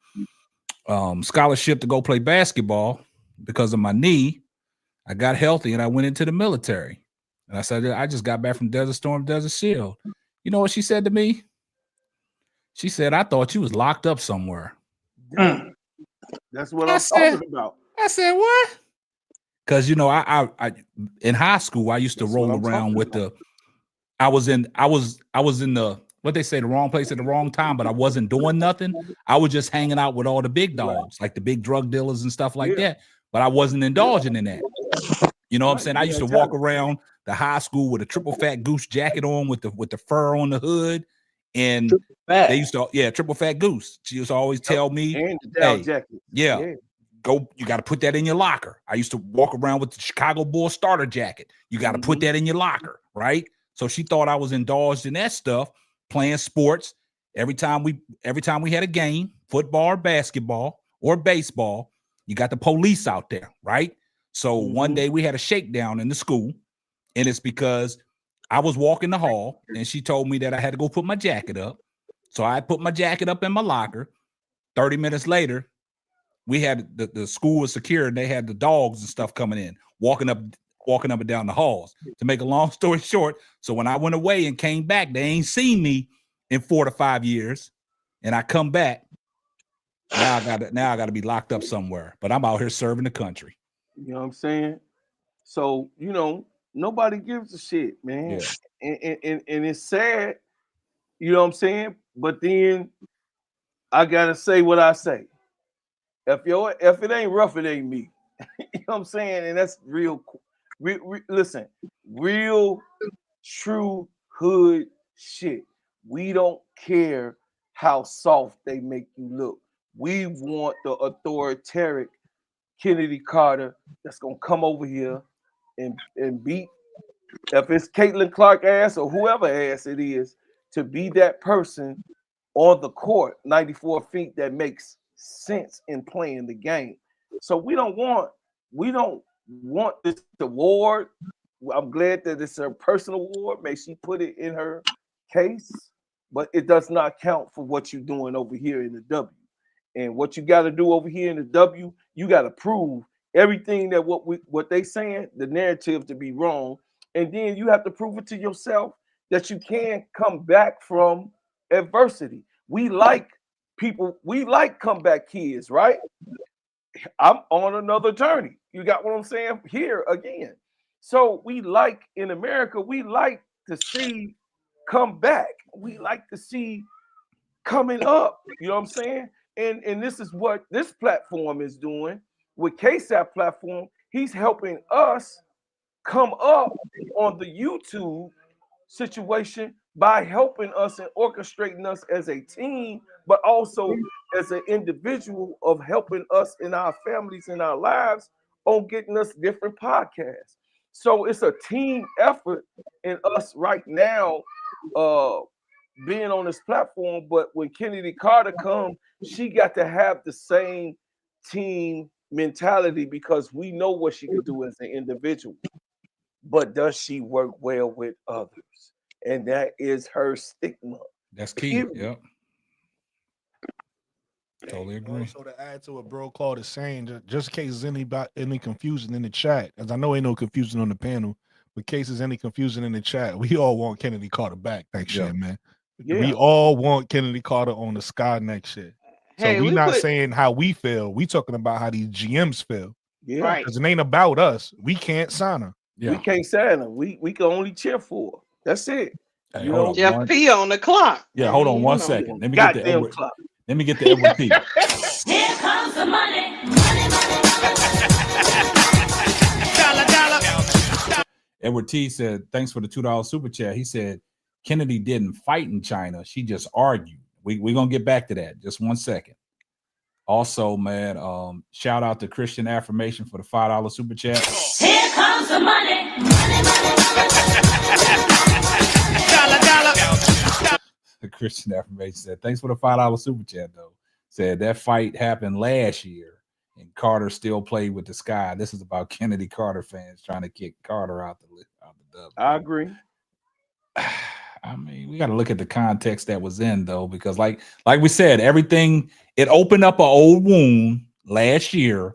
E: scholarship to go play basketball because of my knee, I got healthy and I went into the military. And I said, I just got back from Desert Storm, Desert Shield. You know what she said to me? She said, I thought you was locked up somewhere.
O: That's what I'm talking about.
E: I said, what? Because I in high school I used to roll around with I was in the what they say, the wrong place at the wrong time, but I wasn't doing nothing. I was just hanging out with all the big dogs, like the big drug dealers and stuff like that. But I wasn't indulging in that. You know what I'm saying? I used to walk around the high school with a triple fat goose jacket on with the fur on the hood. And they used to, triple fat goose. She used to always tell me,
O: And the down jacket.
E: go, you got to put that in your locker. I used to walk around with the Chicago Bulls starter jacket. You got to put that in your locker, right? So she thought I was indulged in that stuff, playing sports. Every time we had a game, football or basketball or baseball, you got the police out there, right? So one day we had a shakedown in the school, and it's because I was walking the hall and she told me that I had to go put my jacket up. So I put my jacket up in my locker. 30 minutes later, we had the school was secure and they had the dogs and stuff coming in, walking up and down the halls. To make a long story short, so when I went away and came back, they ain't seen me in 4 to 5 years. And I come back. Now I gotta be locked up somewhere. But I'm out here serving the country.
O: You know what I'm saying? So, nobody gives a shit, man.
E: Yeah.
O: And it's sad, you know what I'm saying? But then I gotta say what I say. If it ain't rough, it ain't me. You know what I'm saying? And that's real. Listen, real, true hood shit. We don't care how soft they make you look. We want the authoritarian Kennedy Carter that's gonna come over here and beat, if it's Caitlin Clark ass or whoever ass it is, to be that person on the court, 94 feet, that makes sense in playing the game. So we don't want this award. I'm glad that it's a personal award. May she put it in her case, but it does not count for what you're doing over here in the W. And what you got to do over here in the W, you got to prove everything that what they saying, the narrative, to be wrong. And then you have to prove it to yourself that you can come back from adversity. We like comeback kids, right? I'm on another journey. You got what I'm saying? Here again. So in America, we like to see come back. We like to see coming up. You know what I'm saying? And this is what this platform is doing with KSAP platform. He's helping us come up on the YouTube situation by helping us and orchestrating us as a team, but also as an individual, of helping us in our families and our lives on getting us different podcasts. So it's a team effort in us right now being on this platform. But when Kennedy Carter comes, she got to have the same team mentality, because we know what she can do as an individual. But does she work well with others? And that is her stigma.
E: That's key. Yep. Totally agree.
I: So to add to what Bro Claude is saying, just in case there's any confusion in the chat, as I know ain't no confusion on the panel, in case there's any confusion in the chat, we all want Kennedy Carter back next year, man.
O: Yeah.
I: We all want Kennedy Carter on the sky next year. So
L: Hey,
I: we
L: we
I: not
L: put-
I: saying how we feel. We talking about how these GMs feel.
O: Yeah.
L: Right.
I: Because it ain't about us. We can't sign her.
O: We can't sign him. We can only cheer for her. That's it.
E: Hey,
O: you
E: hold
O: know,
E: on,
L: Jeff
E: one-
L: P on the clock.
E: Yeah,
L: I
E: hold
L: mean,
E: on
L: you
E: one
L: know.
E: second. Let me get the
O: goddamn
E: Edward.
O: clock.
E: Let me get the Edward P.
G: Here comes the money.
E: Edward T said, thanks for the $2 super chat. He said, Kennedy didn't fight in China. She just argued. We're going to get back to that. Just 1 second. Also, man, shout out to Christian Affirmation for the $5 super chat.
G: Here comes the money.
E: The Christian Affirmation said, thanks for the $5 super chat, though. Said that fight happened last year and Carter still played with the sky. This is about Kennedy Carter fans trying to kick Carter out the dub.
O: I agree.
E: I mean, we got to look at the context that was in, though, because like we said, everything, it opened up an old wound last year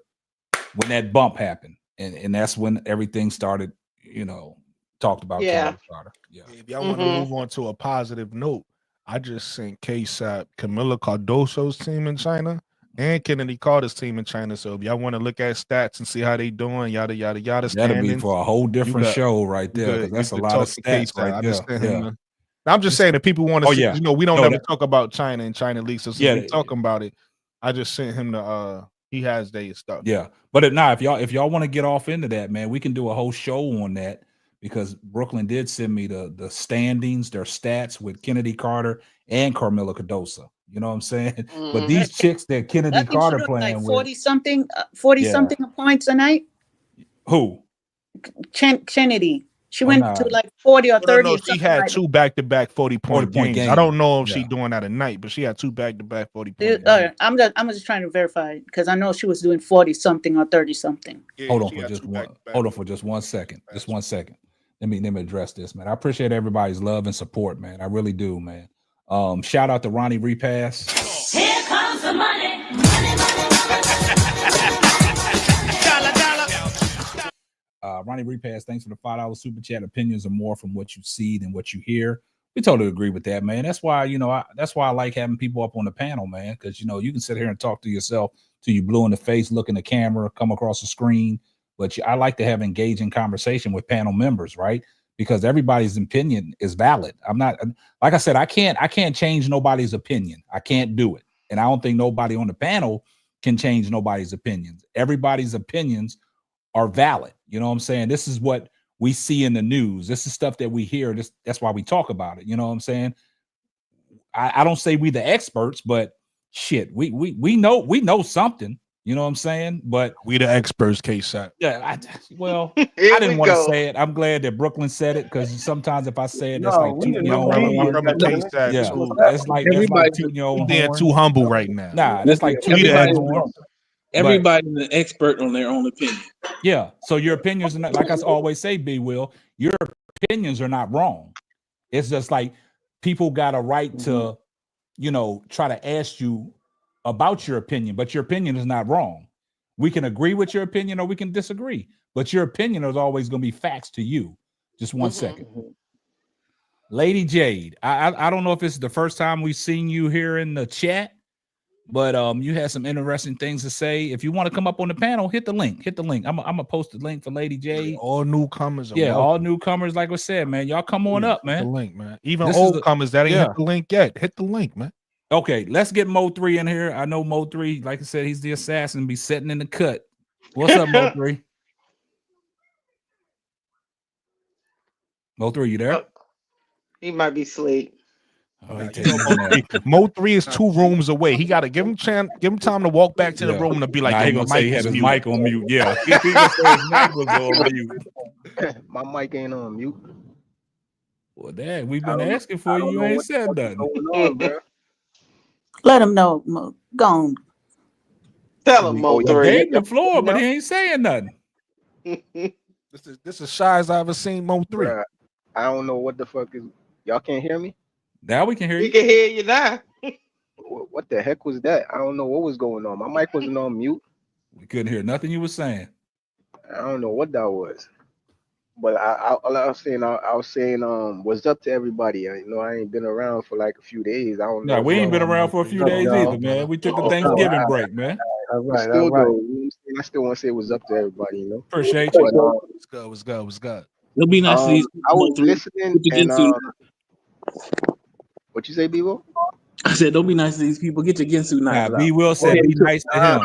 E: when that bump happened. And that's when everything started, talked about Carter. Yeah.
I: If y'all want to move on to a positive note, I just sent KSAP Camila Cardoso's team in China and Kennedy Carter's team in China. So if y'all want to look at stats and see how they doing, yada yada yada.
E: That'll be for a whole different show right there. Because that's a lot of stats right there.
I: I'm just saying that people want to see, we don't ever talk about China and China leagues. So since we talking about it, I just sent him the he has their stuff.
E: Yeah. But if y'all want to get off into that, man, we can do a whole show on that. Because Brooklyn did send me the standings, their stats with Kennedy Carter and Carmela Cardoso. You know what I'm saying? But these chicks that Kennedy Carter playing
R: like
E: with
R: 40 something points a night.
E: Who?
R: Kennedy. She went to like 40 or 30.
I: No, she had two back-to-back 40-point games. I don't know if she's doing that a night, but she had two back-to-back 40-point games.
R: I'm just trying to verify because I know she was doing 40 something or 30 something.
E: Hold on for just 1 second. Just 1 second. Let me address this, man. I appreciate everybody's love and support, man. I really do, man. Shout out to Ronnie Repass.
G: Here comes the money.
E: Ronnie Repass, thanks for the $5 super chat. Opinions are more from what you see than what you hear. We totally agree with that, man. That's why, that's why I like having people up on the panel, man, because, you can sit here and talk to yourself till you blue in the face, look in the camera, come across the screen. But I like to have engaging conversation with panel members, right? Because everybody's opinion is valid. I'm not, like I said, I can't change nobody's opinion. I can't do it. And I don't think nobody on the panel can change nobody's opinions. Everybody's opinions are valid. You know what I'm saying? This is what we see in the news. This is stuff that we hear. That's why we talk about it. You know what I'm saying? I don't say we the experts, but shit, we know something. You know what I'm saying? But
I: we the experts, KSAP.
E: Yeah, I didn't want to say it. I'm glad that Brooklyn said it because sometimes if I say it, that's like tooting your own horn. Yeah, it's like tooting your own
I: horn. Too humble right now.
E: Nah, that's like tooting your own horn.
S: Everybody's an expert on their own opinion.
E: Yeah, so your opinions are not, like I always say, B. Will, your opinions are not wrong. It's just like people got a right to, try to ask you about your opinion, but your opinion is not wrong. We can agree with your opinion or we can disagree, but your opinion is always going to be facts to you. Just 1 second. Lady Jade, I don't know if it's the first time we've seen you here in the chat, but you had some interesting things to say. If you want to come up on the panel, hit the link. I'm gonna post the link for Lady Jade.
I: All newcomers.
E: All newcomers. Like I said, man, y'all come on up, man.
I: The link, man. Even old comers that ain't hit the link yet. Hit the link, man.
E: Okay, let's get Mo 3 in here. I know Mo 3, like I said, he's the assassin, be sitting in the cut. What's up, Mo 3? Mo 3, you there?
L: He might be asleep.
I: Mo 3 is 2 rooms away. He got to give him time to walk back to the room and be like,
E: he gonna say he had his mic on mute. Yeah, he gonna say his mic was on mute.
T: My mic ain't on mute.
E: Well, Dad, we've been asking for you. You ain't said nothing.
R: Let him know. Mo. Go on.
L: Tell him, Mo 3.
E: He gave the floor, but he ain't saying nothing.
I: This is shy as I ever seen Mo 3.
T: Bruh, I don't know what the fuck is. Y'all can't hear me?
E: Now we can hear you.
L: We can hear you now.
T: What the heck was that? I don't know what was going on. My mic wasn't on mute.
E: We couldn't hear nothing you were saying.
T: I don't know what that was. But I was saying, what's up to everybody? I ain't been around for like a few days. I don't know
E: No,
T: if
E: we ain't
T: y'all.
E: been around for a few
T: What's up,
E: days
T: y'all?
E: either, man. We took the
T: Oh,
E: Thanksgiving break, man.
T: all
N: right,
T: still
N: all right.
T: though, I still want to say what's up to everybody.
E: Appreciate
T: But
E: you.
I: What's good? What's good? What's good?
S: It'll be nice to these
T: I was
S: people.
T: listening
S: Get your
T: and
S: Ginsu.
T: what you say, Bevo?
S: I said, don't be nice to these people. Get your Ginsu
E: Nah,
S: knives
E: B
S: out.
E: Will said be nice to him.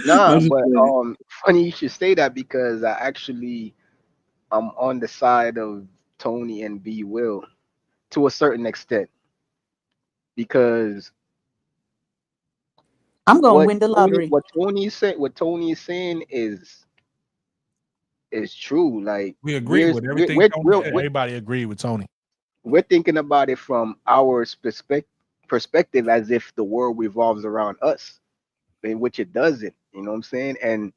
T: Nah,
S: I'm just
T: but
S: playing.
T: funny you should say that because I'm on the side of Tony and B Will to a certain extent because
R: I'm gonna win the lottery.
T: what Tony is saying is true. Like
E: We agree with everything Tony said.
I: Everybody agreed with Tony.
T: we're thinking about it from our perspective as if the world revolves around us, in which it doesn't. You know what I'm saying? And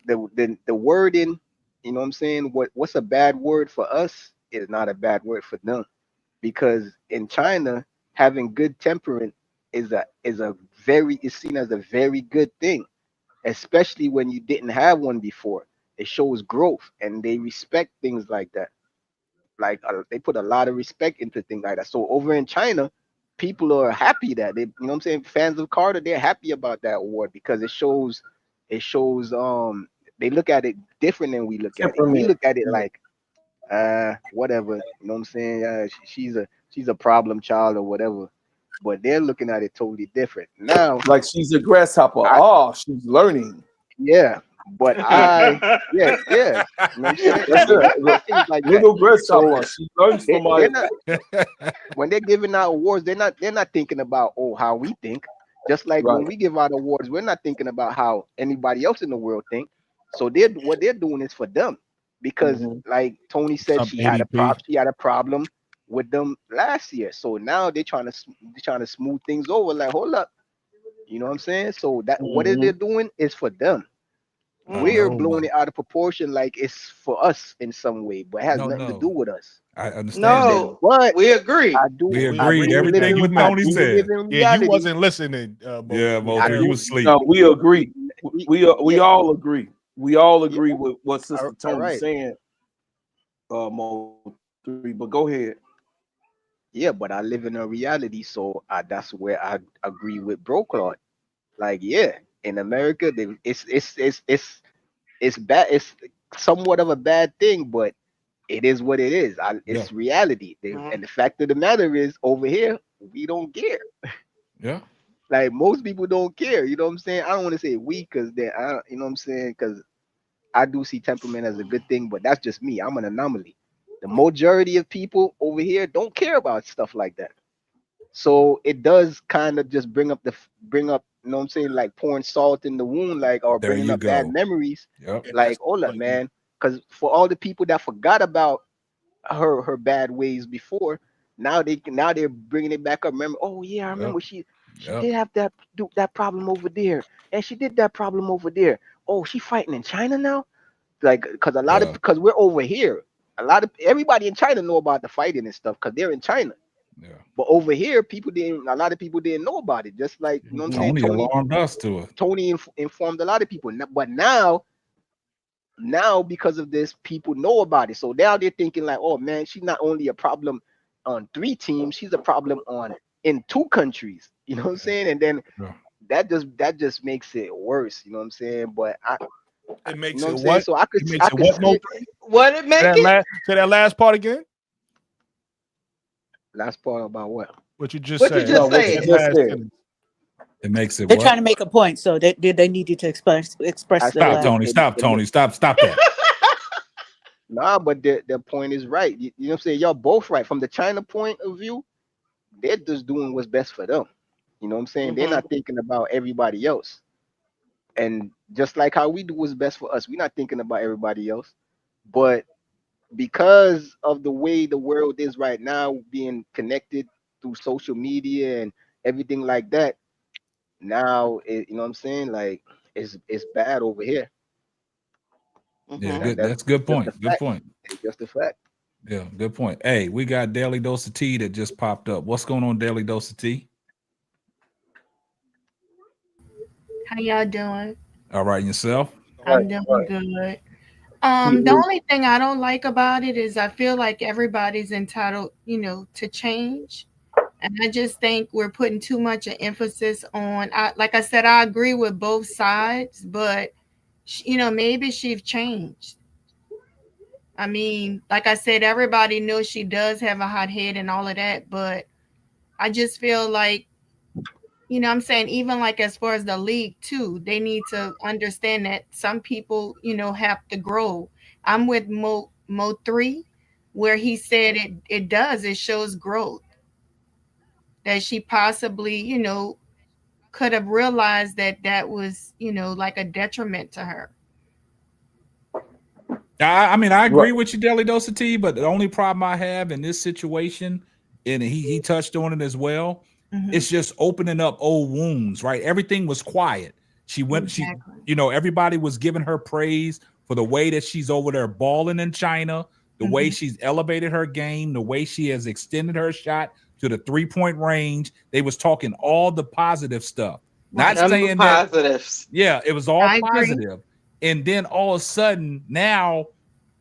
T: the wording, you know what I'm saying? What's a bad word for us is not a bad word for them, because in China, having good temperament is seen as a very good thing, especially when you didn't have one before. It shows growth, and they respect things like that. Like they put a lot of respect into things like that. So over in China, people are happy that you know what I'm saying, fans of Carter, they're happy about that award because it shows they look at it different than we look at it. We
O: Temperament.
T: look at it like whatever, you know what I'm saying? She's a problem child or whatever. But they're looking at it totally different. Now,
O: Like she's a grasshopper. She's learning.
T: yeah, but yeah, you know what I'm saying?
O: That's
T: They
O: it.
T: look at things like that.
O: Little
T: So
O: grasshopper. She learns from
T: they're
O: my.
T: not when they're giving out awards, they're not thinking about how we think. Just like when
O: Right.
T: we give out awards, we're not thinking about how anybody else in the world think. So what they're doing is for them. Because like Tony said,
I: Some ADP.
T: she had a problem with them last year. So now they're trying to smooth things over. Like, hold up. You know what I'm saying? So that what they're doing is for them. We're
E: No,
T: blowing it out of proportion like it's for us in some way, but it has nothing to do with us.
E: I understand
L: No,
T: But
L: we agree.
T: I do.
E: We
T: I
E: agreed.
T: do live
E: Everything
T: in.
E: you
T: I
E: Tony
T: do
E: said.
T: live in
I: Yeah, you
T: reality.
I: wasn't listening.
E: Yeah, Moultrie, you was asleep.
O: No, we agree. We all agree. We all agree with what Sister
T: All
O: Tony's
T: right.
O: saying. Moultrie, but go ahead.
T: Yeah, but I live in a reality, so that's where I agree with Bro Claude. Like, yeah, in America, it's bad. It's somewhat of a bad thing, but it is what it is. It's reality. And the fact of the matter is, over here, we don't care.
E: Yeah.
T: Like most people don't care. You know what I'm saying? I don't want to say we, because you know what I'm saying? Because I do see temperament as a good thing, but that's just me. I'm an anomaly. The majority of people over here don't care about stuff like that. So it does kind of just bring up, you know what I'm saying, like pouring salt in the wound, like, or
E: There
T: bringing
E: you
T: up bad
E: go.
T: memories.
E: Yep.
T: Like, hold up, man. Because for all the people that forgot about her bad ways before, now they're bringing it back up. Remember, oh yeah, I remember she did have that problem over there, and she did that problem over there. Oh, she fighting in China now, like, because we're over here. Everybody in China know about the fighting and stuff because they're in China.
E: Yeah.
T: But over here, a lot of people didn't know about it. Just like, you know what I'm saying,
E: Tony alarmed us to it.
T: Tony informed a lot of people. But now because of this, people know about it. So now they're thinking like, oh man, she's not only a problem on 3 teams, she's a problem in 2 countries. You know what I'm saying? And then that just makes it worse. You know what I'm saying? But
I: It makes
T: you know
I: it
T: what I'm saying?
I: what?
T: So I could
I: It makes it what?
T: see it.
L: What it make
I: Say that last part again.
T: Last part about what?
I: What you just
L: What you
I: said.
L: just
I: That
L: said.
I: last sentence.
E: It makes it
R: They're
E: what?
R: trying to make a point, so they need you to express the
E: Stop, Tony. Stop, Tony. Stop that.
T: Nah, but the point is right. You know what I'm saying? Y'all both right. From the China point of view, they're just doing what's best for them. You know what I'm saying? They're not thinking about everybody else. And just like how we do what's best for us, we're not thinking about everybody else. But because of the way the world is right now, being connected through social media and everything like that, now you know what I'm saying? Like, it's bad over here.
E: Yeah, good. That's a good
T: just a
E: point. Good
T: fact.
E: point.
T: It's just a fact.
E: Yeah, good point. Hey, we got Daily Dose of Tea that just popped up. What's going on, Daily Dose of Tea?
U: How y'all doing?
E: All right, yourself?
U: I'm doing good.
R: The only thing I don't like about it is I feel like everybody's entitled, to change. And I just think we're putting too much emphasis on, like I said, I agree with both sides, but, maybe she's changed. I mean, like I said, everybody knows she does have a hot head and all of that, but I just feel like, I'm saying even like as far as the league too, they need to understand that some people, have to grow. I'm with Mo 3, where he said it shows growth. That she possibly, could have realized that was, like a detriment to her.
E: I mean, I agree with you, Deli Dose of Tea, but the only problem I have in this situation, and he touched on it as well, it's just opening up old wounds, right? Everything was quiet. Everybody was giving her praise for the way that she's over there balling in China, the way she's elevated her game, the way she has extended her shot to the 3-point range. They was talking all the positive stuff. Not saying
L: positives.
E: Yeah, it was all
L: I agree.
E: positive. And then all of a sudden, now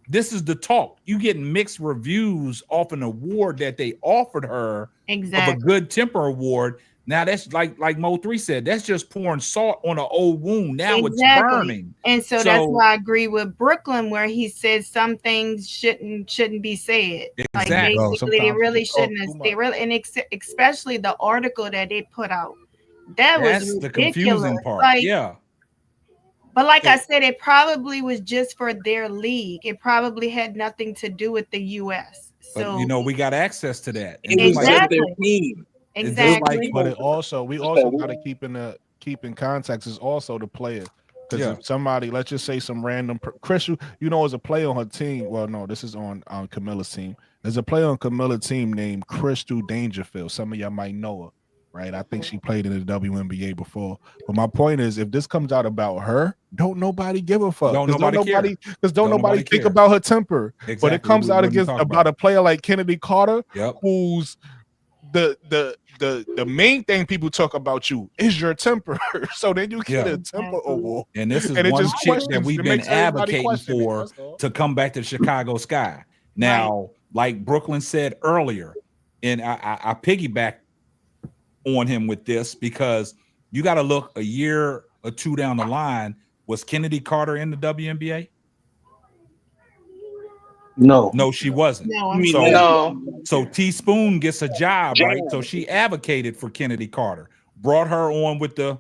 E: this is the talk. You getting mixed reviews off an award that they offered her of a good temper award. Now that's like Mo 3 said, that's just pouring salt on an old wound. Now it's burning.
R: And so that's why I agree with Brooklyn, where he said some things shouldn't be said. Like basically, they really shouldn't have. They really, and especially the article that they put out. That's was
E: the
R: ridiculous.
E: confusing part.
R: Like,
E: yeah.
R: But like I said, it probably was just for their league. It probably had nothing to do with the U.S. So
E: But we got access to that.
S: It was just their team.
R: Exactly.
I: But we also got to keep in context is also the player. Because if somebody, let's just say some random Chris, is a player on her team. Well, no, this is on Camilla's team. There's a player on Camilla's team named Crystal Dangerfield. Some of y'all might know her, right? I think she played in the WNBA before. But my point is, if this comes out about her, don't nobody give a fuck. Don't nobody think about her temper.
E: Exactly.
I: But it comes out about a player like Kennedy Carter, who's the main thing people talk about you is your temper. So then you get a temper award.
E: And this is one chick that we've been advocating for to come back to the Chicago Sky. Now, like Brooklyn said earlier, and I piggyback on him with this because you got to look a year or two down the line. Was Kennedy Carter in the WNBA? No, she wasn't. So Teaspoon gets a job, right? So she advocated for Kennedy Carter, brought her on with the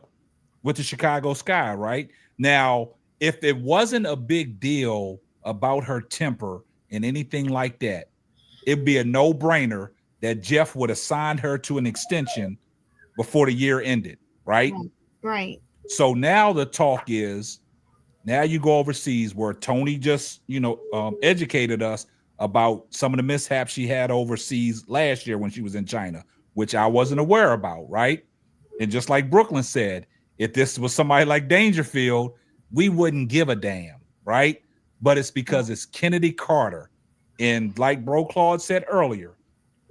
E: Chicago Sky, right? Now, if it wasn't a big deal about her temper and anything like that, it'd be a no-brainer that Jeff would have signed her to an extension before the year ended, right?
R: Right.
E: So now the talk is, now you go overseas where Tony just, educated us about some of the mishaps she had overseas last year when she was in China, which I wasn't aware about, right? And just like Brooklyn said, if this was somebody like Dangerfield, we wouldn't give a damn, right? But it's because it's Kennedy Carter. And like Bro Claude said earlier,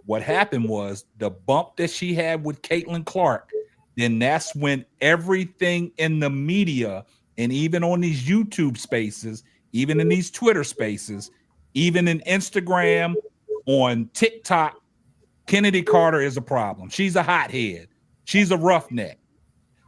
E: what happened was the bump that she had with Caitlin Clark, then that's when everything in the media and even on these YouTube spaces, even in these Twitter spaces, even in Instagram, on TikTok, Kennedy Carter is a problem. She's a hothead. She's a roughneck.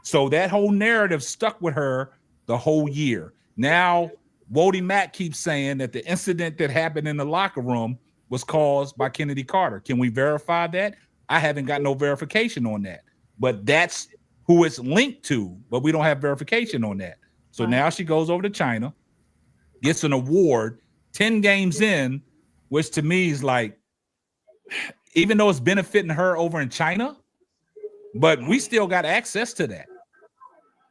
E: So that whole narrative stuck with her the whole year. Now, Wody Mack keeps saying that the incident that happened in the locker room was caused by Kennedy Carter. Can we verify that? I haven't got no verification on that. But that's who it's linked to, but we don't have verification on that. So now she goes over to China, gets an award 10 games in, which to me is like, even though it's benefiting her over in China, but we still got access to that.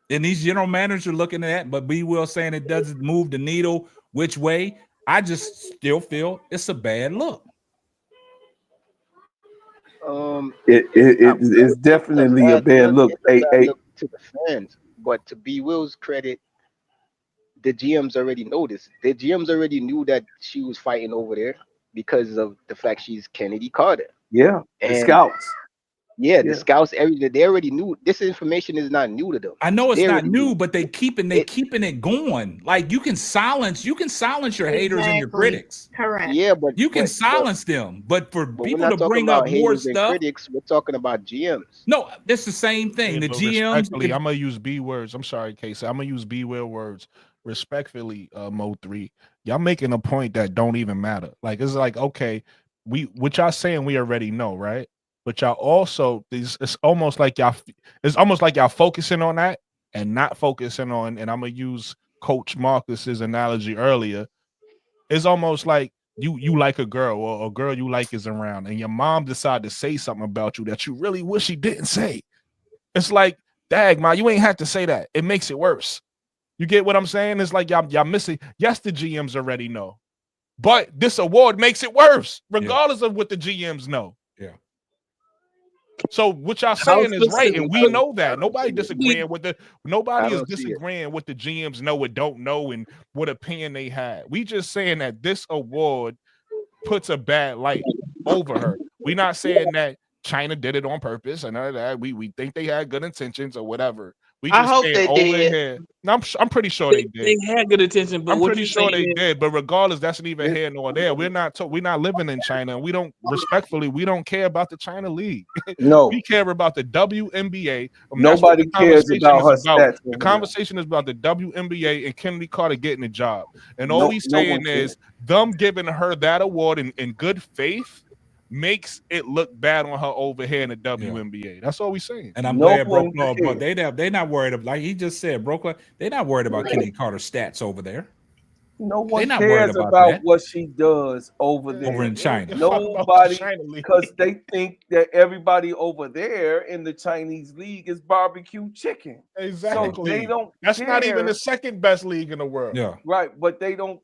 E: And these general managers are looking at that, but B Will saying it doesn't move the needle which way. I just still feel it's a bad look.
O: It's definitely a bad look.
T: Look to the fans, but to B Will's credit, the GMs already know this. The GMs already knew that she was fighting over there because of the fact she's Kennedy Carter.
O: Yeah, the scouts.
T: Yeah, the scouts, everything, they already knew. This information is not new to them.
E: I know it's
T: They
E: not
T: already knew.
E: new, but they keeping it going. Like you can silence your haters and your critics.
T: Yeah, but
E: You can silence them, but for
T: but we're
E: people to
T: not talking
E: bring up
T: about
E: more
T: haters and
E: stuff,
T: critics. We're talking about GMs.
E: no, it's the same thing.
I: Yeah,
E: The
I: but
E: GMs,
I: respectfully, I'm gonna use B words. I'm sorry, Casey. I'm gonna use B word words. Respectfully, Mo 3, y'all making a point that don't even matter. Like it's like, okay, what y'all saying we already know, right? But y'all also it's almost like y'all focusing on that and not focusing on, and I'm gonna use Coach Marcus's analogy earlier. It's almost like you like a girl or a girl you like is around, and your mom decided to say something about you that you really wish she didn't say. It's like, dag, ma, you ain't have to say that. It makes it worse. You get what I'm saying? It's like y'all missing. Yes, the GMs already know, but this award makes it worse, regardless of what the GMs know.
E: Yeah.
I: So what y'all
O: How
I: saying is right, and we
O: specific?
I: know that.
T: I don't see it.
I: Nobody
T: I
I: is
T: don't see it.
I: disagreeing with the GMs know or don't know and what opinion they had. We just saying that this award puts a bad light over her. We're not saying that China did it on purpose and none of that. We think they had good intentions or whatever. We
L: I
I: just
L: hope
I: saying
L: they
I: over
L: did.
I: here. No, I'm pretty sure they
S: They
I: did.
S: had good intention, but
I: I'm
S: what
I: pretty
S: you're
I: sure
S: saying
I: they
S: is
I: did, but regardless, that's neither here nor there. We're not living in China, and we don't care about the China League.
O: No,
I: We care about the WNBA. That's what
O: nobody
I: the
O: cares
I: conversation
O: about
I: is
O: her
I: about.
O: stats
I: The
O: over there.
I: conversation is about the WNBA and Kennedy Carter getting a job. And all
O: No,
I: we
O: no one
I: saying
O: cares.
I: is them giving her that award in good faith makes it look bad on her over here in the WNBA. That's all we saying.
E: And I'm
O: No
E: glad
O: one
E: Brooklyn, but
O: cares.
E: they not worried about, like he just said, Brooklyn, they're not worried about Kennedy Carter's stats over there.
O: No
E: They're
O: one
E: not worried
O: cares
E: about
O: about
E: that
O: what she does over
E: over
O: there.
E: in China.
O: Nobody, because they think that everybody over there in the Chinese league is barbecue chicken. So they
I: Exactly.
O: don't
I: That's
O: care.
I: not even the second best league in the world.
E: Yeah.
O: Right, but they don't.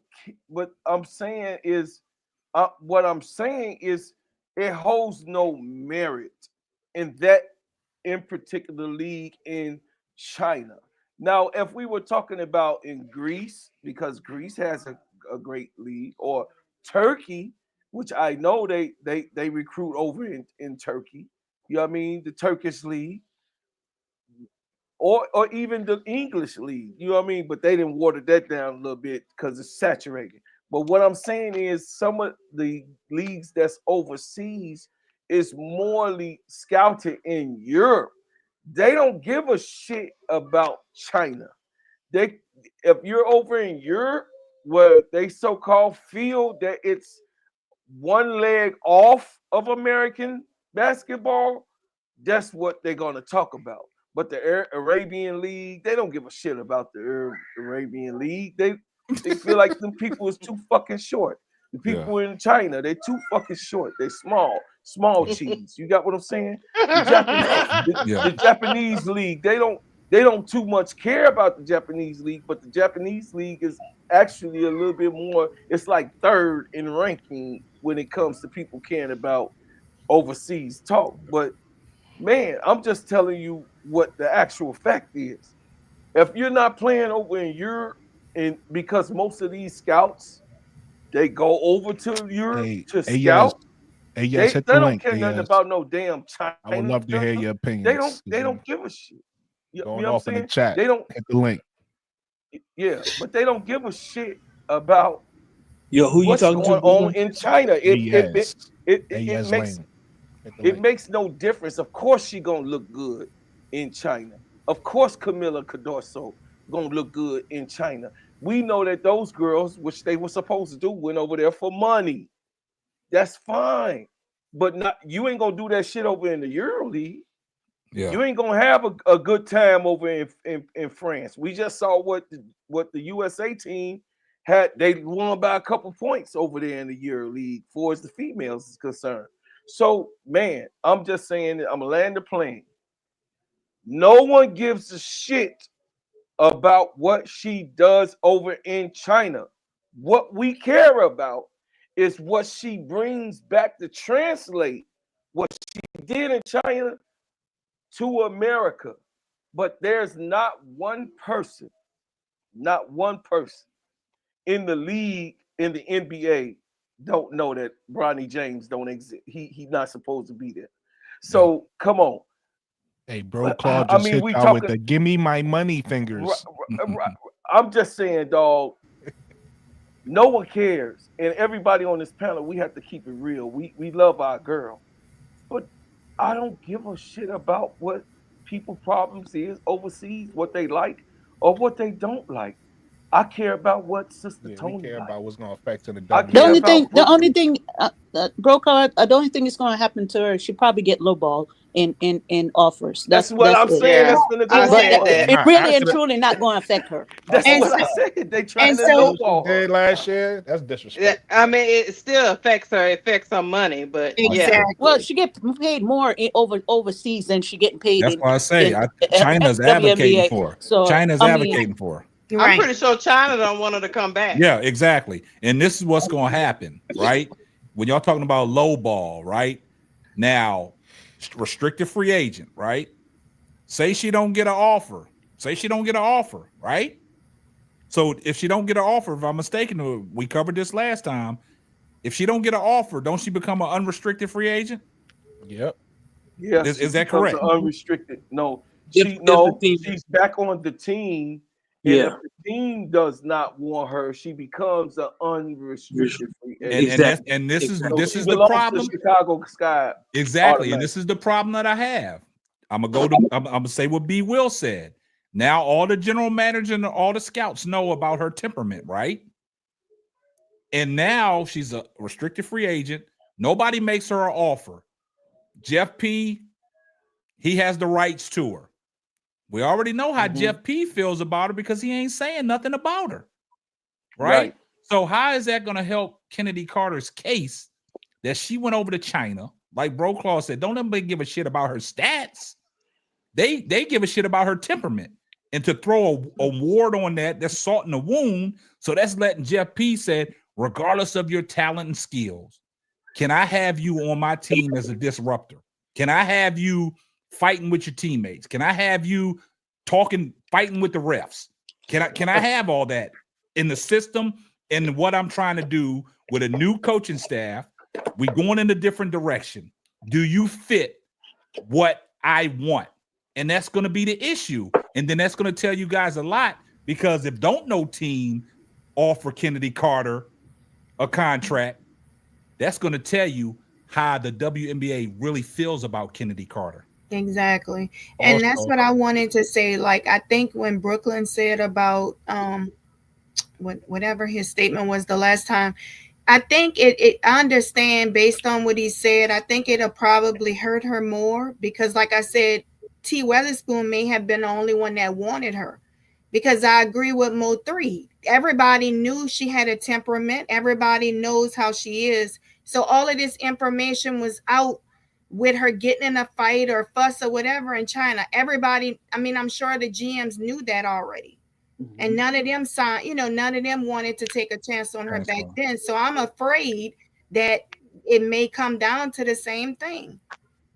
O: What I'm saying is, it holds no merit in particular league in China. Now, if we were talking about in Greece, because Greece has a great league, or Turkey, which I know they recruit over in Turkey. You know what I mean? The Turkish league. Or even the English league, you know what I mean? But they didn't water that down a little bit because it's saturated. But what I'm saying is some of the leagues that's overseas is morely scouted in Europe. They don't give a shit about China. If you're over in Europe, where they so-called feel that it's one leg off of American basketball, that's what they're going to talk about. But the Arabian League, they don't give a shit about the Arabian League. They feel like them people is too fucking short. The people in China, they're too fucking short. They're small cheese. You got what I'm saying? The Japanese league, they don't too much care about the Japanese league, but the Japanese league is actually a little bit more. It's like third in ranking when it comes to people caring about overseas talk. But man, I'm just telling you what the actual fact is. If you're not playing over in Europe, and because most of these scouts they go over to Europe to
I: yes.
O: scout,
I: Hey, yes,
O: they
I: hit the
O: don't
I: link.
O: care
I: Hey,
O: nothing
I: yes.
O: about no damn China.
I: I would love to hear your
O: They
I: opinions.
O: don't give a shit. You know
I: Going
O: what I'm
I: off in the
O: saying?
I: chat.
O: They don't.
I: Hit the link.
O: Yeah, but they don't give a shit about
S: Yo, who you
O: what's
S: talking to,
O: going on
S: Brooklyn?
O: in China.
I: Hey, yes. Hey,
O: It
I: yes,
O: makes
I: Lane. Hit the
O: it
I: link.
O: makes no difference. Of course, she gonna look good in China. Of course, Camila Cadorso gonna look good in China. We know that those girls, which they were supposed to do, went over there for money. That's fine, but not you ain't gonna do that shit over in the Euro League.
E: Yeah.
O: You ain't gonna have a good time over in France. We just saw what the USA team had. They won by a couple points over there in the Euro League, for as the females is concerned. So, man, I'm just saying that I'm gonna land the plane. No one gives a shit about what she does over in China. What we care about is what she brings back to translate what she did in China to America. But there's not one person in the league, in the NBA, don't know that Bronny James don't exist. He's not supposed to be there. So come on.
I: Hey, bro, Claude
O: I
I: just
O: mean,
I: hit
O: we
I: y'all with
O: talking.
I: the "Give me my money" fingers.
O: I'm just saying, dog. No one cares, and everybody on this panel, we have to keep it real. We love our girl, but I don't give a shit about what people problems is overseas, what they like or what they don't like. I care about what Sister
I: Yeah, we
O: Tony
I: care
O: like.
I: about what's gonna affect in the
O: I
R: The
O: care
R: only
O: about
R: thing, the only
O: Brooklyn.
R: thing, Brocard, the only thing that's going to happen to her, she probably get lowball in offers.
O: That's what I'm
R: it.
O: saying. That's gonna go
R: But
O: on.
R: it really and truly not going to affect her.
O: That's
R: And
O: what I
R: so,
O: said. They
R: and
O: trying to
R: so,
O: lowball her.
I: Did last year? That's disrespectful.
L: I mean, it still affects her. It affects her money, but yeah.
R: exactly. Well, she get paid more overseas than she getting paid
E: That's why I say
R: in
E: China's advocating
R: WNBA.
E: for her.
R: So
E: China's
R: I mean,
E: advocating for her.
L: I'm pretty sure China don't want her to come back.
E: Yeah, exactly. And this is what's going to happen, right? When y'all talking about low ball, right? Now, restricted free agent, right? Say she don't get an offer. Say she don't get an offer, right? So if she don't get an offer, if I'm mistaken, we covered this last time. If she don't get an offer, don't she become an unrestricted free agent?
I: Yep.
O: Yeah,
E: Is that correct?
O: Unrestricted. No,
S: If
O: she's back on the team. And
S: Yeah.
O: if the team does not want her, she becomes an unrestricted free agent.
E: And this is
O: She
E: the
O: belongs
E: problem.
O: to Chicago Sky.
E: Exactly, and this is the problem that I have. I'm gonna say what B. Will said. Now all the general manager and all the scouts know about her temperament, right? And now she's a restricted free agent. Nobody makes her an offer. Jeff P. He has the rights to her. We already know how Jeff P. feels about her because he ain't saying nothing about her, right? So how is that going to help Kennedy Carter's case that she went over to China? Like Bro Claw said, don't anybody give a shit about her stats. They give a shit about her temperament. And to throw a ward on that's salt in the wound. So that's letting Jeff P. said, regardless of your talent and skills, can I have you on my team as a disruptor? Can I have you fighting with your teammates? Can I have you fighting with the refs? Can I have all that in the system? And what I'm trying to do with a new coaching staff, we going in a different direction. Do you fit what I want? And that's going to be the issue. And then that's going to tell you guys a lot, because if don't no team offer Kennedy Carter a contract, that's going to tell you how the WNBA really feels about Kennedy Carter.
U: Exactly. And that's what I wanted to say. Like, I think when Brooklyn said about whatever his statement was the last time, I think I understand based on what he said. I think it'll probably hurt her more because, like I said, T. Weatherspoon may have been the only one that wanted her, because I agree with Mo 3. Everybody knew she had a temperament. Everybody knows how she is. So all of this information was out with her getting in a fight or fuss or whatever in China. Everybody, I mean, I'm sure the GMs knew that already. And none of them none of them wanted to take a chance on her back then. So I'm afraid that it may come down to the same thing.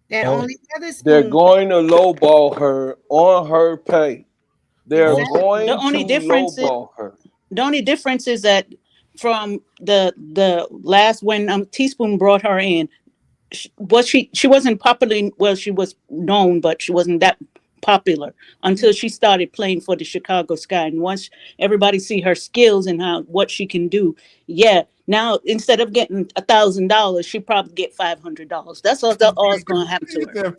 U: That only
O: they're going to lowball her on her pay. They're going
R: the only
O: to
R: difference
O: lowball her.
R: The only difference is that from the last when Teaspoon brought her in, she wasn't popular. Well, she was known, but she wasn't that popular until she started playing for the Chicago Sky. And once everybody see her skills and what she can do, now instead of getting $1,000, she probably get $500. That's all it's going to happen to her.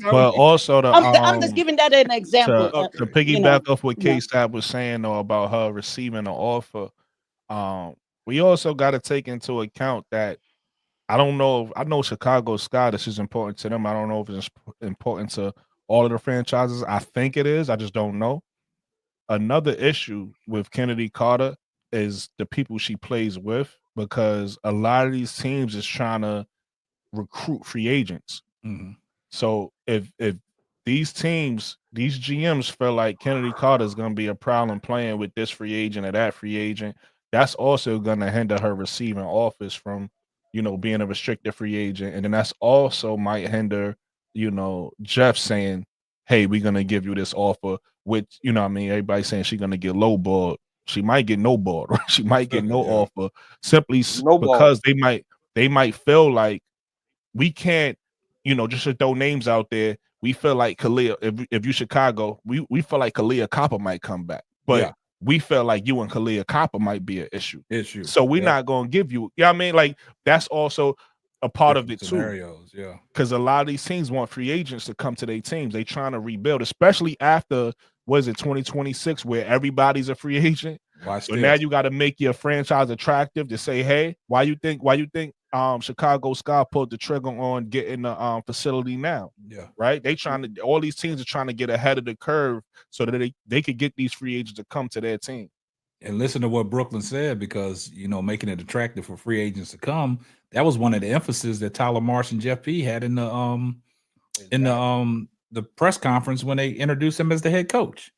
I: But also
R: I'm just giving that an example.
I: To piggyback off what K-Stab was saying though about her receiving an offer, we also got to take into account that I know Chicago Sky, this is important to them. I don't know if it's important to all of the franchises. I think it is. I just don't know. Another issue with Kennedy Carter is the people she plays with, because a lot of these teams is trying to recruit free agents. So if these teams, these GMs feel like Kennedy Carter is going to be a problem playing with this free agent or that free agent, that's also going to hinder her receiving offers from, being a restricted free agent. And then that's also might hinder, Jeff saying, hey, we're going to give you this offer, which, everybody's saying she's going to get lowballed. She might get no ball, right? She might get no offer simply because they might feel like we can't just to throw names out there, we feel like Kalia, if you Chicago, we feel like Kalia Copper might come back. But we feel like you and Kalia Copper might be an issue. So we're not going to give you, I mean, like that's also a part of it
E: scenarios,
I: too. Because a lot of these teams want free agents to come to their teams. They trying to rebuild, especially after, 2026, where everybody's a free agent. So now you got to make your franchise attractive to say, hey, why you think Chicago Sky pulled the trigger on getting the facility now? Right. All these teams are trying to get ahead of the curve so that they could get these free agents to come to their team.
E: And listen to what Brooklyn said, because making it attractive for free agents to come, that was one of the emphasis that Tyler Marsh and Jeff P had in the press conference when they introduced him as the head coach.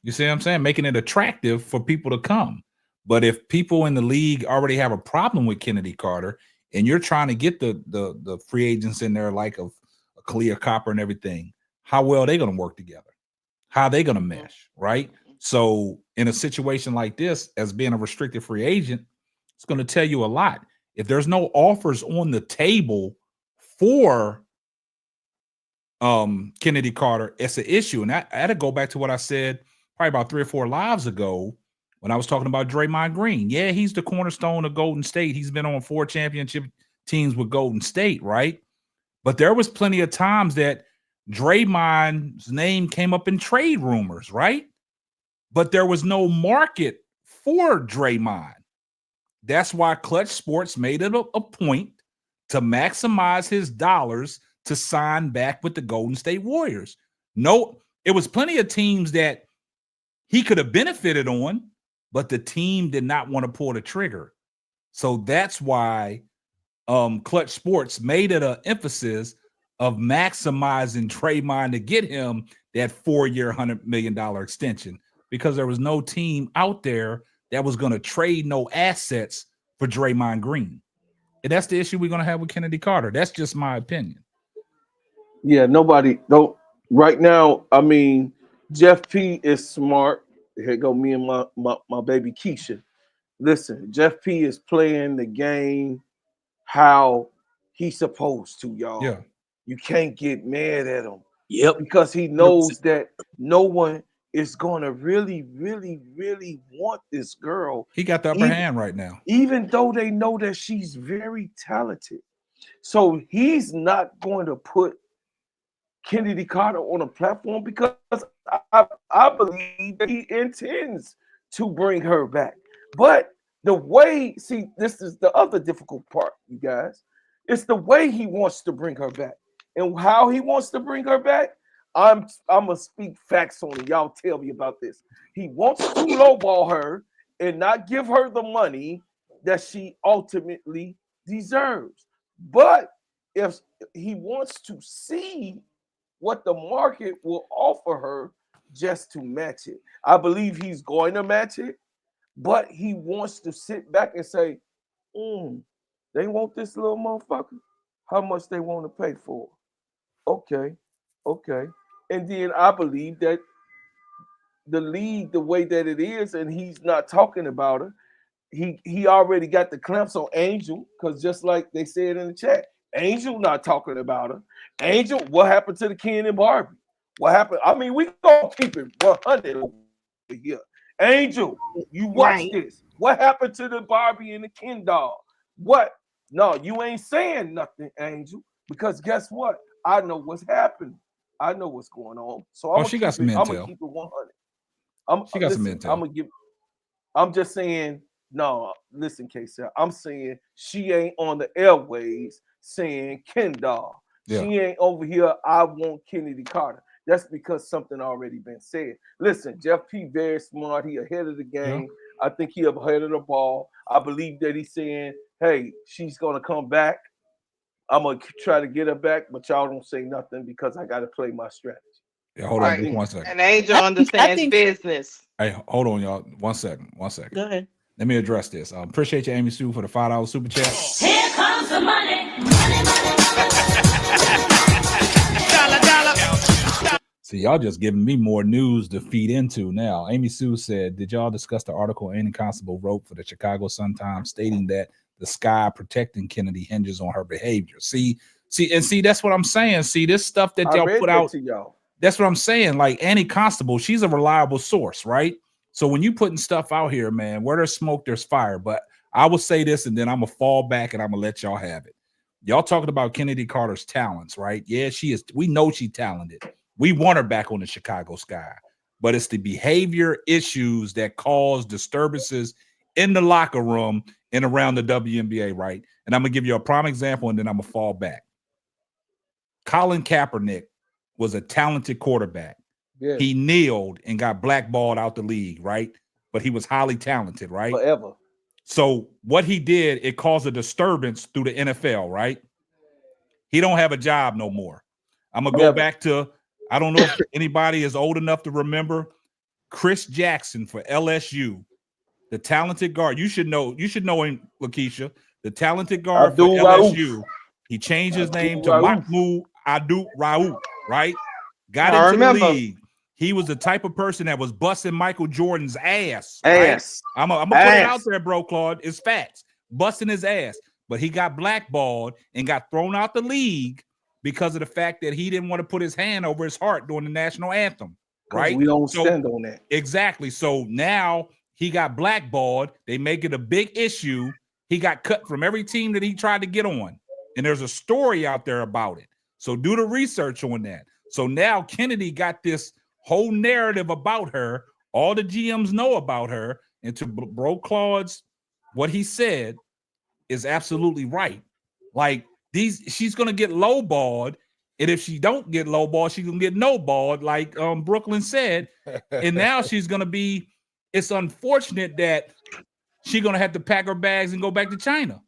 E: You see what I'm saying? Making it attractive for people to come. But if people in the league already have a problem with Kennedy Carter, and you're trying to get the free agents in there like a Kalia Copper and everything, how well are they going to work together? How are they going to mesh, right? So in a situation like this, as being a restricted free agent, it's going to tell you a lot. If there's no offers on the table for Kennedy Carter, it's an issue. And I had to go back to what I said probably about 3 or 4 lives ago when I was talking about Draymond Green. Yeah, he's the cornerstone of Golden State. He's been on 4 championship teams with Golden State, right? But there was plenty of times that Draymond's name came up in trade rumors, right? But there was no market for Draymond. That's why Clutch Sports made it a point to maximize his dollars to sign back with the Golden State Warriors. No, it was plenty of teams that he could have benefited on, but the team did not want to pull the trigger. So that's why Clutch Sports made it an emphasis of maximizing Draymond to get him that 4-year, $100 million extension, because there was no team out there that was going to trade no assets for Draymond Green. And that's the issue we're going to have with Kennedy Carter. That's just my opinion.
O: Yeah, nobody don't right now. I mean, Jeff P is smart. Here go me and my baby Keisha. Listen, Jeff P is playing the game how he's supposed to, y'all.
E: Yeah.
O: You can't get mad at him. Yep. Because he knows that no one is gonna really, really, really want this girl.
E: He got the upper hand right now.
O: Even though they know that she's very talented. So he's not going to put Kennedy Carter on a platform because I believe that he intends to bring her back. But the way, see, this is the other difficult part, you guys. It's the way he wants to bring her back. And how he wants to bring her back, I'm gonna speak facts on it. Y'all tell me about this. He wants to lowball her and not give her the money that she ultimately deserves. But if he wants to see what the market will offer her just to match it, I believe he's going to match it, but he wants to sit back and say, they want this little motherfucker. How much they want to pay for? Okay. And then I believe that the league, the way that it is, and he's not talking about her, he already got the clamps on Angel, because just like they said in the chat, Angel not talking about her. Angel, what happened to the Ken and Barbie? What happened? I mean, we gonna keep it 100 over here. Angel, you watch this. What happened to the Barbie and the Ken doll? What? No, you ain't saying nothing, Angel, because guess what? I know what's happening. I know what's going on. So I'm
E: got some intel.
O: I'm gonna keep it 100.
E: She got some intel.
O: I'm just saying, no, listen, K-Sal, I'm saying she ain't on the airways saying Ken doll.
E: Yeah.
O: She ain't over here, I want Kennedy Carter. That's because something already been said. Listen, Jeff P very smart. He ahead of the game. Yeah. I think he ahead of the ball. I believe that he's saying, hey, she's gonna come back. I'm gonna try to get her back, but y'all don't say nothing because I gotta play my strategy.
E: Yeah, hold on just 1 second.
L: And Angel understands business.
E: Hey, hold on, y'all. 1 second.
R: Go ahead.
E: Let me address this. Appreciate you, Amy Sue, for the $5 super chat.
G: Here comes the money.
E: See, y'all just giving me more news to feed into now. Amy Sue said, did y'all discuss the article Amy Constable wrote for the Chicago Sun-Times stating that the sky protecting Kennedy hinges on her behavior? See, See, that's what I'm saying. See, this stuff that
O: I
E: y'all
O: read
E: put
O: that
E: out.
O: to y'all.
E: That's what I'm saying. Like Annie Constable, she's a reliable source, right? So when you putting stuff out here, man, where there's smoke, there's fire. But I will say this, and then I'm gonna fall back and I'm gonna let y'all have it. Y'all talking about Kennedy Carter's talents, right? Yeah, she is. We know she's talented. We want her back on the Chicago Sky, but it's the behavior issues that cause disturbances in the locker room and around the WNBA, right? And I'm gonna give you a prime example, and then I'm gonna fall back. Colin Kaepernick was a talented quarterback.
O: Yes.
E: He kneeled and got blackballed out the league, right? But he was highly talented, right?
O: Forever.
E: So what he did, it caused a disturbance through the NFL, right? He don't have a job no more. I'm gonna go back to, I don't know if anybody is old enough to remember Chris Jackson for LSU, the talented guard. You should know him, Lakeisha, the talented guard for LSU. He changed his name to Mahmoud Adu Raouf, right? Got into the league. He was the type of person that was busting Michael Jordan's ass. Right? I'm gonna put it out there, bro, Claude. It's facts. Busting his ass. But he got blackballed and got thrown out the league because of the fact that he didn't want to put his hand over his heart during the national anthem. Right?
O: We don't stand on that.
E: Exactly. So now he got blackballed. They make it a big issue. He got cut from every team that he tried to get on. And there's a story out there about it. So do the research on that. So now Kennedy got this whole narrative about her. All the GMs know about her. And to bro Claude's, what he said is absolutely right. Like she's gonna get lowballed, and if she don't get lowballed, she's gonna get no-balled, like Brooklyn said. And now she's gonna be. It's unfortunate that she's gonna have to pack her bags and go back to China.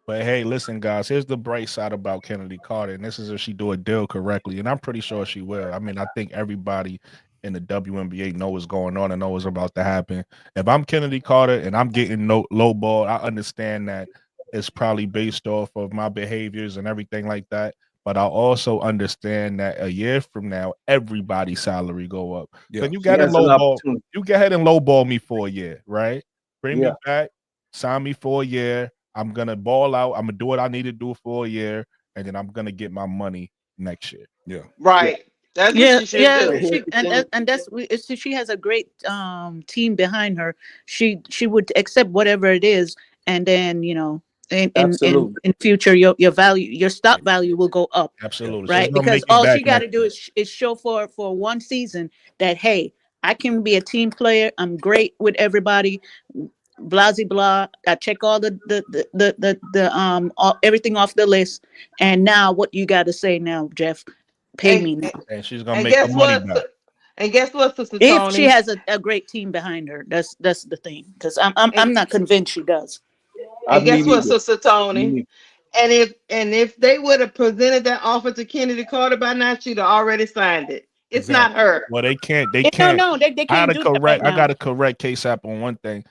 I: But hey, listen, guys, here's the bright side about Kennedy Carter, and this is if she do a deal correctly, and I'm pretty sure she will. I mean, I think everybody in the WNBA know what's going on and know what's about to happen. If I'm Kennedy Carter and I'm getting low ball, I understand that it's probably based off of my behaviors and everything like that. But I also understand that a year from now, everybody's salary go up.
E: Yeah.
I: So you got to low ball. You go ahead and low ball me for a year, right? Bring me back, sign me for a year. I'm gonna ball out. I'm gonna do what I need to do for a year, and then I'm gonna get my money next year.
E: Yeah,
L: right. That's what she should do.
R: And that's she has a great team behind her. She would accept whatever it is, and then in future your value, your stock value will go up.
I: Absolutely,
R: right? Because all she got to do is show for one season that hey, I can be a team player. I'm great with everybody. Blah blah. I check all the everything off the list, and now what you got to say now, Jeff? Pay me now.
I: And she's gonna make the money back.
L: And guess what, Sister
R: If
L: Tony?
R: she has a great team behind her, that's the thing. Because I'm not convinced she does.
L: And guess what, Sister Tony? And if they would have presented that offer to Kennedy Carter by now, she'd have already signed it. It's not her.
I: Well, they can't. They can't.
R: No, they can't do that right now.
I: I gotta correct KSAP on one thing.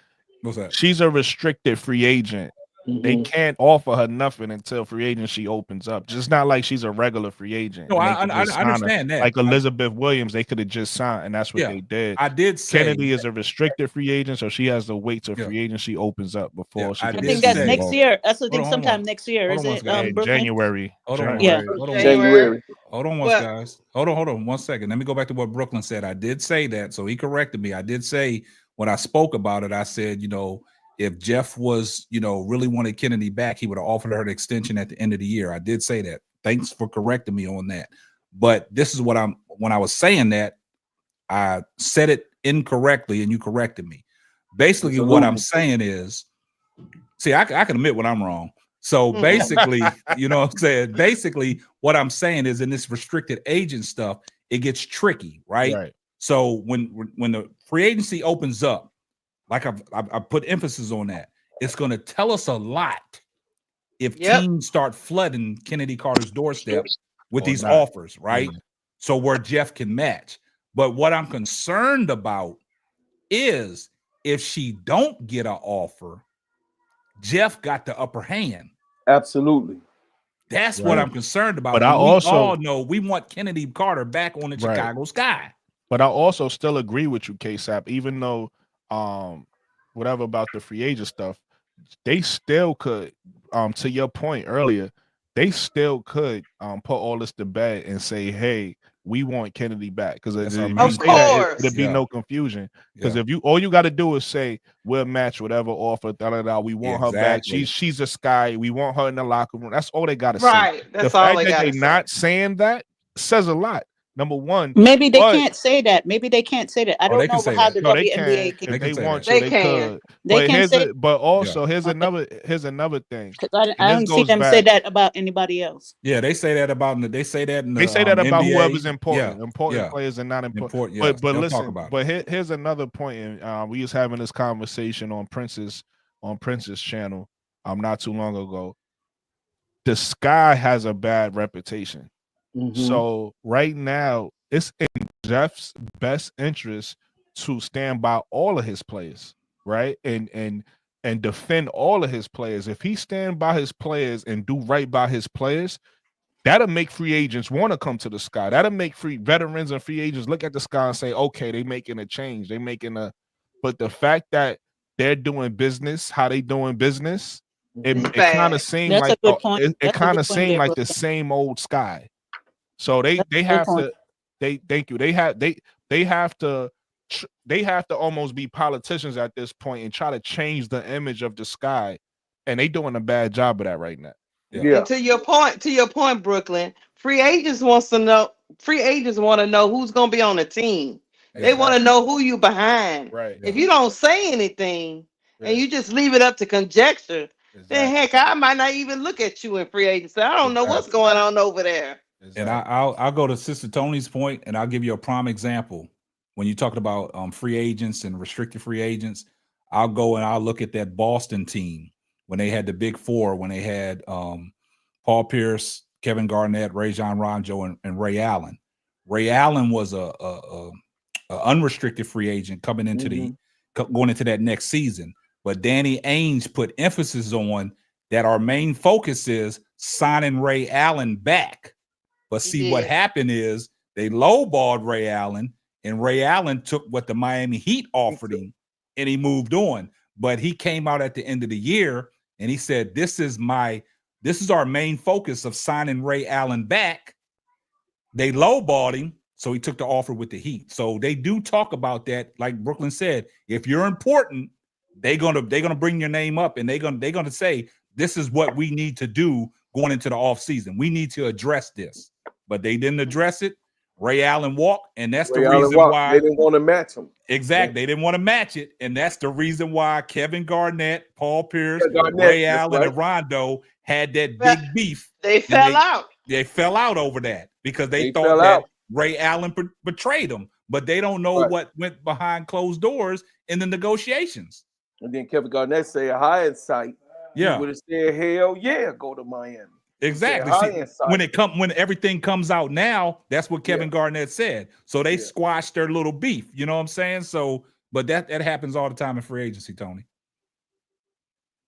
E: What's that?
I: She's a restricted free agent. They can't offer her nothing until free agency opens up. Just not like she's a regular free agent.
E: No, I understand that.
I: Like Elizabeth Williams, they could have just signed, and that's what they did.
E: I did say
I: Kennedy is a restricted free agent, so she has to wait till free agency opens up before she.
R: I think that's next year. That's the thing. Sometime next year, is it?
I: January.
E: Hold on.
O: January.
E: Hold on, guys. Hold on 1 second. Let me go back to what Brooklyn said. I did say that, so he corrected me. I did say when I spoke about it, I said, if Jeff was, really wanted Kennedy back, he would have offered her an extension at the end of the year. I did say that. Thanks for correcting me on that. But this is when I was saying that, I said it incorrectly and you corrected me. Basically, what I'm saying is, see, I can admit when I'm wrong. So basically, you know what I'm saying? Basically, what I'm saying is in this restricted agent stuff, it gets tricky, right? So when the free agency opens up, like I put emphasis on that, it's going to tell us a lot if teams start flooding Kennedy Carter's doorstep with these offers, right? So where Jeff can match. But what I'm concerned about is if she don't get an offer, Jeff got the upper hand.
O: Absolutely.
E: That's what I'm concerned about.
I: But
E: we
I: I also
E: all know we want Kennedy Carter back on the Chicago Sky.
I: But I also still agree with you, KSAP, even though whatever about the free agent stuff, they still could, to your point earlier, they still could put all this to bed and say, hey, we want Kennedy back. Because if you
L: Of
I: say that,
L: course.
I: it'd be no confusion. Because if you all you got to do is say, we'll match whatever offer, we want her back. She's a Sky. We want her in the locker room. That's all they got to say.
L: Right.
I: The
L: That's all
I: fact
L: they
I: that
L: gotta
I: they
L: say.
I: not saying that says a lot. Number one.
R: Maybe they
I: but-
R: can't say that. Maybe they can't say that. I
I: Oh, they
R: don't
I: can
R: know
I: say
R: how
I: that.
R: the
I: No, they
R: WNBA
I: can.
R: can.
I: If they want to,
L: They
I: they
L: can.
I: could.
R: They
I: But
R: can
I: here's
R: say.
I: but also here's another thing.
R: I
I: And this
R: don't see
I: goes
R: them say
I: back.
R: that about anybody else.
E: Yeah, they say that about they say that in the
I: They say that about
E: NBA.
I: whoever's important,
E: Yeah.
I: players and not important.
E: Important, yes.
I: But
E: They'll talk
I: listen,
E: about it.
I: but here's another point. And we was having this conversation on Prince's channel not too long ago. The Sky has a bad reputation. So right now, it's in Jeff's best interest to stand by all of his players, right? And defend all of his players. If he stand by his players and do right by his players, that'll make free agents want to come to the Sky. That'll make free veterans and free agents look at the Sky and say, okay, they making a change. They making a, but the fact that they're doing business, how they doing business, it kind of seemed
R: That's
I: like
R: a good point.
I: it
R: That's a
I: kind
R: good
I: of
R: point
I: seemed
R: there,
I: like the
R: Brooklyn.
I: same old Sky. So they
R: That's a good
I: have
R: point.
I: to thank you. They have to almost be politicians at this point and try to change the image of the Sky, and they doing a bad job of that right now.
L: And to your point, Brooklyn, free agents want to know who's gonna be on the team. They want to know who you behind.
I: Right.
L: If you don't say anything and you just leave it up to conjecture, then heck, I might not even look at you in free agency. I don't know what's going on over there.
E: And I'll go to Sister Tony's point, and I'll give you a prime example. When you talked about free agents and restricted free agents, I'll go and I'll look at that Boston team when they had the big four, when they had Paul Pierce, Kevin Garnett, Rajon Rondo, and Ray Allen. Ray Allen was a unrestricted free agent coming into going into that next season. But Danny Ainge put emphasis on that our main focus is signing Ray Allen back. But see, what happened is they lowballed Ray Allen, and Ray Allen took what the Miami Heat offered him, and he moved on. But he came out at the end of the year, and he said, this is our main focus of signing Ray Allen back. They lowballed him, so he took the offer with the Heat. So they do talk about that, like Brooklyn said. If you're important, they're gonna bring your name up, and they're gonna say, this is what we need to do going into the offseason. We need to address this. But they didn't address it. Ray Allen walked, and that's the reason why
O: they didn't want to match him.
E: Exactly. They didn't want to match it, and that's the reason why Kevin Garnett, Paul Pierce,
O: Garnett,
E: Ray Allen,
O: right.
E: and Rondo had that big beef.
L: They fell out.
E: They fell out over that because they thought
O: fell
E: that
O: out.
E: Ray Allen betrayed them, but they don't know what went behind closed doors in the negotiations.
O: And then Kevin Garnett said, hindsight, he would have said, hell yeah, go to Miami.
E: Exactly. See, when everything comes out now, that's what Kevin Garnett said. So they squashed their little beef. You know what I'm saying? So, but that happens all the time in free agency, Tony.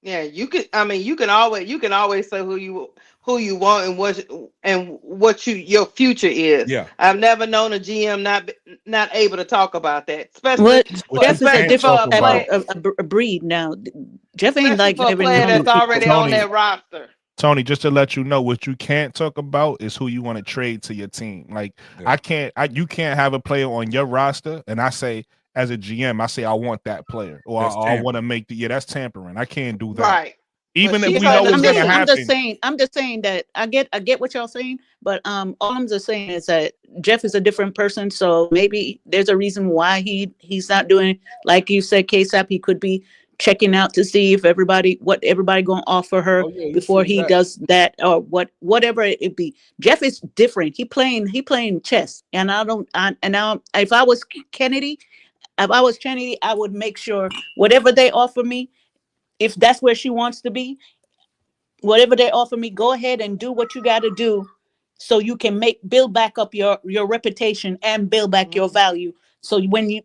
L: Yeah, you can always say who you want and what your future is.
E: Yeah.
L: I've never known a GM not able to talk about that. Especially
R: Jeff is a different
L: for
R: type of a breed now. Jeff ain't like
L: a player that's already on that roster.
I: Tony, just to let you know, what you can't talk about is who you want to trade to your team. Like you can't have a player on your roster, and I say as a GM, I say I want that player, or I want to make that's tampering. I can't do that.
L: Right.
I: Even if we know it's going to happen.
R: I'm just saying that I get what y'all saying, but all I'm just saying is that Jeff is a different person, so maybe there's a reason why he's not doing, like you said, KSAP. He could be checking out to see if what everybody gonna offer her before he does that, or whatever it be. Jeff is different. He playing chess, and if I was Kennedy, I would make sure whatever they offer me, if that's where she wants to be, whatever they offer me, go ahead and do what you got to do, so you can build back up your reputation and build back your value. So when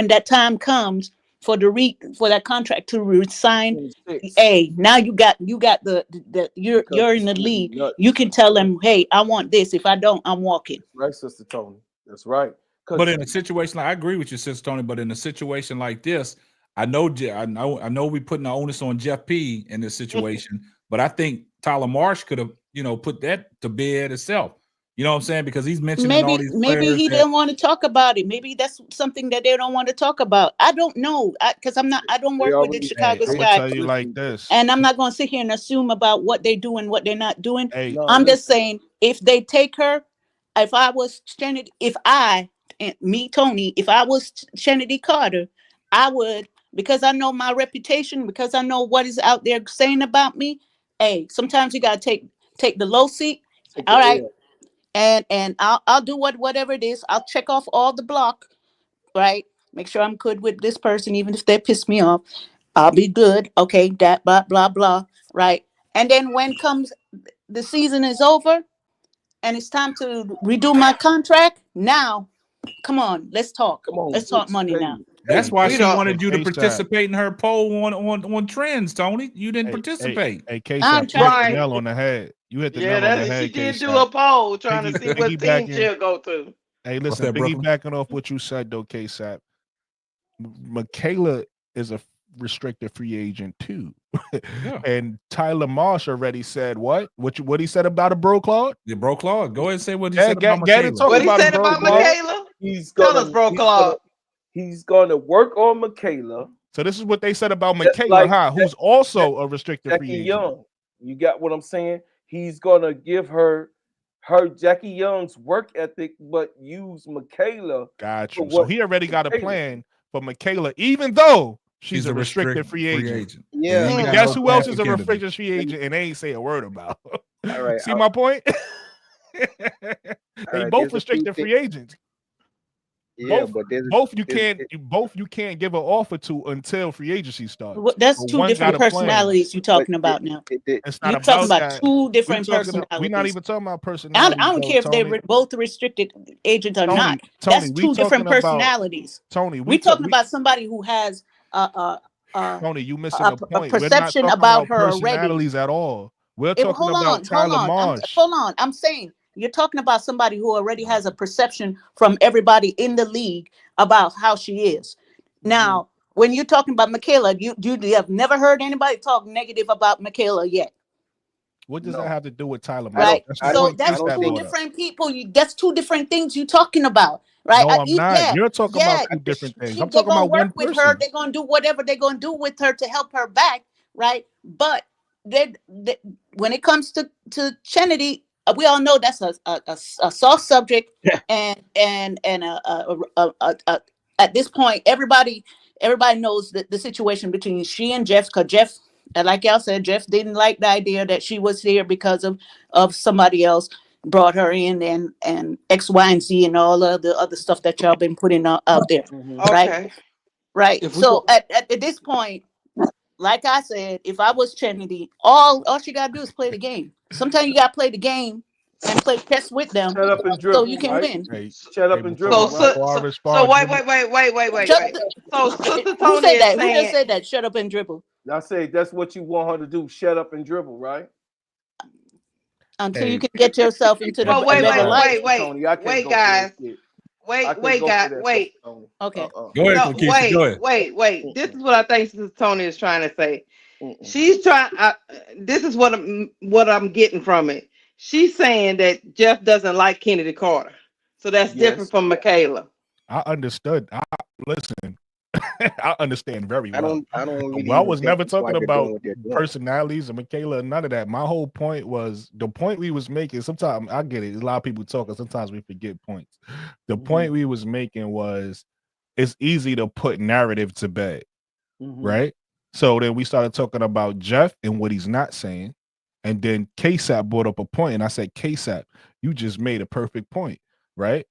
R: that time comes for that contract to resign, now you got the you're in the lead. You can tell them, hey, I want this. If I don't, I'm walking.
O: Right, Sister Tony. That's right.
E: But in a situation, I agree with you, Sister Tony. But in a situation like this, I know we putting the onus on Jeff P in this situation, but I think Tyler Marsh could have put that to bed itself. You know what I'm saying? Because he's mentioning all these
R: Maybe
E: players
R: he
E: that,
R: didn't want to talk about it. Maybe that's something that they don't want to talk about. I don't know, because I don't work with the Chicago
I: I'm gonna
R: Sky,
I: tell you like this.
R: and I'm not going to sit here and assume about what they do and what they're not doing.
I: Hey,
R: I'm just saying, if they take her, if I was Trinity, Tony, if I was Trinity Carter, I would, because I know my reputation, because I know what is out there saying about me. Hey, sometimes you gotta take the low seat. All right. And I'll do whatever it is. I'll check off all the block, right? Make sure I'm good with this person, even if they piss me off. I'll be good. Okay, that blah blah blah, right? And then when comes the season is over and it's time to redo my contract, now, come on, let's talk. Let's talk money now.
E: that's why
I: Hey,
E: she wanted you to
I: K-Sap.
E: participate in her poll on trends, Tony. You didn't participate.
I: Hey, K-Sap, you hit the nail on the head. You hit the nail on the head.
L: She did do
I: K-Sap.
L: a poll trying to see what team
I: Piggybacking-
L: she'll go to.
I: Hey,
E: What's
I: listen,
E: that, Brooklyn?
I: piggybacking off what you said though, K-Sap, Michaela is a restricted free agent too. And Tyler Marsh already said what he said about a bro Claude?
E: Yeah, bro Claude. Go ahead and say what he said about
I: Get
E: Michaela.
I: it, talk
L: What he
I: about
L: said
I: bro
L: about
I: Claude.
L: Michaela?
O: He's
L: Tell
O: gonna,
L: us, bro, Claude.
O: he's gonna work on Michaela.
I: So this is what they said about
O: Just
I: Michaela,
O: like
I: who's also a restricted free
O: Jackie
I: agent.
O: Young. You got what I'm saying? He's gonna give her Jackie Young's work ethic, but use Michaela.
I: Got
O: for
I: you. So
O: what
I: he already got a
O: Michaela-
I: plan for Michaela, even though she's a restricted free agent.
T: Yeah.
I: And
T: Yeah.
I: guess
T: No
I: who else
T: pass
I: is a
T: for
I: restricted free agent and they ain't say a word about?
T: All right.
I: See my point? They
T: right,
I: both
T: there's a few
I: restricted free agents.
T: Yeah,
I: both,
T: but there's
I: both you can't give an offer to until free agency starts.
R: That's
I: But
R: two
I: one
R: different
I: got a plan.
R: personalities you're talking about now.
I: It's not
R: You're talking about
I: that.
R: two different
I: We're not
R: personalities.
I: even talking about
R: I
I: personalities.
R: don't care if they're both restricted agents or not.
I: Tony,
R: That's
I: we
R: two different
I: talking about-
R: personalities.
I: Tony,
R: we're talking about somebody who has
I: Tony, you missing a point. We're not
R: perception
I: talking
R: about her already.
I: personalities at all. We're
R: If-
I: talking
R: hold
I: about
R: on,
I: Tyler
R: hold on.
I: Marsh.
R: Hold on. I'm saying you're talking about somebody who already has a perception from everybody in the league about how she is. Now, when you're talking about Michaela, you have never heard anybody talk negative about Michaela yet.
I: What does that have to do with Tyler Marsh?
R: Right.
I: That's the
R: So
I: point
R: that's
I: Chris
R: two
I: brought up.
R: different people. That's two different things you're talking about. Right.
I: No, I'm not. You're talking about two different things. I'm
R: They're
I: talking
R: gonna
I: about one
R: work with
I: person.
R: her. They're gonna do whatever they're gonna do with her to help her back. Right. But they when it comes to Kennedy, we all know that's a soft subject, and at this point, everybody knows the situation between she and Jeff, because Jeff, like y'all said, Jeff didn't like the idea that she was here because of somebody else brought her in, and X, Y, and Z, and all of the other stuff that y'all been putting out there, right?
L: Okay.
R: Right. So at this point, like I said, if I was Trinity, all she gotta do is play the game. Sometimes you gotta play the game and play chess with them,
O: Shut up and
R: so
O: dribble,
R: you can
O: right?
R: win.
O: Shut up and dribble.
L: So wait. So Sister
R: Who
L: Tony
R: said
L: is
R: that? Who
L: saying,
R: just said that? Shut up and dribble.
O: I say that's what you want her to do. Shut up and dribble, right?
R: Until you can get yourself into the
L: Well, wait,
R: better life.
O: Tony, I can't
L: wait,
O: go for
L: guys.
O: that shit. I
L: Wait,
O: can't
L: wait,
O: go for
L: guys.
O: that
L: Wait.
O: stuff, Tony.
R: Okay.
E: Go ahead,
L: No,
E: Lakeisha, go ahead.
L: wait. This is what I think Sister Tony is trying to say. She's trying. This is what I'm getting from it. She's saying that Jeff doesn't like Kennedy Carter, so that's different from Michaela.
I: I understood. Listen, I understand very well.
T: I don't really
I: I
T: even
I: was
T: think
I: never
T: that's why
I: talking
T: they're
I: about
T: doing what they're doing.
I: personalities and Michaela, none of that. My whole point was the point we was making. Sometimes I get it. A lot of people talking. Sometimes we forget points. The point we was making was it's easy to put narrative to bed, right? So then we started talking about Jeff and what he's not saying. And then K-Sap brought up a point, and I said, K-Sap, you just made a perfect point, right?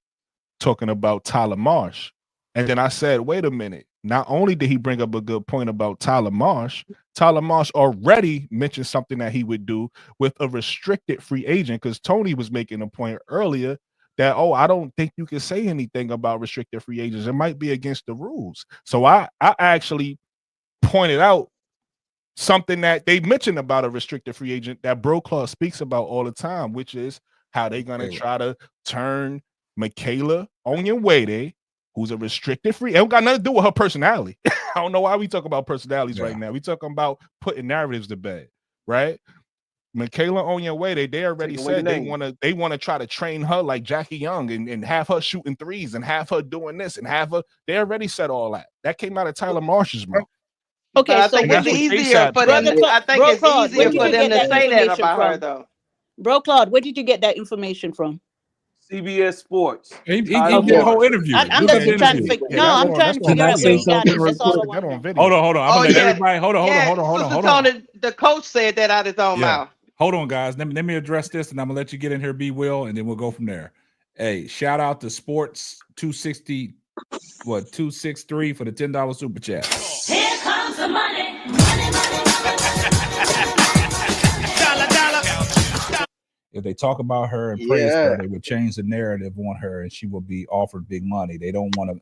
I: Talking about Tyler Marsh. And then I said, wait a minute. Not only did he bring up a good point about Tyler Marsh already mentioned something that he would do with a restricted free agent, because Tony was making a point earlier that, I don't think you can say anything about restricted free agents. It might be against the rules. So I actually pointed out something that they mentioned about a restricted free agent that Bro Claude speaks about all the time, which is how they're going to try to turn Michaela Onyenwere, who's a restricted free. It don't got nothing to do with her personality. I don't know why we talk about personalities right now. We talking about putting narratives to bed, right? Michaela on your way. They already
O: Take away
I: said
O: your
I: they
O: name.
I: want to try to train her like Jackie Young and have her shooting threes and have her doing this and have her. They already said all that. That came out of Tyler Marsh's mouth.
L: But
R: Okay,
L: I
R: so
L: think
I: And
L: it's
I: that's what
L: easier
I: KSAP
L: for
I: said.
L: them. I think
R: Bro
L: it's
R: Claude, where
L: easier
R: did
L: for
R: you get
L: them to
R: that
L: say that
R: information
L: about her,
R: from?
L: though.
R: Bro Claude, where did you get that information from?
O: CBS Sports.
E: He
O: Tyler
E: did a
R: Okay.
E: whole
O: Marshall.
E: interview.
R: I'm
E: Look at
R: just
E: the
R: trying to
E: interview.
R: figure.
I: Yeah,
R: No, I'm trying to
S: Can
R: figure
S: I
R: out where
S: say
R: he got
S: something
R: it.
S: real
R: That's all I
S: quick?
R: want to know.
I: video.
E: Hold on. I'm
L: Oh
E: gonna let
L: yeah,
E: everybody. Hold on.
L: yeah.
E: Hold
L: Sister
E: on.
L: Tony, the coach said that out his own
E: Yeah.
L: mouth.
E: Hold on, guys. Let me address this, and I'm gonna let you get in here, be Will, and then we'll go from there. Hey, shout out to Sports 263 for the $10 super chat.
G: Here comes the money.
E: If they talk about her and praise her, they would change the narrative on her, and she will be offered big money. They don't want to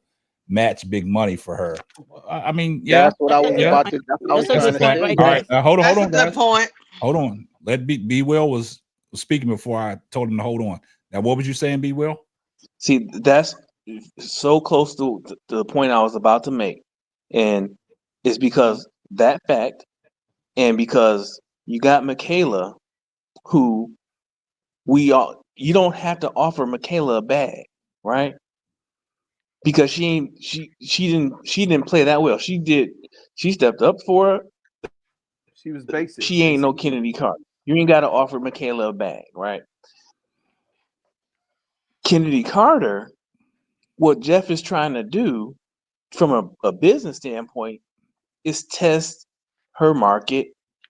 E: match big money for her. I mean, yeah,
T: That's what I was
E: yeah.
T: about to. That's what I was
R: That's a
T: trying
R: good
T: to
R: point
T: say.
R: right
E: All
R: there.
E: right, hold
L: That's
E: on,
L: a good
E: guys.
L: point.
E: Hold on. Let B Will was speaking before I told him to hold on. Now, what was you saying, B Will?
S: See, that's so close to the point I was about to make. And it's because that fact, and because you got Michaela, who you don't have to offer Michaela a bag, right? Because she didn't play that well. She stepped up for her.
O: She was basic.
S: She ain't no Kennedy Carter. You ain't got to offer Michaela a bag, right? Kennedy Carter, what Jeff is trying to do from a business standpoint is test her market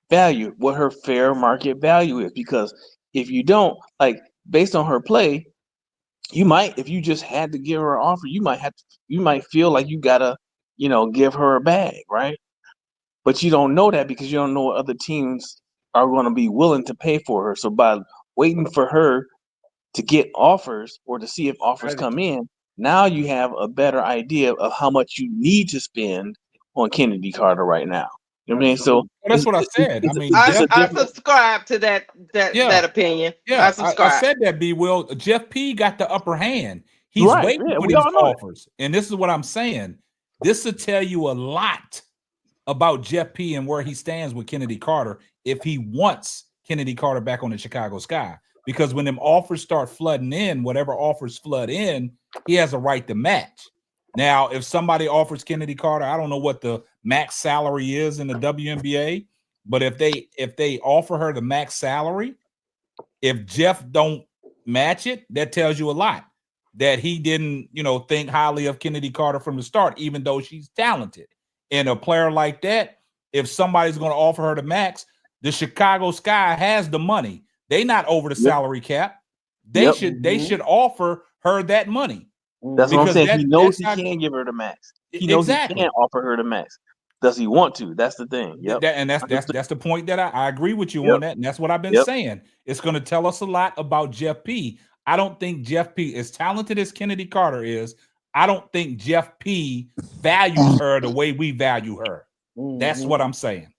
S: value, what her fair market value is. Because if you don't, like, based on her play, you might, if you just had to give her an offer, you might feel like you gotta, give her a bag, right? But you don't know that because you don't know what other teams are going to be willing to pay for her. So by waiting for her to get offers or to see if offers come in, now you have a better idea of how much you need to spend on Kennedy Carter right now. You know what I mean? So
E: Well, that's what I said. I mean,
S: it's a
L: I
S: different.
L: subscribe to that opinion. I
E: I
L: subscribe.
E: said that, B Will. Jeff P got the upper hand. He's
S: Right.
E: waiting
S: Yeah,
E: for
S: we
E: these
S: all know that.
E: offers. And this is what I'm saying. This will tell you a lot about Jeff P and where he stands with Kennedy Carter if he wants Kennedy Carter back on the Chicago Sky. Because when them offers start flooding in, whatever offers flood in, he has a right to match. Now, if somebody offers Kennedy Carter, I don't know what the max salary is in the WNBA, but if they offer her the max salary, if Jeff don't match it, that tells you a lot. That he didn't, think highly of Kennedy Carter from the start, even though she's talented. And a player like that, if somebody's going to offer her the max, the Chicago Sky has the money. They not over the salary cap. They should offer her that money.
S: That's what I'm saying. He knows he
E: not,
S: can't give her the max. He knows
E: exactly.
S: he can't offer her the max. Does he want to? That's the thing. Yep.
E: And that's the point that I agree with you on that. And that's what I've been saying. It's going to tell us a lot about Jeff P. I don't think Jeff P, as talented as Kennedy Carter is, I don't think Jeff P values her the way we value her. That's what I'm saying.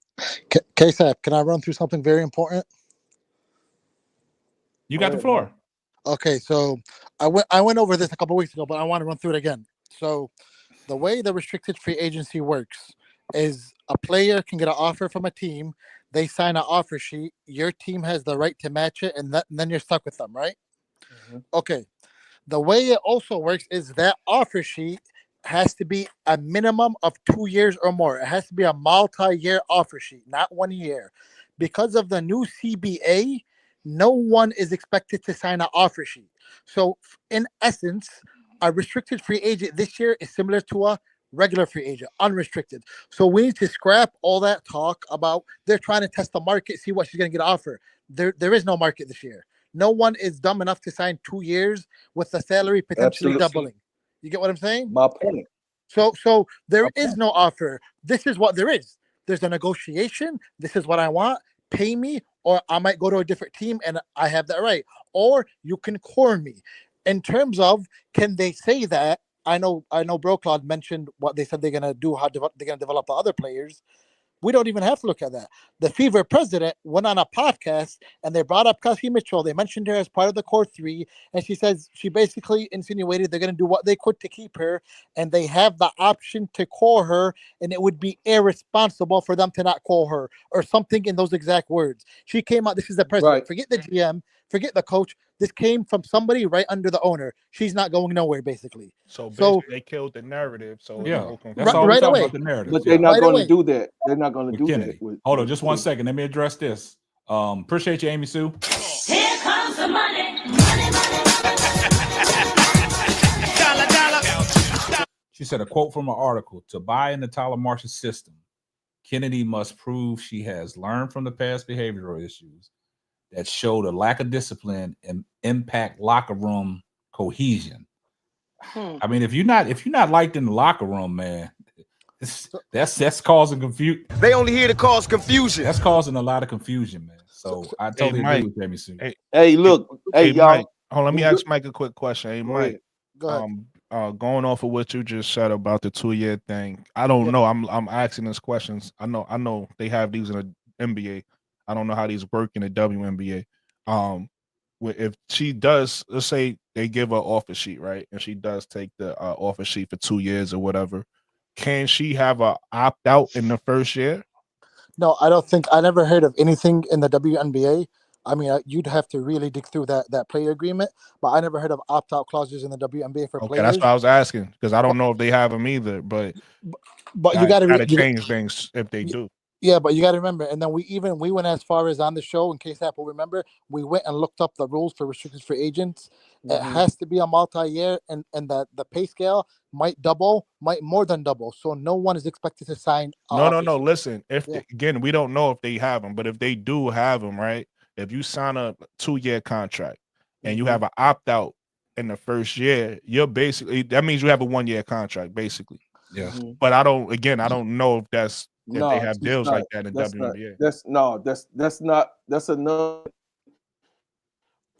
M: K-Sap, can I run through something very important?
E: You got the floor.
M: Okay, so I went over this a couple weeks ago, but I want to run through it again. So the way the restricted free agency works is a player can get an offer from a team. They sign an offer sheet. Your team has the right to match it, and then you're stuck with them, right? Okay. The way it also works is that offer sheet has to be a minimum of 2 years or more. It has to be a multi-year offer sheet, not 1 year. Because of the new CBA, no one is expected to sign an offer sheet. So in essence, a restricted free agent this year is similar to a regular free agent, unrestricted. So we need to scrap all that talk about they're trying to test the market, see what she's going to get offered. There is no market this year. No one is dumb enough to sign 2 years with the salary potentially doubling. You get what I'm saying?
O: My point.
M: So there is no offer. This is what there is. There's a negotiation. This is what I want. Pay me, or I might go to a different team and I have that right. Or you can core me. In terms of, can they say that? I know Bro Claude mentioned what they said they're gonna do, how they're gonna develop the other players. We don't even have to look at that. The Fever president went on a podcast and they brought up Kassie Mitchell. They mentioned her as part of the core three. And she says she basically insinuated they're going to do what they could to keep her. And they have the option to call her. And it would be irresponsible for them to not call her or something in those exact words. She came out. This is the president.
O: Right.
M: Forget the GM. Forget the coach. This came from somebody right under the owner. She's not going nowhere, basically.
I: So basically, they killed the narrative. So
E: Yeah,
I: no confusion.
E: that's all we're
M: Right
E: talking
M: away.
E: about, the narrative.
O: But they're not
M: Right
O: going
M: away.
O: to do that. They're not going to
E: With
O: do
E: Kennedy.
O: that. With,
E: Hold on, just 1 second. Let me address this. Appreciate you, Amy Sue.
G: Here comes the money.
E: She said a quote from an article: to buy into Tyler Marsh's system, Kennedy must prove she has learned from the past behavioral issues that showed a lack of discipline and impact locker room cohesion. I mean, if you're not liked in the locker room, man, that's causing confusion.
B: They only here to cause confusion.
E: That's causing a lot of confusion, man. So I totally agree with Jamie Sue.
O: Hey, look, hey, y'all.
I: Mike. Hold on, let me ask Mike a quick question. Hey, Mike.
M: Go ahead.
I: Going off of what you just said about the 2-year thing, I don't know. I'm asking these questions. I know they have these in the NBA. I don't know how these work in the WNBA. If she does, let's say they give her offer sheet, right, and she does take the offer sheet for 2 years or whatever, can she have a opt out in the first year?
M: No, I don't think. I never heard of anything in the WNBA. I mean, you'd have to really dig through that player agreement, but I never heard of opt out clauses in the WNBA for
I: Okay,
M: players.
I: that's what I was asking because I don't know if they have them either. But
M: you got to
I: change things if they do.
M: Yeah, but you got to remember, and then we went as far as on the show, in case Apple remember, we went and looked up the rules for restricted free agents. It has to be a multi-year, and that the pay scale might more than double. So no one is expected to sign.
I: No. Listen, again, we don't know if they have them, but if they do have them, right? If you sign a 2-year contract and you have an opt out in the first year, you're basically that means you have a 1-year contract, basically.
E: Yeah.
I: But I don't know if that's if they have deals
O: not,
I: like that in WNBA.
O: That's enough.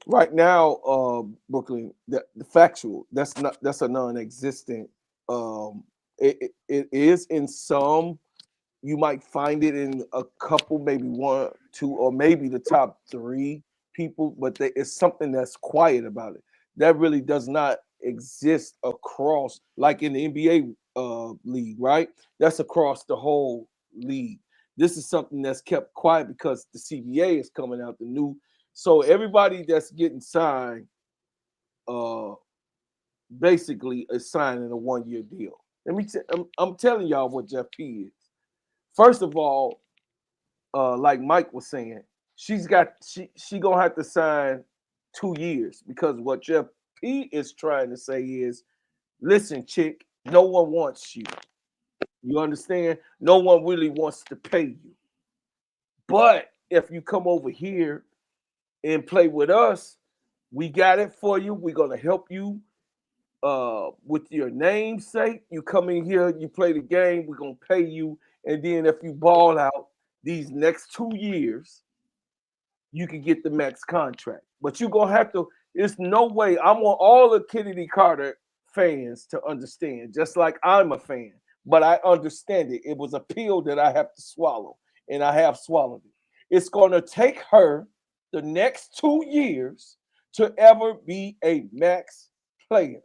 O: Right now, Brooklyn, the factual, that's a non-existent. It is in some. You might find it in a couple, maybe 1, 2, or maybe the top 3 people, but it's something that's quiet about it. That really does not exist across, like in the NBA league, right? That's across the whole league. This is something that's kept quiet because the CBA is coming out, the new. So everybody that's getting signed, basically is signing a 1-year deal. I'm telling y'all what Jeff P is. First of all, like Mike was saying, she gonna have to sign 2 years because what Jeff P is trying to say is, listen, chick, no one wants you. You understand? No one really wants to pay you. But if you come over here and play with us, we got it for you. We're gonna help you with your namesake. You come in here, you play the game, we're gonna pay you. And then if you ball out these next 2 years, you can get the max contract. But you're gonna have to, there's no way. I want all the Kennedy Carter fans to understand, just like I'm a fan, but I understand it. It was a pill that I have to swallow, and I have swallowed it. It's gonna take her the next 2 years to ever be a max player.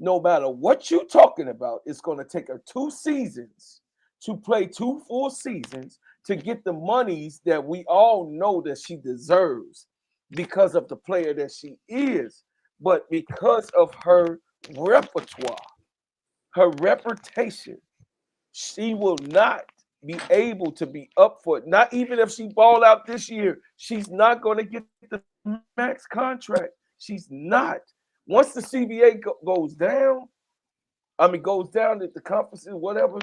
O: No matter what you're talking about, it's gonna take her 2 seasons to play 2 full seasons to get the monies that we all know that she deserves because of the player that she is, but because of her repertoire, her reputation, she will not be able to be up for it. Not even if she ball out this year, she's not going to get the max contract. She's not. Once the CBA goes down at the conferences, whatever,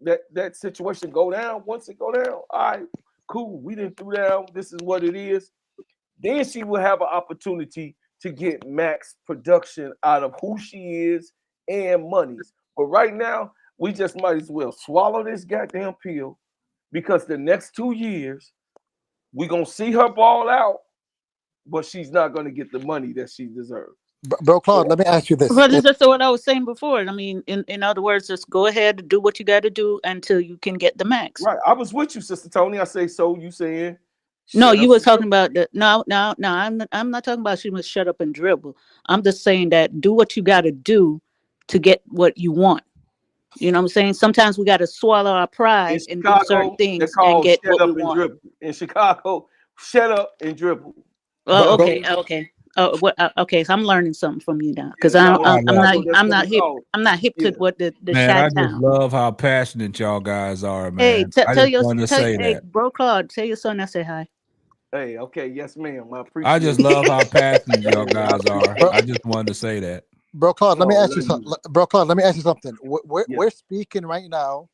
O: that situation go down. Once it go down, all right, cool. We didn't do down. This is what it is. Then she will have an opportunity to get max production out of who she is and monies. But right now, we just might as well swallow this goddamn pill because the next 2 years, we're going to see her ball out, but she's not going to get the money that she deserves.
M: Bro, Claude, let me ask you this.
R: But it's just what I was saying before. I mean, in other words, just go ahead and do what you got to do until you can get the max.
O: Right. I was with you, Sister Tony. I say so. You saying?
R: No,
O: Shut
R: you
O: up.
R: was talking about the no. I'm not talking about she must shut up and dribble. I'm just saying that do what you got to do to get what you want. You know what I'm saying? Sometimes we got to swallow our
O: In
R: pride and do certain
O: Chicago, they're
R: things and
O: called
R: get
O: shut
R: what we
O: up and
R: want.
O: dribble. In Chicago, shut up and dribble.
R: Oh,
M: Bro,
R: okay, okay. Oh, what? Okay, so I'm learning something from you now because
O: Yeah, no, in
E: I love
O: Chicago, that's what it's called.
R: I'm not hip to
O: Yeah.
R: what the
E: Man, I
R: shot
E: just
R: town.
E: love how passionate y'all guys are,
R: Hey,
E: man. I
R: tell
E: just
R: your
E: wanted to say
R: hey,
E: that.
R: bro, Claude, tell your son I say hi.
O: Hey, okay, yes, ma'am. I
E: I
O: appreciate
E: just
O: it.
E: love how passionate y'all
O: Yeah, I
E: guys are.
O: appreciate
E: I just wanted to say that.
M: Bro, Claude, let me
O: Oh,
M: ask you
O: love
M: something.
O: you.
M: Bro, Claude, let me ask you something.
O: Yeah.
M: We're speaking right now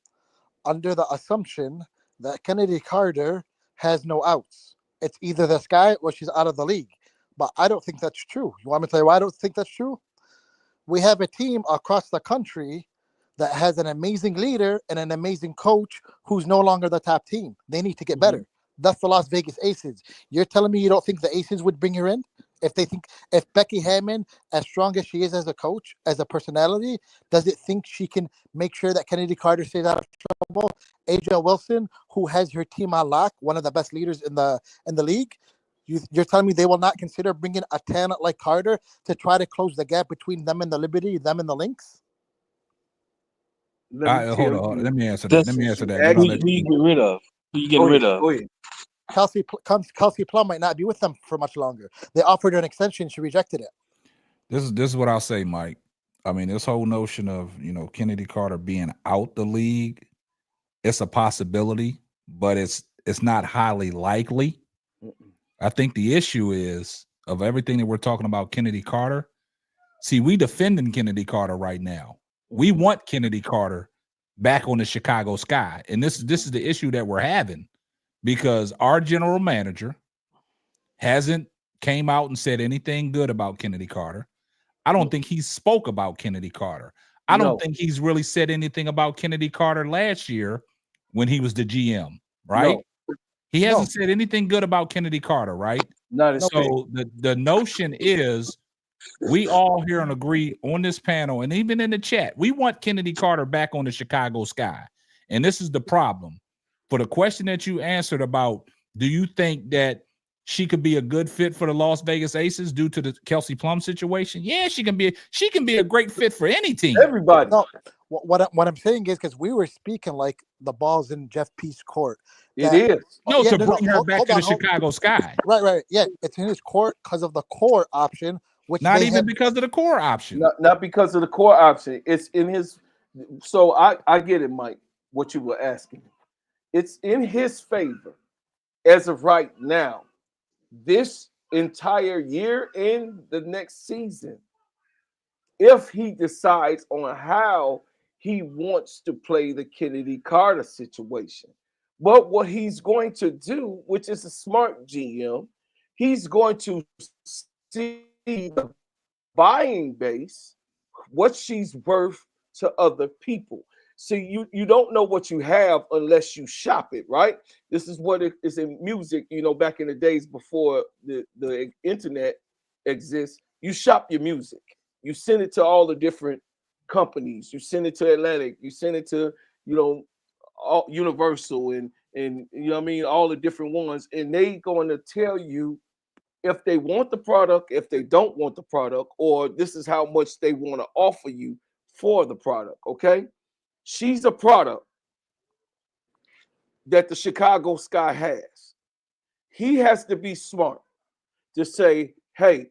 M: under the assumption that Kennedy Carter has no outs. It's either this guy or she's out of the league. But I don't think that's true. You want me to tell you why I don't think that's true? We have a team across the country that has an amazing leader and an amazing coach who's no longer the top team. They need to get better. That's the Las Vegas Aces. You're telling me you don't think the Aces would bring her in? If Becky Hammond, as strong as she is as a coach, as a personality, does it think she can make sure that Kennedy Carter stays out of trouble? AJ Wilson, who has her team on lock, one of the best leaders in the league, you're telling me they will not consider bringing a talent like Carter to try to close the gap between them and the Liberty, them and the Lynx?
O: Let me
E: Hold
O: tell
E: on.
O: you.
E: Let me answer that. Let
S: That's
E: me
O: Since
E: answer
O: you
E: that. Then
O: asked
E: I'll
S: who
E: let
S: you
E: you.
S: get rid of. Who you
O: Go
S: getting
O: ahead.
S: rid of?
O: Go ahead.
M: Kelsey Plum might not be with them for much longer. They offered her an extension. She rejected it.
E: This is what I'll say, Mike. I mean, this whole notion of Kennedy Carter being out the league, it's a possibility, but it's not highly likely. I think the issue is of everything that we're talking about Kennedy Carter. See, we defending Kennedy Carter right now. We want Kennedy Carter back on the Chicago Sky, and this is the issue that we're having because our general manager hasn't came out and said anything good about Kennedy Carter. I don't think he spoke about Kennedy Carter. I don't think he's really said anything about Kennedy Carter last year when he was the GM, right? He hasn't said anything good about Kennedy Carter, right?
O: Not a thing.
E: So the notion is we all here and agree on this panel and even in the chat, we want Kennedy Carter back on the Chicago Sky. And this is the problem. For the question that you answered about, do you think that she could be a good fit for the Las Vegas Aces due to the Kelsey Plum situation? Yeah, she can be a great fit for any team.
O: Everybody.
M: No, what I'm saying is because we were speaking like the ball's in Jeff P's court.
O: It is.
E: No,
M: Yeah,
E: to
M: no,
E: bring her back
M: hold
E: to the
M: on,
E: Chicago Sky.
M: Right. Yeah, it's in his court because of the core option, which
E: Not
M: they
E: even
M: have.
E: because of the core option.
O: Not because of the core option. It's in his. So I get it, Mike. What you were asking. It's in his favor as of right now. This entire year and the next season, if he decides on how he wants to play the Kennedy Carter situation. But what he's going to do, which is a smart GM, he's going to see the buying base, what she's worth to other people. So you don't know what you have unless you shop it, right? This is what it is in music, back in the days before the internet exists. You shop your music. You send it to all the different companies. You send it to Atlantic. You send it to, all Universal and all the different ones. And they going to tell you if they want the product, if they don't want the product, or this is how much they want to offer you for the product. Okay. She's a product that the Chicago Sky has. He has to be smart to say, hey,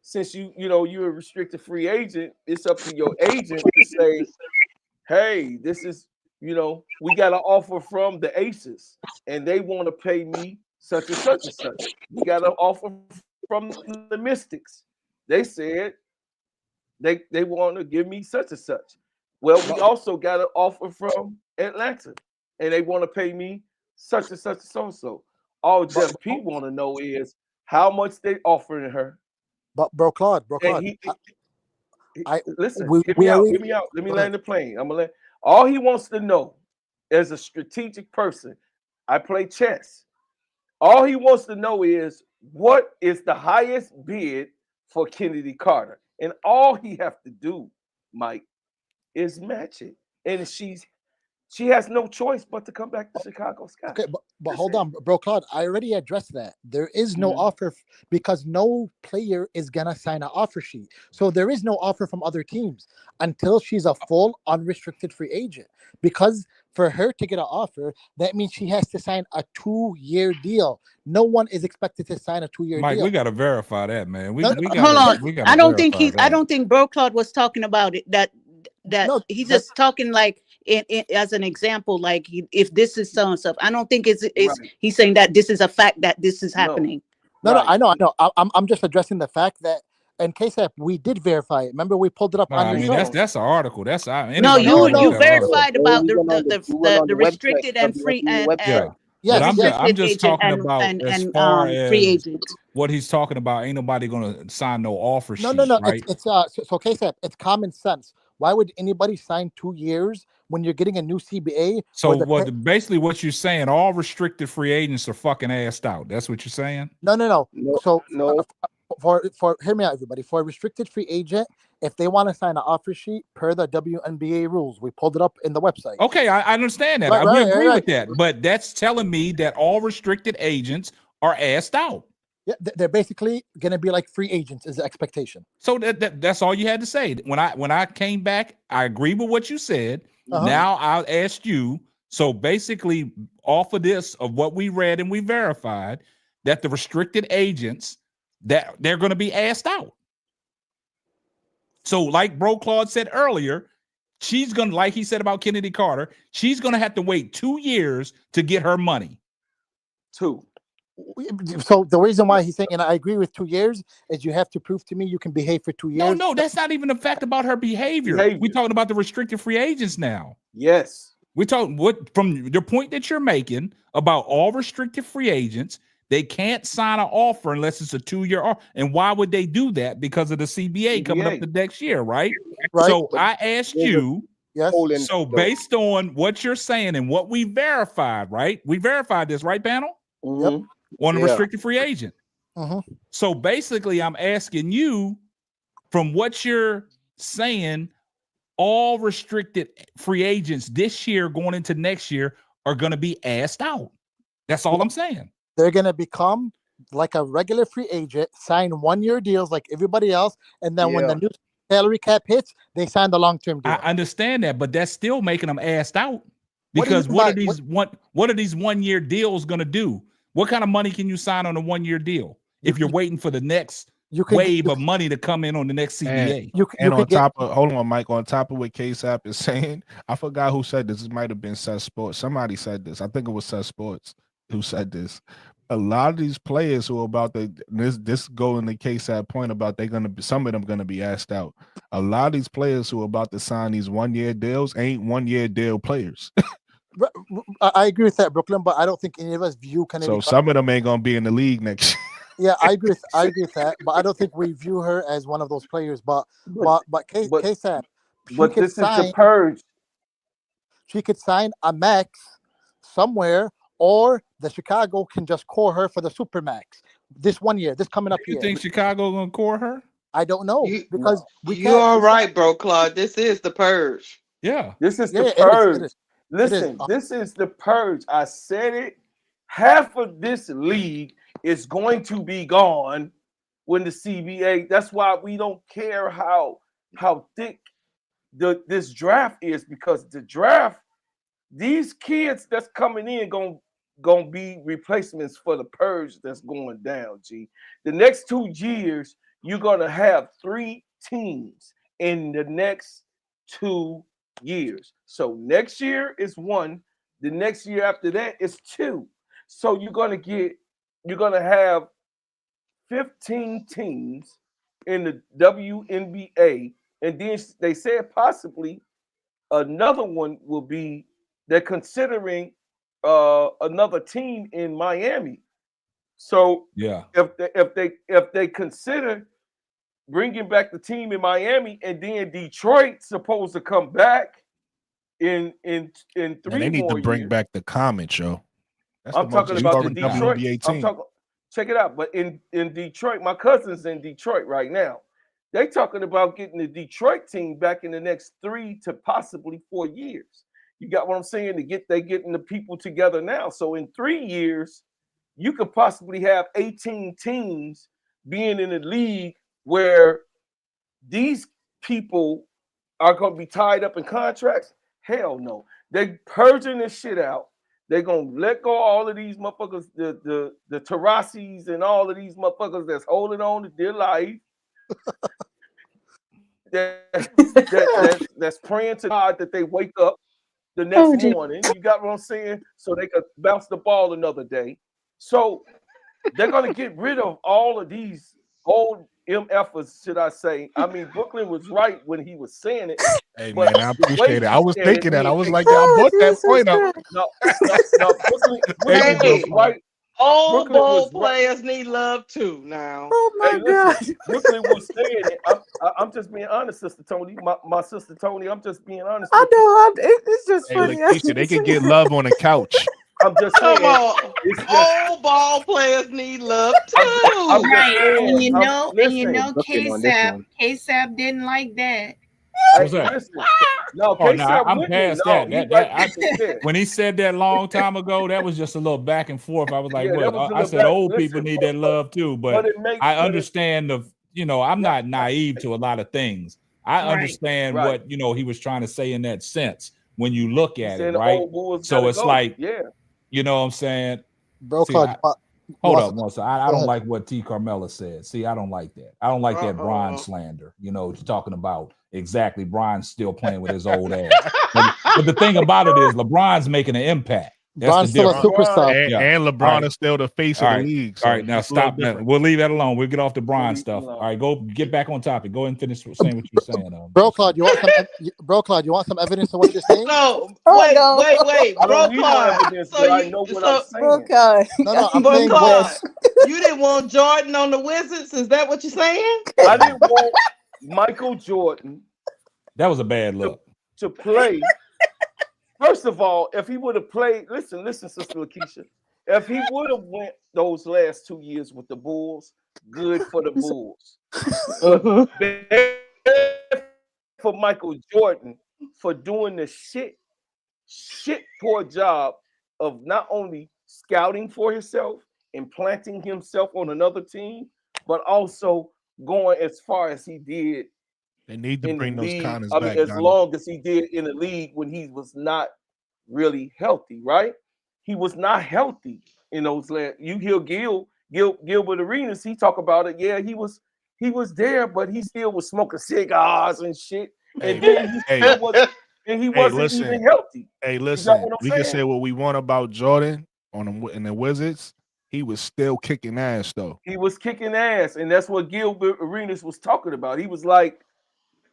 O: since you're a restricted free agent, it's up to your agent to say, hey, this is, we got an offer from the Aces and they want to pay me such and such and such. We got an offer from the Mystics. They said they want to give me such and such. Well, we also got an offer from Atlanta and they want to pay me such and such and so. All Jeff P want to know is how much they offering her.
M: But bro, Claude,
O: And listen,
M: we
O: hear me out.
M: already.
O: Hear me out. Let me
M: Go
O: land the plane. All he wants to know as a strategic person, I play chess. All he wants to know is what is the highest bid for Kennedy Carter. And all he have to do, Mike, is match it. And she has no choice but to come back to Chicago Sky.
M: Okay, but hold on, bro, Claude. I already addressed that. There is no offer because no player is gonna sign an offer sheet. So there is no offer from other teams until she's a full unrestricted free agent. Because for her to get an offer, that means she has to sign a 2-year deal. No one is expected to sign a 2-year
E: Mike,
M: deal.
E: we got to verify that, man. We
R: Hold
E: gotta,
R: on.
E: we gotta
R: I don't think
E: verify
R: he's. I
E: that.
R: don't think Bro Claude was talking about it. That he's just talking like as an example, like if this is so and stuff. I don't think it's he's saying that this is a fact that this is happening.
M: No, I know. I'm just addressing the fact that in KSAP we did verify it. Remember, we pulled it up
E: No,
M: on
E: I
M: your
E: mean
M: show.
E: that's an article. That's
R: No,
E: anybody
R: you
E: can look that article.
R: verified about
T: We went on
R: the
T: the website,
R: restricted and free and
E: Yeah.
M: Yes,
E: But I'm
R: restricted
E: just
R: agent
E: talking about as
R: and
E: far
R: free
E: as
R: agent.
E: what he's talking about. Ain't nobody gonna sign no offer sheet,
M: No.
E: right?
M: It's so KSAP. It's common sense. Why would anybody sign 2 years when you're getting a new CBA?
E: So basically what you're saying, all restricted free agents are fucking assed out. That's what you're saying?
M: No. So
T: no.
M: For hear me out, everybody. For a restricted free agent, if they want to sign an offer sheet per the WNBA rules, we pulled it up in the website.
E: Okay, I understand that.
M: Right,
E: We
M: right,
E: agree
M: right.
E: with that. But that's telling me that all restricted agents are assed out.
M: Yeah, they're basically gonna be like free agents is the expectation.
E: So that's all you had to say. When I came back, I agree with what you said. Now I'll ask you. So basically, off of this, of what we read and we verified, that the restricted agents, that they're going to be asked out. So like Bro Claude said earlier, she's going to, like he said about Kennedy Carter, she's going to have to wait 2 years to get her money.
O: 2.
M: So the reason why he's saying, and I agree with 2 years, is you have to prove to me you can behave for 2 years.
E: No, that's not even a fact about her behavior. We're talking about the restricted free agents now.
O: Yes.
E: We're talking from the point that you're making about all restricted free agents, they can't sign an offer unless it's a 2-year offer. And why would they do that? Because of the CBA coming up the next year, right? So I asked you, so based on what you're saying and what we verified, right? We verified this, right, panel?
M: Yep.
E: On the restricted free agent. So basically, I'm asking you, from what you're saying, all restricted free agents this year going into next year are going to be asked out. That's all I'm saying.
M: They're going to become like a regular free agent, sign 1-year deals like everybody else, and then when the new salary cap hits, they sign the long-term deal.
E: I understand that, but that's still making them asked out. Because what are these 1-year deals going to do? What kind of money can you sign on a 1-year deal if you're waiting for the next wave of money to come in on the next CBA?
I: And on top of, hold on, Mike, on top of what KSAP is saying, I forgot who said this. This might have been Seth Sports. Somebody said this. I think it was Seth Sports who said this. A lot of these players who are about this go in the KSAP point about some of them gonna be asked out. A lot of these players who are about to sign these 1-year deals ain't 1-year deal players.
M: I agree with that, Brooklyn, but I don't think any of us view
I: So some of them ain't gonna be in the league next year.
M: Yeah, I agree with that, but I don't think we view her as one of those players. But KSAP,
O: but this is the purge.
M: She could sign a max somewhere, or the Chicago can just core her for the super max this 1 year, this coming up year.
E: You think Chicago gonna core her?
M: I don't know because
L: you're all right, bro, Claude. This is the purge.
E: Yeah,
O: this is the purge. Listen, this is the purge. I said it. Half of this league is going to be gone when the CBA. That's why we don't care how thick this draft is, because the draft, these kids that's coming in gonna be replacements for the purge that's going down. G, the next 2 years you're gonna have 3 teams in the next 2 years. So next year is 1. The next year after that is 2. So you're gonna have 15 teams in the WNBA, and then they said possibly another one will be, they're considering another team in Miami. So
E: yeah,
O: if they consider bringing back the team in Miami, and then Detroit's supposed to come back in 3
I: And they need
O: more
I: to bring
O: years.
I: back the comment show. That's
O: I'm talking about the Detroit.
I: WNBA team.
O: check it out. But in Detroit, my cousin's in Detroit right now. They talking about getting the Detroit team back in the next 3 to possibly 4 years. You got what I'm saying? They getting the people together now. So in 3 years, you could possibly have 18 teams being in a league where these people are going to be tied up in contracts. Hell no. They're purging this shit out. They're going to let go of all of these motherfuckers, the Tarasis and all of these motherfuckers that's holding on to their life. That's praying to God that they wake up the next morning. You got what I'm saying? So they could bounce the ball another day. So they're going to get rid of all of these old MFers, should I say. I mean, Brooklyn was right when he was saying it.
I: Hey,
O: but
I: man, I appreciate it. I was thinking that. I was like,
O: y'all
I: y'all brought that point up.
O: No, Brooklyn was right.
L: Old
O: Brooklyn
L: ball
O: was right.
L: players need love too. Now,
O: hey, listen, Brooklyn was saying it. I'm just being honest, Sister Tony. My sister Tony. I'm just being honest.
A: I know. It's just
I: Hey,
A: funny.
I: Lakeisha, they can get love on the couch.
O: I'm just saying.
L: come on, old ball players need love too.
O: I'm just
U: Right,
O: saying,
U: and you
O: listen,
U: know,
T: Brooklyn on this one.
U: KSAP didn't like that.
E: What's that?
O: Listen, no,
E: Oh, no,
O: KSAP
E: I'm
O: with me.
E: past
O: No,
E: that. When he said that long time ago, that was just a little back and forth. I was like,
O: Yeah, that
E: what?
O: was a
E: I
O: little
E: said
O: back-
E: old
O: listen,
E: people need that love too, but
O: it makes-
E: I
O: but it-
E: understand I'm not naive to a lot of things. I
U: Right.
E: understand what he was trying to say in that sense when you look at
O: saying
E: it,
O: the
E: right?
O: old bulls
E: So
O: gotta
E: it's
O: go.
E: like,
O: yeah.
E: you know what I'm saying?
M: Bro,
E: See,
M: Claude,
E: hold
M: want
E: up,
M: some-
E: Melissa. I
M: go
E: don't
M: ahead.
E: like what T. Carmella said. See, I don't like that. I don't like that Bron slander. She's talking about exactly Bron's still playing with his old ass. But the thing about it is LeBron's making an impact. That's
M: Bron's
E: the
M: still a
E: difference.
M: superstar.
I: And LeBron
E: All right.
I: is still the face
E: All
I: of
E: right.
I: the league.
E: All right, now
I: it's a little
E: stop that.
I: different.
E: We'll leave that alone. We'll get off the Bron
O: leave it
E: stuff.
O: alone.
E: All right, go get back on topic. Go and finish saying what you're saying.
M: Bro, Claude, you want some evidence of what you're saying?
L: No,
A: Oh,
L: wait,
A: no.
L: wait,
O: I
L: bro,
O: don't need no
L: Claude.
O: evidence,
L: So
O: but I
L: you,
O: know what
L: so,
O: I'm saying.
A: Okay.
M: No, I'm
L: but
M: saying
L: Claude,
M: yes.
L: you didn't want Jordan on the Wizards. Is that what you're saying?
O: I didn't want Michael Jordan
E: That was a bad look.
O: to play. First of all, if he would have played, listen, Sister Lakeisha. If he would have went those last 2 years with the Bulls, good for the Bulls. But bad for Michael Jordan for doing the shit poor job of not only scouting for himself and planting himself on another team, but also going as far as he did
I: They need to
O: in
I: bring
O: the
I: those
O: league.
I: Connors
O: I mean,
I: back.
O: as
I: Donnie.
O: long as he did in the league when he was not really healthy, right? He was not healthy in those last. You hear Gilbert Arenas, he talk about it. Yeah, he was there, but he still was smoking cigars and shit. And then he wasn't
I: listen.
O: even healthy.
I: Hey,
O: You
I: listen.
O: got what I'm
I: We can
O: saying?
I: say what we want about Jordan in the Wizards. He was still kicking ass though.
O: He was kicking ass, and that's what Gilbert Arenas was talking about. He was like,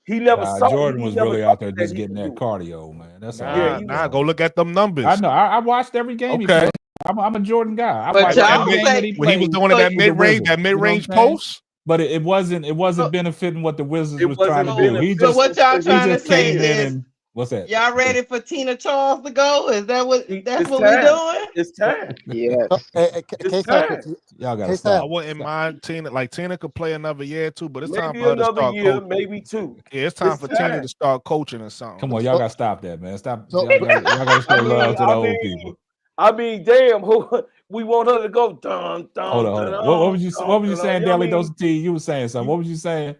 O: he never saw.
E: Jordan
O: he
E: was
O: never
E: really
O: thought
E: out there just
O: he
E: getting
O: could
E: that
O: do it.
E: cardio, man. That's all.
I: Nah, go look at them numbers.
E: I know. I watched every game.
I: Okay.
E: He played. I'm a Jordan guy. I
L: But
E: watched
L: y'all
E: every game
L: say-
E: that he
I: when
E: played.
I: he was doing that
E: with the Wizards,
I: mid-range
E: you know what I'm saying?
I: post.
E: But it wasn't benefiting what the Wizards was trying to
O: wasn't
E: do. He
O: benefiting.
E: just
L: So what y'all trying to
E: just
L: say
E: came in
L: is
E: and what's that?
L: y'all ready for Tina Charles to go? Is that what
O: It's
L: what
O: time.
L: we doing?
O: It's time.
T: Yes.
O: It's time.
E: Y'all gotta
I: I
E: stop.
I: wouldn't mind Tina. Like Tina could play another year too, but it's time
O: Maybe
I: for her to
O: another
I: start
O: year,
I: coaching.
O: maybe two.
I: Yeah, it's time
O: It's
I: for Tina
O: time.
I: to start coaching or something.
E: Come on, y'all gotta stop that, man. Stop.
M: So-
E: y'all gotta show love to the old people.
O: I mean, damn, who we want her to go? Dun, dun,
E: Hold on. What was you saying,
O: you know what I
E: Daily
O: mean?
E: Dose of Tea? You were saying something. What was you saying?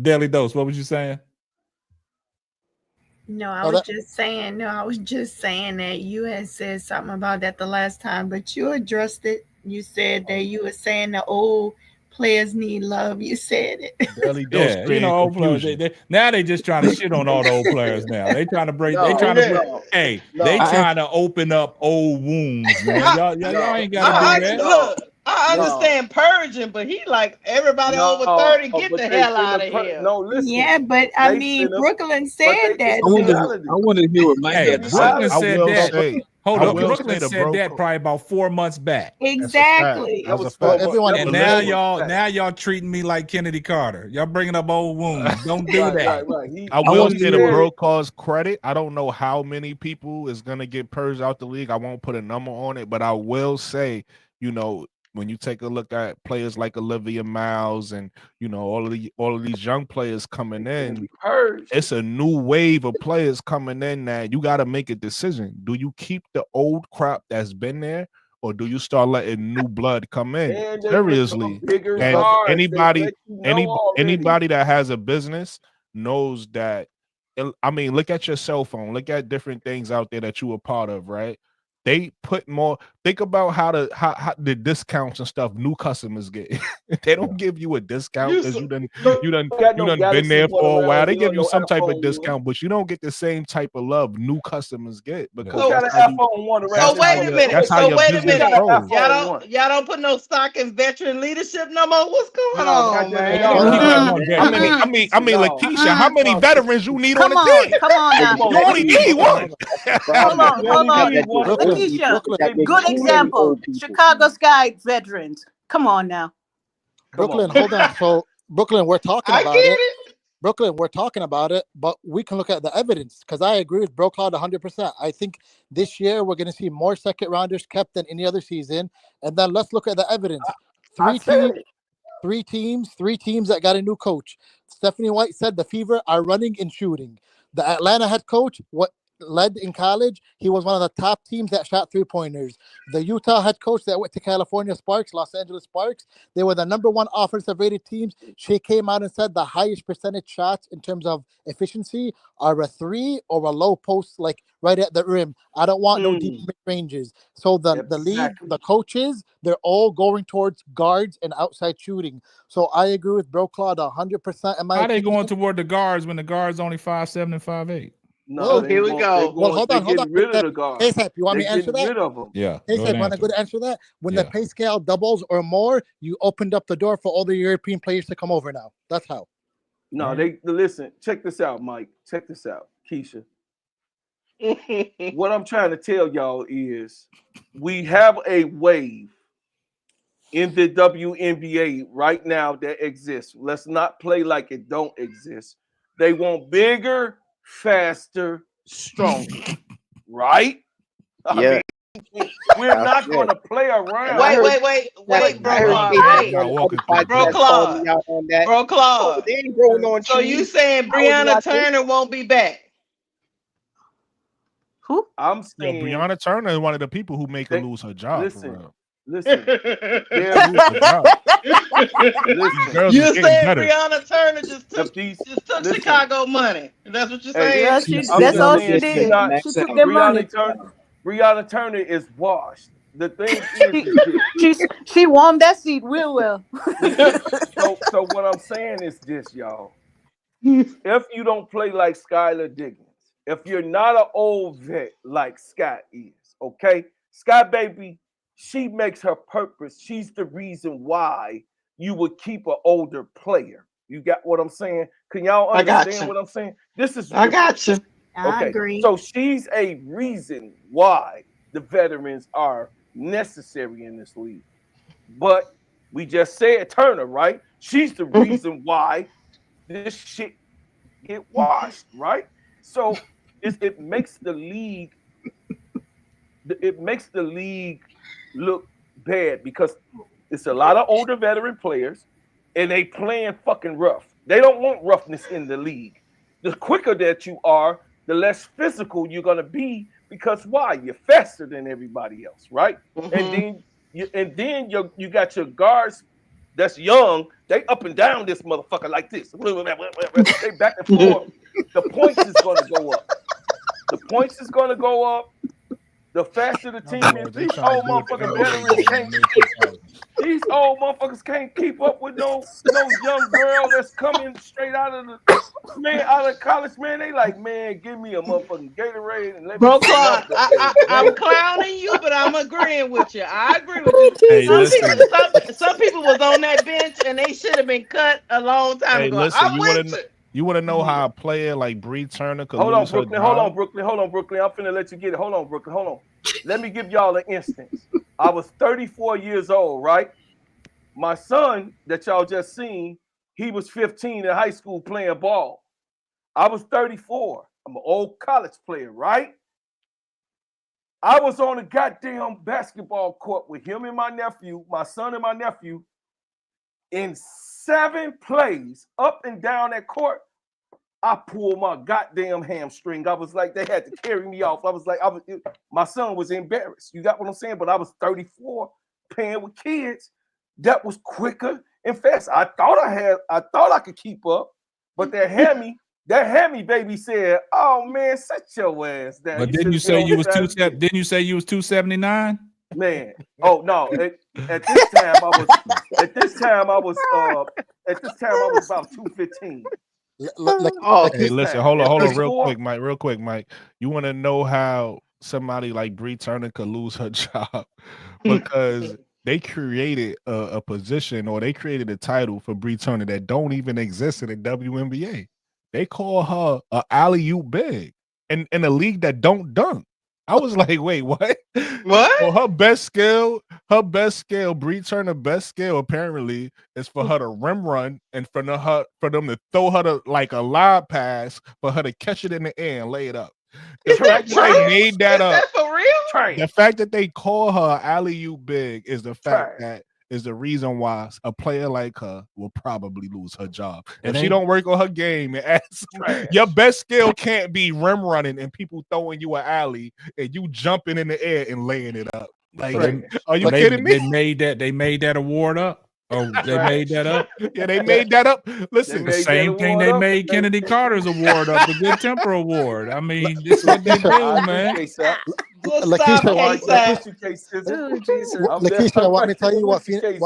E: Daily Dose, what was you saying?
U: No, I
M: Oh,
U: was
M: that-
U: just saying. No, I was just saying that you had said something about that the last time, but you addressed it. You said that you were saying the old players need love. You said it.
I: Daily Dose
E: Yeah,
I: created
E: old players.
I: confusion.
E: Now they just trying to shit on all the old players. Now they trying to break. They
O: No,
E: trying to.
O: no,
E: Hey,
O: no.
E: they trying to open up old wounds, man. Y'all ain't gotta
L: I
E: do that.
L: look, I
O: No.
L: understand purging, but he like everybody
O: No,
L: over 30, get
O: but
L: the
O: they
L: hell out
O: finna
L: of
O: pur-
L: here.
O: No, listen.
U: Yeah, but I
O: They
U: mean,
O: finna-
U: Brooklyn
O: but
U: said
O: they-
U: that.
O: it's
S: I
O: reality.
S: want to hear what Mike
E: Hey,
S: had to say.
E: Brooklyn
I: I
E: said
I: will
E: that.
I: say,
E: Hold
I: I
E: on,
I: will
E: Brooklyn
I: say the
E: said
I: bro
E: that
I: code.
E: probably about 4 months back.
U: Exactly.
I: That's a
O: was
I: fact.
M: everyone-
O: that
E: And
O: was
E: now
O: fact.
E: y'all treating me like Kennedy Carter. Y'all bringing up old wounds. Don't do that.
O: Right.
I: I will
S: wanted
I: say
S: to
I: the
S: hear-
I: bro cause credit. I don't know how many people is gonna get purged out the league. I won't put a number on it, but I will say, you know, when you take a look at players like Olivia Miles and you know all of these young players coming in, it's a new wave of players coming in that you got to make a decision. Do you keep the old crop that's been there, or do you start letting new blood come in?
O: And they
I: Seriously,
O: become bigger
I: and
O: guards. They
I: anybody,
O: let you know already.
I: anybody that has a business knows that. I mean, look at your cell phone. Look at different things out there that you were part of, right? They put more. Think about how the discounts and stuff new customers get. They don't give you a discount because you done been there for a while. They give you some type of discount, but you don't get the same type of love new customers get because
O: Who got an iPhone 1 around?
L: So wait a minute.
I: that's how
L: So
I: your
L: wait a
I: business
L: minute.
I: grows.
L: Y'all don't put no stock in veteran leadership no more. What's going on, man?
I: I mean, Lakeisha, how many veterans you need on
R: Come
I: the
R: on,
I: team?
R: come on now.
I: You only need one.
R: Hold on. Lakeisha, good example. Chicago Sky veterans. Come on now.
M: Brooklyn, hold on. So Brooklyn, we're talking
L: I
M: about
L: get
M: it.
L: it.
M: Brooklyn, we're talking about it, but we can look at the evidence because I agree with Bro Cloud 100%. I think this year we're going to see more second rounders kept than any other season. And then let's look at the evidence. Three teams that got a new coach. Stephanie White said the Fever are running and shooting. The Atlanta head coach, what led in college, he was one of the top teams that shot 3-pointers. The Utah head coach that went to California Sparks, Los Angeles Sparks, they were the #1 offensive rated teams. She came out and said the highest percentage shots in terms of efficiency are a 3 or a low post, like right at the rim. I don't want no deep mid ranges. So the league, the coaches, they're all going towards guards and outside shooting. So I agree with Bro Claude 100%.
E: How they going toward the guards when the guards only 5'7" and 5'8"?
O: No,
L: here we go.
M: Well, hold on.
O: Rid of the guard.
M: ASAP, you want me to answer that?
O: Rid of them.
E: Yeah.
M: ASAP, want a good answer to that? When the pay scale doubles or more, you opened up the door for all the European players to come over now. That's how.
O: No, they listen. Check this out, Mike. Check this out, Keisha. What I'm trying to tell y'all is we have a wave in the WNBA right now that exists. Let's not play like it don't exist. They want bigger, faster, stronger, right?
T: Yeah.
O: We're not going to play around.
L: Wait, Bro Claude. Bro Claude.
T: They ain't growing on
L: So
T: trees.
L: you saying Breonna Turner won't be back?
R: Who?
O: I'm saying
I: Breonna Turner is one of the people who make her lose her job.
O: Listen.
I: Girls
L: You
I: is getting
L: saying
I: better.
L: Breonna Turner just took Chicago money? That's what you're saying?
R: Yeah, that's all she did. She took their money.
O: Breonna Turner is washed. The thing is,
R: she warmed that seat real well.
O: so what I'm saying is this, y'all. If you don't play like Skylar Diggins, if you're not an old vet like Scott is, okay? Scott baby, she makes her purpose. She's the reason why you would keep an older player. You got what I'm saying? Can y'all understand what I'm saying? This is
L: I got you.
U: I agree.
O: So she's a reason why the veterans are necessary in this league. But we just said Turner, right? She's the reason why this shit get washed, right? So it makes the league look bad because it's a lot of older veteran players and they playing fucking rough. They don't want roughness in the league. The quicker that you are, the less physical you're gonna be because why? You're faster than everybody else, right? And then you got your guards that's young. They up and down this motherfucker like this. They back and forth. The points is gonna go up. The points is gonna go up. The faster the team is, these old motherfuckers can't keep up with no young girl that's coming straight out of college, man. They like, man, give me a motherfucking Gatorade and let me.
L: Bro Claude, I'm clowning you, but I'm agreeing with you. I agree with you.
I: Hey,
L: some people was on that bench and they should have been cut a long time ago. I'm with you.
I: You want to know how a player like Bree Turner could
O: Hold on,
I: lose her
O: Brooklyn. Hold on,
I: job?
O: Brooklyn. Hold on, Brooklyn. I'm finna let you get it. Hold on, Brooklyn. Hold on. Let me give y'all an instance. I was 34 years old, right? My son that y'all just seen, he was 15 in high school playing ball. I was 34. I'm an old college player, right? I was on a goddamn basketball court with him and my nephew, my son and my nephew, in 7 plays up and down that court. I pulled my goddamn hamstring. I was like, they had to carry me off. I was like, my son was embarrassed. You got what I'm saying? But I was 34 playing with kids. That was quicker and fast. I thought I could keep up, but that hammy baby said, "Oh man, set your ass down."
E: But didn't you say you was Didn't you say you was 279?
O: Man, oh no! At this time I was about 215.
I: Hey, listen, hold on, real quick, Mike. You want to know how somebody like Bree Turner could lose her job because they created a position or they created a title for Bree Turner that don't even exist in the WNBA. They call her a alley-oop big in a league that don't dunk. I was like, wait, what?
L: What?
I: Well, her best skill, Bree Turner best skill apparently is for her to rim run and for them to throw her to like a lob pass for her to catch it in the air and lay it up. The fact that they made that up,
L: for real?
I: the fact that they call her alley-oop big is the fact that is the reason why a player like her will probably lose her job. If she don't work on her game, your best skill can't be rim running and people throwing you an alley and you jumping in the air and laying it up. Like, are you kidding me?
E: They made that award up. Oh, they made that up.
I: Yeah, they made that up. Listen,
E: the same thing they made Kennedy Carter's award up, the Good Temper Award. I mean, this is what they do, man.
M: Lakeisha, want me to tell you what Phoenix?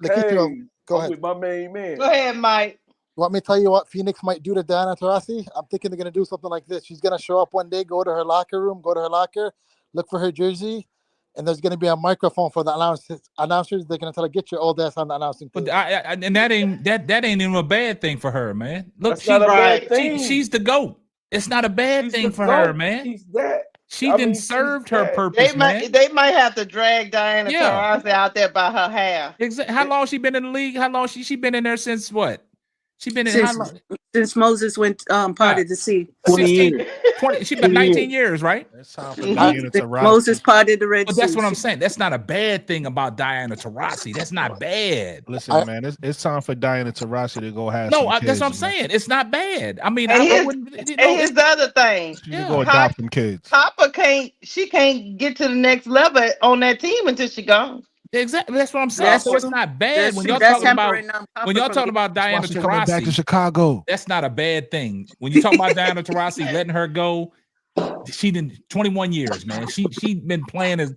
M: Lakeisha, go ahead.
O: With my main man.
L: Go ahead, Mike.
M: Want me to tell you what Phoenix might do to Diana Taurasi? I'm thinking they're gonna do something like this. She's gonna show up one day, go to her locker room, look for her jersey, and there's going to be a microphone for the announcers. They're going to tell her, get your old ass on the announcing table.
E: But and that ain't even a bad thing for her, man. Look, she's the GOAT. It's not a bad thing for her, man.
O: She's that.
E: She served her purpose, man.
L: They might have to drag Diana Taurasi out there by her hair.
E: Exactly. How long she been in the league? How long she been in there since what? She been in
R: since Moses went parted the sea.
E: 20 years. She been 19 years, right?
R: Moses parted the Red Sea.
E: But that's what I'm saying. That's not a bad thing about Diana Taurasi. That's not bad.
I: Listen, man, it's time for Diana Taurasi to go have.
E: No,
I: some
E: that's
I: kids,
E: what I'm saying. It's not bad. I mean,
L: here's the other thing.
I: She should go adopt some kids.
L: Papa can't get to the next level on that team until she gone.
E: Exactly, that's what I'm saying. So it's not bad when y'all talking about Diana Taurasi.
I: Back to Chicago.
E: That's not a bad thing. When you talk about Diana Taurasi letting her go, she did 21 years, man. She been playing as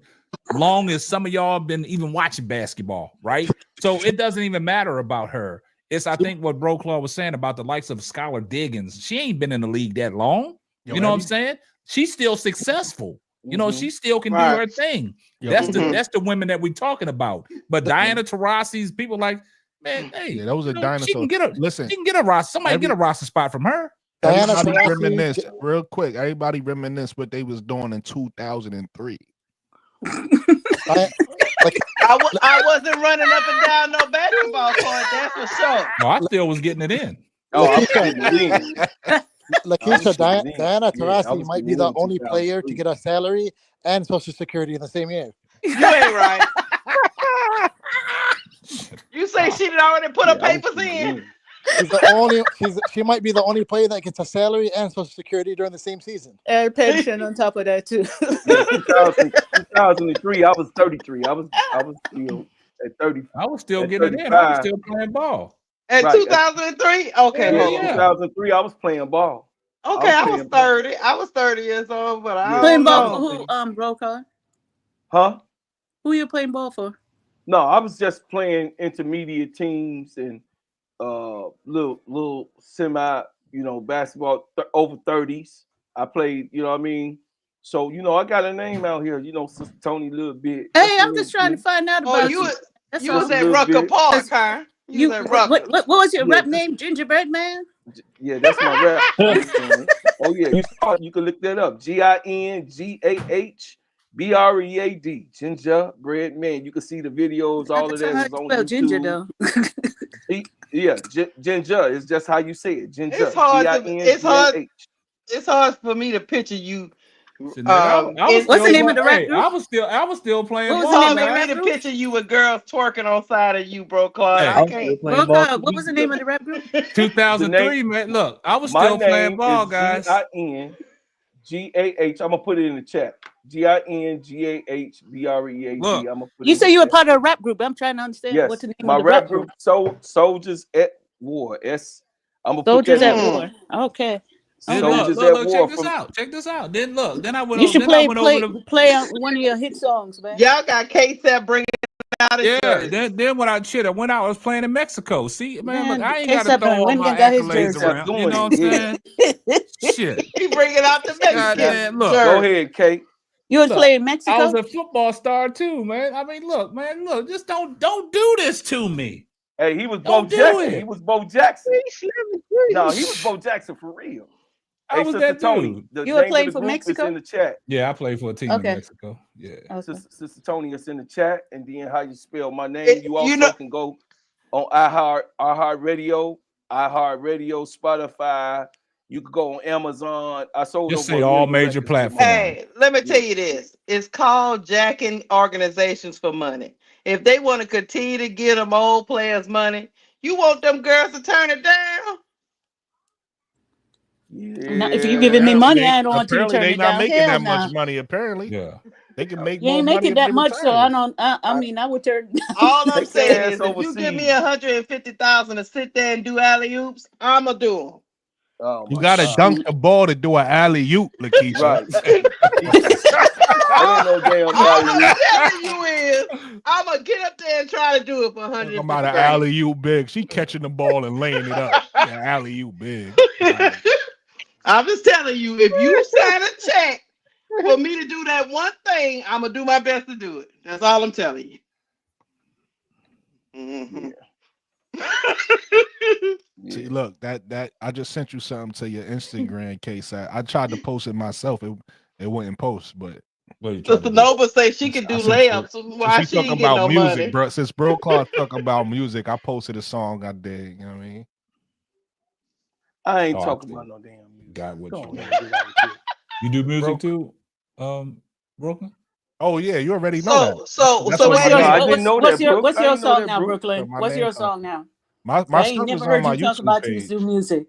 E: long as some of y'all been even watching basketball, right? So it doesn't even matter about her. It's I think what Bro Claw was saying about the likes of Skylar Diggins. She ain't been in the league that long. You know what I'm saying? She's still successful. You know, she still can do her thing. That's the women that we're talking about. But Diana Taurasi's people like, man, hey,
I: that was a dinosaur.
E: She can get a roster. Somebody get a roster spot from her.
I: Everybody reminisce real quick. Everybody reminisce what they was doing in 2003.
L: I wasn't running up and down no basketball court. That's for sure.
E: No, I still was getting it in.
M: Lakeisha, Diana Taurasi might be the only player to get a salary and Social Security in the same year.
L: You ain't right. You say she did already put her papers in.
M: She might be the only player that gets a salary and Social Security during the same season.
R: And pension on top of that too.
O: 2003, I was 33. I was still at 30.
E: I was still getting it in. I was still playing ball.
L: At 2003? Okay.
O: Yeah. 2003, I was playing ball.
L: Okay, I was 30. I was 30 years old, but I
R: playing ball for who? Broker?
O: Huh?
R: Who you playing ball for?
O: No, I was just playing intermediate teams and little semi, basketball over 30s. I played, you know what I mean? So, I got a name out here, Sister Tony a little bit.
R: Hey, I'm just trying to find out about
L: you. You was at Rucker Park, huh?
U: You
L: said
U: what was your
O: Yeah,
U: rap name? Gingerbread Man?
O: Yeah, that's my rap. Oh yeah, you can look that up. GINGAHBREAD. Gingerbread Man. You can see the videos. All of
U: That's
O: that
U: how you
O: is on
U: spell ginger,
O: YouTube.
U: though.
O: Ginger is just how you say it. Ginger.
L: It's hard to
O: GINGAH.
L: it's hard for me to picture you.
E: Shit, nigga, I was
U: What's the
E: still
U: name of the rap
E: hey,
U: group?
E: I was still playing
U: What was
L: It's
U: the
E: ball,
U: name
L: hard
U: of the
L: for me
E: guys.
U: rap
L: to
U: group?
L: picture you with girls twerking on side of you, bro, Claude.
E: Hey,
L: I can't.
U: What was the name of the rap group?
O: The name.
E: 2003, man. Look, I was
O: My
E: still playing
O: name
E: ball,
O: is
E: guys.
O: GINGAH. I'm gonna put it in the chat. GINGAHBREAD.
E: Look,
O: I'm gonna put it
U: You
O: in
U: say
O: the
U: you were
O: chat.
U: part of a rap group. I'm trying to understand what
O: Yes,
U: the name
O: my
U: of the rap
O: rap
U: group.
O: group, Soldiers at War. I'm gonna put
U: Soldiers
O: that in
U: at
O: the
U: War. Okay.
E: then
U: Okay.
O: Soldiers at
E: look,
O: War
E: check this
O: from.
E: out. Check this out. Then look, then I went
U: You
E: over,
U: should
E: then I went over to
U: play on one of your hit songs, man.
L: Y'all got K-Set bringing out his
E: yeah.
L: jersey.
E: Then when I went out, I was playing in Mexico. See, man, look,
U: Man,
E: I ain't got to
U: K-Sap
E: throw
U: done
E: all
U: went
E: my
U: and got his
E: accolades
U: jersey.
E: around. You know what I'm saying? Shit.
L: He bringing out the Mexican
E: Goddamn, look.
O: Go
L: jersey.
O: ahead, Kate.
U: You was
E: Look,
U: playing
E: I
U: Mexico?
E: was a football star too, man. I mean, look, just don't do this to me.
O: Hey, he was Bo
E: Don't do
O: Jackson.
E: it.
O: He was Bo Jackson. No, he was Bo Jackson for real.
E: I
O: Hey,
E: was
O: Sister
E: that
O: Tony,
E: dude.
O: the
U: You were
O: name of
U: playing
O: the
U: for
O: group is
U: Mexico?
O: in the chat.
E: Yeah, I played for a team in
U: Okay.
E: Mexico. Yeah.
U: Okay.
O: Sister Tony is in the chat, and then how you spell my name. You also
L: You know,
O: can go on iHeartRadio, Spotify. You could go on Amazon. I sold
E: Just
O: over
E: say
O: a
E: all
O: million
E: major
O: records this month.
E: platforms.
L: hey, let me tell you this. It's called jacking organizations for money. If they want to continue to get them old players money, you want them girls to turn it down?
U: Now, if you giving me money, I don't want you to
I: Apparently
U: turn
I: they
U: it
I: not
U: down.
I: making
U: Hell
I: that much
U: no.
I: money. Apparently,
E: Yeah.
I: they can make
U: You
I: more
U: ain't
I: money
U: making
I: if
U: that
I: they
U: much, so
I: retire.
U: I don't. I mean, I would turn.
L: All I'm
O: Take
L: saying
O: their
L: is,
O: ass
L: if you give me
O: overseas.
L: 150,000 to sit there and do alley oops, I'ma do them.
O: Oh
I: You
O: my
I: got to
O: God.
I: dunk the ball to do an alley oop, Lakeisha.
O: Right. That ain't no damn
L: All I'm
O: alley-oop.
L: telling you is, I'ma get up there and try to do it for
I: Talking
L: 150
I: about an
L: grand.
I: alley oop big. She catching the ball and laying it up. Yeah, alley oop big.
L: I'm just telling you, if you sign a check for me to do that one thing, I'm gonna do my best to do it. That's all I'm telling you. Mm-hmm.
I: See, look, that I just sent you something to your Instagram case. I tried to post it myself. It wouldn't post, but
L: Sister Nova say she could do layups. Why
I: she
L: she
I: talking
L: ain't getting
I: about
L: no
I: music,
L: money?
I: bro. Since Bro Claude talking about music, I posted a song I did. You know what I mean?
O: I ain't
E: Oh, I
O: talking
E: see.
O: about no damn music.
E: Got what
O: Come
E: you
O: on,
E: want.
O: get out of here.
E: You do music too, Brooklyn?
I: Oh yeah, you already know that.
L: So
I: That's
L: so
I: where
L: wait
I: my
L: a
I: name.
O: I
L: minute.
O: didn't know
U: What's
O: that,
U: your
O: Brooke.
U: What's
O: I
U: your
O: didn't know
U: song
O: that,
U: now,
O: Brooke.
U: Brooklyn?
I: Where my
U: What's
I: name
U: your
I: come
U: song
I: from.
U: now?
I: My
U: I ain't
I: stuff
U: never
I: is on
U: heard
I: my
U: you talk
I: YouTube
U: about you
I: page.
U: do music.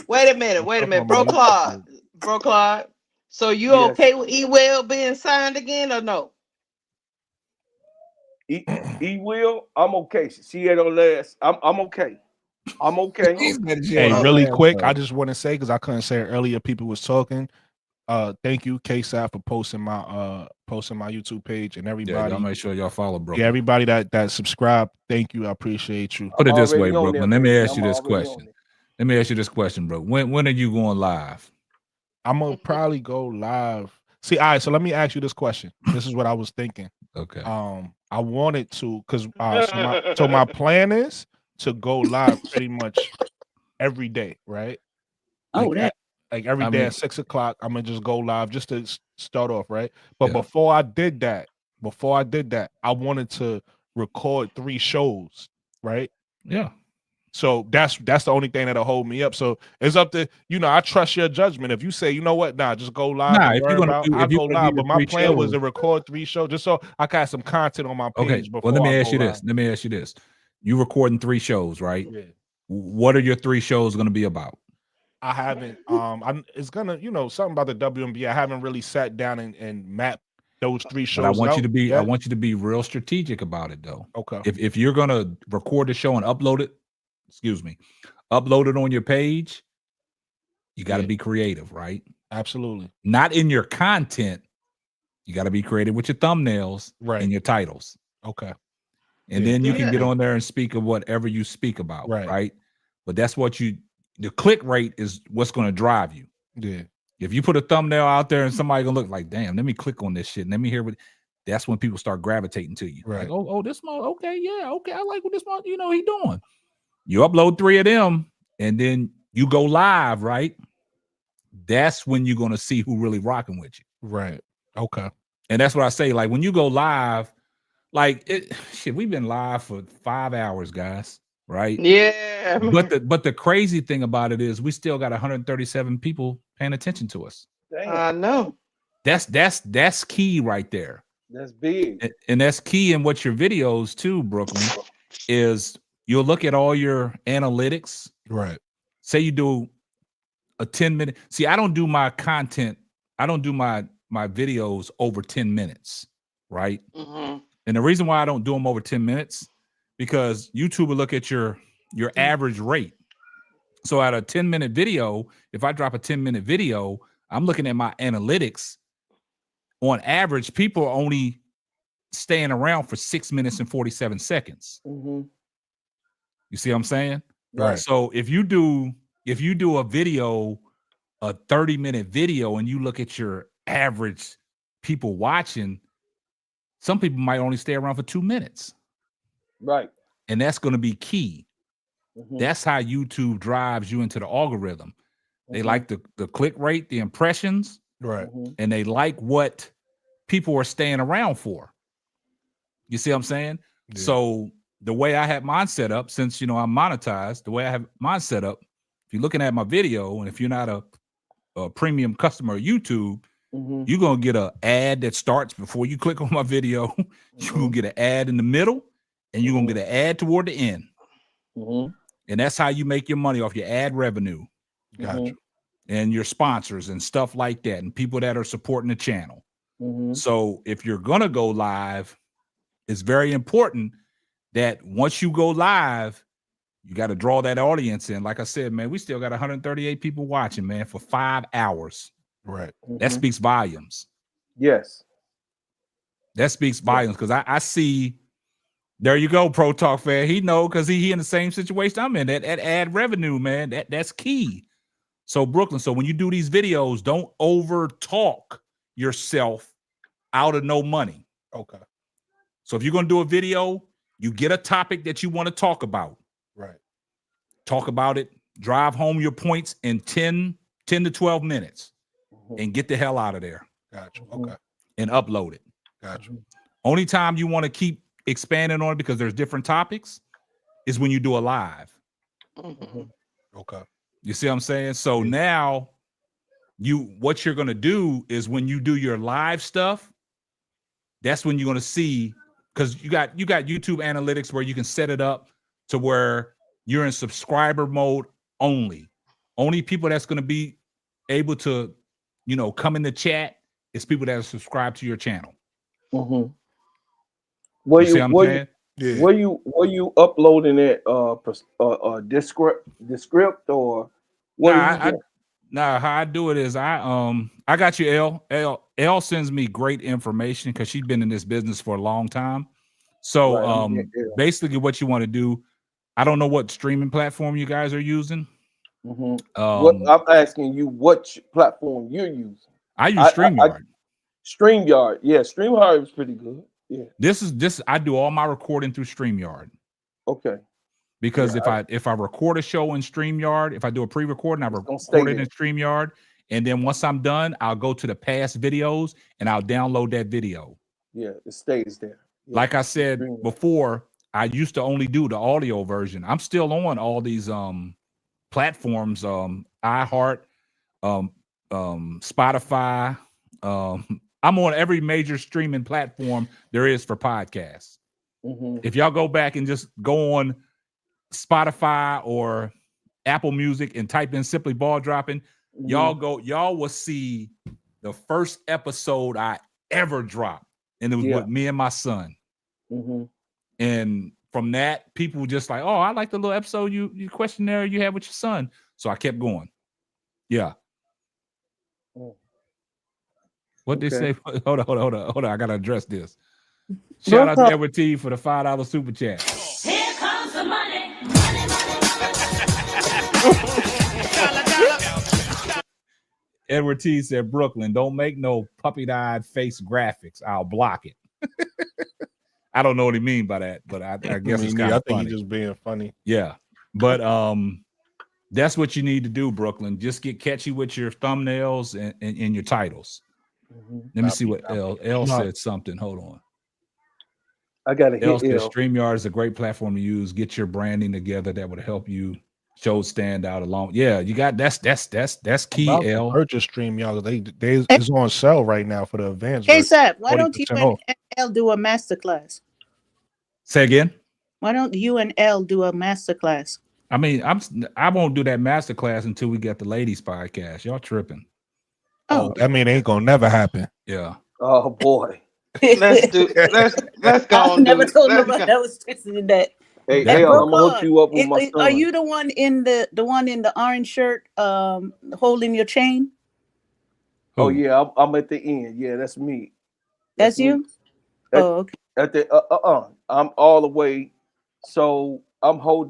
L: Wait a minute.
I: My stuff on my
L: Bro
I: YouTube
L: Claude.
I: page.
L: Bro Claude. So you
O: Yes.
L: okay with E-Well being signed again or no?
O: Will, I'm okay. She had on last. I'm okay. I'm okay.
I: Hey, really quick, I just want to say because I couldn't say it earlier. People was talking. Thank you, KSAP, for posting my YouTube page and
E: Yeah,
I: everybody.
E: y'all make sure y'all follow Brooklyn.
I: Yeah, everybody that subscribe. Thank you. I appreciate you.
E: Put it this way,
O: already on
E: Brooklyn.
O: there,
E: Let me
O: baby.
E: ask you
O: I'm
E: this
O: already on
E: question. Let me ask you this question, bro. When are you going live?
I: I'm gonna probably go live. See, all right. So let me ask you this question. This is what I was thinking.
E: Okay.
I: I wanted to because so my plan is to go live pretty much every day, right?
U: Oh, that.
I: Like every
E: I
I: day
E: mean-
I: at 6 o'clock, I'm gonna just go live just to start off, right? But
E: Yeah.
I: before I did that, I wanted to record 3 shows, right?
E: Yeah.
I: So that's the only thing that'll hold me up. So it's up to I trust your judgment. If you say, you know what, just go live
E: Nah,
I: and
E: if
I: worry
E: you're gonna
I: about,
E: do,
I: I'll
E: if you're
I: go
E: gonna
I: live.
E: do
I: But
E: the
I: my
E: 3
I: plan was
E: shows,
I: to record 3 shows just so I got some content on my page
E: okay.
I: before
E: Well, let me
I: I
E: ask
I: go
E: you
I: live.
E: this. Let me ask you this. You recording 3 shows, right?
I: Yeah.
E: What are your 3 shows going to be about?
I: I haven't. It's gonna, something about the WNBA. I haven't really sat down and mapped those 3 shows.
E: But I want you to be.
I: yet.
E: I want you to be real strategic about it, though.
I: Okay.
E: If you're gonna record the show and upload it, upload it on your page, you got to be creative, right?
I: Absolutely.
E: Not in your content. You got to be creative with your thumbnails and your titles.
I: Okay.
E: And then you can get on there and speak of whatever you speak about, right? But that's what the click rate is what's going to drive you.
I: Yeah.
E: If you put a thumbnail out there and somebody gonna look like, damn, let me click on this shit and let me hear what that's when people start gravitating to you.
N: Right.
E: Like, oh, this one, okay, yeah, okay, I like what this one, he doing. You upload 3 of them, and then you go live, right? That's when you're gonna see who really rocking with you.
N: Right. Okay.
E: And that's what I say. Like when you go live, like we've been live for 5 hours, guys. Right?
L: Yeah.
E: But the crazy thing about it is we still got 137 people paying attention to us.
L: I know.
E: That's key right there.
O: That's big.
E: And that's key in what your videos too, Brooklyn, is you'll look at all your analytics.
N: Right.
E: Say you do a 10-minute. See, I don't do my content. I don't do my videos over 10 minutes. Right.
L: Mm-hmm.
E: And the reason why I don't do them over 10 minutes, because YouTube will look at your average rate. So at a 10-minute video, if I drop a 10-minute video, I'm looking at my analytics. On average, people are only staying around for 6 minutes and 47 seconds.
O: Mm-hmm.
E: You see what I'm saying?
N: Right.
E: So if you do a video, a 30-minute video, and you look at your average people watching, some people might only stay around for 2 minutes.
O: Right.
E: And that's going to be key.
O: Mm-hmm.
E: That's how YouTube drives you into the algorithm. They like the click rate, the impressions,
N: right?
E: And they like what people are staying around for. You see what I'm saying? Yeah. So the way I have mine set up, since I'm monetized, the way I have mine set up, if you're looking at my video, and if you're not a premium customer of YouTube, you're gonna get an ad that starts before you click on my video. You're gonna get an ad in the middle, and you're gonna get an ad toward the end. And that's how you make your money off your ad revenue.
N: Gotcha.
E: And your sponsors and stuff like that, and people that are supporting the channel. So if you're gonna go live, it's very important that once you go live, you got to draw that audience in. Like I said, man, we still got 138 people watching, man, for 5 hours.
N: Right.
E: That speaks volumes.
O: Yes.
E: That speaks volumes, because I see. There you go, Pro Talk fan. He know, because he in the same situation I'm in. That ad revenue, man, that's key. So Brooklyn, so when you do these videos, don't over talk yourself out of no money.
N: Okay.
E: So if you're going to do a video, you get a topic that you want to talk about.
N: Right.
E: Talk about it. Drive home your points in 10 to 12 minutes and get the hell out of there.
N: Gotcha. Okay.
E: And upload it.
N: Gotcha.
E: Only time you want to keep expanding on it, because there's different topics, is when you do a live.
N: Okay.
E: You see what I'm saying? So now what you're going to do is when you do your live stuff, that's when you're going to see, because you got YouTube analytics where you can set it up to where you're in subscriber mode only. Only people that's going to be able to, come in the chat is people that are subscribed to your channel.
O: Were
E: You see what I'm saying?
O: Were you uploading it descript or what?
E: How I do it is I got you, L sends me great information, because she's been in this business for a long time. So basically what you want to do, I don't know what streaming platform you guys are using.
O: I'm asking you what platform you're using.
E: I use StreamYard.
O: StreamYard, yeah, StreamYard is pretty good. Yeah.
E: This I do all my recording through StreamYard.
O: Okay.
E: Because if I record a show in StreamYard, if I do a pre-recording, I record it in StreamYard, and then once I'm done, I'll go to the past videos and I'll download that video.
O: Yeah, it stays there. Yeah.
E: Like I said before, I used to only do the audio version. I'm still on all these platforms, iHeart, Spotify. I'm on every major streaming platform there is for podcasts. If y'all go back and just go on Spotify or Apple Music and type in Simply Ball Dropping, y'all will see the first episode I ever dropped, and it was with me and my son. And from that, people just like, oh, I like the little episode you questionnaire you had with your son. So I kept going. Yeah. What they say? Hold on. I gotta address this. Shout out to Edward T for the $5 super chat.
G: Here comes the money.
E: Edward T said, Brooklyn, don't make no puppy-eyed face graphics. I'll block it. I don't know what he mean by that, but I guess it's kind
I: I
E: of
I: think
E: funny.
I: he's just being funny.
E: Yeah, but that's what you need to do, Brooklyn. Just get catchy with your thumbnails and your titles. Let me see what L said something. Hold on.
O: I gotta
E: L
O: hit
E: said
O: L.
E: StreamYard is a great platform to use. Get your branding together. That would help you shows stand out along. Yeah, you got that's key.
I: About to
E: L.
I: purchase StreamYard. They it's on sale right now for the advanced
R: Hey,
I: version.
R: Sap, why don't you
I: 40%
R: and
I: off.
R: L do a masterclass?
E: Say again.
R: Why don't you and L do a masterclass?
E: I mean, I won't do that master class until we get the ladies podcast. Y'all tripping.
I: Oh, I mean, it ain't gonna never happen.
E: Yeah.
O: Oh boy.
L: Let's go
R: I
L: on.
R: never told
L: Let's
R: nobody
L: go.
R: I was texting in that.
O: Hey,
R: That
O: L, I'm
R: broke
O: gonna hook
R: hard.
O: you up with my son.
R: Are you the one in the one in the orange shirt holding your chain?
O: Oh yeah, I'm at the end. Yeah, that's me.
R: That's you? Oh, okay.
O: At the I'm all the way. So I'm on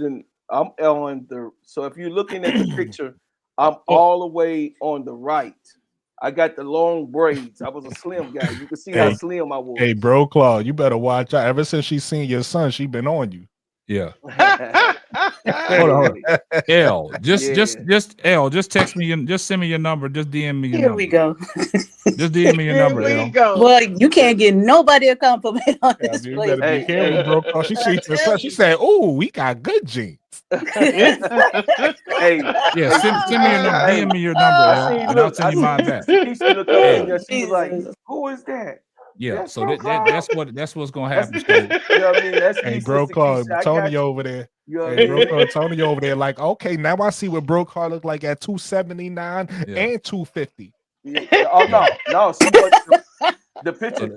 O: the. So if you're looking at the picture, I'm all the way on the right. I got the long braids. I was a slim guy. You can see how slim I was.
I: Hey, bro, Claude, you better watch out. Ever since she seen your son, she been on you.
E: Yeah. Hold on. L, just L, just text me and just send me your number. Just DM me your
R: Here
E: number.
R: we go.
E: Just DM me your number, L.
R: Boy, you can't get nobody a compliment on this
I: You
R: place.
I: better be careful, bro. Claude. She seen your son. She said, "Oh, we got good genes."
O: Hey,
E: Yeah, send me your number. DM me your number, L, and I'll send you mine back.
O: Keisha looked up and she was like, "Who is that?"
E: Yeah,
O: That's
E: so
O: Bro Claude.
E: that's what's gonna happen. So,
O: You know what I mean? That's
I: Hey,
O: me,
I: bro,
O: Sister
I: Claude,
O: Keisha. I
I: Tony
O: got you.
I: over there.
O: You know what
I: Hey,
O: I
I: bro,
O: mean?
I: Claude, Tony over there. Like, okay, now I see what bro Claude look like at 279 and 250.
O: Yeah. Oh no. See what the picture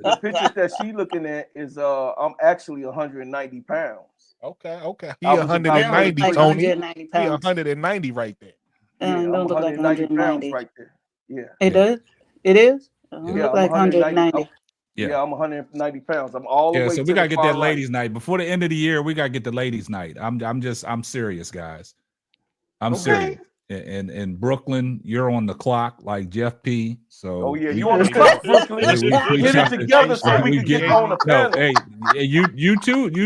O: that she looking at is I'm actually 190 pounds.
I: Okay. He
O: I was about
I: 190,
R: like
I: Tony.
R: 190
I: He
R: pounds.
I: 190 right there.
O: Yeah, I'm
R: Don't look like
O: 190 pounds
R: 190.
O: right there. Yeah.
R: It does? It is? Don't
O: Yeah,
R: look
O: I'm
R: like 190.
O: Yeah, I'm 190 pounds. I'm all the
E: yeah,
O: way
E: so
O: to
E: we gotta
O: the
E: get
O: far
E: that ladies' night before the end of the year. We gotta get the ladies' night. I'm serious, guys. I'm serious. In Brooklyn, you're on the clock like Jeff P. So
O: Oh yeah, you on the clock, Brooklyn. Get it together so we can get on the panel.
E: No, hey, you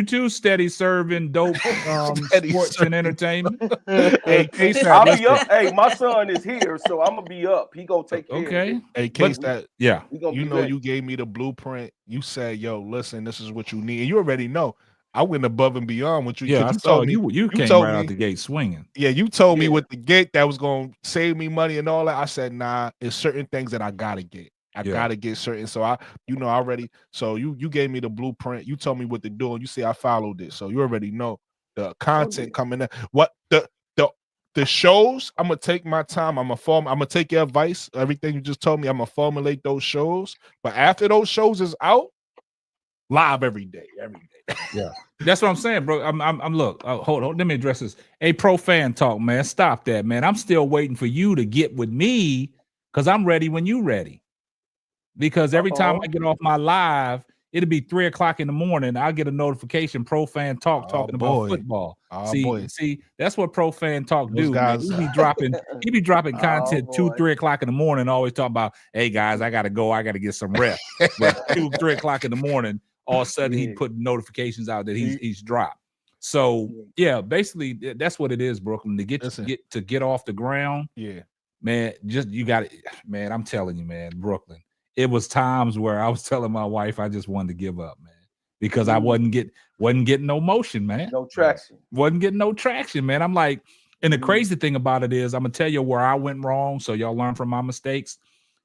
E: too steady serving dope sports and entertainment.
I: Hey,
O: I'll be up. Hey, my son is here, so I'm gonna be up. He gonna take care of it.
I: Hey, Case, that
E: yeah,
O: we gonna
I: you
O: be
I: know
O: ready.
I: you gave me the blueprint. You said, "Yo, listen, this is what you need," and you already know. I went above and beyond what you.
E: Yeah, I
I: you
E: saw
I: told me
E: you came
I: told
E: right
I: me,
E: out the gate swinging.
I: Yeah, you told me with the gate that was gonna save me money and all that. I said, nah, it's certain things that I gotta get. I gotta get certain. So I already. So you gave me the blueprint. You told me what to do, and you say I followed it. So you already know the content coming in. What the shows? I'm gonna take my time. I'm gonna take your advice. Everything you just told me. I'm gonna formulate those shows. But after those shows is out, live every day.
E: Yeah, that's what I'm saying, bro. I'm look. Hold on. Let me address this. Hey, pro fan talk, man. Stop that, man. I'm still waiting for you to get with me because I'm ready when you ready. Because every time I get off my live, it'll be 3 o'clock in the morning. I'll get a notification. Pro fan talk talking about football. See, that's what pro fan talk
I: Those
E: do.
I: guys-
E: Man. He be dropping content 2, 3 o'clock in the morning. Always talking about, hey guys, I gotta go. I gotta get some rest. But 2, 3 o'clock in the morning. All of a sudden, he put notifications out that he's dropped. So yeah, basically that's what it is, Brooklyn. To get off the ground, man. Just you got it, man. I'm telling you, man, Brooklyn. It was times where I was telling my wife I just wanted to give up, man, because I wasn't getting no motion, man.
O: No traction.
E: Wasn't getting no traction, man. I'm like, and the crazy thing about it is, I'm gonna tell you where I went wrong, so y'all learn from my mistakes.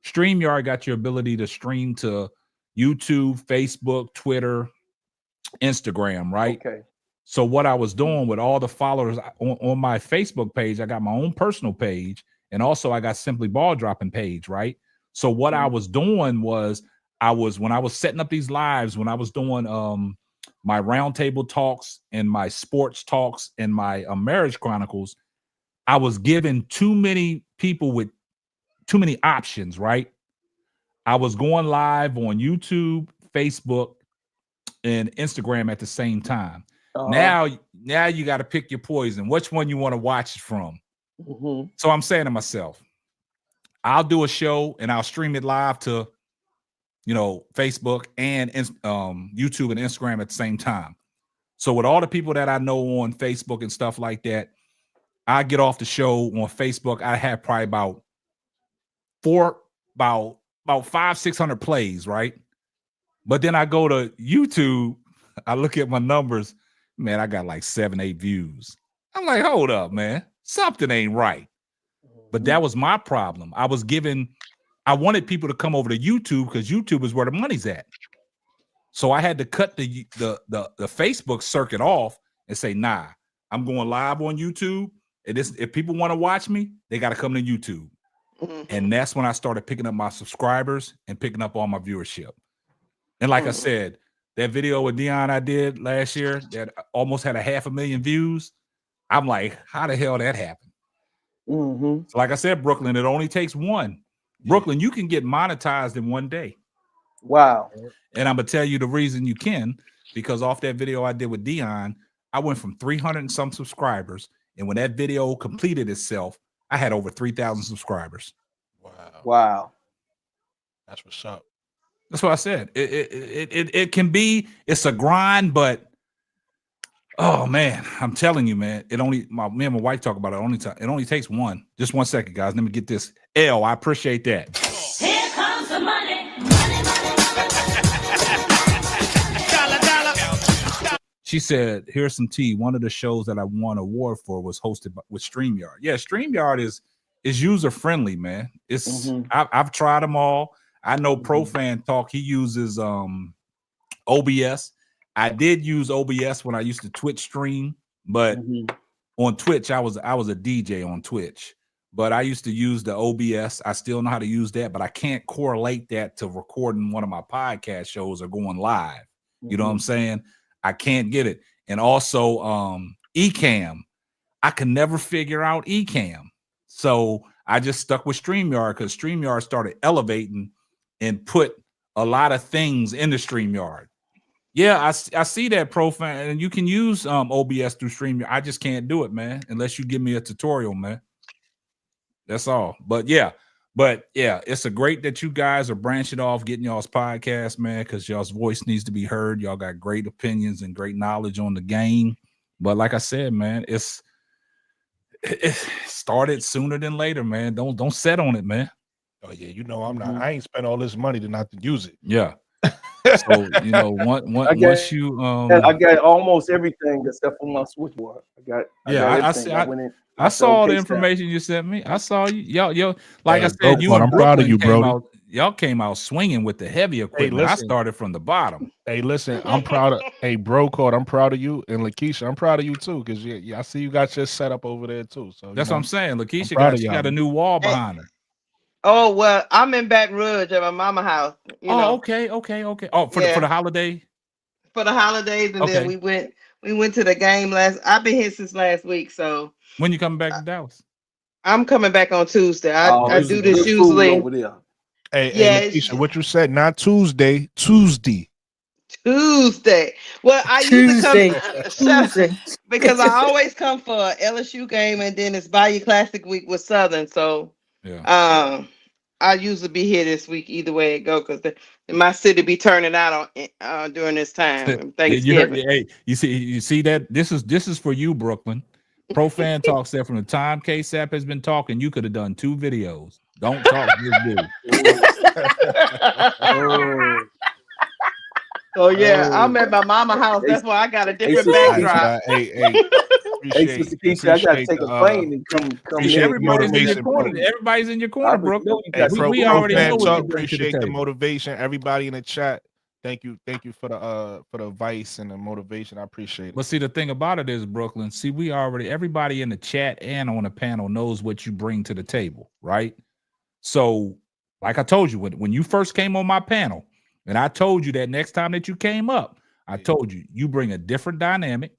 E: StreamYard got your ability to stream to YouTube, Facebook, Twitter, Instagram, right?
O: Okay.
E: So what I was doing with all the followers on my Facebook page, I got my own personal page, and also I got Simply Ball Dropping page, right? So what I was doing was when I was setting up these lives, when I was doing my roundtable talks and my sports talks and my marriage chronicles, I was giving too many people with too many options, right? I was going live on YouTube, Facebook, and Instagram at the same time. Now you got to pick your poison. Which one you want to watch it from? So I'm saying to myself, I'll do a show and I'll stream it live to Facebook and YouTube and Instagram at the same time. So with all the people that I know on Facebook and stuff like that, I get off the show on Facebook. I have probably about 500-600 plays, right? But then I go to YouTube, I look at my numbers, man, I got like 7-8 views. I'm like, hold up, man, something ain't right. But that was my problem. I wanted people to come over to YouTube because YouTube is where the money's at. So I had to cut the Facebook circuit off and say, nah, I'm going live on YouTube. And if people want to watch me, they got to come to YouTube. And that's when I started picking up my subscribers and picking up all my viewership. And like I said, that video with Dion I did last year that almost had 500,000 views. I'm like, how the hell that happened? So like I said, Brooklyn, it only takes one. Brooklyn, you can get monetized in one day.
O: Wow.
E: And I'm going to tell you the reason you can, because off that video I did with Dion, I went from 300 and some subscribers. And when that video completed itself, I had over 3,000 subscribers.
O: Wow.
I: That's what's up.
E: That's what I said. It can be, it's a grind, but oh man, I'm telling you, man, me and my wife talk about it. It only takes one. Just 1 second, guys. Let me get this. L, I appreciate that.
G: Here comes the money.
E: She said, here's some tea. One of the shows that I won an award for was hosted with StreamYard. Yeah, StreamYard is user-friendly, man. It's I've tried them all. I know ProFan Talk, he uses OBS. I did use OBS when I used to Twitch stream, but on Twitch, I was a DJ on Twitch. But I used to use the OBS. I still know how to use that, but I can't correlate that to recording one of my podcast shows or going live. You know what I'm saying? I can't get it. And also Ecamm. I can never figure out Ecamm. So I just stuck with StreamYard because StreamYard started elevating and put a lot of things in the StreamYard. Yeah, I see that, ProFan, and you can use OBS through StreamYard. I just can't do it, man, unless you give me a tutorial, man. That's all. But yeah, it's a great that you guys are branching off, getting y'all's podcast, man, because y'all's voice needs to be heard. Y'all got great opinions and great knowledge on the game. But like I said, man, it started sooner than later, man. Don't set on it, man.
I: Oh yeah, you know I'm not. I ain't spent all this money to not to use it.
E: Yeah. So once you
O: I got almost everything except for my switchboard.
E: I saw all the information you sent me. I saw you. Yo, like
I: hey,
E: I said,
I: bro, I'm proud of you, bro.
E: Y'all came out swinging with the heavy equipment. I started from the bottom.
I: Hey, listen, I'm proud of. Hey, bro, Code, I'm proud of you, and Lakeisha, I'm proud of you too, because I see you got your setup over there too. So
E: that's what I'm saying. Lakeisha got a new wall behind her.
L: Oh well, I'm in Baton Rouge at my mama house.
E: Okay. Oh, for the holiday.
L: For the holidays, and then we went to the game I've been here since last week. So
E: when you coming back to Dallas?
L: I'm coming back on Tuesday. I do this usually.
O: Over there.
I: Hey, Lakeisha, what you said? Not Tuesday.
L: Tuesday. Well, I usually come because I always come for a LSU game, and then it's Bayou Classic week with Southern. So I usually be here this week either way it go, because my city be turning out on during this time. Thanksgiving.
E: You see that this is for you, Brooklyn. ProFan Talk said from the time KSAP has been talking, you could have done 2 videos. Don't talk, just do.
L: Oh yeah, I'm at my mama house. That's why I got a different backdrop.
O: Sister Keisha, I gotta take a plane and come.
E: Everybody's in your corner, Brooklyn.
I: We already know what you appreciate the motivation. Everybody in the chat, thank you for the advice and the motivation. I appreciate it.
E: But see, the thing about it is, Brooklyn, everybody in the chat and on the panel knows what you bring to the table, right? So, like I told you, when you first came on my panel, and I told you that next time that you came up, I told you bring a different dynamic.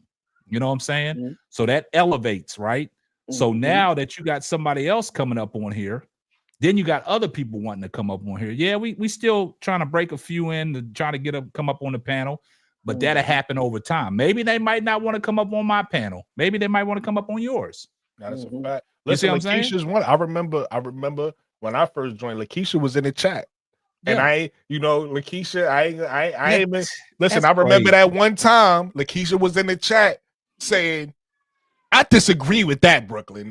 E: You know what I'm saying? So that elevates, right? So now that you got somebody else coming up on here, then you got other people wanting to come up on here. Yeah, we still trying to break a few in to try to come up on the panel, but that'll happen over time. Maybe they might not want to come up on my panel. Maybe they might want to come up on yours.
I: That's a fact. Listen, Lakeisha's one. I remember when I first joined, Lakeisha was in the chat. And
E: Yeah.
I: I, Lakeisha, I
E: Yeah,
I: even listen.
E: that's
I: I remember
E: crazy.
I: that one time Lakeisha was in the chat saying, "I disagree with that, Brooklyn."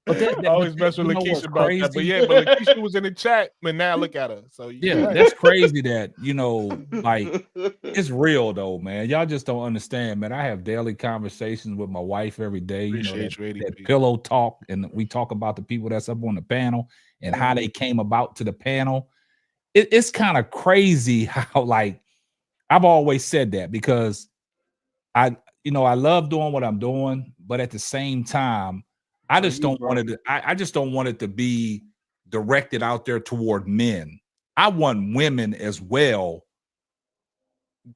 E: But
I: I always mess with
E: you know what's
I: Lakeisha about that. But
E: crazy?
I: yeah, but Lakeisha was in the chat, but now look at her. So you're
E: Yeah,
I: right.
E: that's crazy that, like, it's real though, man. Y'all just don't understand, man. I have daily conversations with my wife every day,
I: Appreciate you,
E: that
I: ADP.
E: pillow talk, and we talk about the people that's up on the panel and how they came about to the panel. It's kind of crazy how, like, I've always said that because I love doing what I'm doing, but at the same time, I just don't want it to, I just don't want it to be directed out there toward men. I want women as well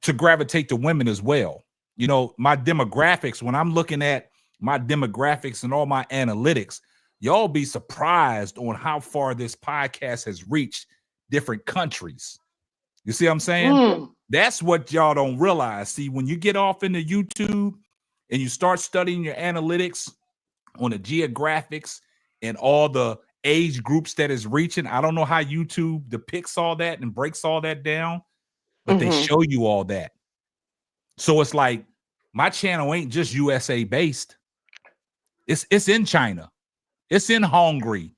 E: to gravitate to women as well. My demographics, when I'm looking at my demographics and all my analytics, y'all be surprised on how far this podcast has reached different countries. You see what I'm saying? That's what y'all don't realize. See, when you get off into YouTube and you start studying your analytics on the geographics and all the age groups that is reaching, I don't know how YouTube depicts all that and breaks all that down, but they show you all that. So it's like my channel ain't just USA based. It's in China. It's in Hungary.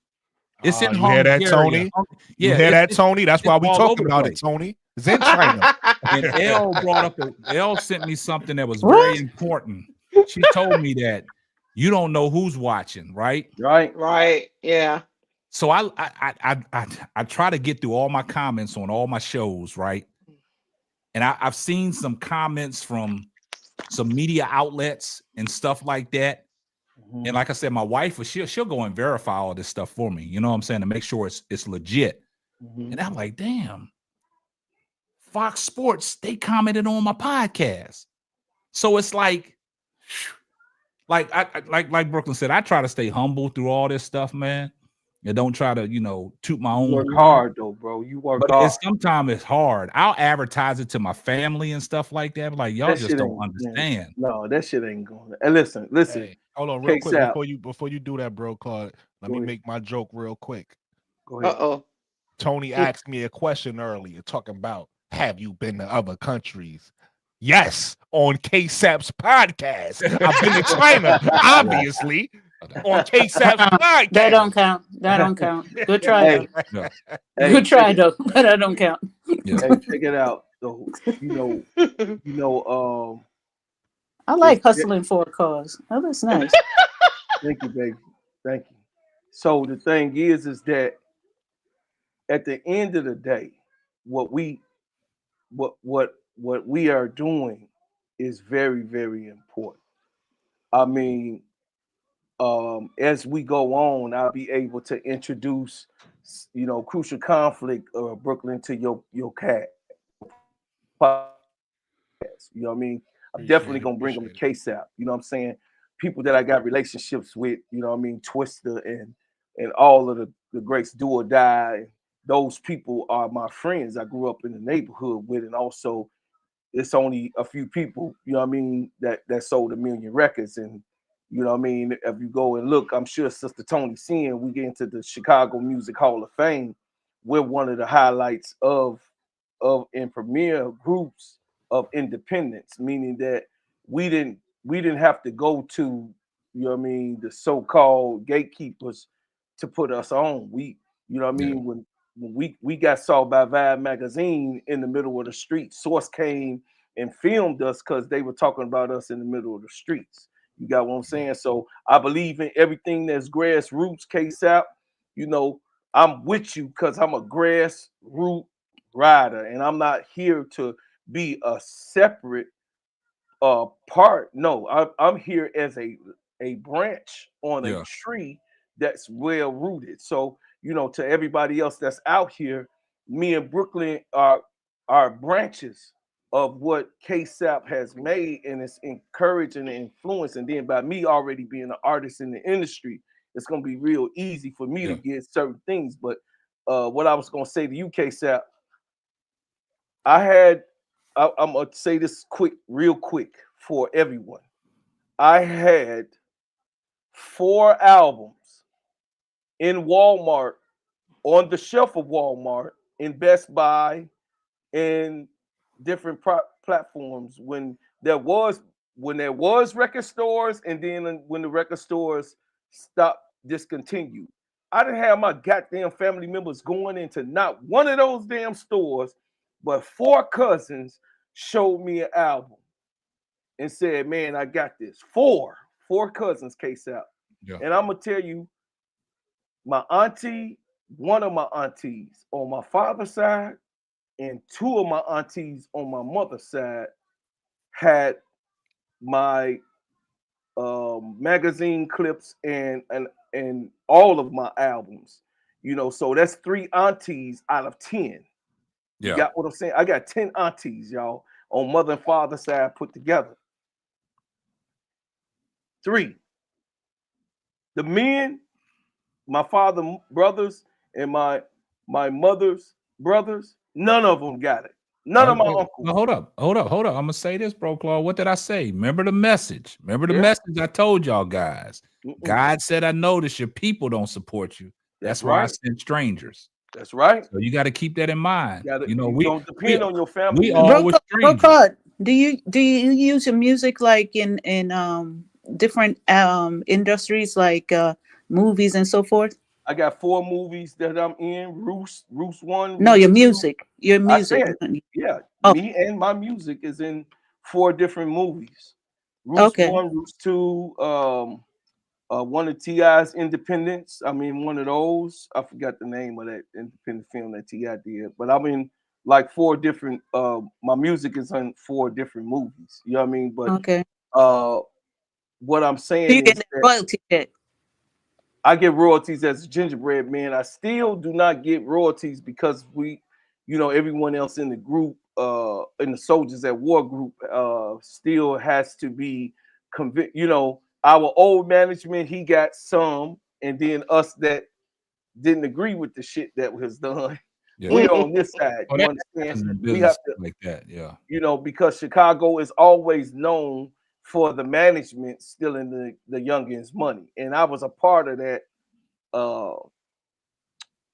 E: It's in
I: You hear that,
E: Hungary.
I: Tony? You hear that, Tony? That's why we
E: all
I: talked
E: over the
I: about it,
E: place.
I: Tony. It's in China.
E: And Elle sent me something that was
U: What?
E: very important. She told me that you don't know who's watching, right?
L: Right. Yeah.
E: So I try to get through all my comments on all my shows, right? And I've seen some comments from some media outlets and stuff like that. And like I said, my wife, she'll go and verify all this stuff for me. You know what I'm saying? To make sure it's legit. And I'm like, damn, Fox Sports, they commented on my podcast. So it's like like Brooklyn said, I try to stay humble through all this stuff, man. And don't try to, toot my own
O: Work
E: horn.
O: hard though, bro. You work
E: But
O: hard.
E: sometimes it's hard. I'll advertise it to my family and stuff like that. Like, y'all
O: That
E: just
O: shit
E: don't
O: ain't,
E: understand.
O: no, that shit ain't going. And listen.
I: Hey, hold on, real quick
O: K-Sap.
I: before you do that, bro, Claude. Let me make my joke real quick.
O: Go ahead.
I: Tony asked me a question earlier, talking about have you been to other countries? Yes, on K-Sap's podcast. I've been to China, obviously, on K-Sap's podcast.
R: That don't count. That don't count. Good try,
O: Hey,
R: though.
O: hey,
R: Good try, though. But that don't count.
O: Hey, check it out. So,
R: I like hustling for a cause. Oh, that's nice.
O: Thank you, baby. Thank you. So the thing is that at the end of the day, what we are doing is very, very important. I mean, as we go on, I'll be able to introduce, Crucial Conflict, Brooklyn, to your cat. You know what I mean? I'm definitely gonna bring them to K-Sap. You know what I'm saying? People that I got relationships with, you know what I mean, Twister and all of the greats, Do or Die. Those people are my friends I grew up in the neighborhood with, and also it's only a few people, you know what I mean, that sold 1 million records. And you know what I mean, if you go and look, I'm sure Sister Tony seeing we get into the Chicago Music Hall of Fame, we're one of the highlights of in premier groups of independence, meaning that we didn't have to go to, you know what I mean, the so-called gatekeepers to put us on. We, you know what I mean, when we got saw by Vibe magazine in the middle of the street, Source came and filmed us because they were talking about us in the middle of the streets. You got what I'm saying? So I believe in everything that's grassroots, K-Sap. I'm with you because I'm a grassroots rider, and I'm not here to be a separate part. No, I'm here as a branch on a tree that's well rooted. So, to everybody else that's out here, me and Brooklyn are branches of what K-Sap has made, and it's encouraging and influence. And then by me already being an artist in the industry, it's gonna be real easy for me to get certain things. But what I was gonna say to you, K-Sap, I'm gonna say this real quick for everyone. I had 4 albums in Walmart, on the shelf of Walmart, in Best Buy, and different platforms when there was record stores, and then when the record stores stopped, discontinued. I didn't have my goddamn family members going into not one of those damn stores, but 4 cousins showed me an album and said, "Man, I got this." Four cousins case out.
E: Yeah.
O: And I'm gonna tell you, my auntie, one of my aunties on my father's side, and 2 of my aunties on my mother's side had my magazine clips and all of my albums. So that's 3 aunties out of 10. You
E: Yeah.
O: got what I'm saying? I got 10 aunties, y'all, on mother and father side put together. 3. The men, my father brothers, and my mother's brothers, none of them got it. None of my uncles.
E: No, hold up. I'm gonna say this, bro, Claude. What did I say? Remember the message. Remember the
O: Yeah.
E: message I told y'all guys. God said, "I notice your people don't support you. That's why I
O: right.
E: sent strangers."
O: That's right.
E: So you got to keep that in mind.
O: You don't depend on your family.
E: We always strangers.
R: Claude, do you use your music like in different industries like movies and so forth?
O: I got 4 movies that I'm in. Roos 1.
R: No,
O: Roos
R: your
O: 2.
R: music. Your music.
O: I said, yeah.
R: Oh.
O: Me and my music is in 4 different movies. Roos 1, Roos 2, one of T.I.'s Independence. I mean, one of those. I forgot the name of that independent film that T.I. did. But I'm in like 4 different, my music is in 4 different movies. You know what I mean? But what I'm saying
R: Do you
O: is
R: get
O: that
R: royalty check?
O: I get royalties as a gingerbread man. I still do not get royalties because everyone else in the group, in the Soldiers at War group, still has to be convinced. Our old management, he got some, and then us that didn't agree with the shit that was done, we on this side. You understand? We have to,
E: like that, yeah.
O: Because Chicago is always known for the management stealing the youngins' money. And I was a part of that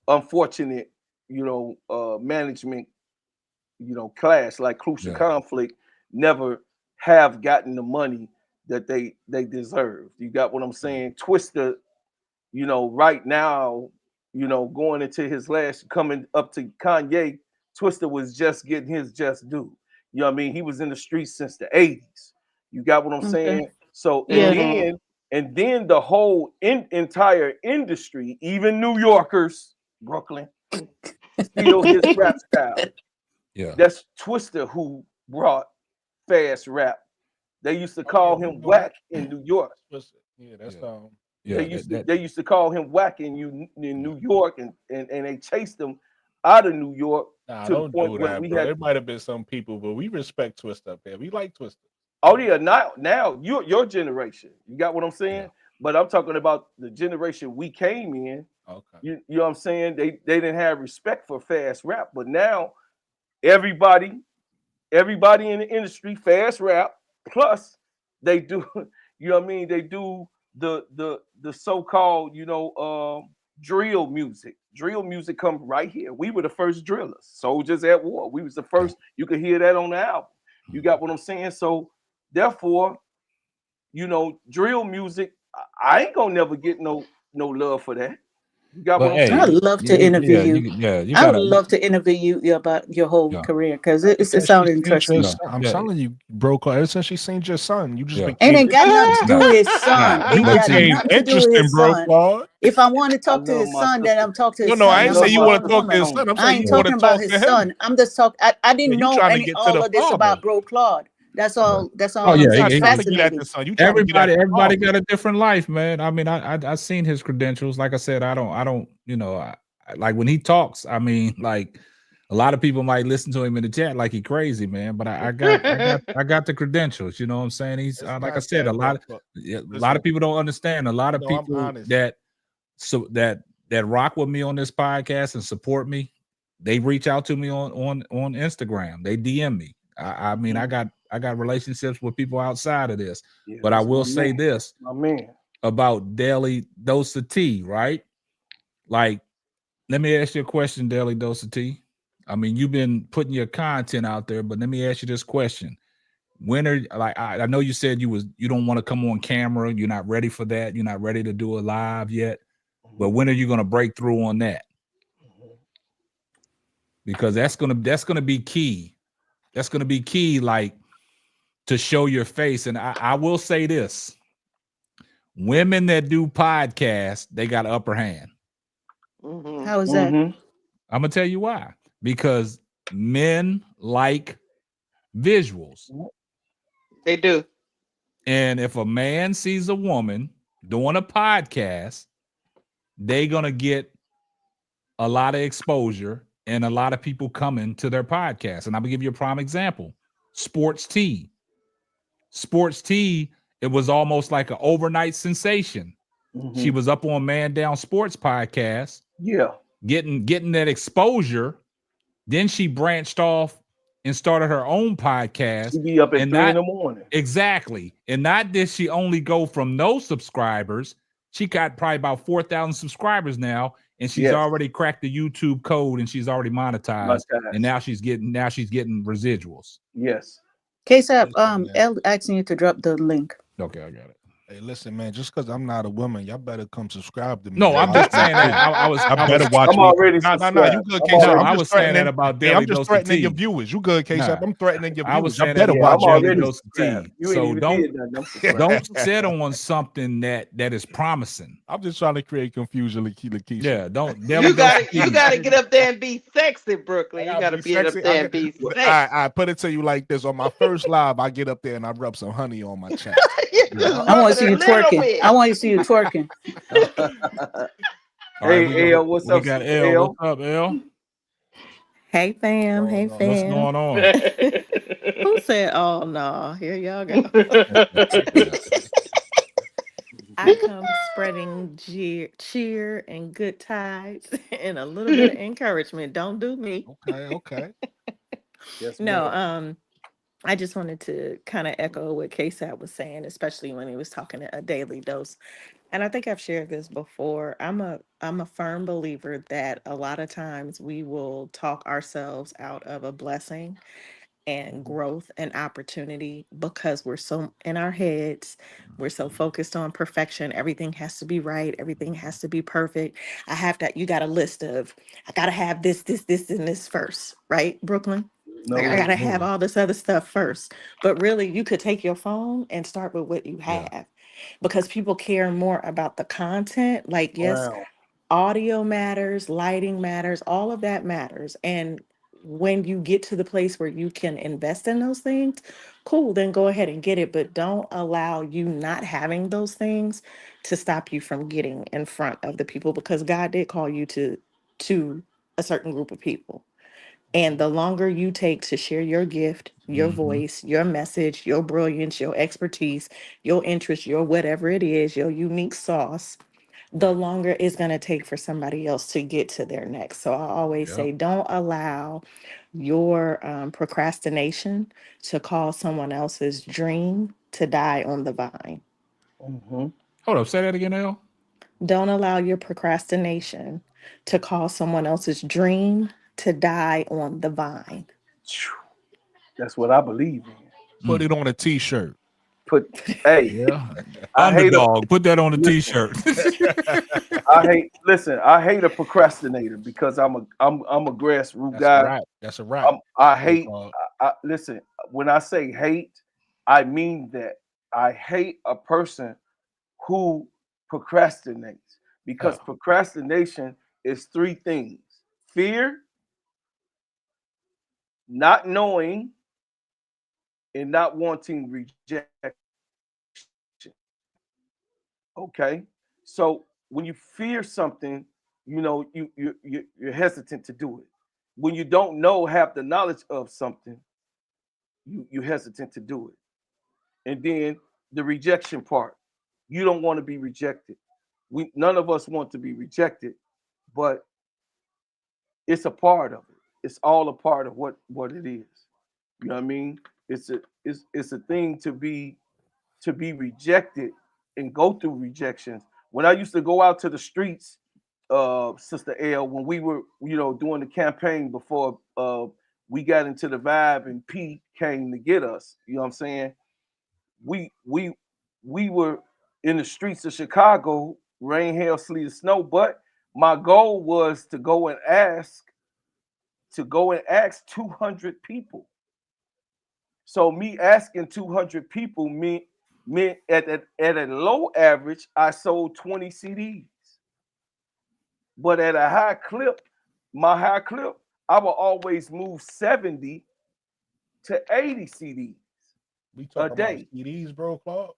O: unfortunate, management, clash, like Crucial Conflict never have gotten the money that they deserve. You got what I'm saying? Twista, right now, going into his last, coming up to Kanye, Twista was just getting his just due. You know what I mean? He was in the streets since the 80s. You got what I'm saying? So, and then the whole entire industry, even New Yorkers, Brooklyn, steal his rap style.
E: Yeah.
O: That's Twista who brought fast rap. They used to call him whack in New York.
I: Yeah, that's
O: They used to call him whack in New York, and they chased him out of New York
I: Nah,
O: to the
I: don't
O: point
I: do
O: where
I: that,
O: we
I: bro.
O: had.
I: There might have been some people, but we respect Twist up there. We like Twist.
O: Oh yeah, now your generation. You got what I'm saying? But I'm talking about the generation we came in.
I: Okay.
O: You know what I'm saying? They didn't have respect for fast rap, but now everybody in the industry fast rap. Plus, they do. You know what I mean? They do the so-called drill music. Drill music come right here. We were the first drillers, Soldiers at War. We was the first. You could hear that on the album. You got what I'm saying? So therefore, drill music, I ain't gonna never get no love for that. You got what I'm saying?
R: I'd love to interview you.
E: You
R: I would
E: gotta
R: love to interview you about your whole career because it
I: Since
R: sounds
I: she seen
R: interesting.
I: your son, I'm telling you, bro. Ever since she seen your son, you just
R: And
I: became.
R: it got nothing to do with his son.
I: You
R: Ain't got
I: became
R: nothing to do with
I: interesting,
R: his
I: bro,
R: son.
I: Claude.
R: If I want to talk to his son, then I'm talking to his
I: No,
R: son.
I: I ain't
R: I'm
I: say you want to
R: talking
I: talk to his son. I'm
R: I
I: saying
R: ain't
I: you want
R: talking
I: to
R: about
I: talk
R: his
I: to him.
R: son. I'm just talking. I didn't
I: You
R: know
I: trying to get to
R: all
I: the
R: of this
I: father.
R: about Bro Claude. That's all. That's all.
E: Oh yeah,
R: I'm saying. Fascinating.
E: everybody got a different life, man. I mean, I seen his credentials. Like I said, I don't, like when he talks. I mean, like a lot of people might listen to him in the chat like he crazy, man. But I got the credentials. You know what I'm saying? He's like I said, a lot of people don't understand. A lot of people that rock with me on this podcast and support me, they reach out to me on Instagram. They DM me. I mean, I got relationships with people outside of this, but I will say this
O: my man,
E: about Daily Dose of Tea, right? Like, let me ask you a question, Daily Dose of Tea. I mean, you've been putting your content out there, but let me ask you this question. When are like I know you said you don't want to come on camera, you're not ready for that, you're not ready to do a live yet. But when are you gonna break through on that? Because that's gonna be key. That's gonna be key, like to show your face. And I will say this: women that do podcasts, they got an upper hand.
R: How is that?
E: I'm gonna tell you why. Because men like visuals.
L: They do.
E: And if a man sees a woman doing a podcast, they're gonna get a lot of exposure and a lot of people coming to their podcast. And I'm gonna give you a prime example. Sports Tea. Sports Tea, it was almost like an overnight sensation. She was up on Man Down Sports podcast.
O: Yeah.
E: Getting that exposure. Then she branched off and started her own podcast.
O: She be up at 3 in the morning.
E: Exactly. And not did she only go from no subscribers. She got probably about 4,000 subscribers now, and she's already cracked the YouTube code and she's already monetized. And now she's getting residuals.
O: Yes.
R: KSAP, L asking you to drop the link.
E: Okay, I got it.
I: Hey, listen, man. Just because I'm not a woman, y'all better come subscribe to me.
E: No, I'm just saying that. I
I: better watch.
O: I'm already
I: No,
O: subscribed.
I: you good,
O: I'm
I: K-Sap.
O: already-
E: I was saying that about Daily
I: I'm just
E: Dose of
I: threatening
E: Tea.
I: your viewers. You good, K-Sap?
E: Nah.
I: I'm threatening your viewers.
E: I was
I: Y'all
E: saying
I: better
E: that
I: watch
E: about
I: Daily
E: Daily
I: Dose.
E: Dose of Tea.
O: You ain't
E: So
O: even did nothing. I'm subscribed.
E: don't settle on something that is promising.
I: I'm just trying to create confusion, Lakeisha.
E: Yeah, don't.
L: You gotta get up there and be sexy, Brooklyn. You gotta be up there and be sexy.
I: I put it to you like this: on my first live, I get up there and I rub some honey on my chest.
R: I want to see you twerking. I want to see you twerking.
O: Hey, L, what's
E: we
O: up,
E: got
O: Sister
E: L. What's up, L?
A: Hey fam, hey fam.
E: What's going on?
A: Who said, "Oh no"? Here y'all go. I come spreading cheer and good tides and a little bit of encouragement. Don't do me.
I: Okay.
O: Yes,
A: No,
O: ma'am.
A: I just wanted to kind of echo what KSAP was saying, especially when he was talking a daily dose. And I think I've shared this before. I'm a firm believer that a lot of times we will talk ourselves out of a blessing and growth and opportunity because we're so in our heads, we're so focused on perfection. Everything has to be right, everything has to be perfect. I have that. You got a list of, I gotta have this, and this first, right, Brooklyn? Like I gotta have all this other stuff first. But really, you could take your phone and start with what you have, because people care more about the content. Like, yes,
O: Wow.
A: audio matters, lighting matters, all of that matters. And when you get to the place where you can invest in those things, cool, then go ahead and get it. But don't allow you not having those things to stop you from getting in front of the people, because God did call you to a certain group of people. And the longer you take to share your gift, your voice, your message, your brilliance, your expertise, your interest, your whatever it is, your unique sauce, the longer it's going to take for somebody else to get to their next. So I always say, don't allow your procrastination to cause someone else's dream to die on the vine.
E: Hold up, say that again, L.
A: Don't allow your procrastination to cause someone else's dream to die on the vine.
O: That's what I believe in.
I: Put it on a T-shirt.
O: Hey,
E: yeah,
O: I hate
E: Underdog. Put that on a T-shirt.
O: I hate a procrastinator because I'm a grassroots guy.
I: That's a wrap.
O: I hate. Listen, when I say hate, I mean that. I hate a person who procrastinates, because procrastination is three things: fear, not knowing, and not wanting rejection. Okay, so when you fear something, you're hesitant to do it. When you don't have the knowledge of something, you're hesitant to do it. And then the rejection part, you don't want to be rejected. None of us want to be rejected, but it's a part of it. It's all a part of what it is. You know what I mean? It's a thing to be rejected and go through rejections. When I used to go out to the streets Sister L, when we were, doing the campaign before we got into the vibe and P came to get us. You know what I'm saying? We were in the streets of Chicago, rain, hail, sleet, or snow. But my goal was to go and ask 200 people. So me asking 200 people meant at a low average, I sold 20 CDs. But at a high clip, I will always move 70 to 80 CDs
I: We
O: a
I: talking about
O: day.
I: CDs, bro, Claude?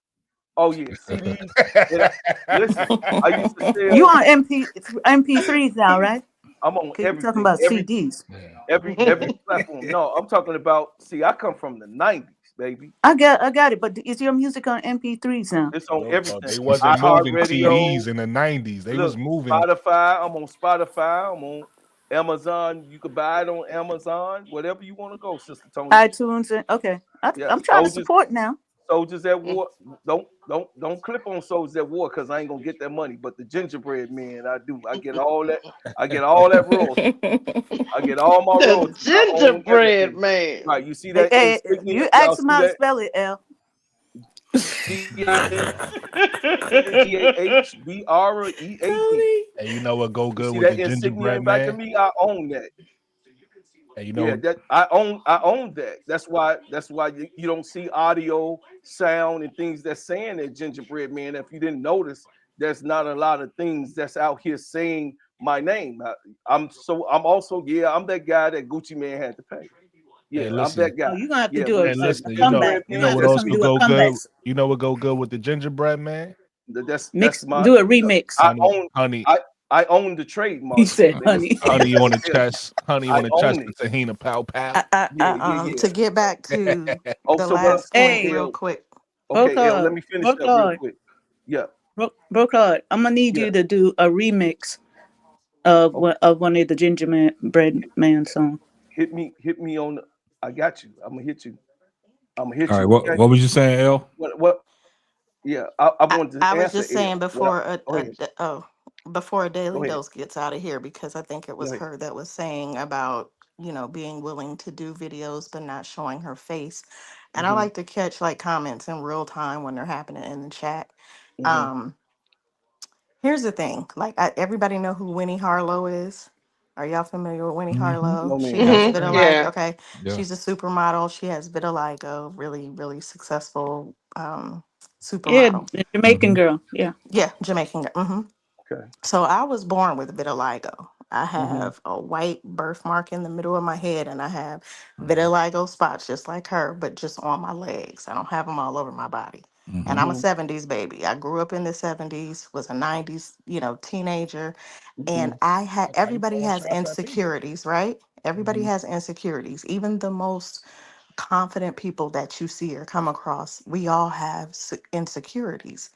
O: Oh yeah, CDs. Listen, I used to sell.
R: You on MP3s now, right?
O: I'm on
R: Because you're talking
O: everything.
R: about CDs.
O: Every platform. No, I'm talking about. See, I come from the '90s, baby.
R: I got it, but is your music on MP3s now?
O: It's on everything.
I: They wasn't moving
O: iHeartRadio.
I: CDs in the 90s. They was moving.
O: Spotify. I'm on Spotify. I'm on Amazon. You could buy it on Amazon. Whatever you want to go, Sister Tony.
R: iTunes. Okay. I'm trying to support now.
O: Soldiers at War. Don't clip on Soldiers at War because I ain't gonna get that money. But the gingerbread man, I do. I get all that. I get all that royalty. I get all my royalties.
L: Gingerbread man.
O: Right. You see that?
R: Hey,
O: insignia?
R: you ask
O: Y'all
R: him
O: see
R: how to
O: that?
R: spell it, L.
O: GHBREAD.
I: And you know what go good
O: See
I: with
O: that
I: the
O: insignia
I: gingerbread
O: in back of
I: man?
O: me? I own that.
I: And you know,
O: Yeah, that I own that. That's why you don't see audio, sound, and things that's saying that gingerbread man. If you didn't notice, there's not a lot of things that's out here saying my name. I'm that guy that Gucci Man had to pay. Yeah,
I: hey,
O: I'm
I: listen.
O: that guy.
R: Oh, you're gonna have to
O: Yeah,
R: do
O: when
R: a
O: he says
I: Listen, you
R: comeback.
O: gingerbread
I: know
R: You're
I: what
R: gonna have to
O: man,
I: else
R: come
I: could
R: do a
I: go
R: comeback.
I: good? You know what go good with the gingerbread man?
O: that's my
R: Do a remix.
I: Honey.
O: I own the trademark.
R: He said, "Honey."
I: Honey on the chest. Honey
O: I
I: on the chest
O: own
I: with
O: it.
I: Tahina Pow Pow.
A: To get back to
O: Oh,
A: the
O: so
A: last point
R: Hey,
A: real quick.
O: okay, L, let me finish that real quick. Yeah.
R: Bro, Claude, I'm gonna need you to do a remix of one of the Gingerbread Man songs.
O: Hit me on the, I got you. I'm gonna hit you. I'm gonna hit
E: All right,
O: you. Okay?
E: what was you saying, L?
O: What? Yeah, I wanted to
A: I was
O: answer
A: just saying
O: L. Go ahead.
A: before a
O: Go
A: daily
O: ahead.
A: dose gets out of here, because I think it
O: Go
A: was
O: ahead.
A: her that was saying about, being willing to do videos but not showing her face. And I
O: Mm-hmm.
A: like to catch like comments in real time when they're happening in the chat.
O: Mm-hmm.
A: Um, Here's the thing, like everybody know who Winnie Harlow is. Are y'all familiar with Winnie Harlow?
O: No,
A: She
O: man.
A: has
L: Mm-hmm.
A: vitiligo.
L: Yeah.
A: Okay,
E: Yeah.
A: she's a supermodel. She has vitiligo. Really, really successful
R: Yeah,
A: supermodel.
R: the Jamaican girl. Yeah.
A: Yeah, Jamaican girl. Hmm.
O: Okay.
A: So I was born with vitiligo. I
O: Mm-hmm.
A: have a white birthmark in the middle of my head, and I have vitiligo spots just like her, but just on my legs. I don't have them all over my body. And I'm a
O: Mm-hmm.
A: 70s baby. I grew up in the 70s, was a 90s, teenager.
O: Mm-hmm.
A: And I had,
I: That's how you
A: everybody
I: gonna
A: has
I: trap that people.
A: insecurities, right? Everybody
O: Mm-hmm.
A: has insecurities. Even the most confident people that you see or come across, we all have insecurities.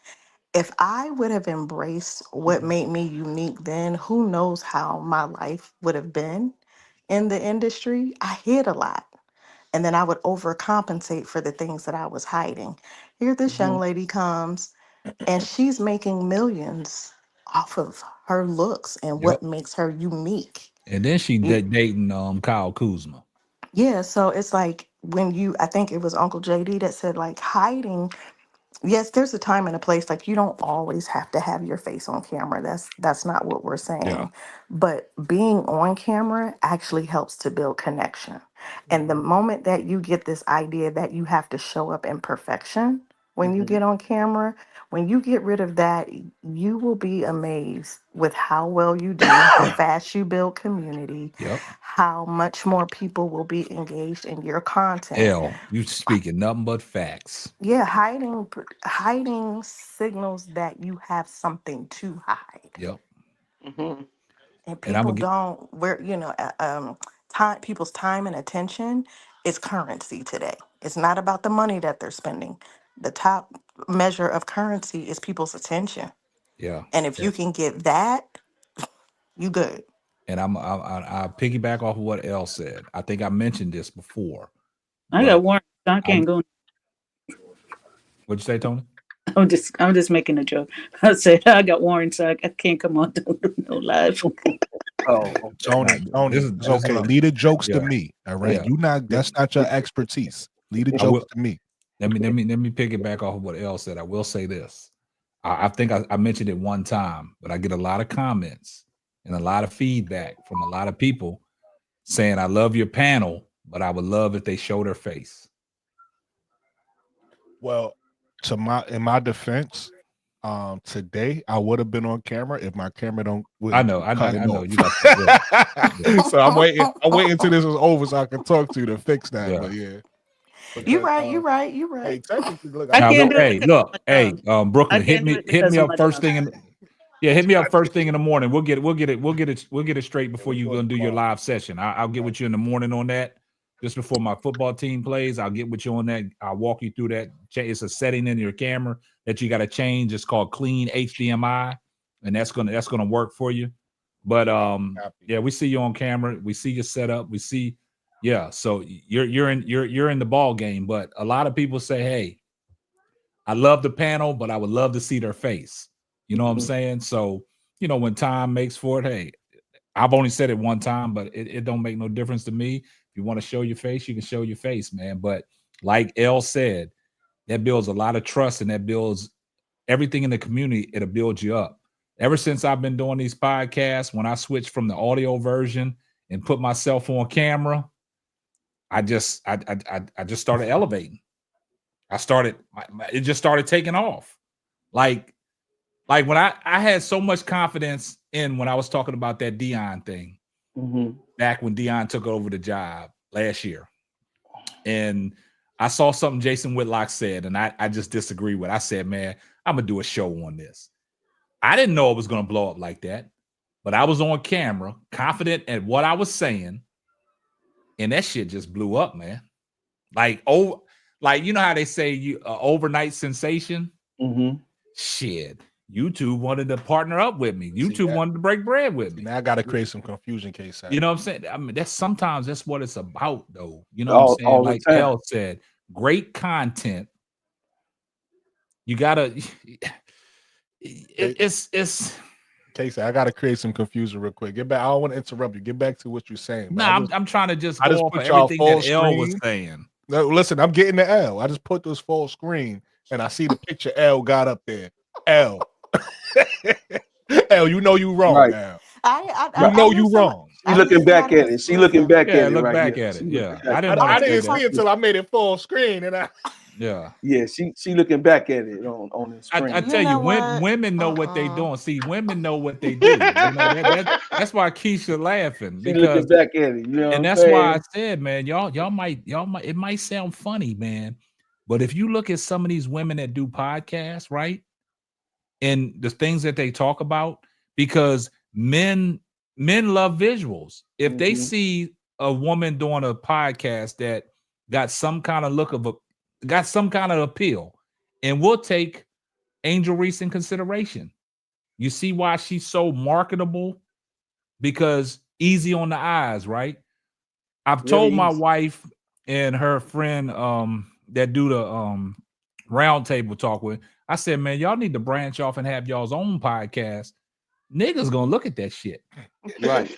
A: If I would have embraced what
O: Mm-hmm.
A: made me unique then, who knows how my life would have been in the industry? I hid a lot. And then I would overcompensate for the things that I was hiding. Here, this
O: Mm-hmm.
A: young lady comes and she's making millions off of her looks and
E: Yep.
A: what makes her unique.
E: And then she dating Kyle Kuzma.
A: Yeah, so it's like I think it was Uncle JD that said, like, hiding. Yes, there's a time and a place. Like, you don't always have to have your face on camera. That's not what we're
E: Yeah.
A: saying. But being on camera actually helps to build connection. And the moment that you get this idea that you have to show up in perfection when you
O: Mm-hmm.
A: get on camera, when you get rid of that, you will be amazed with how well you do, how fast you build community,
E: Yep.
A: how much more people will be engaged in your content.
E: L, you speaking nothing but facts.
A: Yeah, hiding signals that you have something to hide,
E: Yep.
L: Mm-hmm.
A: and
E: And I'm
A: people
E: gonna get
A: don't. Where time, people's time and attention is currency today. It's not about the money that they're spending. The top measure of currency is people's attention,
E: yeah.
A: and if you can get that, you good.
E: And I piggyback off of what L said. I think I mentioned this before,
R: I
E: but
R: got one. I can't go.
E: what'd you say, Tony?
R: I'm just making a joke. I said I got Warren, so I can't come on no live.
O: Oh,
I: Tony, it's okay. Lead the jokes to me. All right. You not that's not your expertise. Lead the jokes to me.
E: Let me pick it back off of what Elle said. I will say this. I think I mentioned it one time, but I get a lot of comments and a lot of feedback from a lot of people saying, I love your panel, but I would love if they show their face.
I: Well, in my defense, today I would have been on camera if my camera
E: I know you got
I: So I'm waiting until this is over so I can talk to you to fix that.
E: Yeah.
I: But yeah.
A: You're right. You're right. You're right.
I: Hey, technically, look,
E: Brooklyn, hit me up first thing hit me up first thing in the morning. We'll get it straight before you gonna do your live session. I'll get with you in the morning on that. Just before my football team plays, I'll get with you on that. I'll walk you through that. It's a setting in your camera that you got to change. It's called clean HDMI, and that's gonna work for you. But yeah, we see you on camera. We see your setup. We see, yeah. So you're in the ball game. But a lot of people say, hey, I love the panel, but I would love to see their face. You know what I'm saying? So, when time makes for it, hey, I've only said it one time, but it don't make no difference to me. If you want to show your face, you can show your face, man. But like Elle said, that builds a lot of trust and that builds everything in the community. It'll build you up. Ever since I've been doing these podcasts, when I switched from the audio version and put myself on camera, I just started elevating. It just started taking off. Like when I had so much confidence in when I was talking about that Dion thing back when Dion took over the job last year. And I saw something Jason Whitlock said, and I just disagree with. I said, man, I'm going to do a show on this. I didn't know it was going to blow up like that, but I was on camera, confident at what I was saying, and that shit just blew up, man. Like, you know how they say you overnight sensation? Shit. YouTube wanted to partner up with me. YouTube wanted to break bread with me.
I: Now I got to create some confusion, case.
E: You know what I'm saying? I mean, that's what it's about, though. You know what I'm saying? Like Elle said, great content. You gotta. It's.
I: Casey, I gotta create some confusion real quick. Get back. I don't want to interrupt you. Get back to what you're saying.
E: No, I'm trying to just go off of everything that Elle was saying.
I: No, listen, I'm getting the L. I just put this full screen and I see the picture L got up there. L. L, you know you wrong now. You know you wrong.
O: She looking back at it. She looking back at it.
E: Look
O: right
E: back
O: here.
E: at it. Yeah,
I: I didn't see it until I made it full screen, and
O: yeah. She looking back at it on the screen.
E: I tell you, women know what they doing. See, women know what they do. That's why Keisha laughing
O: She looking back at it. You know,
E: and that's why I said, man, y'all might. It might sound funny, man, but if you look at some of these women that do podcasts, right? And the things that they talk about, because men love visuals. If they see a woman doing a podcast that got some kind of appeal, and we'll take Angel Reese in consideration. You see why she's so marketable? Because easy on the eyes, right? I've told my wife and her friend that do the round table talk with, I said, man, y'all need to branch off and have y'all's own podcast. Niggas gonna look at that shit.
O: Right.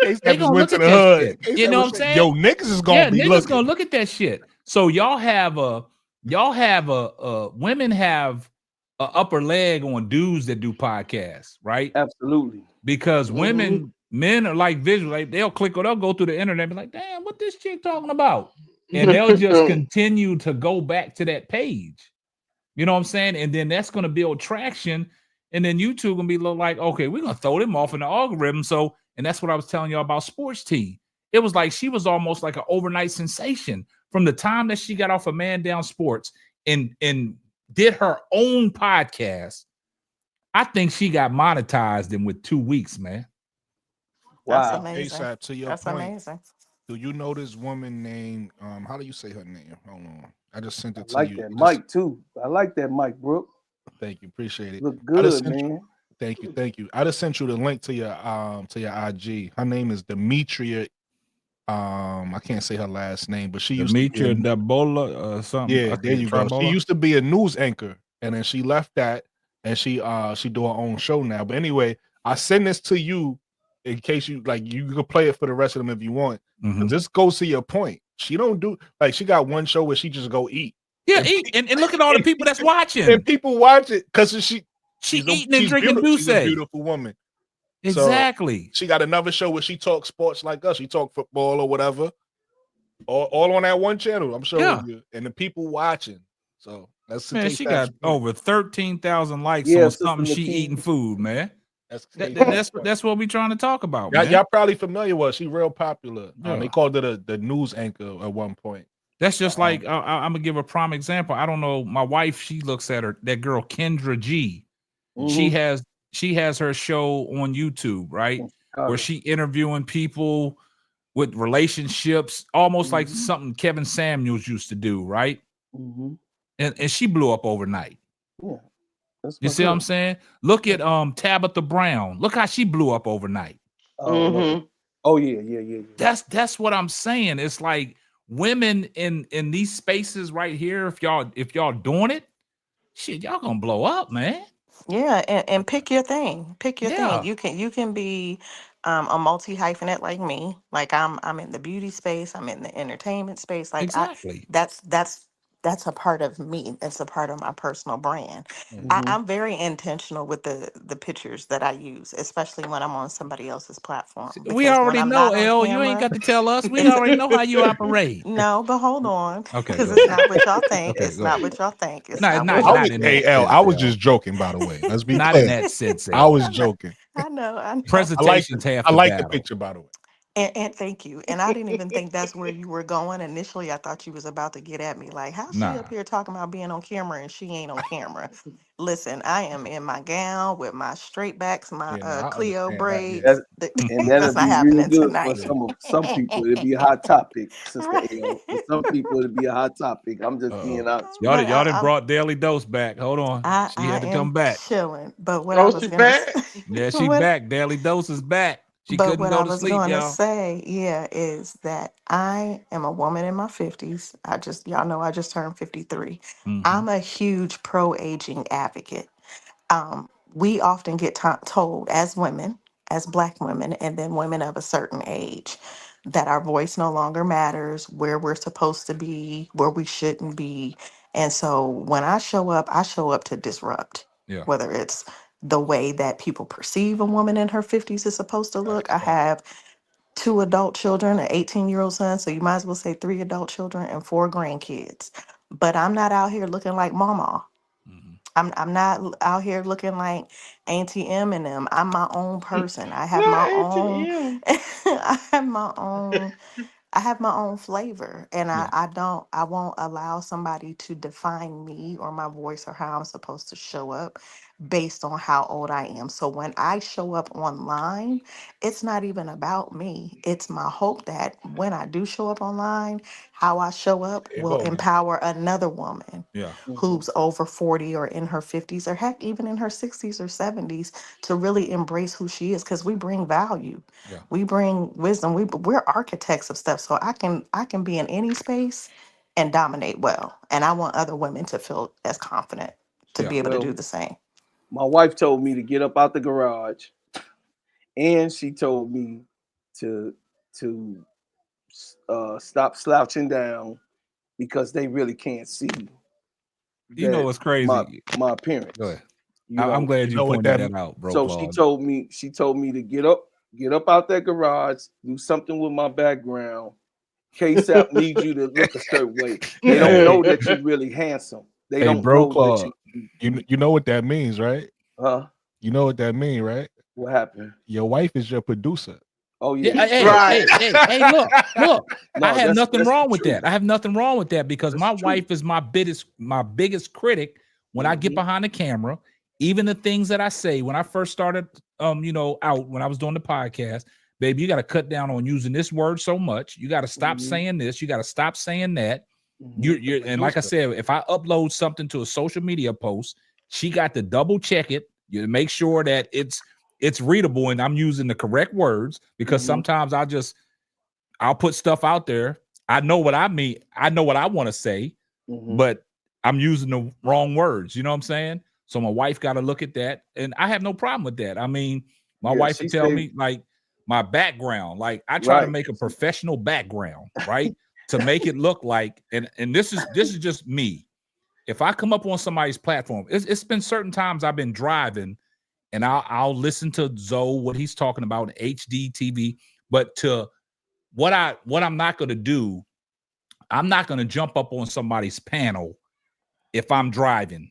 E: They gonna look at that shit. You know what I'm saying?
I: Yo, niggas is gonna be
E: niggas gonna look at that shit. So y'all have women have a upper leg on dudes that do podcasts, right?
O: Absolutely.
E: Because men are like visual. Like they'll click or they'll go through the internet and be like, damn, what this chick talking about? And they'll just continue to go back to that page. You know what I'm saying? And then that's going to build traction. And then YouTube going to be like, okay, we're going to throw them off in the algorithm. So, and that's what I was telling you about Sports Team. It was like she was almost like an overnight sensation from the time that she got off of Man Down Sports and did her own podcast. I think she got monetized in with 2 weeks, man.
A: That's amazing.
I: ASAP, to your
A: That's
I: point,
A: amazing.
I: do you know this woman named how do you say her name? Hold on. I just sent it to
O: like
I: you.
O: that mic too. I like that mic, Brooke.
I: Thank you. Appreciate it.
O: Look good, man.
I: Thank you. I just sent you the link to your IG. Her name is Demetria. I can't say her last name, but she used
E: Demetria Debola or something.
I: Yeah, there you go. She used to be a news anchor and then she left that, and she do her own show now. But anyway, I send this to you in case you like. You can play it for the rest of them if you want.
E: Mhm.
I: Just goes to your point. She don't do like she got one show where she just go eat.
E: Yeah, eat and look at all the people that's watching.
I: And people watch it because she's
E: eating and drinking
I: beautiful. She's a
E: Douce.
I: beautiful woman.
E: Exactly.
I: So she got another show where she talks sports like us. She talk football or whatever. All on that one channel. I'm showing you, and the people watching. So that's
E: Man, she got over 13,000 likes
I: Yeah,
E: on
I: Sister
E: something she
I: Nikki.
E: eating food, man.
I: That's
E: That's what we trying to talk about,
I: y'all,
E: man.
I: y'all probably familiar with her. She real popular.
E: Yeah.
I: They called her the news anchor at one point.
E: That's just like I'm gonna give a prime example. I don't know. My wife, she looks at her that girl Kendra G. She has her show on YouTube, right? Where she interviewing people with relationships, almost like something Kevin Samuels used to do, right? And she blew up overnight.
O: Yeah.
E: You see what I'm saying? Look at Tabitha Brown. Look how she blew up overnight.
O: Oh yeah.
E: That's what I'm saying. It's like women in these spaces right here. If y'all doing it, shit, y'all gonna blow up, man.
A: Yeah, and pick your thing. Pick your
E: Yeah.
A: thing. You can be a multi hyphenate like me. Like I'm in the beauty space. I'm in the entertainment space. Like
E: Exactly.
A: that's a part of me. That's a part of my personal brand. I'm very intentional with the pictures that I use, especially when I'm on somebody else's platform.
E: We
A: Because when
E: already
A: I'm
E: know,
A: not on
E: L. You ain't
A: camera,
E: got to tell us. We already know how you operate.
A: no, but hold on,
E: Okay,
A: because
E: go
A: it's
E: ahead.
A: not what y'all think.
E: Okay,
A: It's
E: go
A: not
E: ahead.
A: what y'all think. It's
E: Not
A: not what
E: not
A: y'all
E: in
A: think.
E: that sense,
I: I was
E: L.
I: just joking, by the way. Let's be
E: Not
I: clear.
E: in that sense,
I: I
E: L.
I: was joking.
A: I know.
E: Presentation's half
I: I
E: the
I: like the
E: battle.
I: picture, by the way.
A: And thank you. And I didn't even think that's where you were going. Initially, I thought you was about to get at me like, how's she up
E: Nah.
A: here talking about being on camera and she ain't on camera? Listen, I am in my gown with my straight backs, my
I: I
A: Cleo
I: understand that.
A: braids.
O: And that'll
A: That's not
O: be real
A: happening
O: good for
A: tonight.
O: some people. It'll be a hot topic, Sister
A: Right.
O: L. For some people, it'll be a hot topic. I'm just being honest.
E: Y'all
A: But
E: done brought Daily Dose back. Hold on. She
A: I
E: had to come
A: am
E: back.
A: chilling. But what I was
O: she
A: gonna
O: back?
A: say,
E: Yeah, she
A: what
E: back. Daily Dose is back. She
A: But
E: couldn't
A: what
E: go
A: I
E: to
A: was
E: sleep,
A: going to
E: y'all.
A: say, yeah, is that I am a woman in my 50s. Y'all know I just turned 53. I'm a huge pro-aging advocate. We often get told as women, as Black women, and then women of a certain age, that our voice no longer matters, where we're supposed to be, where we shouldn't be. And so when I show up to disrupt,
E: Yeah.
A: whether it's the way that people perceive a woman in her 50s is supposed to look. I have 2 adult children, an 18-year-old son, so you might as well say 3 adult children and 4 grandkids. But I'm not out here looking like mama. I'm not out here looking like Auntie M and them. I'm my own person. I have my own I have my own I have my own flavor, and I won't allow somebody to define me or my voice or how I'm supposed to show up based on how old I am. So when I show up online, it's not even about me. It's my hope that when I do show up online, how I show up will empower another woman
E: Yeah.
A: who's over 40 or in her 50s or heck even in her 60s or 70s to really embrace who she is, because we bring value.
E: Yeah.
A: We bring wisdom. We're architects of stuff. So I can be in any space and dominate well. And I want other women to feel as confident to be able to do the same.
O: My wife told me to get up out the garage, and she told me to stop slouching down because they really can't see.
E: You know what's crazy?
O: My appearance.
E: Go ahead.
O: You
E: I'm
O: know,
E: glad you pointed that out, bro.
O: So
E: Claude.
O: she told me to get up out that garage, do something with my background. KSAP needs you to look a certain way. They don't know that you're really handsome. They
I: Hey,
O: don't
I: bro,
O: know
I: Claude,
O: that
I: you know what that means, right?
O: Huh?
I: You know what that means, right?
O: What happened?
I: Your wife is your producer.
O: Oh yeah.
E: Hey, look.
O: No,
E: I have nothing
O: that's
E: wrong
O: the
E: with
O: truth.
E: that. I have nothing wrong with that because my wife is my biggest critic when I get behind the camera. Even the things that I say when I first started, out when I was doing the podcast, baby, you got to cut down on using this word so much. You got to stop saying this. You got to stop saying that. You're and like I said, if I upload something to a social media post, she got to double check it. You make sure that it's readable and I'm using the correct words, because sometimes I'll put stuff out there. I know what I mean. I know what I want to say, but I'm using the wrong words. You know what I'm saying? So my wife got to look at that, and I have no problem with that. I mean, my wife would tell me like my background, like I try to make a professional background, right, to make it look like, and this is just me. If I come up on somebody's platform, it's been certain times I've been driving, and I'll listen to Zoe what he's talking about in HD TV, but to what I'm not going to do, I'm not going to jump up on somebody's panel if I'm driving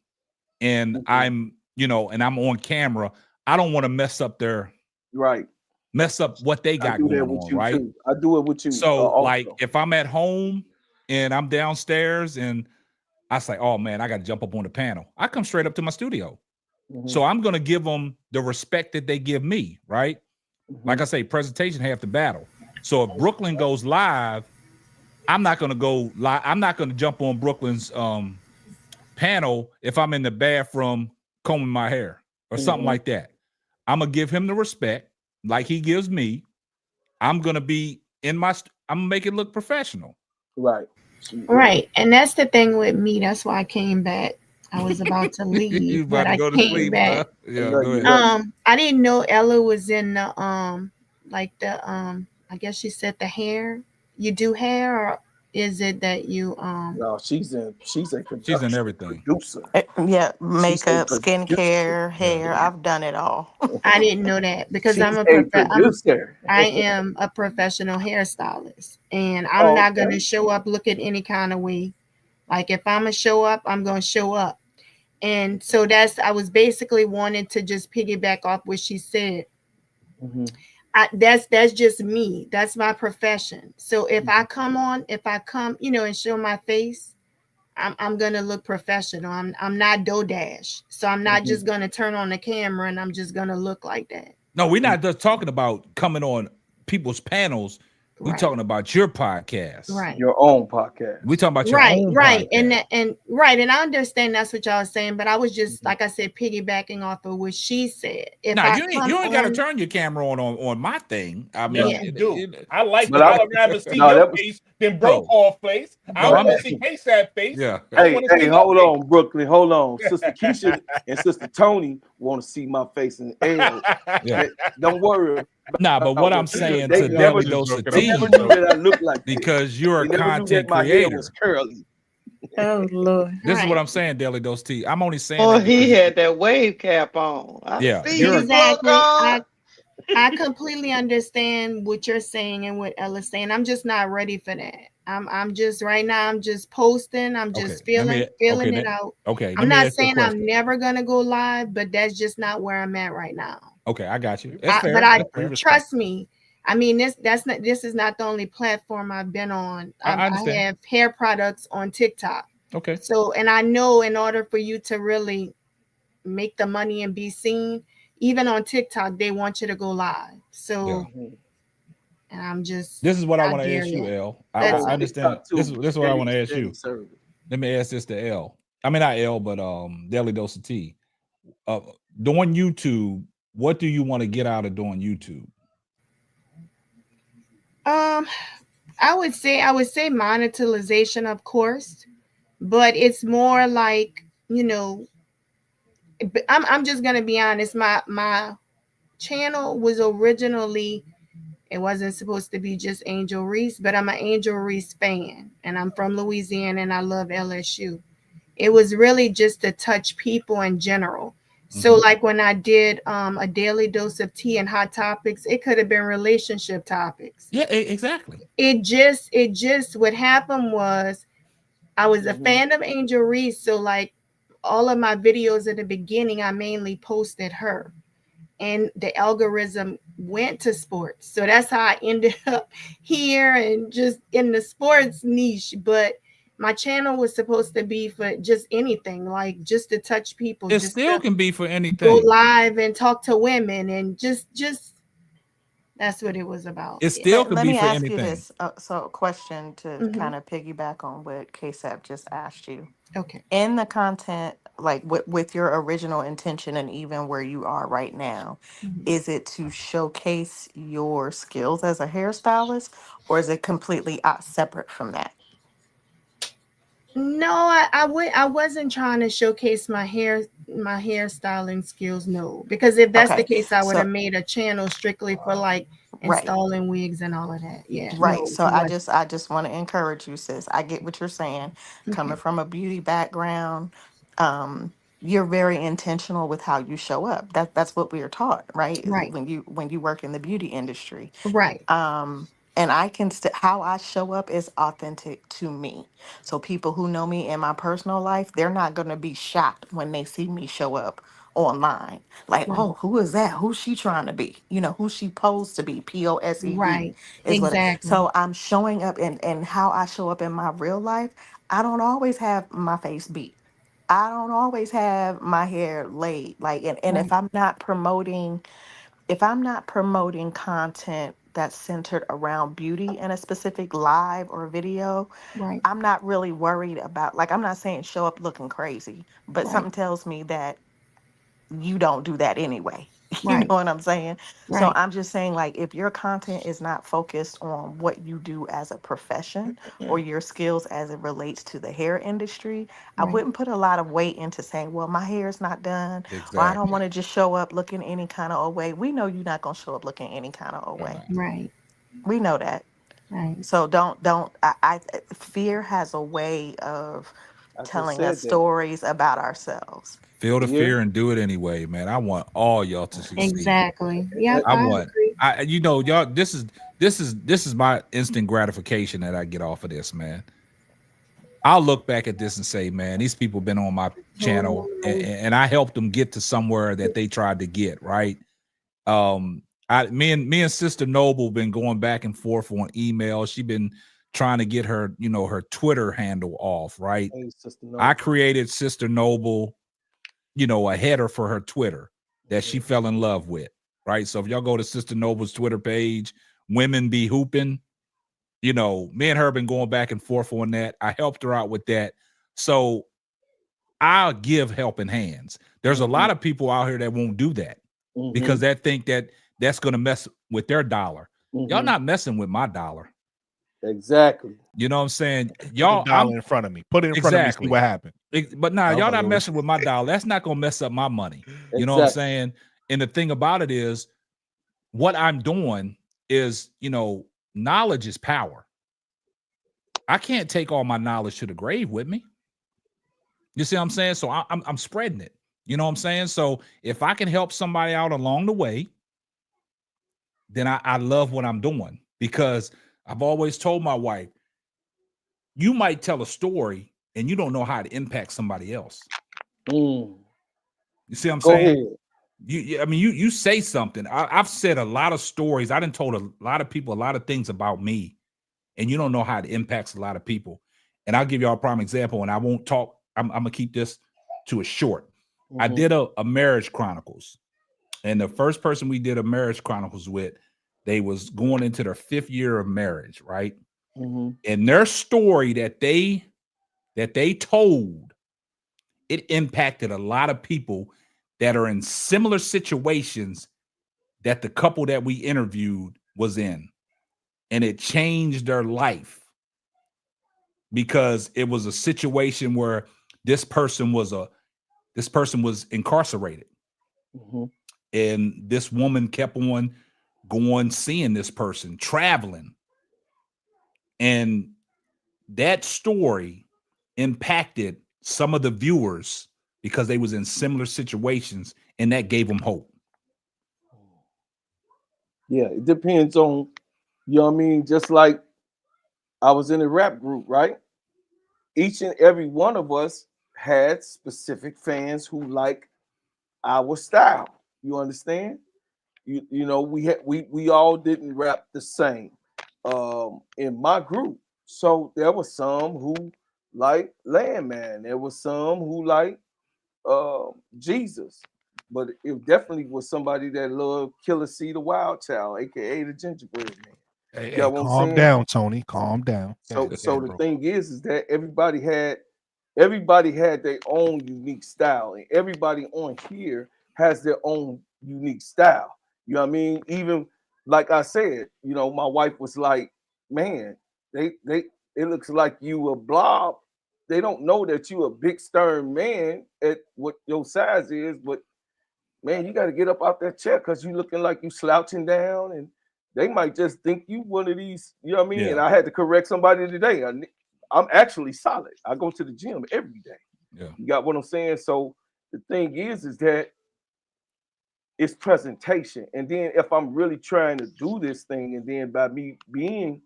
E: and I'm, and I'm on camera. I don't want to mess up mess up what they got going on, right?
O: Too. I do it with you.
E: So like if I'm at home and I'm downstairs and I say, oh man, I got to jump up on the panel, I come straight up to my studio. So I'm going to give them the respect that they give me, right? Like I say, presentation half the battle. So if Brooklyn goes live, I'm not going to go live. I'm not going to jump on Brooklyn's panel if I'm in the bathroom combing my hair or something like that. I'm going to give him the respect like he gives me. I'm going to be I'm going to make it look professional.
O: Right.
U: Right. And that's the thing with me. That's why I came back. I was about to leave, but I came back.
E: Yeah, go ahead.
U: I didn't know Ella was in the I guess she said the hair. You do hair, or is it that you
O: No, she's in
E: everything.
O: Producer.
A: Yeah, makeup, skincare, hair. I've done it all.
U: I didn't know that because
O: She's
U: I'm a
O: producer.
U: I am a professional hairstylist, and I'm not going to show up looking any kind of way. Like if I'm gonna show up, I'm gonna show up. And so I was basically wanting to just piggyback off what she said. That's just me. That's my profession. So if I come, and show my face, I'm gonna look professional. I'm not DoDash. So I'm not just gonna turn on the camera and I'm just gonna look like that.
E: No, we're not just talking about coming on people's panels. We're talking about your podcast.
U: Right.
O: Your own podcast.
E: We talking about your own podcast.
U: And I understand that's what y'all are saying, but I was just like I said, piggybacking off of what she said.
E: You ain't got to turn your camera on my thing. I mean,
I: you do. I like the I'd rather see your face than Brokaw face. I want to see K-Sap face.
E: Yeah.
O: Hey, hold on, Brooklyn. Hold on. Sister Keisha and Sister Tony want to see my face in L.
E: Yeah.
O: Don't worry.
E: Nah, but what I'm saying to Daily Dose of Tea, because you're a content creator.
O: Curly.
U: Oh Lord!
E: This is what I'm saying, Daily Dose Tea. I'm only saying.
L: Oh, he had that wave cap on.
U: Exactly. I completely understand what you're saying and what Ella's saying. I'm just not ready for that. I'm just right now. I'm just posting. I'm just feeling it out.
E: Okay.
U: I'm not saying I'm never gonna go live, but that's just not where I'm at right now.
E: Okay, I got you.
U: Trust me. I mean, this is not the only platform I've been on. I have hair products on TikTok.
E: Okay.
U: So, and I know in order for you to really make the money and be seen, even on TikTok, they want you to go live. So, and I'm just.
E: This is what I want to ask you, L. I understand. This is what I want to ask you. Let me ask this to L. I mean, not L, but Daily Dose of Tea. Doing YouTube, what do you want to get out of doing YouTube?
U: I would say monetization, of course, but it's more like, I'm just gonna be honest. My channel was originally, it wasn't supposed to be just Angel Reese, but I'm an Angel Reese fan, and I'm from Louisiana, and I love LSU. It was really just to touch people in general. So like when I did a daily dose of tea and hot topics, it could have been relationship topics.
E: Yeah, exactly.
U: It just what happened was I was a fan of Angel Reese. So like all of my videos at the beginning, I mainly posted her. And the algorithm went to sports. So that's how I ended up here and just in the sports niche. But my channel was supposed to be for just anything, like just to touch people.
E: It still can be for anything.
U: Go live and talk to women and just that's what it was about.
E: It still can be for anything.
A: Let me ask you this. So a question to kind of piggyback on what KSAP just asked you.
U: Okay.
A: In the content, like with your original intention and even where you are right now, is it to showcase your skills as a hairstylist, or is it completely separate from that?
U: No, I wasn't trying to showcase my hairstyling skills. No, because if that's the
A: Okay.
U: case, I would have
A: So
U: made a channel strictly for like
A: right.
U: installing wigs and all of that. Yeah,
A: Right.
U: no,
A: So
U: it wasn't.
A: I just want to encourage you, sis. I get what you're saying.
U: Okay.
A: Coming from a beauty background, you're very intentional with how you show up. That's what we are taught, right? Is
U: Right.
A: when you work in the beauty industry.
U: Right.
A: And I can how I show up is authentic to me. So people who know me in my personal life, they're not going to be shocked when they see me show up online. Like,
U: Right.
A: oh, who is that? Who's she trying to be? You know, who's she posed to be? POSED
U: Right.
A: is what.
U: Exactly.
A: So I'm showing up, and how I show up in my real life. I don't always have my face beat. I don't always have my hair laid. Like, and
U: Right.
A: if I'm not promoting content that's centered around beauty in a specific live or video,
U: Right.
A: I'm not really worried about, like, I'm not saying show up looking crazy, but
U: Right.
A: something tells me that you don't do that anyway. You know
U: Right.
A: what I'm saying? So
U: Right.
A: I'm just saying, like, if your content is not focused on what you do as a profession or your skills as it relates to the hair industry, I
U: Right.
A: wouldn't put a lot of weight into saying, well, my hair is not done, or I don't
E: Exactly.
A: want to just show up looking any kind of old way. We know you're not going to show up looking any kind of old way.
E: Right.
U: Right.
A: We know that.
U: Right.
A: So fear has a way of
O: I just
A: telling us
O: said that.
A: stories about ourselves.
E: Feel the
O: Yeah.
E: fear and do it anyway, man. I want all y'all to succeed.
U: Exactly. Yep.
E: I
U: I
E: want
U: agree.
E: y'all, this is my instant gratification that I get off of this, man. I'll look back at this and say, man, these people been on my channel, and I helped them get to somewhere that they tried to get, right? Me and Sister Noble been going back and forth on email. She been trying to get her, her Twitter handle off, right?
O: Hey, Sister
E: I
O: Noble.
E: created Sister Noble, a header for her Twitter that she fell in love with, right? So if y'all go to Sister Noble's Twitter page, Women Be Hooping, me and her been going back and forth on that. I helped her out with that. So I'll give helping hands. There's a lot of people out here that won't do that because they think that that's going to mess with their dollar. Y'all not messing with my dollar.
O: Exactly.
E: You know what I'm saying?
I: Put the
E: Y'all,
I: dollar in front of me. Put it in front of me. See what happened.
E: But nah,
I: I'm
E: y'all
I: about
E: not
I: to-
E: messing with my dollar. That's not going to mess up my money. You know what I'm
O: Exactly.
E: saying? And the thing about it is, what I'm doing is, knowledge is power. I can't take all my knowledge to the grave with me. You see what I'm saying? So I'm spreading it. You know what I'm saying? So if I can help somebody out along the way, then I love what I'm doing, because I've always told my wife, you might tell a story and you don't know how to impact somebody else. You see what I'm
O: Go
E: saying?
O: ahead.
E: You say something. I've said a lot of stories. I done told a lot of people a lot of things about me, and you don't know how it impacts a lot of people. And I'll give y'all a prime example, and I won't talk. I'm gonna keep this to a short. I did a marriage chronicles, and the first person we did a marriage chronicles with, they was going into their 5th year of marriage, right? And their story that they told, it impacted a lot of people that are in similar situations that the couple that we interviewed was in, and it changed their life, because it was a situation where this person was incarcerated, and this woman kept on going, seeing this person, traveling, and that story impacted some of the viewers because they was in similar situations, and that gave them hope.
O: Yeah, it depends on, just like I was in a rap group, right? Each and every one of us had specific fans who like our style. You understand? We all didn't rap the same in my group. So there were some who like Landman. There was some who like Jesus. But it definitely was somebody that loved Killer C the Wild Child, aka the Gingerbread Man.
I: Hey,
O: You know what I'm
I: calm
O: saying?
I: down, Tony. Calm down.
O: So
I: Yeah,
O: so the
I: bro.
O: thing is that everybody had their own unique style, and everybody on here has their own unique style. You know what I mean? Even like I said, my wife was like, "Man, they it looks like you a blob they don't know that you a big stern man at what your size is, but man, you got to get up out that chair because you looking like you slouching down, and they might just think you one of these, you know what I mean?
E: Yeah.
O: And I had to correct somebody today. I'm actually solid. I go to the gym every day.
E: Yeah.
O: You got what I'm saying? So the thing is that it's presentation. And then if I'm really trying to do this thing, and then by me being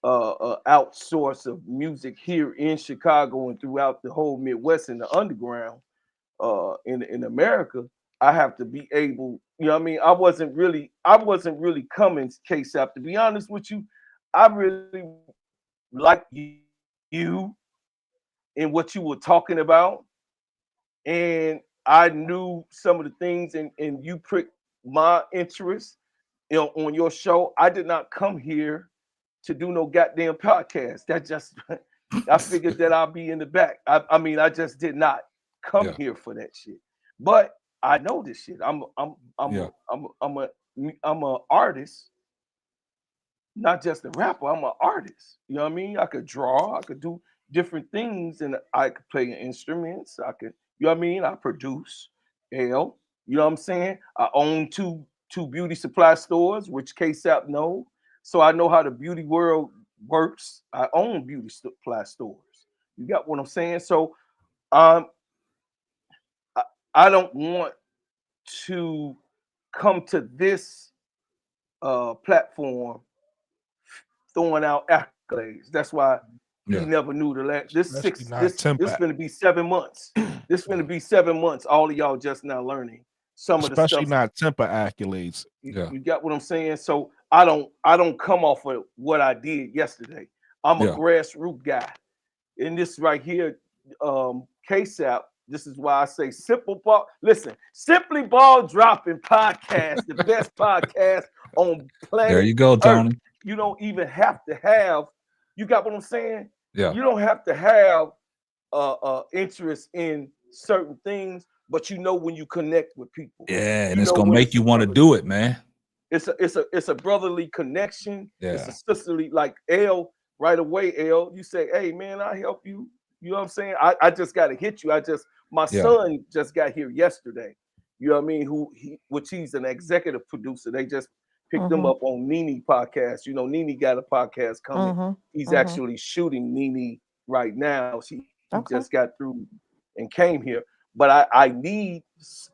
O: outsource of music here in Chicago and throughout the whole Midwest and the underground in America, I have to be able, you know what I mean? I wasn't really coming KSAP, to be honest with you. I really like you and what you were talking about. And I knew some of the things, and you pricked my interest on your show. I did not come here to do no goddamn podcast. That just I figured that I'll be in the back. I mean, I just did not come here for that shit. But I know this shit. I'm a artist, not just a rapper. I'm an artist. You know what I mean? I could draw. I could do different things, and I could play instruments. I could, you know what I mean? I produce. Hell, you know what I'm saying? I own two beauty supply stores, which KSAP know. So I know how the beauty world works. I own beauty supply stores. You got what I'm saying? So I don't want to come to this platform throwing out accolades. That's why he never knew the last. This gonna be 7 months. This gonna be 7 months. All of y'all just now learning some of the stuff.
I: Especially not temper accolades.
O: You got what I'm saying? So I don't come off of what I did yesterday. I'm a grassroots guy. And this right here, KSAP, this is why I say simple ball. Listen, Simply Ball Dropping Podcast, the best podcast on planet
E: There you go, Tony.
O: Earth. You don't even have to have, you got what I'm saying?
E: Yeah.
O: You don't have to have interest in certain things, but you know when you connect with people.
E: Yeah, and it's gonna make you want to do it, man.
O: It's a brotherly connection.
E: Yeah.
O: It's a sisterly, like L, right away, L. You say, hey man, I help you. You know what I'm saying? I just gotta hit you. My son just got here yesterday. You know what I mean? Which he's an executive producer. They just picked him up on Nene podcast. You know, Nene got a podcast coming. He's actually shooting Nene right now. He just got through and came here. But I need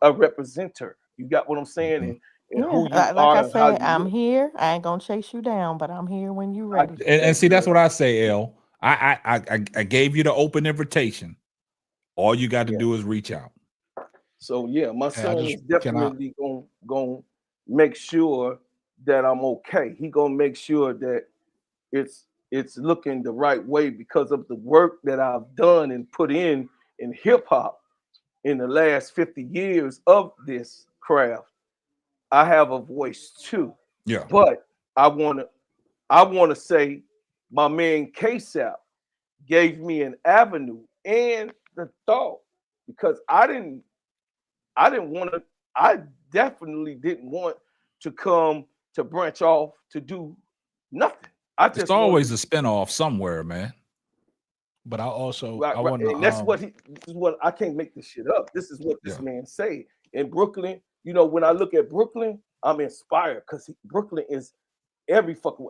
O: a representative. You got what I'm saying? And who you
A: like
O: are.
A: I said, I'm here. I ain't gonna chase you down, but I'm here when you're ready.
E: And see, that's what I say, L. I gave you the open invitation. All you got to do is reach out.
O: So yeah, my son is definitely gonna make sure that I'm okay. He gonna make sure that it's looking the right way because of the work that I've done and put in hip hop in the last 50 years of this craft. I have a voice too.
E: Yeah.
O: But I wanna say my man KSAP gave me an avenue and the thought, because I definitely didn't want to come to branch off to do nothing.
E: It's always a spinoff somewhere, man.
I: But I also
O: I want to. And that's this is what I can't make this shit up. This is what this man say in Brooklyn. You know, when I look at Brooklyn, I'm inspired because Brooklyn is every fucking.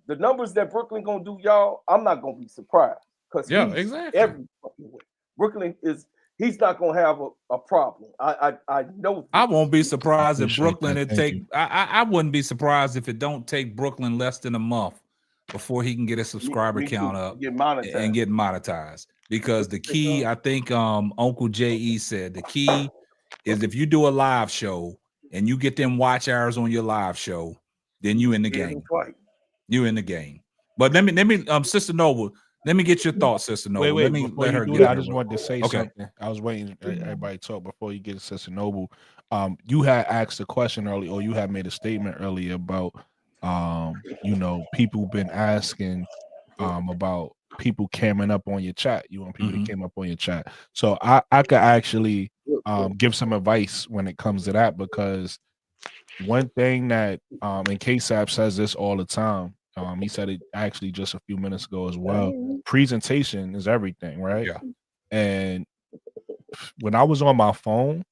O: The numbers that Brooklyn gonna do, y'all. I'm not gonna be surprised because
E: exactly
O: every fucking way. Brooklyn is. He's not gonna have a problem. I know.
E: I won't be surprised if Brooklyn I wouldn't be surprised if it don't take Brooklyn less than a month before he can get his subscriber count up and get monetized. Because the key, I think Uncle J.E. said, the key is if you do a live show and you get them watch hours on your live show, then you in the game. You in the game. But let me Sister Noble. Let me get your thoughts, Sister Noble.
I: Wait,
E: let me
I: before
E: let
I: you
E: her
I: do
E: get
I: that, I just wanted to say
E: okay.
I: something. I was waiting everybody to talk before you get to Sister Noble. You had asked a question earlier, or you had made a statement earlier about you know, people been asking about people camming up on your chat. You want people to cam up on your chat. So I could actually give some advice when it comes to that, because one thing that and KSAP says this all the time, He said it actually just a few minutes ago as well. Presentation is everything, right?
E: Yeah.
I: And when I was on my phone,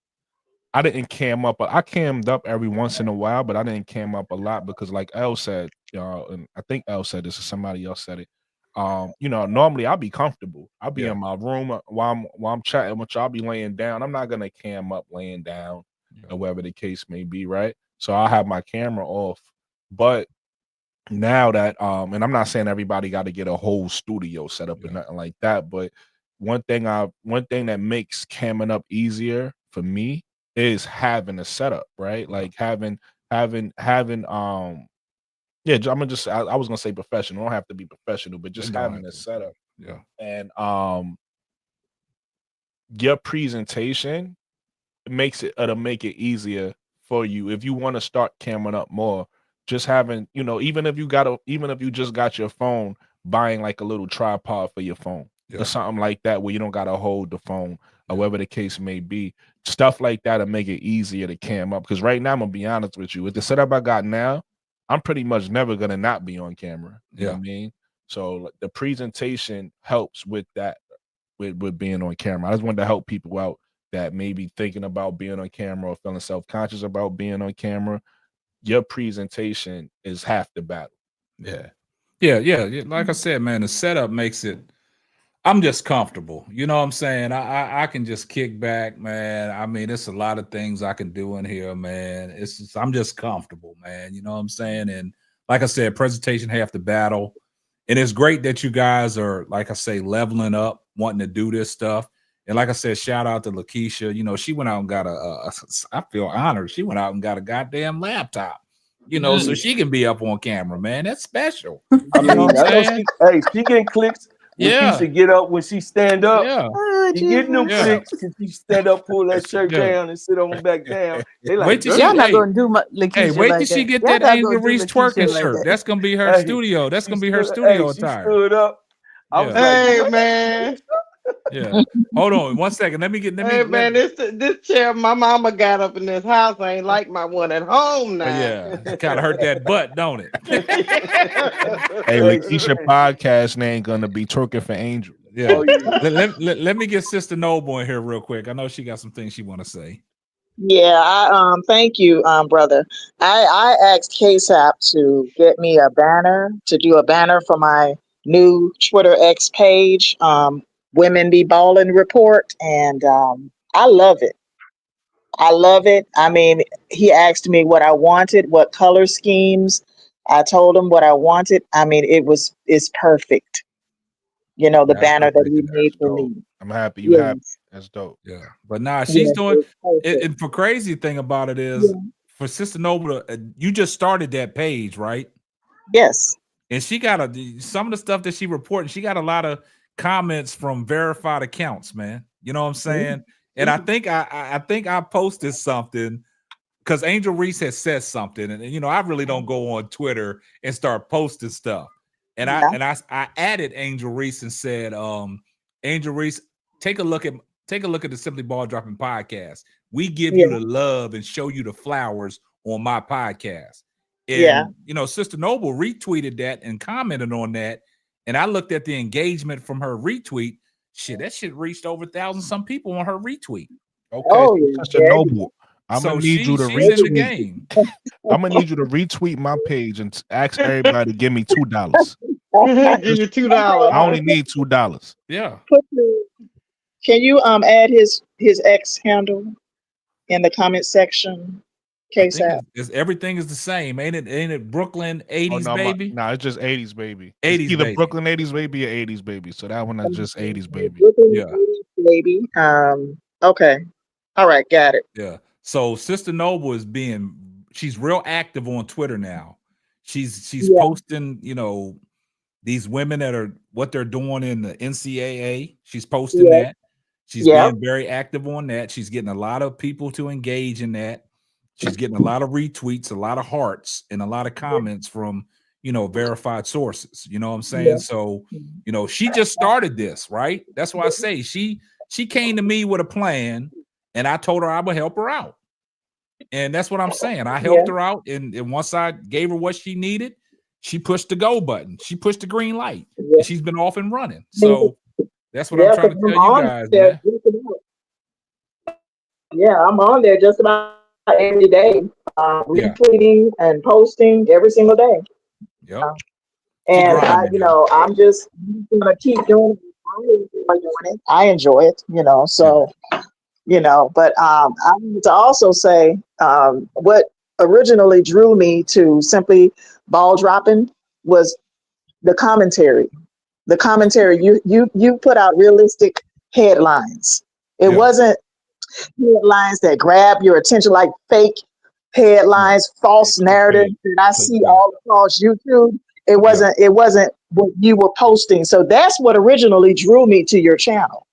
I: I didn't cam up. I cammed up every once in a while, but I didn't cam up a lot because, like Elle said, and I think Elle said this or somebody else said it. Normally I'll be comfortable. I'll be in my room while I'm chatting with you. I'll be laying down. I'm not gonna cam up laying down, or whatever the case may be, right? So I'll have my camera off. But now that and I'm not saying everybody got to get a whole studio set up and nothing like that, but one thing that makes camming up easier for me is having a setup, right? Like having yeah, I was gonna say professional. Don't have to be professional, but just having a setup.
E: Yeah.
I: And your presentation it'll make it easier for you if you want to start camming up more. Just having, even if you just got your phone, buying like a little tripod for your phone or something like that, where you don't gotta hold the phone or whatever the case may be. Stuff like that'll make it easier to cam up. Because right now, I'm gonna be honest with you, with the setup I got now, I'm pretty much never gonna not be on camera. You know what I mean? So like, the presentation helps with that, with being on camera. I just wanted to help people out that may be thinking about being on camera or feeling self-conscious about being on camera. Your presentation is half the battle.
E: Yeah. Like I said, man, the setup makes it. I'm just comfortable. You know what I'm saying? I can just kick back, man. I mean, it's a lot of things I can do in here, man. I'm just comfortable, man. You know what I'm saying? And like I said, presentation half the battle. And it's great that you guys are, like I say, leveling up, wanting to do this stuff. And like I said, shout out to Lakeisha. She went out and got I feel honored. She went out and got a goddamn laptop, so she can be up on camera, man. That's special.
O: I mean, she getting clicks. Lakeisha get up when she stand up. She getting them clicks because she stand up, pull that shirt down, and sit on back down. They like,
E: wait till
O: y'all
E: not gonna do Lakeisha wait till she get that Angel Reese twerking shirt. That's gonna be her studio. That's gonna be her studio attire.
O: She stood up. I was like,
L: hey man.
E: Yeah. Hold on 1 second. Let me
L: this chair my mama got up in this house ain't like my one at home now.
E: Yeah, kind of hurt that butt, don't it?
I: Hey, Lakeisha podcast name gonna be twerking for Angel.
E: Yeah. Let me get Sister Noble in here real quick. I know she got some things she want to say.
C: Yeah, I thank you, brother. I asked KSAP to get me a banner, to do a banner for my new Twitter X page, Women Be Ballin' report, and I love it. I love it. I mean, he asked me what I wanted, what color schemes. I told him what I wanted. I mean, it's perfect. The banner that he made for me.
I: I'm happy you happy. That's dope.
E: Yeah, but nah, she's doing it. And for crazy thing about it is, for Sister Noble, you just started that page, right?
C: Yes.
E: And she got some of the stuff that she reported. She got a lot of comments from verified accounts, man. You know what I'm saying? And I think I posted something because Angel Reese has said something, and I really don't go on Twitter and start posting stuff. And I added Angel Reese and said, Angel Reese, take a look at the Simply Ball Dropping podcast. We give you the love and show you the flowers on my podcast. And Sister Noble retweeted that and commented on that. And I looked at the engagement from her retweet. Shit, that shit reached over 1,000 some people on her retweet.
I: Okay, Sister Noble, I'm gonna need you to
E: retweet. In the game.
I: I'm gonna need you to retweet my page and ask everybody to give me $2.
L: Give you $2.
I: I only need $2.
E: Yeah.
C: Can you add his X handle in the comment section? KSAP.
E: Everything is the same, ain't it? Brooklyn 80s baby.
I: No, it's just 80s baby.
E: 80s
I: it's either
E: baby.
I: Brooklyn 80s baby or 80s baby. So that one is just 80s baby.
C: Brooklyn 80s baby. Okay. All right, got it.
E: Yeah. So Sister Noble she's real active on Twitter now. She's posting, these women that are what they're doing in the NCAA. She's posting that. She's being very active on that. She's getting a lot of people to engage in that. She's getting a lot of retweets, a lot of hearts, and a lot of comments from, verified sources. You know what I'm saying? Yeah. So, she just started this, right? That's why I say she came to me with a plan, and I told her I would help her out. And that's what I'm saying. I helped her out, and once I gave her what she needed, she pushed the go button. She pushed the green light.
C: Yeah.
E: And she's been off and running. So that's what
C: Yeah,
E: I'm trying to
C: 'cause I'm
E: tell you
C: on
E: guys,
C: there
E: man.
C: just about- Yeah, I'm on there just about every day,
E: Yeah.
C: retweeting and posting every single day.
E: Yep.
C: And I,
E: grinding,
C: you
E: yo.
C: know, I'm just gonna keep doing it. I enjoy doing it. I enjoy it, you know. So, you know, but I need to also say what originally drew me to simply ball dropping was the commentary. The commentary, you put out realistic headlines. It wasn't headlines that grab your attention like fake headlines, false narratives that I see all across YouTube. It wasn't what you were posting. So that's what originally drew me to your channel.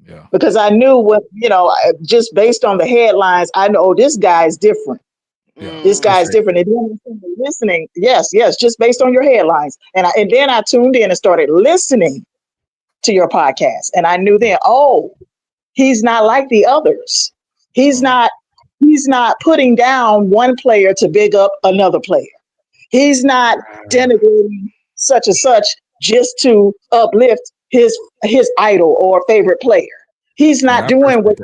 E: Yeah.
C: Because I knew what, you know, just based on the headlines, I know, oh, this guy is different. This guy's different. And then I started listening. Yes, just based on your headlines. And then I tuned in and started listening to your podcast. And I knew then, oh, he's not like the others. He's not putting down one player to big up another player. He's not denigrating such and such just to uplift his idol or favorite player. He's not doing what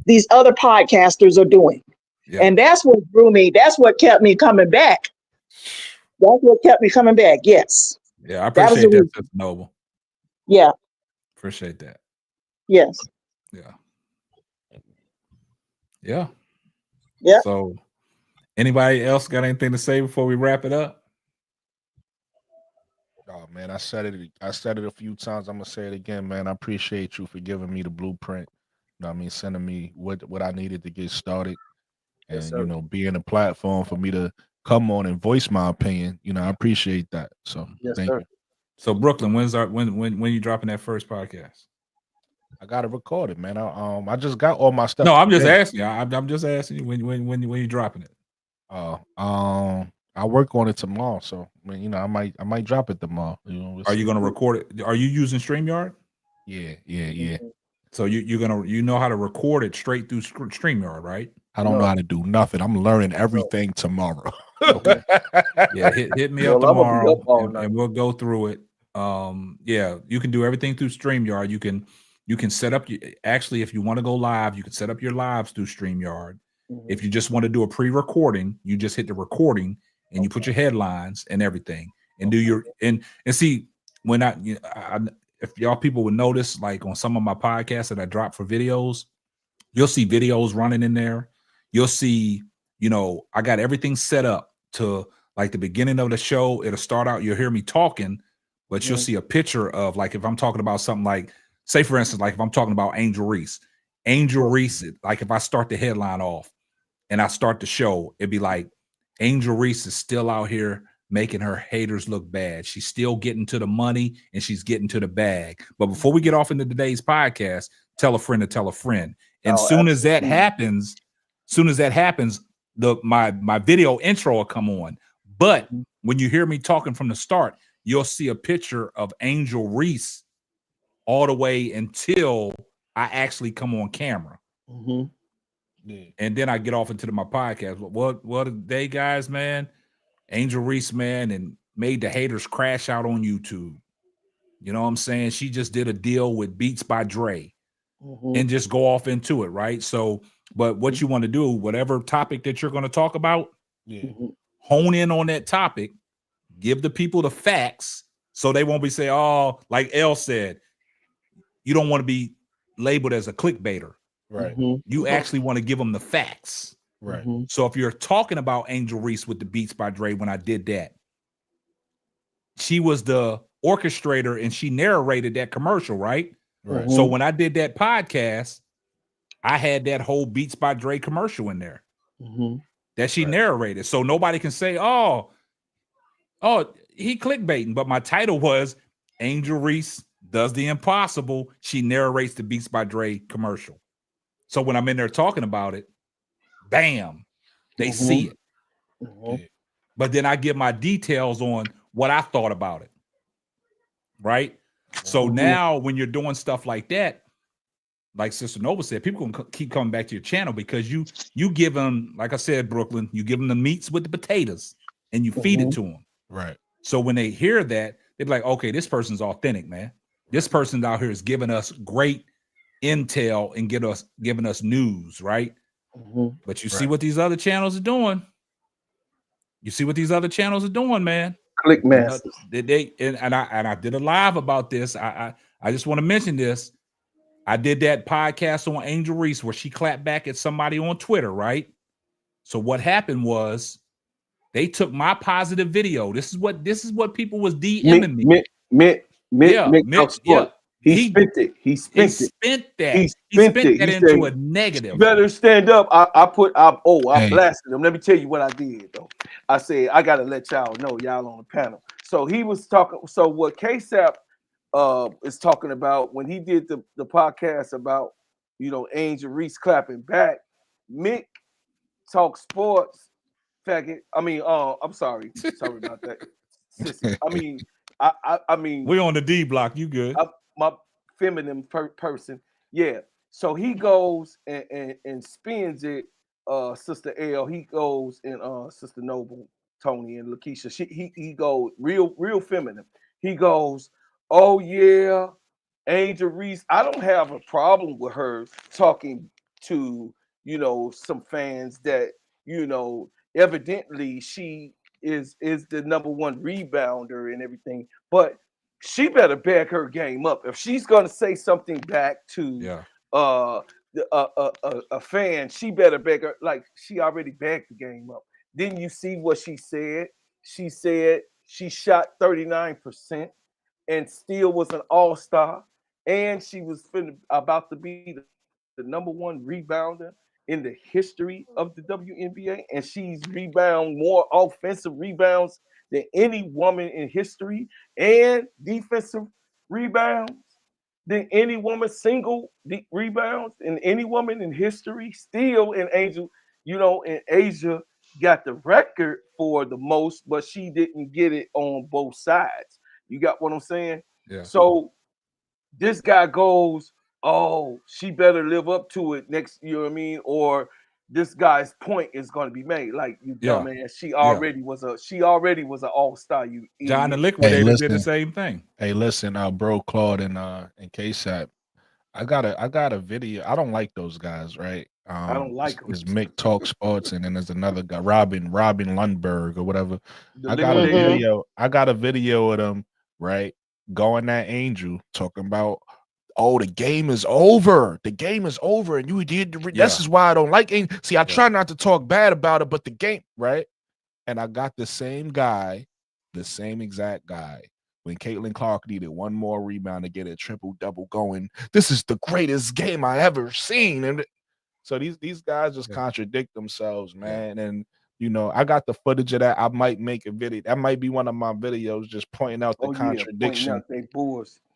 C: these other podcasters are doing.
E: Yeah.
C: And that's what drew me. That's what kept me coming back. That's what kept me coming back. Yes.
E: Yeah, I appreciate that, Sister Noble.
C: Yeah.
E: Appreciate that.
C: Yes.
E: Yeah. Yeah.
C: Yeah.
E: So anybody else got anything to say before we wrap it up?
I: Oh man, I said it a few times. I'm gonna say it again, man. I appreciate you for giving me the blueprint. You know what I mean, sending me what I needed to get started. And
K: Yes,
I: you know, being a platform for me to come on and voice my opinion. You know, I appreciate that. So thank you.
E: So Brooklyn, when you dropping that first podcast?
I: I got it recorded, man. I just got all my stuff.
E: No, I'm just
I: today.
E: asking you. I'm just asking you when you dropping it.
I: I work on it tomorrow, so I mean, you know, I might drop it tomorrow. You know,
E: Are you gonna record it? Are you using StreamYard?
I: Yeah.
E: So you know how to record it straight through StreamYard, right?
I: I don't know how to do nothing. I'm learning everything tomorrow.
E: Okay. Yeah, hit me up tomorrow and we'll go through it. Yeah, you can do everything through StreamYard. You can set up actually if you want to go live, you can set up your lives through StreamYard. If you just want to do a pre-recording, you just hit the recording and you put your headlines and everything and do your and see when if y'all people would notice, like on some of my podcasts that I drop for videos, you'll see videos running in there. You'll see, you know, I got everything set up to like the beginning of the show. It'll start out, you'll hear me talking, but you'll see a picture of like, if I'm talking about something like, say for instance, like if I'm talking about Angel Reese, like if I start the headline off and I start the show, it'd be like, Angel Reese is still out here making her haters look bad. She's still getting to the money and she's getting to the bag. But before we get off into today's podcast, tell a friend to tell a friend. And soon as that happens, my video intro will come on. But when you hear me talking from the start, you'll see a picture of Angel Reese all the way until I actually come on camera. And then I get off into my podcast. What today, guys, man? Angel Reese, man, and made the haters crash out on YouTube. You know what I'm saying? She just did a deal with Beats by Dre and just go off into it, right? So, but what you want to do, whatever topic that you're going to talk about, hone in on that topic, give the people the facts so they won't be saying, oh, like Elle said, you don't want to be labeled as a clickbaiter.
I: Right.
E: You actually want to give them the facts.
I: Right.
E: So if you're talking about Angel Reese with the Beats by Dre, when I did that, she was the orchestrator and she narrated that commercial, right?
I: Right.
E: So when I did that podcast, I had that whole Beats by Dre commercial in there that she narrated. So nobody can say, oh, he clickbaiting. But my title was Angel Reese does the impossible. She narrates the Beats by Dre commercial. So when I'm in there talking about it, bam, they see it. But then I give my details on what I thought about it. Right? So now when you're doing stuff like that, like Sister Nova said, people can keep coming back to your channel because you give them, like I said, Brooklyn, you give them the meats with the potatoes and you feed it to them.
I: Right.
E: So when they hear that, they're like, okay, this person's authentic, man. This person out here is giving us great intel and giving us news, right? But you see what these other channels are doing. You see what these other channels are doing, man.
O: Click masters.
E: And I did a live about this. I just want to mention this. I did that podcast on Angel Reese where she clapped back at somebody on Twitter, right? So what happened was they took my positive video. This is what people was DMing me.
O: Mick
E: Yeah.
O: He spent it. He spent
E: He
O: it.
E: spent that.
O: He spent it.
E: that
O: He
E: into a
O: said,
E: negative.
O: "You better stand up." I
I: Hey.
O: blasted him. Let me tell you what I did though. I said, I gotta let y'all know, y'all on the panel. So he was talking. So what KSAP is talking about when he did the podcast about, you know, Angel Reese clapping back. Mick talk sports, faggot. I mean, I'm sorry about that, sissy. I mean,
E: We're on the D block. You good?
O: My feminine person. Yeah. So he goes and spins it. Sister L. He goes and Sister Noble, Tony and Lakeisha. He goes real feminine. He goes, oh yeah, Angel Reese. I don't have a problem with her talking to, you know, some fans that, you know, evidently she is the number one rebounder and everything, but she better back her game up. If she's gonna say something back to a fan, she better back her, like she already backed the game up. Didn't you see what she said? She said she shot 39% and still was an all-star, and she was about to be the number one rebounder in the history of the WNBA, and she's rebound more offensive rebounds than any woman in history, and defensive rebounds than any woman, single rebounds in any woman in history. Still in Angel, you know, in Asia got the record for the most, but she didn't get it on both sides. You got what I'm saying?
E: Yeah.
O: So this guy goes, oh, she better live up to it next, you know what I mean? Or this guy's point is going to be made. Like, you dumbass, she already was an all-star, you
E: John the
O: idiot.
E: Liquidator did the same thing.
I: Hey, listen, bro, Claude and KSAP. I got a video. I don't like those guys, right?
O: I don't like them.
I: Is Mick Talk Sports, and then there's another guy, Robin Lundberg or whatever.
O: The
I: I got a
O: Liquidator.
I: video. I got a video of them, right? Going at Angel, talking about, oh, the game is over. The game is over, and you did. This is why I don't like Angel. See, I try not to talk bad about it, but the game, right? And I got the same guy, the same exact guy. When Caitlin Clark needed one more rebound to get a triple-double going, this is the greatest game I ever seen. And so these guys just contradict themselves, man. And you know, I got the footage of that. I might make a video. That might be one of my videos, just pointing out the contradiction,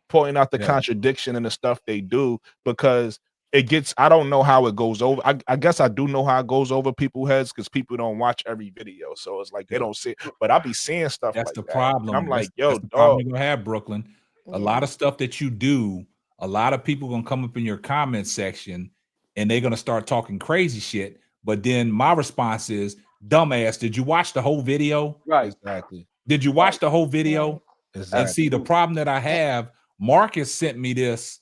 I: pointing out the contradiction in the stuff they do, because it gets, I don't know how it goes over. I guess I do know how it goes over people's heads because people don't watch every video. So it's like they don't see it. But I be seeing stuff
E: That's
I: like
E: the
I: that.
E: problem.
I: And I'm like,
E: that's
I: yo,
E: the problem
I: dog.
E: you're gonna have, Brooklyn. A lot of stuff that you do, a lot of people gonna come up in your comment section and they're gonna start talking crazy shit. But then my response is, dumbass, did you watch the whole video?
O: Right.
I: Exactly.
E: Did you watch the whole video?
I: Exactly.
E: And see, the problem that I have, Marcus sent me this.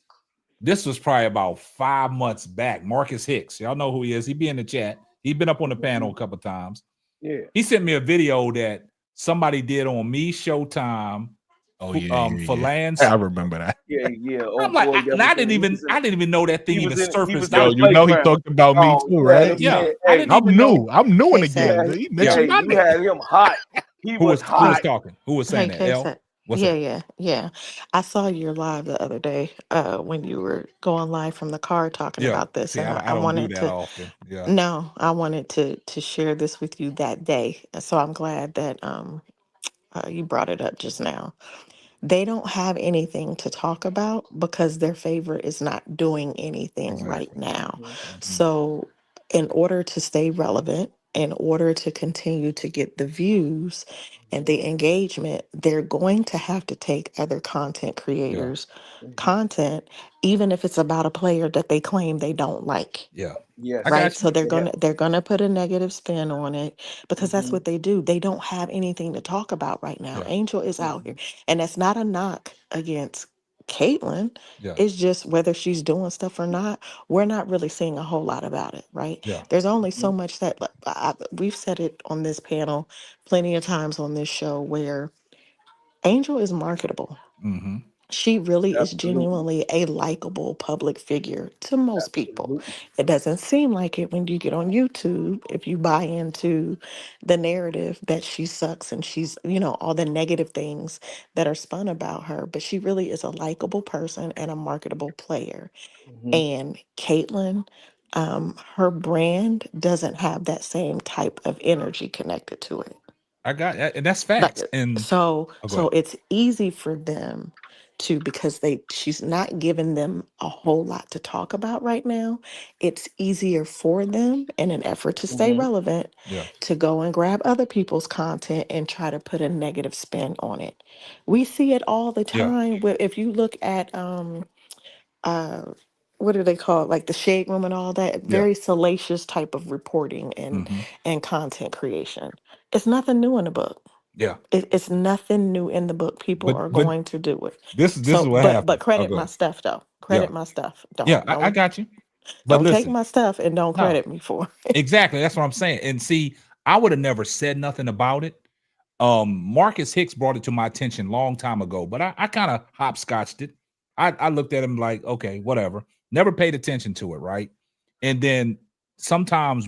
E: This was probably about 5 months back. Marcus Hicks. Y'all know who he is. He be in the chat. He been up on the panel a couple times.
O: Yeah.
E: He sent me a video that somebody did on Me Showtime.
I: Oh
E: for Lance.
I: I remember that.
O: Yeah. Oh,
E: I'm like,
O: boy,
E: I didn't even know that thing even surfaced.
I: Yo, you know he talked about me too, right?
E: Yeah.
I: I'm new in the game. He mentioned my
O: you
I: name.
O: had him hot. He
E: Who was
O: hot.
E: talking? Who was saying
A: Hey,
E: that? L?
A: K-Set.
E: What's
A: Yeah. I saw your live the other day when you were going live from the car talking about this.
E: See,
A: And
E: I
A: I
E: don't do
A: wanted
E: that
A: to,
E: often. Yeah.
A: no, I wanted to share this with you that day. So I'm glad that you brought it up just now. They don't have anything to talk about because their favorite is not doing anything right now. So in order to stay relevant, in order to continue to get the views and the engagement, they're going to have to take other content creators' content, even if it's about a player that they claim they don't like.
E: Yeah.
O: Yes.
E: I
A: Right.
E: got
A: So
E: you.
A: they're gonna put a negative spin on it because that's
O: Mhm.
A: what they do. They don't have anything to talk about right now.
E: Yeah.
A: Angel is out here. And that's not a knock against Caitlyn.
E: Yeah.
A: It's just whether she's doing stuff or not, we're not really seeing a whole lot about it, right?
E: Yeah.
A: There's only so much that like, we've said it on this panel plenty of times on this show where Angel is marketable.
E: Mm-hmm.
A: She really is
O: Absolutely.
A: genuinely a likable public figure to most people.
O: Absolutely.
A: It doesn't seem like it when you get on YouTube, if you buy into the narrative that she sucks and she's, all the negative things that are spun about her. But she really is a likable person and a marketable player.
O: Mhm.
A: And Caitlyn, her brand doesn't have that same type of energy connected to it.
E: I got and that's
A: Like
E: facts. And
A: so
E: oh, go
A: so
E: ahead.
A: it's easy for them to because she's not giving them a whole lot to talk about right now. It's easier for them in an effort to stay
O: Mhm.
A: relevant
E: Yeah.
A: to go and grab other people's content and try to put a negative spin on it. We see it all the
E: Yeah.
A: time. If you look at uh what do they call it? Like the shade room and all that,
E: Yeah.
A: very salacious type of reporting and
E: Mm-hmm.
A: content creation. It's nothing new in the book.
E: Yeah.
A: It's nothing new in the book. People are
E: But
A: going to do it.
E: this is
A: So,
E: what
A: but
E: happens. Oh,
A: credit
E: go
A: my
E: ahead.
A: stuff though.
E: Yeah.
A: Credit my stuff.
E: Yeah.
A: Don't
E: I
A: don't
E: got you. But
A: don't take
E: listen,
A: my stuff and don't
E: no,
A: credit me for it.
E: exactly. That's what I'm saying. And see, I would have never said nothing about it. Marcus Hicks brought it to my attention long time ago, but I kind of hopscotched it. I looked at him like, okay, whatever. Never paid attention to it, right? And then sometimes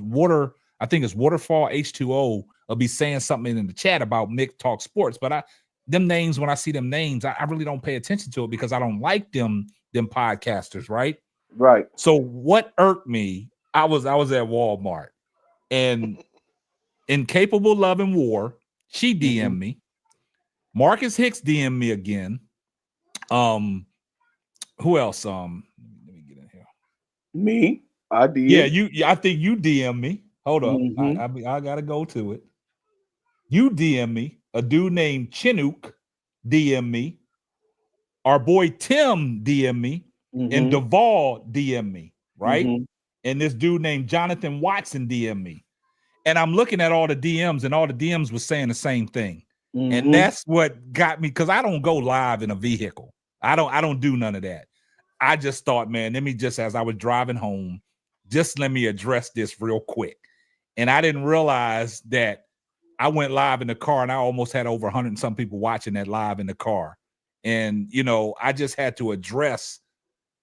E: I think it's Waterfall H2O will be saying something in the chat about Mick Talk Sports, but them names, when I see them names, I really don't pay attention to it because I don't like them podcasters, right?
O: Right.
E: So what irked me, I was at Walmart and Incapable Love and War, she DM'd
O: Mhm.
E: me. Marcus Hicks DM'd me again. Who else? Let me get in here.
O: Me, I
E: Yeah,
O: did.
E: I think you DM me. Hold up.
O: Mhm.
E: I gotta go to it. You DM me. A dude named Chinook DM me. Our boy Tim DM me. And
O: Mhm.
E: Duvall DM me, right?
O: Mhm.
E: And this dude named Jonathan Watson DM me. And I'm looking at all the DMs, and all the DMs was saying the same thing. And
O: Mhm.
E: that's what got me, because I don't go live in a vehicle. I don't do none of that. I just thought, man, let me just, as I was driving home, just let me address this real quick. And I didn't realize that I went live in the car and I almost had over 100 and some people watching that live in the car. And, I just had to address,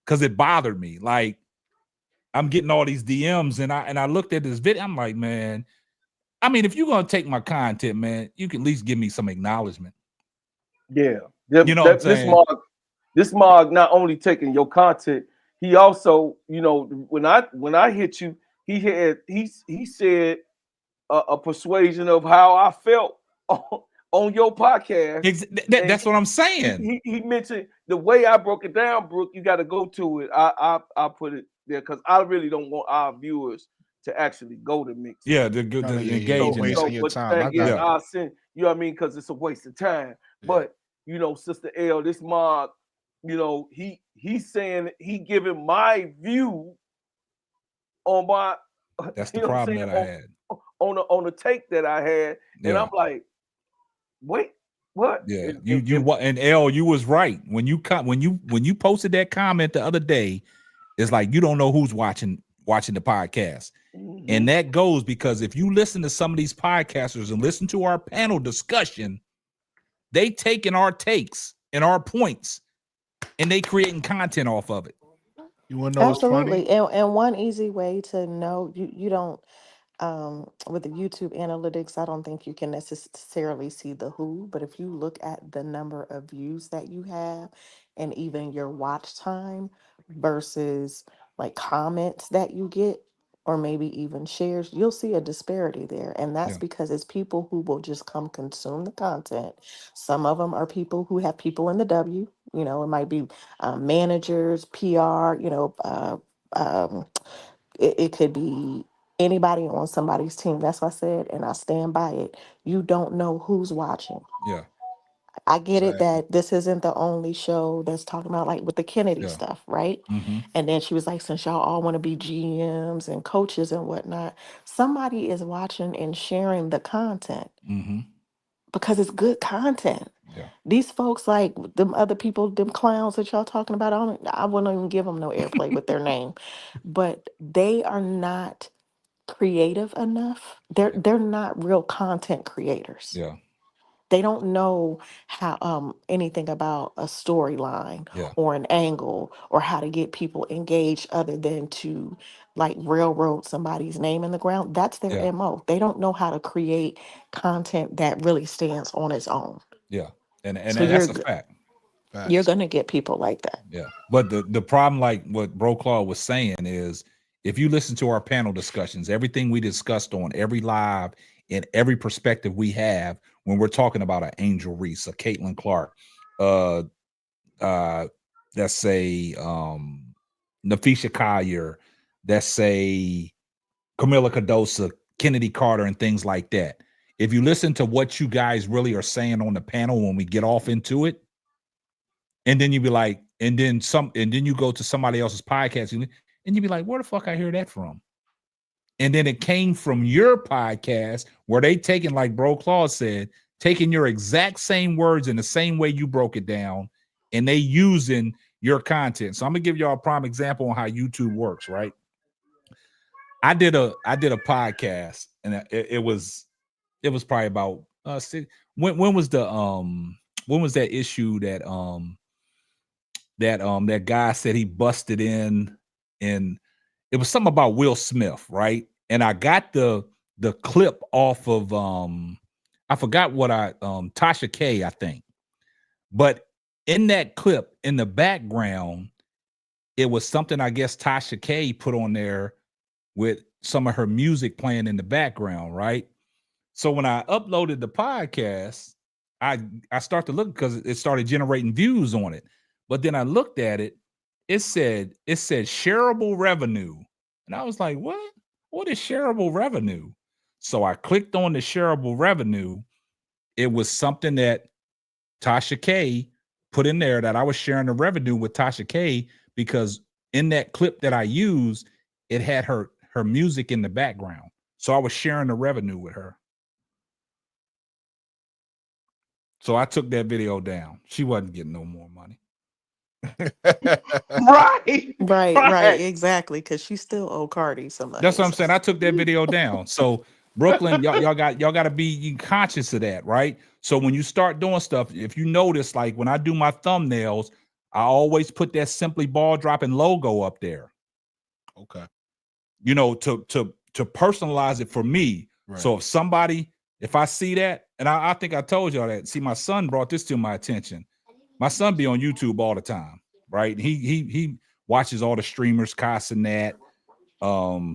E: because it bothered me. Like, I'm getting all these DMs and I looked at this video. I'm like, man, I mean, if you're going to take my content, man, you can at least give me some acknowledgement.
O: Yeah.
E: You know what I'm saying?
O: This Mog not only taking your content, he also, when I hit you, he said a persuasion of how I felt on your podcast.
E: That's what I'm saying.
O: He mentioned the way I broke it down, Brooke. You got to go to it. I put it there because I really don't want our viewers to actually go to mix.
E: Yeah, to engage in
I: wasting
E: it.
I: your
O: But the
I: time. I
O: thing is,
I: got it.
O: I'll send, you know what I mean? Because it's a waste of time. But Sister L, this Mog, he's saying he giving my view on my
E: that's the problem that I had.
O: On the take that I had. And I'm like, wait, what?
E: Yeah, and L, you was right. When you posted that comment the other day, it's like you don't know who's watching the podcast.
O: Mhm.
E: And that goes because if you listen to some of these podcasters and listen to our panel discussion, they taking our takes and our points and they creating content off of it.
I: You want to know what's funny?
A: Absolutely. And one easy way to know you don't with the YouTube analytics, I don't think you can necessarily see the who, but if you look at the number of views that you have and even your watch time versus like comments that you get or maybe even shares, you'll see a disparity there. And that's
E: Yeah.
A: because it's people who will just come consume the content. Some of them are people who have people in the W, it might be managers, PR, it could be anybody on somebody's team. That's what I said, and I stand by it. You don't know who's watching.
E: Yeah.
A: I get it
E: Exactly.
A: that this isn't the only show that's talking about like with the Kennedy
E: Yeah.
A: stuff, right?
E: Mm-hmm.
A: And then she was like, since y'all all want to be GMs and coaches and whatnot, somebody is watching and sharing the content
E: Mm-hmm.
A: because it's good content.
E: Yeah.
A: These folks, like them other people, them clowns that y'all talking about, I wouldn't even give them no airplay with their name, but they are not creative enough. They're not real content creators.
E: Yeah.
A: They don't know how anything about a storyline
E: Yeah.
A: or an angle or how to get people engaged other than to like railroad somebody's name in the ground. That's their
E: Yeah.
A: MO. They don't know how to create content that really stands on its own.
E: Yeah. And
A: So
E: that's a fact.
A: you're gonna get people like that.
E: Yeah. But the problem, like what Bro Claw was saying, is if you listen to our panel discussions, everything we discussed on every live and every perspective we have when we're talking about an Angel Reese, a Caitlin Clark, let's say Nafisha Collier, let's say Camilla Cadosa, Kennedy Carter, and things like that. If you listen to what you guys really are saying on the panel when we get off into it, and then you be like, and then you go to somebody else's podcast, and you be like, where the fuck I hear that from? And then it came from your podcast where they taking, like Bro Claw said, taking your exact same words in the same way you broke it down, and they using your content. So I'm gonna give y'all a prime example on how YouTube works, right? I did a podcast, and it was probably about when was that issue that guy said he busted in, and it was something about Will Smith, right? And I got the clip off of I forgot what Tasha K, I think. But in that clip, in the background, it was something I guess Tasha K put on there with some of her music playing in the background, right? So when I uploaded the podcast, I started to look because it started generating views on it. But then I looked at it, it said shareable revenue. And I was like, what? What is shareable revenue? So I clicked on the shareable revenue. It was something that Tasha K put in there that I was sharing the revenue with Tasha K because in that clip that I used, it had her music in the background. So I was sharing the revenue with her. So I took that video down. She wasn't getting no more money.
A: Right, exactly. Because she still owe Cardi some money.
E: That's what I'm saying. I took that video down. So Brooklyn, y'all got to be conscious of that, right? So when you start doing stuff, if you notice, like when I do my thumbnails, I always put that Simply Ball Dropping logo up there.
I: Okay.
E: You know, to personalize it for me.
I: Right.
E: So if I see that, and I think I told y'all that. See, my son brought this to my attention. My son be on YouTube all the time, right? He watches all the streamers, Casanat,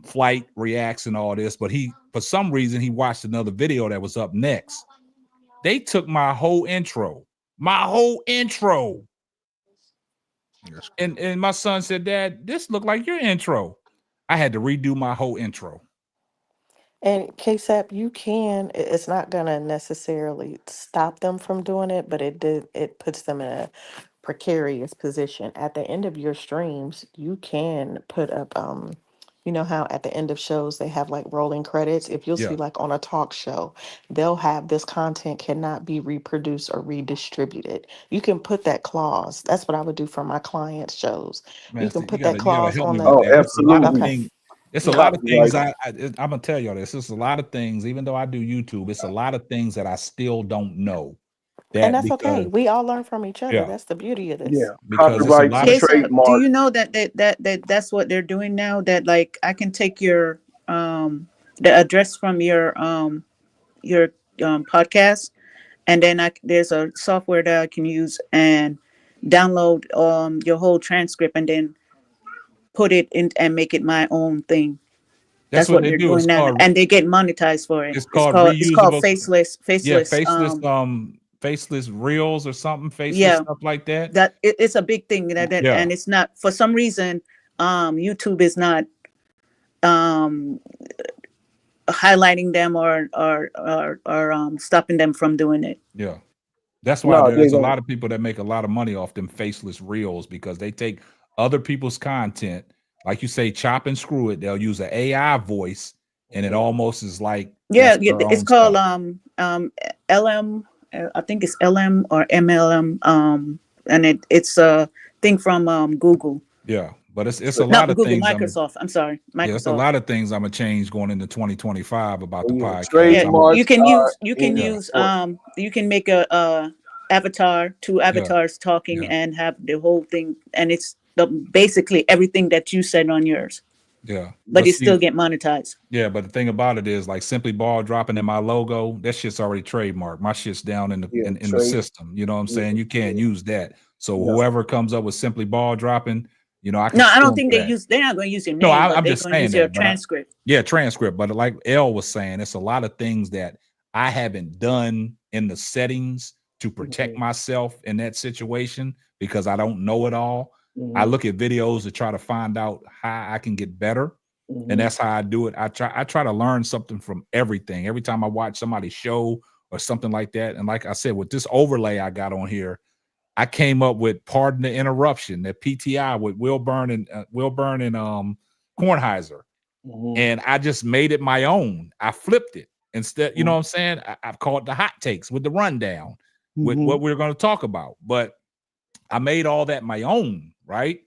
E: Flight Reacts, and all this. But for some reason, he watched another video that was up next. They took my whole intro. And my son said, Dad, this looked like your intro. I had to redo my whole intro.
A: And KSAP, it's not gonna necessarily stop them from doing it, but it puts them in a precarious position. At the end of your streams, you can put up you know how at the end of shows they have like rolling credits. If you'll see
E: Yeah.
A: like on a talk show, they'll have this content cannot be reproduced or redistributed. You can put that clause. That's what I would do for my clients' shows.
E: Man,
A: You can
E: you
A: put that
E: gotta
A: clause
E: help
A: on
E: me
A: the
E: with that. It's a lot of
A: Okay.
E: things. It's a
A: Yeah.
E: lot of things. I'm gonna tell y'all this. It's a lot of things. Even though I do YouTube, it's a lot of things that I still don't know.
A: And that's
E: Because
A: okay. We all learn from each other.
E: yeah,
A: That's the beauty of this.
E: because it's a lot of
R: Do you know that's what they're doing now? That like I can take your the address from your podcast, and then there's a software that I can use and download your whole transcript and then put it in and make it my own thing.
E: That's
R: That's
E: what
R: what
E: they
R: they're
E: do.
R: doing
E: It's
R: now,
E: called
R: and they get monetized for it.
E: it's called
R: It's called
E: reusable. Yeah,
R: faceless.
E: faceless reels or something, faceless
R: Yeah,
E: stuff like that.
R: it's a big thing that
E: Yeah.
R: and it's not for some reason YouTube is not highlighting them or stopping them from doing it.
E: Yeah. That's why
O: No, they
E: there's a
O: don't.
E: lot of people that make a lot of money off them faceless reels because they take other people's content, like you say, chop and screw it. They'll use an AI voice, and it almost is like
R: Yeah,
E: that's their
R: it's
E: own
R: called
E: stuff.
R: LM. I think it's LM or MLM. And it's a thing from Google.
E: Yeah, but it's a
R: Not
E: lot of
R: Google,
E: things.
R: Microsoft. I'm sorry,
E: Yeah, it's a
R: Microsoft.
E: lot of things I'm gonna change going into 2025 about the
O: Yeah,
E: podcast.
R: Yeah, you
O: trademarks
R: can
O: are
R: use
O: in.
R: you can make a avatar, two
E: Yeah,
R: avatars talking
E: yeah,
R: and have the whole thing, and it's basically everything that you said on yours,
E: yeah.
R: but
E: But
R: you still
E: see,
R: get monetized.
E: yeah, but the thing about it is, like, simply ball dropping in my logo, that shit's already trademarked. My shit's down in the
O: Yeah,
E: in the system. You know what I'm
O: yeah,
E: saying? You can't use that. So
O: yeah.
E: whoever comes up with simply ball dropping, I can
R: No, I
E: sue
R: don't
E: them
R: think
E: for that.
R: they're not going to use your
E: No,
R: name, but
E: I'm
R: they're
E: just
R: going to
E: saying
R: use your
E: that. But
R: transcript.
E: yeah, transcript. But like Elle was saying, it's a lot of things that I haven't done in the settings to protect myself in that situation because I don't know it all. I look at videos to try to find out how I can get better. And that's how I do it. I try to learn something from everything. Every time I watch somebody's show or something like that. And like I said, with this overlay I got on here, I came up with pardon the interruption, that PTI with Will Byrne and Kornheiser. And I just made it my own. I flipped it. Instead, you know what I'm saying? I've called the hot takes with the rundown with what we're going to talk about. But I made all that my own, right?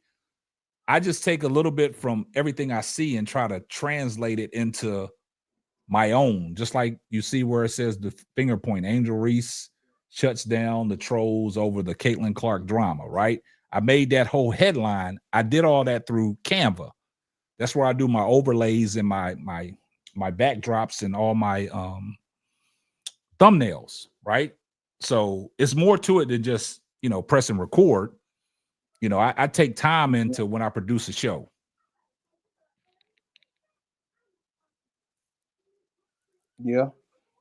E: I just take a little bit from everything I see and try to translate it into my own. Just like you see where it says the finger point, Angel Reese shuts down the trolls over the Caitlin Clark drama, right? I made that whole headline. I did all that through Canva. That's where I do my overlays and my backdrops and all my thumbnails, right? So it's more to it than just press and record. I take time into when I produce a show.
O: Yeah,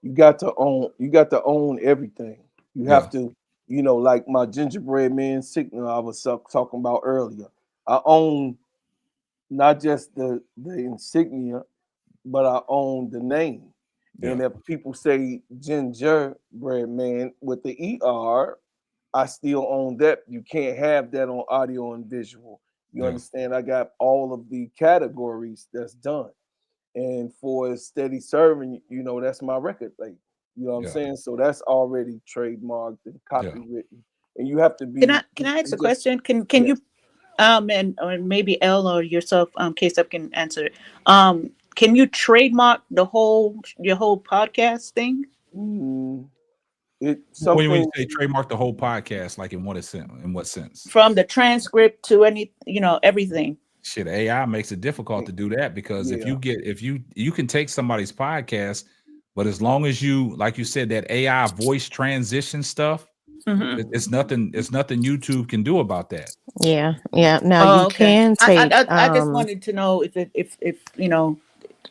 O: you got to own everything. You
E: Yeah.
O: have to, like my gingerbread man signal I was talking about earlier. I own not just the insignia, but I own the name. And
E: Yeah.
O: if people say gingerbread man with the ER, I still own that. You can't have that on audio and visual. You
E: Yeah.
O: understand? I got all of the categories that's done. And for steady serving, that's my record label. You know what I'm
E: Yeah.
O: saying? So that's already trademarked and
E: Yeah.
O: copywritten. And you have to
R: Can
O: be
R: I ask a
O: you just
R: question? Can
O: yes.
R: you and or maybe Elle or yourself, K-Sub can answer it. Can you trademark your whole podcast thing?
O: It
E: When you
O: something
E: say trademark the whole podcast, like in what sense?
R: From the transcript to everything.
E: Shit, AI makes it difficult to do that because if
O: yeah.
E: you can take somebody's podcast, but as long as you, like you said, that AI voice transition stuff, it's nothing YouTube can do about that.
H: Yeah. Now
R: Oh,
H: you
R: okay.
H: can take
R: I just wanted to know if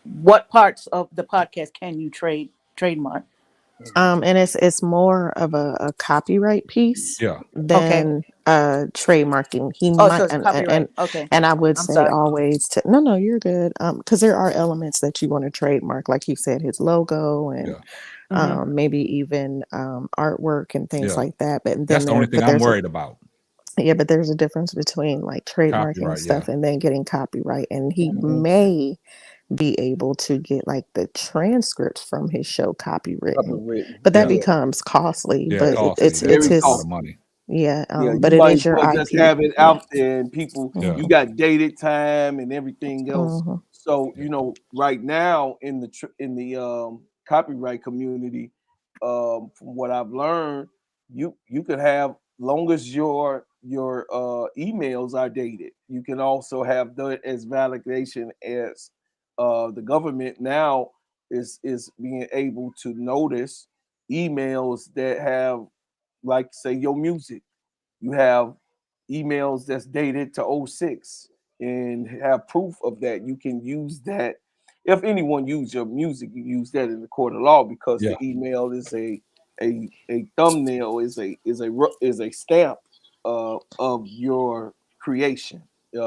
R: what parts of the podcast can you trademark?
H: and it's more of a copyright piece
E: Yeah.
R: Okay.
H: than trademarking. He
R: Oh, so
H: might
R: it's copyright. Okay.
H: and I would
R: I'm
H: say
R: sorry.
H: always to no, you're good. Because there are elements that you want to trademark, like you said, his logo and
E: Yeah.
H: maybe even artwork and things
E: Yeah.
H: like that. But
E: That's
H: then
E: the only thing I'm worried about.
H: but there's a difference between like trademarking
E: Copyright, yeah.
H: stuff and then getting copyright. And he
O: Mhm.
H: may be able to get like the transcripts from his show copywritten, but that
E: Yeah.
H: becomes costly.
E: Yeah,
H: But
E: costly.
H: it's
E: Yeah,
O: Very
E: that's a lot
H: his
E: of money.
H: yeah.
O: Yeah, you
H: But it
O: might
H: is
O: as
H: your
O: well just
H: IP.
O: have it
H: Yeah.
O: out there and people,
E: Yeah.
O: you got dated time and everything else.
H: Mhm.
O: So, right now in the copyright community, from what I've learned, you could have long as your emails are dated. You can also have that as validation as the government now is being able to notice emails that have, like, say, your music. You have emails that's dated to '06 and have proof of that. You can use that. If anyone use your music, you use that in the court of law because
E: Yeah.
O: the email is a thumbnail, is a stamp of your creation.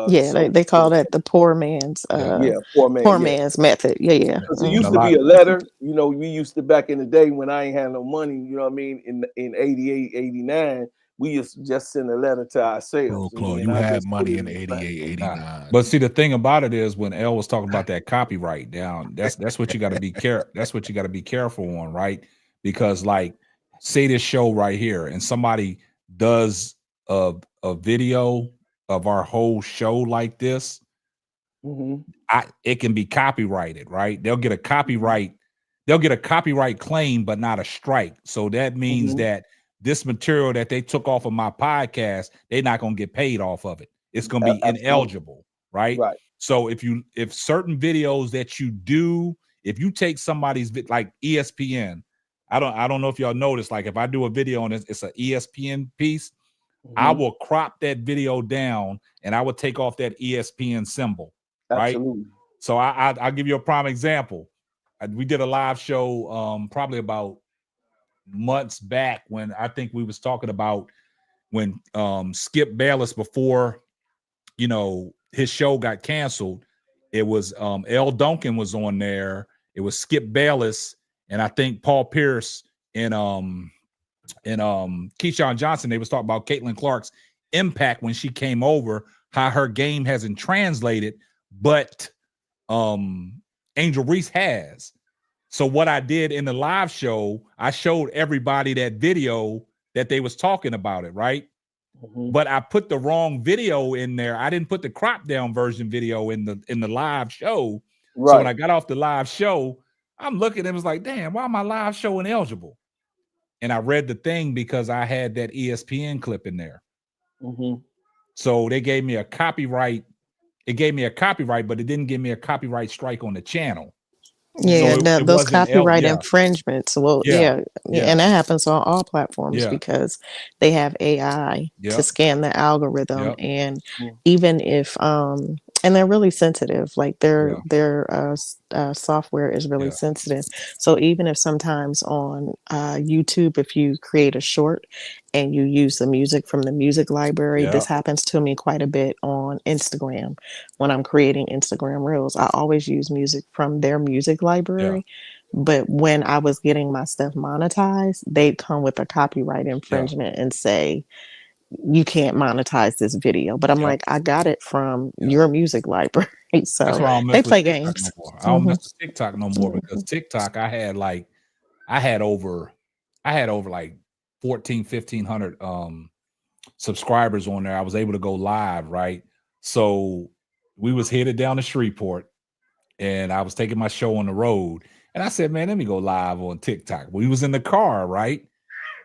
H: Yeah,
O: So
H: they call that the poor man's
O: poor man,
H: poor man's method. Yeah, yeah.
O: because it
E: And
O: used
E: a
O: to
E: lot
O: be a letter. You know, we used to back in the day when I ain't had no money, you know what I mean, in 88, 89, we used to just send a letter to ourselves. And then
I: You
O: I
I: had
O: just put
I: money
O: it
I: in
O: in the
I: 88,
O: platform.
I: 89.
E: But see, the thing about it is when Elle was talking about that copyright down, that's what you got to be that's what you got to be careful on, right? Because like, say this show right here, and somebody does a video of our whole show like this, it can be copyrighted, right? They'll get a copyright claim, but not a strike. So that means that this material that they took off of my podcast, they're not gonna get paid off of it. It's gonna be ineligible, right?
O: Right.
E: So if certain videos that you do, if you take somebody's like ESPN, I don't know if y'all noticed, like if I do a video and it's an ESPN piece, I will crop that video down and I will take off that ESPN symbol, right?
O: Absolutely.
E: So I'll give you a prime example. We did a live show probably about months back when I think we was talking about when Skip Bayless, before his show got canceled, it was L. Duncan was on there. It was Skip Bayless and I think Paul Pierce and Keyshawn Johnson. They was talking about Caitlin Clark's impact when she came over, how her game hasn't translated, but Angel Reese has. So what I did in the live show, I showed everybody that video that they was talking about it, right? But I put the wrong video in there. I didn't put the crop down version video in the live show. So when I got off the live show, I'm looking, it was like, damn, why am my live show ineligible? And I read the thing because I had that ESPN clip in there. So they gave me a copyright. It gave me a copyright, but it didn't give me a copyright strike on the channel.
H: Yeah,
E: So it
H: those
E: wasn't
H: copyright infringements. Well, yeah, and that happens on all platforms because they have AI to scan the algorithm, and even if and they're really sensitive. Like their software is really sensitive. So even if sometimes on YouTube, if you create a short and you use the music from the music library, this happens to me quite a bit on Instagram. When I'm creating Instagram reels, I always use music from their music library. But when I was getting my stuff monetized, they'd come with a copyright infringement and say, you can't monetize this video. But I'm like, I got it from your music library.
E: That's
H: So
E: why I don't
H: they
E: mess with
H: play
E: TikTok no
H: games.
E: more. I don't mess with TikTok no more because TikTok, I had over like 1,500 subscribers on there. I was able to go live, right? So we was headed down to Shreveport and I was taking my show on the road. And I said, man, let me go live on TikTok. We was in the car, right?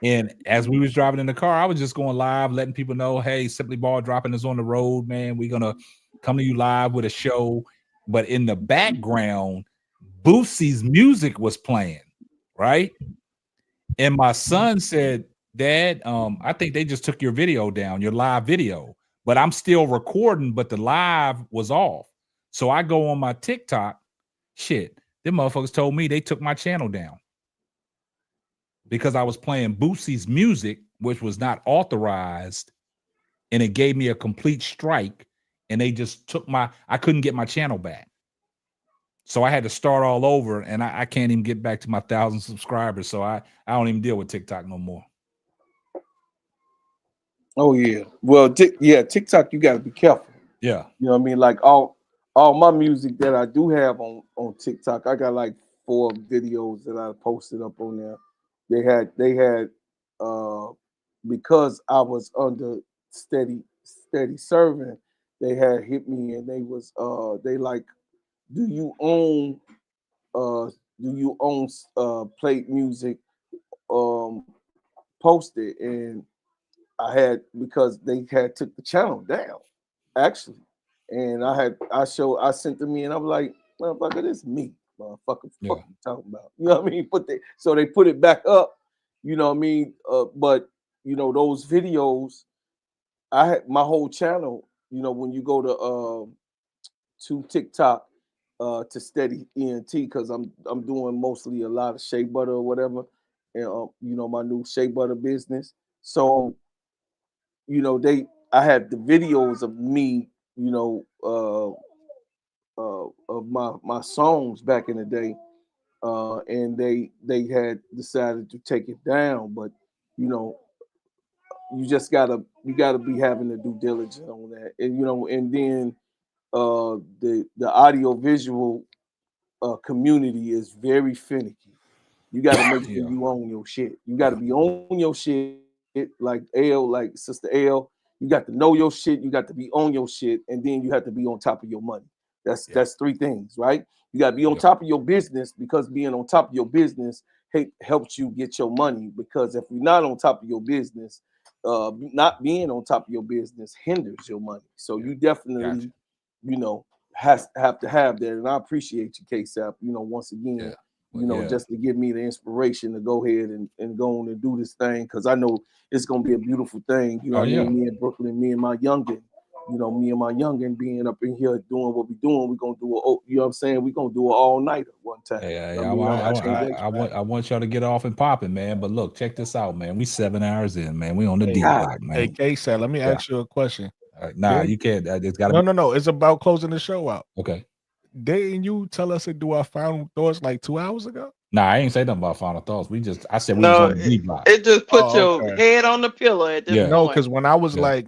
E: And as we was driving in the car, I was just going live, letting people know, hey, Simply Ball Dropping is on the road, man. We're gonna come to you live with a show. But in the background, Boosie's music was playing, right? And my son said, Dad, I think they just took your video down, your live video, but I'm still recording, but the live was off. So I go on my TikTok, shit, them motherfuckers told me they took my channel down because I was playing Boosie's music, which was not authorized, and it gave me a complete strike, and they just took I couldn't get my channel back. So I had to start all over, and I can't even get back to my 1,000 subscribers. So I don't even deal with TikTok no more.
O: Oh yeah. Well, TikTok, you got to be careful.
E: Yeah.
O: You know what I mean? Like all my music that I do have on TikTok, I got like 4 videos that I posted up on there. They had because I was under steady serving, they had hit me and they was they like, do you own plate music posted? And I had, because they had took the channel down actually, and I sent them in. I'm like, motherfucker, this is me, motherfucker. Fuck you talking about? You know what I mean? So they put it back up. You know what I mean? But you know those videos, I had my whole channel. You know, when you go to TikTok to Steady ENT, because I'm doing mostly a lot of shea butter or whatever, and you know, my new shea butter business. So you know, I had the videos of me you know, of my songs back in the day, and they had decided to take it down. But you know, you gotta be having the due diligence on that, and you know, and then the audio visual community is very finicky. You got to make sure you own your shit. You got to be on your shit, like Sister L. You got to know your shit. You got to be on your shit, and then you have to be on top of your money. That's three things, right? You got to be on top of your business, because being on top of your business helps you get your money. Because if you're not on top of your business, not being on top of your business hinders your money. So you definitely, you know, have to have that. And I appreciate you, KSAP, you know, once again. You know, just to give me the inspiration to go ahead and go on and do this thing, because I know it's gonna be a beautiful thing. You know, what I mean, me in Brooklyn, me and my youngin, you know, me and my youngin being up in here doing what we're doing, we're gonna do it. You know what I'm saying? We're gonna do it all nighter one time.
E: I want y'all to get off and popping, man. But look, check this out, man. We 7 hours in, man. We on the deep dive, man.
I: Hey, K-Sat, let me ask you a question.
E: Nah, you can't. It's got
I: no. It's about closing the show out.
E: Okay.
I: Didn't you tell us to do our final thoughts like 2 hours ago?
E: Nah, I ain't say nothing about final thoughts. I said we was on the deep dive.
L: It just put your head on the pillow at this point.
I: No, because when I was like,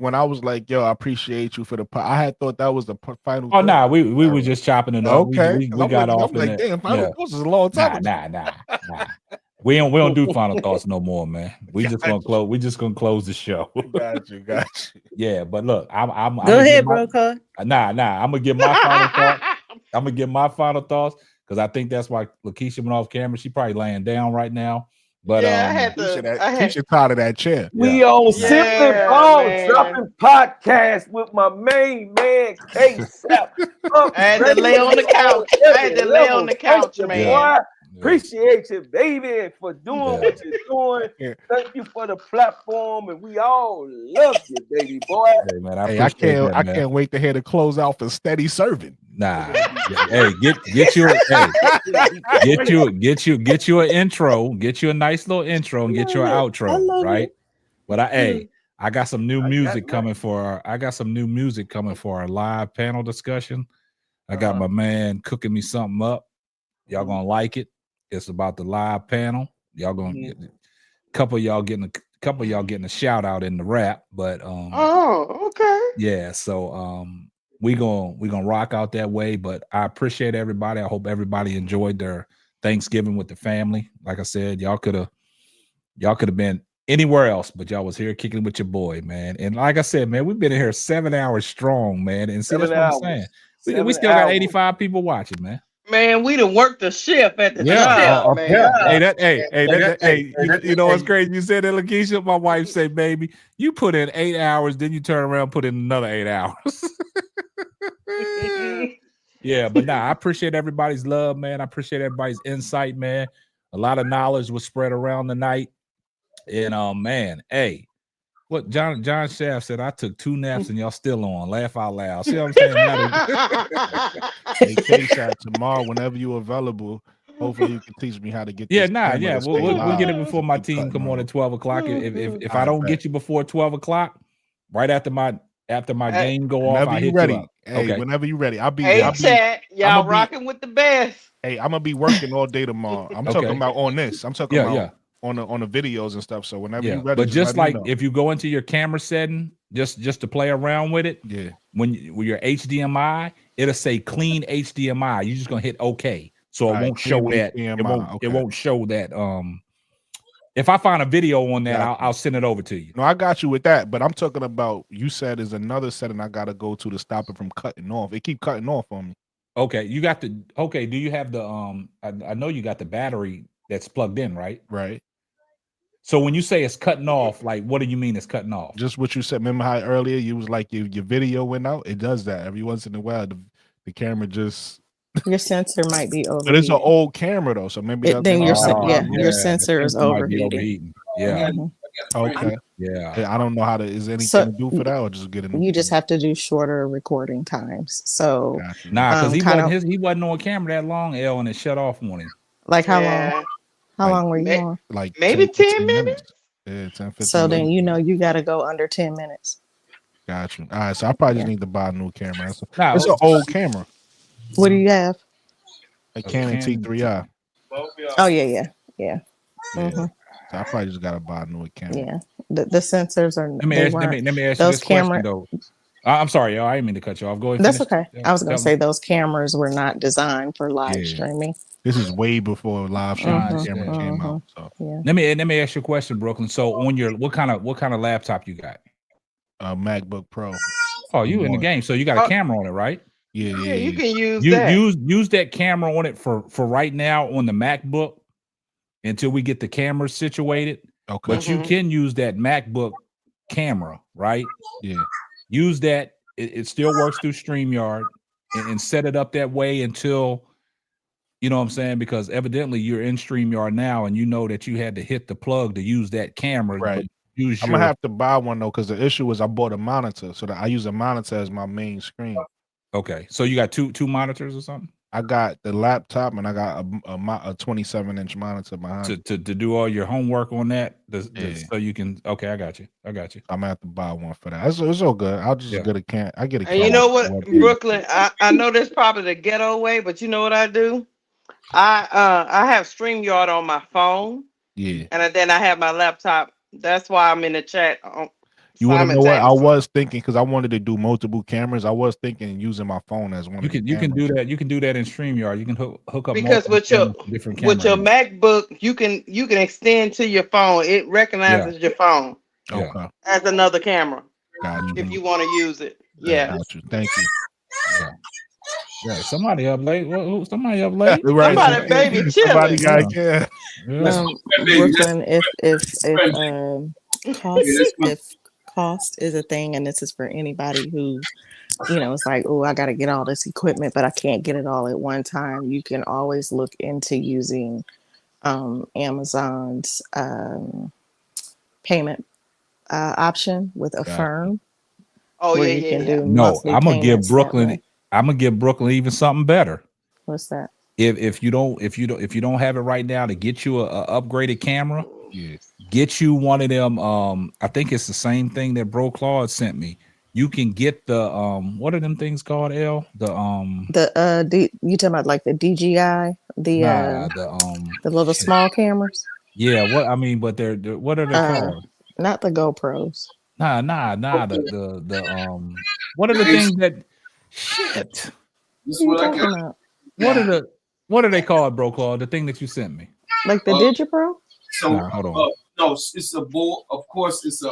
I: yo, I appreciate you for the I had thought that was the final.
E: Oh, nah, we were just chopping it up.
I: Okay,
E: we got off.
I: I'm like, damn, final thoughts is a long time.
E: Nah. We don't do final thoughts no more, man. We just gonna close. We just gonna close the show.
I: Got you.
E: Yeah, but look, I'm
R: go ahead, bro.
E: Nah. I'm gonna give my final thoughts. I'm gonna give my final thoughts, because I think that's why Lakeisha went off camera. She probably laying down right now. But
I: Keisha tired of that chair.
O: We on Simply Ball Dropping Podcast with my main man, KSAP.
L: I had to lay on the couch. Man.
O: Boy. Appreciate you, baby, for doing what you're doing. Thank you for the platform, and we all love you, baby boy.
E: Hey, man,
I: I can't wait to hear the close out for steady serving.
E: Nah, hey, get you an intro, get you a nice little intro, and get you an outro, right? But I got some new music coming for our live panel discussion. I got my man cooking me something up. Y'all gonna like it. It's about the live panel. Y'all gonna get a couple of y'all getting a shout out in the rap, but
L: okay.
E: Yeah, so we gonna rock out that way. But I appreciate everybody. I hope everybody enjoyed their Thanksgiving with the family. Like I said, y'all could have been anywhere else, but y'all was here kicking with your boy, man. And like I said, man, we've been in here 7 hours strong, man. And see, that's what I'm saying. We still got 85 people watching, man.
L: Man, we done worked the shift at the job, man.
E: Hey, you know what's crazy? You said that, Lakeisha. My wife said, baby, you put in 8 hours, then you turn around and put in another 8 hours. Yeah, but I appreciate everybody's love, man. I appreciate everybody's insight, man. A lot of knowledge was spread around the night. And man, hey, what John Shaft said, I took 2 naps and y'all still on. Laugh out loud. See what I'm saying?
I: Hey, K-Shot, tomorrow, whenever you're available, hopefully you can teach me how to get this.
E: We'll get it before my team come on at 12 o'clock. If I don't get you before 12 o'clock, right after my game go off, I hit
I: ready.
E: You up.
I: Hey, whenever you ready, I'll be.
L: Chat, y'all rocking with the best.
I: Hey, I'm gonna be working all day tomorrow. I'm talking about on this. I'm talking about on the videos and stuff. So whenever you're ready,
E: but just like if you go into your camera setting, just to play around with it.
I: Yeah.
E: When your HDMI, it'll say clean HDMI. You're just gonna hit OK, so it won't show that. It won't show that. If I find a video on that, I'll send it over to you.
I: No, I got you with that, but I'm talking about, you said there's another setting I gotta go to stop it from cutting off. It keep cutting off on me.
E: Okay, you got the do you have the I know you got the battery that's plugged in, right?
I: Right.
E: So when you say it's cutting off, like what do you mean it's cutting off?
I: Just what you said. Remember how earlier you was like your video went out? It does that every once in a while. The camera just
H: your sensor might be overheating.
I: But it's an old camera though, so maybe
H: then your sensor is overheating.
E: Yeah.
I: Okay.
E: Yeah.
I: I don't know how to. Is anything to do for that, or just get it?
H: You just have to do shorter recording times. So
E: because he wasn't on camera that long, and it shut off on him.
H: Like how long? How long were you on?
L: Like maybe 10 minutes.
I: Yeah, 10, 15
H: So then
I: minutes.
H: you got to go under 10 minutes.
I: Got you. All right, so I probably just need to buy a new camera. It's an old camera.
H: What do you have?
I: A Canon T3i.
H: Oh yeah.
I: Yeah. So I probably just gotta buy a new camera.
H: Yeah. The sensors are.
E: Let me ask you
H: those
E: this question though. I'm sorry, y'all. I didn't mean to cut you off. Go ahead.
H: That's
E: Finish.
H: okay. I was gonna say those cameras were not designed for live streaming.
I: This is way before live streaming camera came out. So
E: let me ask you a question, Brooklyn. So on your what kind of laptop you got?
I: A MacBook Pro.
E: Oh, you in the game? So you got a camera on it, right?
L: Yeah, you can use
E: use that camera on it for right now on the MacBook until we get the cameras situated.
I: Okay,
E: but you can use that MacBook camera, right?
I: Yeah,
E: use that. It still works through StreamYard, and set it up that way until. You know what I'm saying? Because evidently you're in StreamYard now, and you know that you had to hit the plug to use that camera.
I: Right.
E: I'm
I: gonna have to buy one though, because the issue is I bought a monitor, so that I use a monitor as my main screen.
E: Okay, so you got two monitors or something?
I: I got the laptop and I got a 27-inch monitor behind
E: to do all your homework on that. So you can. Okay, I got you. I'm
I: gonna have to buy one for that. It's all good. I'll just get a can. I get a.
L: And you know what, Brooklyn? I know this probably the ghetto way, but you know what I do? I have StreamYard on my phone.
I: Yeah.
L: And then I have my laptop. That's why I'm in the chat.
I: You want to know what I was thinking? Because I wanted to do multiple cameras. I was thinking using my phone as one.
E: You can do that. You can do that in StreamYard. You can hook up
L: because with your MacBook, you can extend to your phone. It recognizes your phone.
I: Okay.
L: As another camera.
I: Gotcha.
L: If you want to use it. Yeah.
I: Gotcha. Thank you.
E: Yeah, somebody up late. Somebody up late.
I: Right.
L: Somebody baby chilling.
I: Somebody got
H: Brooklyn, if cost is a thing, and this is for anybody who, it's like, oh, I got to get all this equipment, but I can't get it all at one time. You can always look into using Amazon's payment option with Affirm.
L: Oh
H: where
L: yeah,
H: you can
L: yeah.
H: do
E: No, I'm gonna give
H: payments
E: Brooklyn. I'm gonna give Brooklyn even something better.
H: What's that?
E: If you don't have it right now, to get you a upgraded camera, get you one of them. I think it's the same thing that Bro Claude sent me. You can get the what are them things called? You talking
H: about like the DJI, the little small cameras?
E: Yeah, but they're what are they called?
H: Not the GoPros.
E: Nah. The what are the things that shit?
J: This is what I got.
E: What are they called, Bro Claude? The thing that you sent me,
H: like the DigiPro.
J: So
E: hold on.
J: No, it's a board. Of course, it's a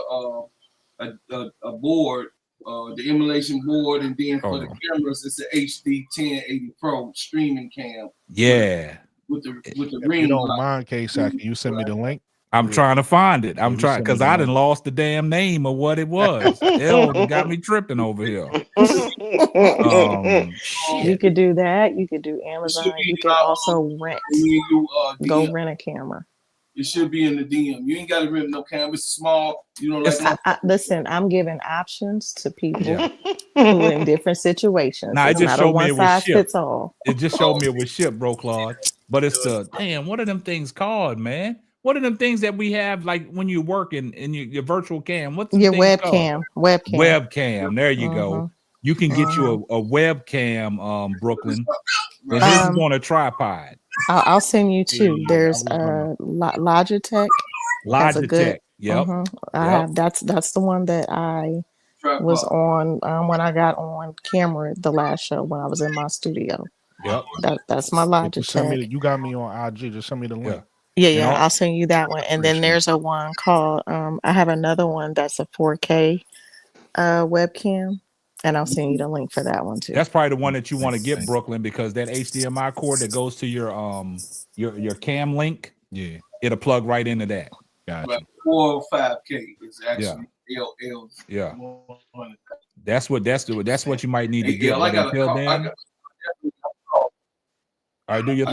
J: board, the emulation board, and then for the cameras, it's an HD 1080 Pro streaming cam.
E: Yeah.
J: With the ring.
I: You don't mind, K-Sack? Can you send me the link?
E: I'm trying to find it. I'm trying because I done lost the damn name of what it was. Hell, got me tripping over here.
H: You could do that. You could do Amazon. You can also rent. Go rent a camera.
J: It should be in the DM. You ain't got to rent no camera. It's small. You know, like
H: listen. I'm giving options to people who are in different situations.
E: Now it just showed me it was shipped.
H: It
E: just showed me it was shipped, Bro Claude. But it's damn. What are them things called, man? What are them things that we have like when you work in your virtual cam? What's
H: your webcam?
E: Webcam. There you go. You can get you a webcam, Brooklyn. And this is on a tripod.
H: I'll send you two. There's Logitech.
E: Logitech. Yep.
H: I have that's the one that I was on when I got on camera the last show when I was in my studio.
E: Yep.
H: That's my Logitech.
I: You got me on IG. Just send me the link.
H: Yeah, I'll send you that one. And then there's a one called I have another one that's a 4K webcam, and I'll send you the link for that one too.
E: That's probably the one that you want to get, Brooklyn, because that HDMI cord that goes to your cam link, it'll plug right into that.
J: Gotcha. 4 or 5K is actually LL.
E: Yeah. That's what you might need to get. All right, do your thing.
J: I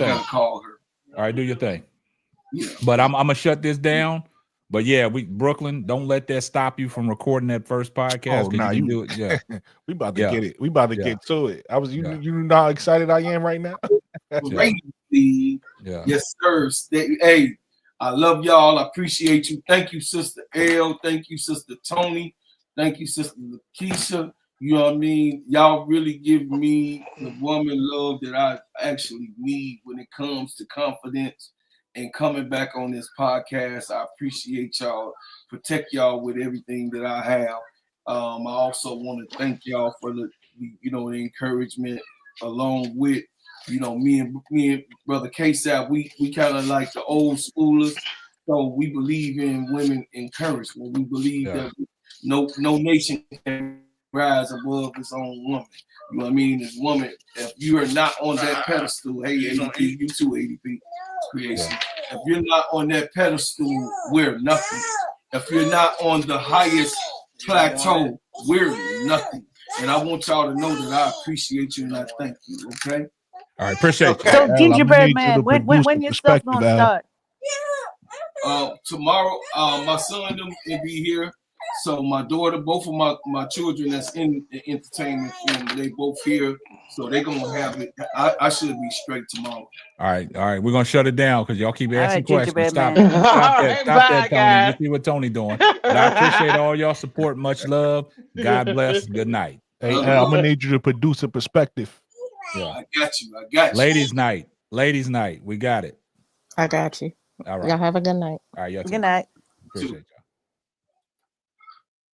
J: gotta call her.
E: All right, do your thing. Yeah. But I'm gonna shut this down. But yeah, Brooklyn, don't let that stop you from recording that first podcast.
I: Oh, no,
E: you do it. Yeah,
I: we about to get it. We about to get to it. You know how excited I am right now.
J: Yes, sir. Hey, I love y'all. I appreciate you. Thank you, Sister L. Thank you, Sister Tony. Thank you, Sister Keisha. You know what I mean? Y'all really give me the woman love that I actually need when it comes to confidence and coming back on this podcast. I appreciate y'all. Protect y'all with everything that I have. I also want to thank y'all for the encouragement, along with me and Brother K-Sap. We kind of like the old schoolers, so we believe in women encouragement. We believe that no nation can rise above its own woman. You know what I mean? This woman, if you are not on that pedestal, hey ADP, you too ADP creation. If you're not on that pedestal, we're nothing. If you're not on the highest plateau, we're nothing. And I want y'all to know that I appreciate you and I thank you. Okay.
E: All right, appreciate you.
R: So Gingerbread Man, when your stuff gonna start?
J: Tomorrow, my son will be here. So my daughter, both of my children that's in the entertainment film, they both here. So they're gonna have it. I should be straight tomorrow.
E: All right. We're gonna shut it down because y'all keep asking questions.
R: Gingerbread
E: Stop
R: Man.
E: that, Tony. You see what Tony doing. But I appreciate all y'all support. Much love. God bless. Good night.
I: Hey, I'm gonna need you to produce a perspective.
E: Yeah.
J: I got you.
E: Ladies' night. We got it.
H: I got you.
E: All right.
H: Y'all have a good night.
E: All right.
R: Good night.
E: Appreciate you.